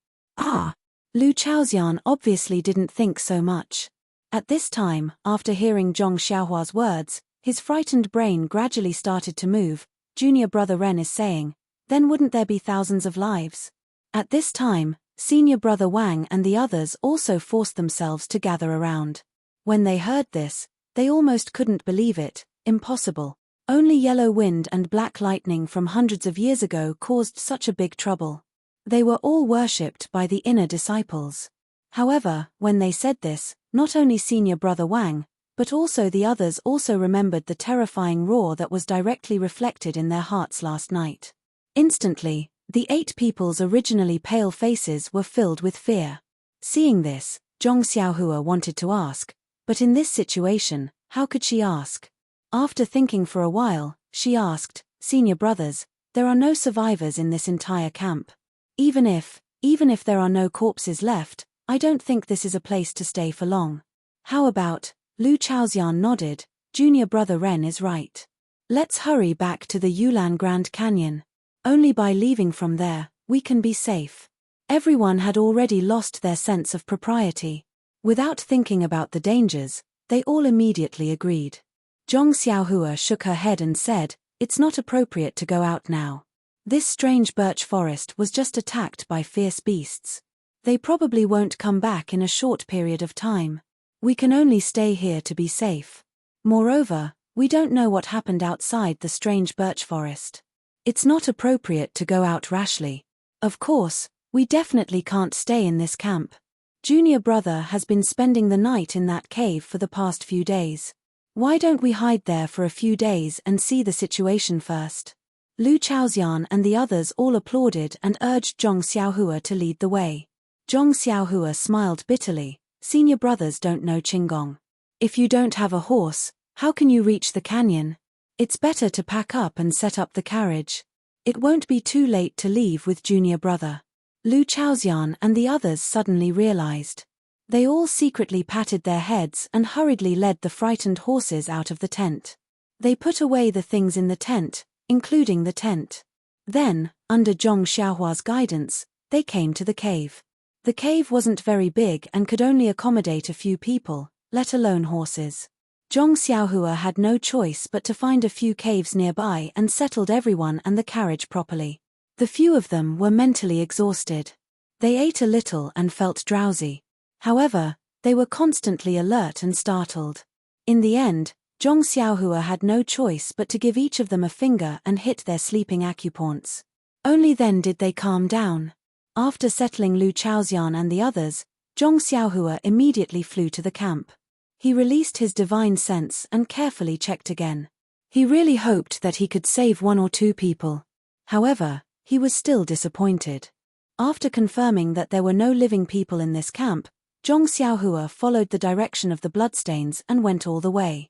A: Lu Chaoxian obviously didn't think so much. At this time, after hearing Zhong Xiaohua's words, his frightened brain gradually started to move. Junior brother Ren is saying, then wouldn't there be thousands of lives? At this time, senior brother Wang and the others also forced themselves to gather around. When they heard this, they almost couldn't believe it. Impossible. Only yellow wind and black lightning from hundreds of years ago caused such a big trouble. They were all worshipped by the inner disciples. However, when they said this, not only senior brother Wang, but also the others also remembered the terrifying roar that was directly reflected in their hearts last night. Instantly, the 8 people's originally pale faces were filled with fear. Seeing this, Zhong Xiaohua wanted to ask, but in this situation, how could she ask? After thinking for a while, she asked, "Senior brothers, there are no survivors in this entire camp. Even if there are no corpses left, I don't think this is a place to stay for long." "How about," Lu Chaoxian nodded, "Junior brother Ren is right. Let's hurry back to the Yulan Grand Canyon. Only by leaving from there, we can be safe." Everyone had already lost their sense of propriety. Without thinking about the dangers, they all immediately agreed. Zhong Xiaohua shook her head and said, "It's not appropriate to go out now. This strange birch forest was just attacked by fierce beasts. They probably won't come back in a short period of time. We can only stay here to be safe. Moreover, we don't know what happened outside the strange birch forest. It's not appropriate to go out rashly. Of course, we definitely can't stay in this camp. Junior brother has been spending the night in that cave for the past few days. Why don't we hide there for a few days and see the situation first?" Lu Chaoxian and the others all applauded and urged Zhong Xiaohua to lead the way. Zhong Xiaohua smiled bitterly. Senior brothers don't know Qigong. If you don't have a horse, how can you reach the canyon? It's better to pack up and set up the carriage. It won't be too late to leave with junior brother. Lu Chaoxian and the others suddenly realized. They all secretly patted their heads and hurriedly led the frightened horses out of the tent. They put away the things in the tent, including the tent. Then, under Zhong Xiaohua's guidance, they came to the cave. The cave wasn't very big and could only accommodate a few people, let alone horses. Zhong Xiaohua had no choice but to find a few caves nearby and settled everyone and the carriage properly. The few of them were mentally exhausted. They ate a little and felt drowsy. However, they were constantly alert and startled. In the end, Zhong Xiaohua had no choice but to give each of them a finger and hit their sleeping acupoints. Only then did they calm down. After settling Lu Chaoxian and the others, Zhong Xiaohua immediately flew to the camp. He released his divine sense and carefully checked again. He really hoped that he could save one or two people. However, he was still disappointed. After confirming that there were no living people in this camp, Zhong Xiaohua followed the direction of the bloodstains and went all the way.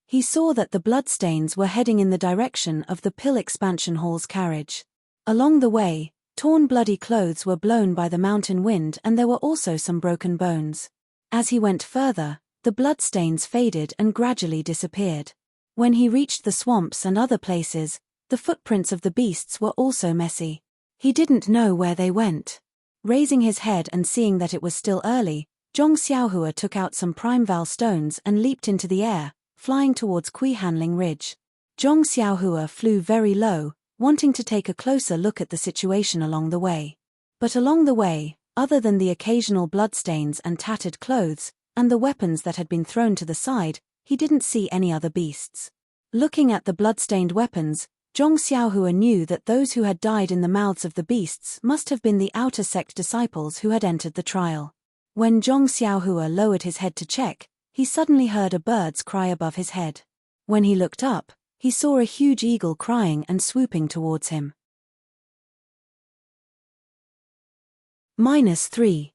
A: He saw that the bloodstains were heading in the direction of the Pill Expansion Hall's carriage. Along the way, torn bloody clothes were blown by the mountain wind and there were also some broken bones. As he went further, the bloodstains faded and gradually disappeared. When he reached the swamps and other places, the footprints of the beasts were also messy. He didn't know where they went. Raising his head and seeing that it was still early, Zhong Xiaohua took out some primeval stones and leaped into the air, flying towards Quihanling Ridge. Zhong Xiaohua flew very low, wanting to take a closer look at the situation along the way. But along the way, other than the occasional bloodstains and tattered clothes, and the weapons that had been thrown to the side, he didn't see any other beasts. Looking at the bloodstained weapons, Zhong Xiaohua knew that those who had died in the mouths of the beasts must have been the outer sect disciples who had entered the trial. When Zhong Xiaohua lowered his head to check, he suddenly heard a bird's cry above his head. When he looked up, he saw a huge eagle crying and swooping towards him. -3.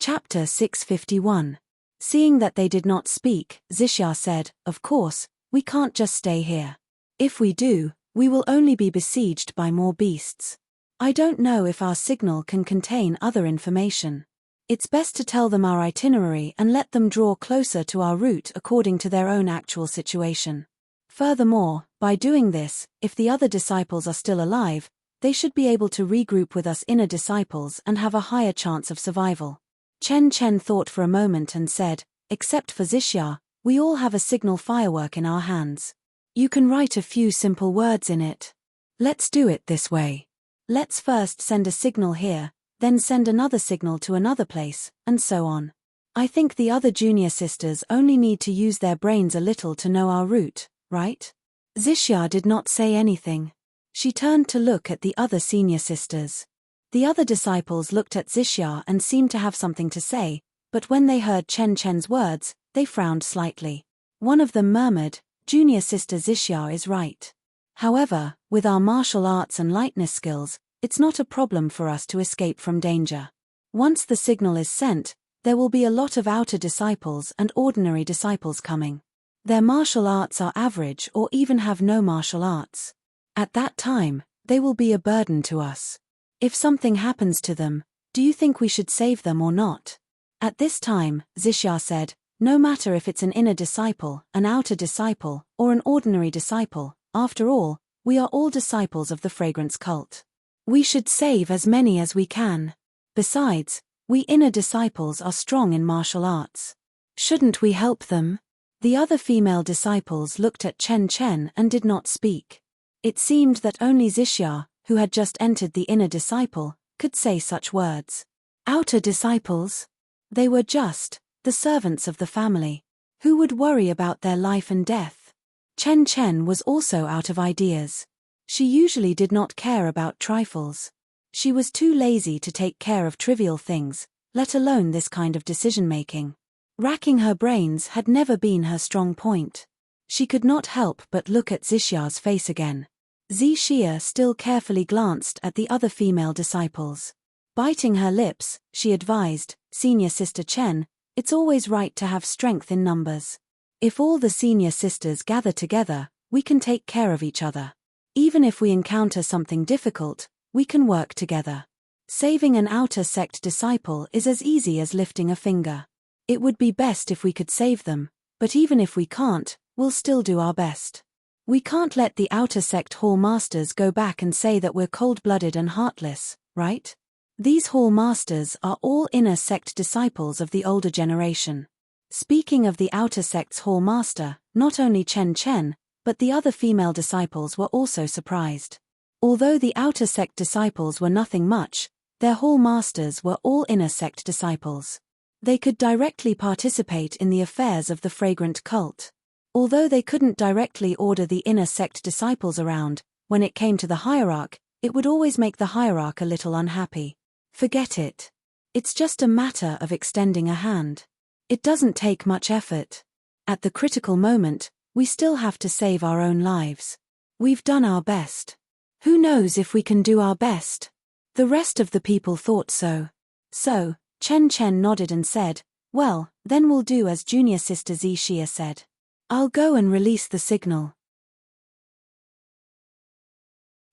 A: Chapter 651. Seeing that they did not speak, Zixia said, "Of course, we can't just stay here. If we do, we will only be besieged by more beasts. I don't know if our signal can contain other information. It's best to tell them our itinerary and let them draw closer to our route according to their own actual situation. Furthermore, by doing this, if the other disciples are still alive, they should be able to regroup with us inner disciples and have a higher chance of survival." Chen Chen thought for a moment and said, "Except for Zixia, we all have a signal firework in our hands. You can write a few simple words in it. Let's do it this way. Let's first send a signal here, then send another signal to another place, and so on. I think the other junior sisters only need to use their brains a little to know our route, right?" Zixia did not say anything. She turned to look at the other senior sisters. The other disciples looked at Zixia and seemed to have something to say, but when they heard Chen Chen's words, they frowned slightly. One of them murmured, "Junior sister Zixia is right. However, with our martial arts and lightness skills, it's not a problem for us to escape from danger. Once the signal is sent, there will be a lot of outer disciples and ordinary disciples coming. Their martial arts are average or even have no martial arts. At that time, they will be a burden to us. If something happens to them, do you think we should save them or not?" At this time, Zixia said, "No matter if it's an inner disciple, an outer disciple, or an ordinary disciple, after all, we are all disciples of the fragrance cult. We should save as many as we can. Besides, we inner disciples are strong in martial arts. Shouldn't we help them?" The other female disciples looked at Chen Chen and did not speak. It seemed that only Zixia, who had just entered the inner disciple, could say such words. Outer disciples? They were just the servants of the family. Who would worry about their life and death? Chen Chen was also out of ideas. She usually did not care about trifles. She was too lazy to take care of trivial things, let alone this kind of decision-making. Racking her brains had never been her strong point. She could not help but look at Zhixia's face again. Zhixia still carefully glanced at the other female disciples. Biting her lips, she advised, "Senior Sister Chen, it's always right to have strength in numbers. If all the senior sisters gather together, we can take care of each other. Even if we encounter something difficult, we can work together. Saving an outer sect disciple is as easy as lifting a finger. It would be best if we could save them, but even if we can't, we'll still do our best. We can't let the outer sect hall masters go back and say that we're cold-blooded and heartless, right? These hall masters are all inner sect disciples of the older generation." Speaking of the outer sect's hall master, not only Chen, but the other female disciples were also surprised. Although the outer sect disciples were nothing much, their hall masters were all inner sect disciples. They could directly participate in the affairs of the fragrant cult. Although they couldn't directly order the inner sect disciples around, when it came to the hierarch, it would always make the hierarch a little unhappy. Forget it. It's just a matter of extending a hand. It doesn't take much effort. At the critical moment, we still have to save our own lives. We've done our best. Who knows if we can do our best? The rest of the people thought so. So, Chen nodded and said, "Well, then we'll do as Junior Sister Zhixia said. I'll go and release the signal."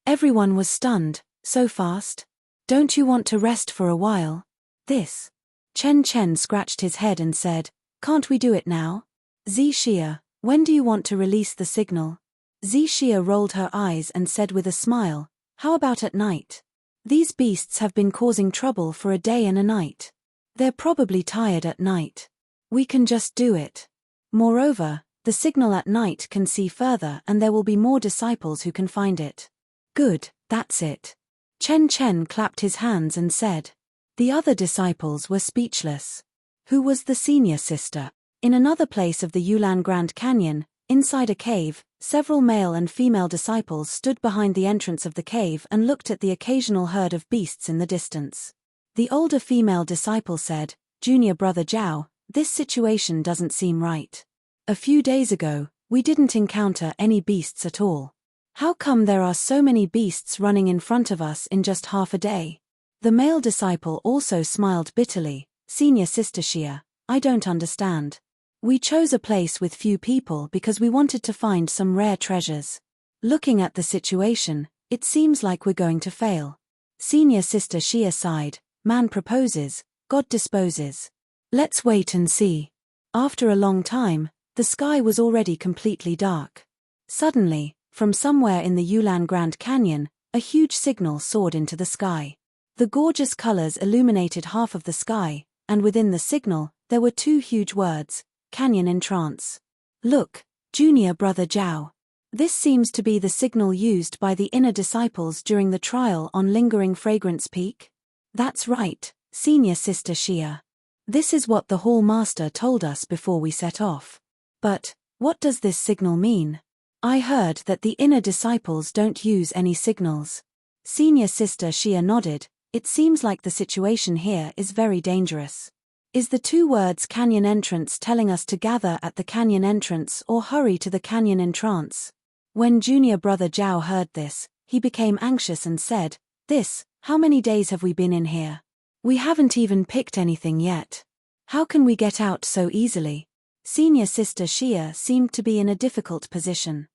A: Everyone was stunned. "So fast? Don't you want to rest for a while?" "This." Chen scratched his head and said, "Can't we do it now?" "Zhixia, when do you want to release the signal?" Zhixia rolled her eyes and said with a smile, "How about at night? These beasts have been causing trouble for a day and a night. They're probably tired at night. We can just do it. Moreover, the signal at night can see further and there will be more disciples who can find it." "Good, that's it." Chen clapped his hands and said. The other disciples were speechless. Who was the senior sister? In another place of the Yulan Grand Canyon, inside a cave, several male and female disciples stood behind the entrance of the cave and looked at the occasional herd of beasts in the distance. The older female disciple said, "Junior brother Zhao, this situation doesn't seem right. A few days ago, we didn't encounter any beasts at all. How come there are so many beasts running in front of us in just half a day?" The male disciple also smiled bitterly, "Senior Sister Xia, I don't understand. We chose a place with few people because we wanted to find some rare treasures. Looking at the situation, it seems like we're going to fail." Senior Sister Xia sighed, "Man proposes, God disposes. Let's wait and see." After a long time, the sky was already completely dark. Suddenly, from somewhere in the Yulan Grand Canyon, a huge signal soared into the sky. The gorgeous colors illuminated half of the sky, and within the signal, there were two huge words, "Canyon Entrance." "Look, Junior brother Zhao. This seems to be the signal used by the inner disciples during the trial on Lingering Fragrance Peak." "That's right, Senior Sister Xia. This is what the hall master told us before we set off. But, what does this signal mean? I heard that the inner disciples don't use any signals." Senior Sister Xia nodded. "It seems like the situation here is very dangerous. Is the two words canyon entrance telling us to gather at the canyon entrance or hurry to the canyon entrance?" When Junior brother Zhao heard this, he became anxious and said, How many days have we been in here? We haven't even picked anything yet. How can we get out so easily?" Senior Sister Xia seemed to be in a difficult position.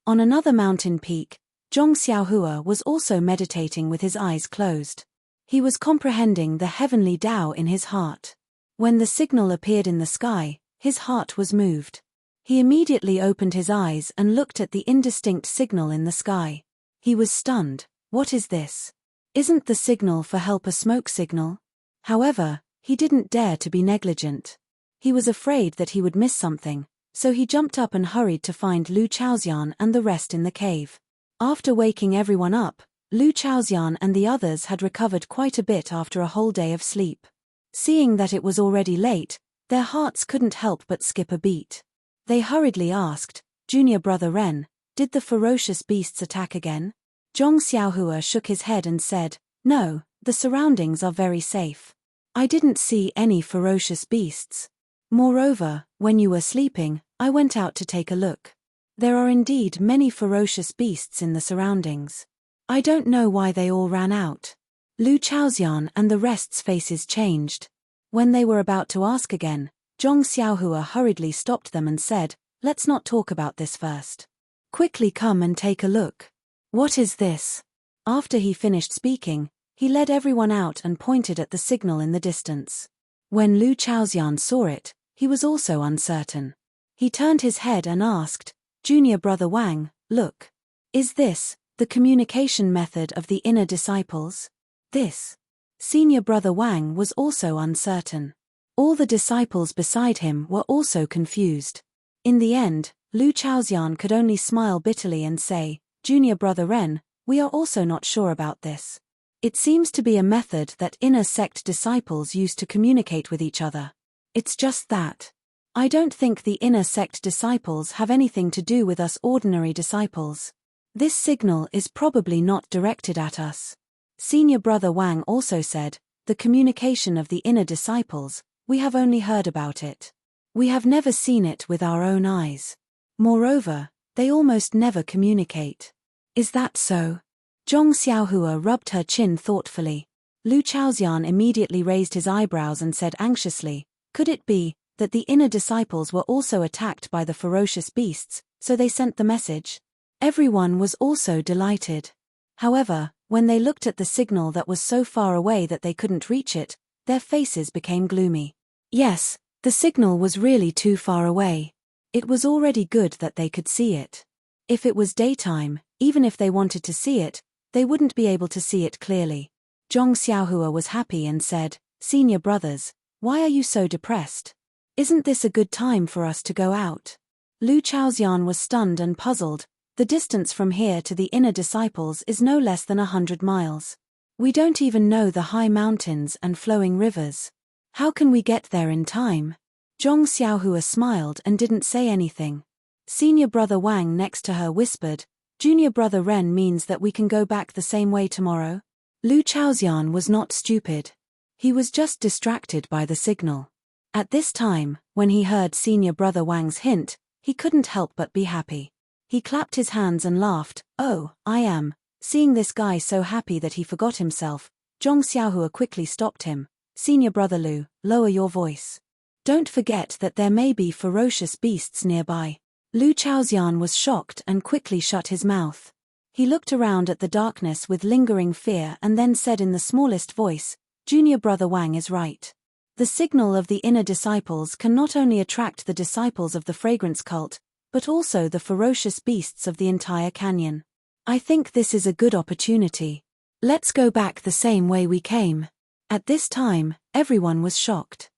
A: On another mountain peak, Zhong Xiaohua was also meditating with his eyes closed. He was comprehending the heavenly Tao in his heart. When the signal appeared in the sky, his heart was moved. He immediately opened his eyes and looked at the indistinct signal in the sky. He was stunned. What is this? Isn't the signal for help a smoke signal? However, he didn't dare to be negligent. He was afraid that he would miss something, so he jumped up and hurried to find Lu Chaoxian and the rest in the cave. After waking everyone up, Lu Chaoxian and the others had recovered quite a bit after a whole day of sleep. Seeing that it was already late, their hearts couldn't help but skip a beat. They hurriedly asked, "Junior brother Ren, did the ferocious beasts attack again?" Zhong Xiaohua shook his head and said, "No, the surroundings are very safe. I didn't see any ferocious beasts. Moreover, when you were sleeping, I went out to take a look. There are indeed many ferocious beasts in the surroundings. I don't know why they all ran out. Lu Chaoxian and the rest's faces changed. When they were about to ask again, Zhong Xiaohua hurriedly stopped them and said, "Let's not talk about this first. Quickly come and take a look." "What is this?" After he finished speaking, he led everyone out and pointed at the signal in the distance. When Lu Chaoxian saw it, he was also uncertain. He turned his head and asked, "Junior brother Wang, look. Is this the communication method of the inner disciples?" This. Senior brother Wang was also uncertain. All the disciples beside him were also confused. In the end, Lu Chaoxian could only smile bitterly and say, "Junior brother Ren, we are also not sure about this. It seems to be a method that inner sect disciples use to communicate with each other. It's just that. I don't think the inner sect disciples have anything to do with us ordinary disciples. This signal is probably not directed at us." Senior brother Wang also said, "The communication of the inner disciples, we have only heard about it. We have never seen it with our own eyes. Moreover, they almost never communicate." "Is that so?" Zhong Xiaohua rubbed her chin thoughtfully. Lu Chaoxian immediately raised his eyebrows and said anxiously, "Could it be that the inner disciples were also attacked by the ferocious beasts, so they sent the message?" Everyone was also delighted. However, when they looked at the signal that was so far away that they couldn't reach it, their faces became gloomy. Yes, the signal was really too far away. It was already good that they could see it. If it was daytime, even if they wanted to see it, they wouldn't be able to see it clearly. Zhong Xiaohua was happy and said, "Senior brothers, why are you so depressed? Isn't this a good time for us to go out?" Lu Chaoxian was stunned and puzzled. The distance from here to the inner disciples is no less than 100 miles. We don't even know the high mountains and flowing rivers. How can we get there in time? Zhong Xiaohua smiled and didn't say anything. Senior brother Wang next to her whispered, "Junior brother Ren means that we can go back the same way tomorrow?" Lu Chaoxian was not stupid. He was just distracted by the signal. At this time, when he heard senior brother Wang's hint, he couldn't help but be happy. He clapped his hands and laughed, "Oh, I am." Seeing this guy so happy that he forgot himself, Zhong Xiaohua quickly stopped him. "Senior brother Lu, lower your voice. Don't forget that there may be ferocious beasts nearby." Lu Chaoxian was shocked and quickly shut his mouth. He looked around at the darkness with lingering fear and then said in the smallest voice, "Junior brother Wang is right. The signal of the inner disciples can not only attract the disciples of the fragrance cult, but also the ferocious beasts of the entire canyon. I think this is a good opportunity. Let's go back the same way we came." At this time, everyone was shocked.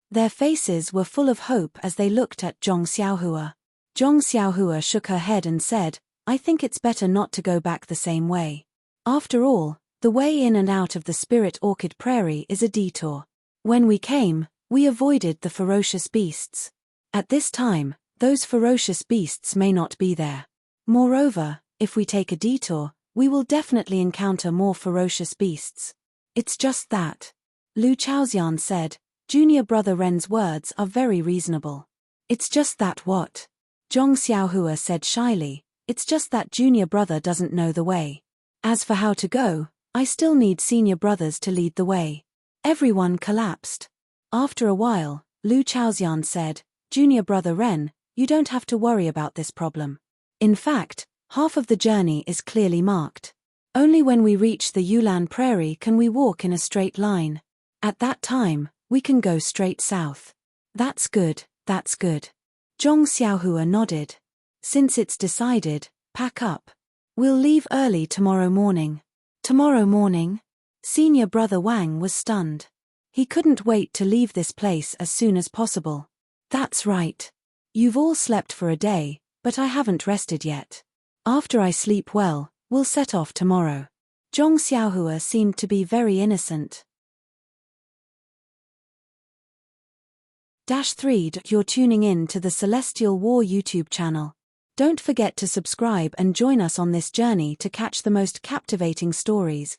A: Their faces were full of hope as they looked at Zhong Xiaohua. Zhong Xiaohua shook her head and said, "I think it's better not to go back the same way. After all, the way in and out of the Spirit Orchid Prairie is a detour. When we came, we avoided the ferocious beasts. At this time, those ferocious beasts may not be there. Moreover, if we take a detour, we will definitely encounter more ferocious beasts. It's just that." Lu Chaoxian said, "Junior brother Ren's words are very reasonable." "It's just that what?" Zhong Xiaohua said shyly, "It's just that junior brother doesn't know the way. As for how to go, I still need senior brothers to lead the way." Everyone collapsed. After a while, Lu Chaoxian said, "Junior brother Ren, you don't have to worry about this problem. In fact, half of the journey is clearly marked. Only when we reach the Yulan Prairie can we walk in a straight line. At that time, we can go straight south." That's good, that's good." Zhong Xiaohua nodded. "Since it's decided, pack up. We'll leave early tomorrow morning." Tomorrow morning? Senior brother Wang was stunned. He couldn't wait to leave this place as soon as possible. "That's right. You've all slept for a day, but I haven't rested yet. After I sleep well, we'll set off tomorrow." Zhong Xiaohua seemed to be very innocent. -3. You're tuning in to the Celestial War YouTube channel. Don't forget to subscribe and join us on this journey to catch the most captivating stories.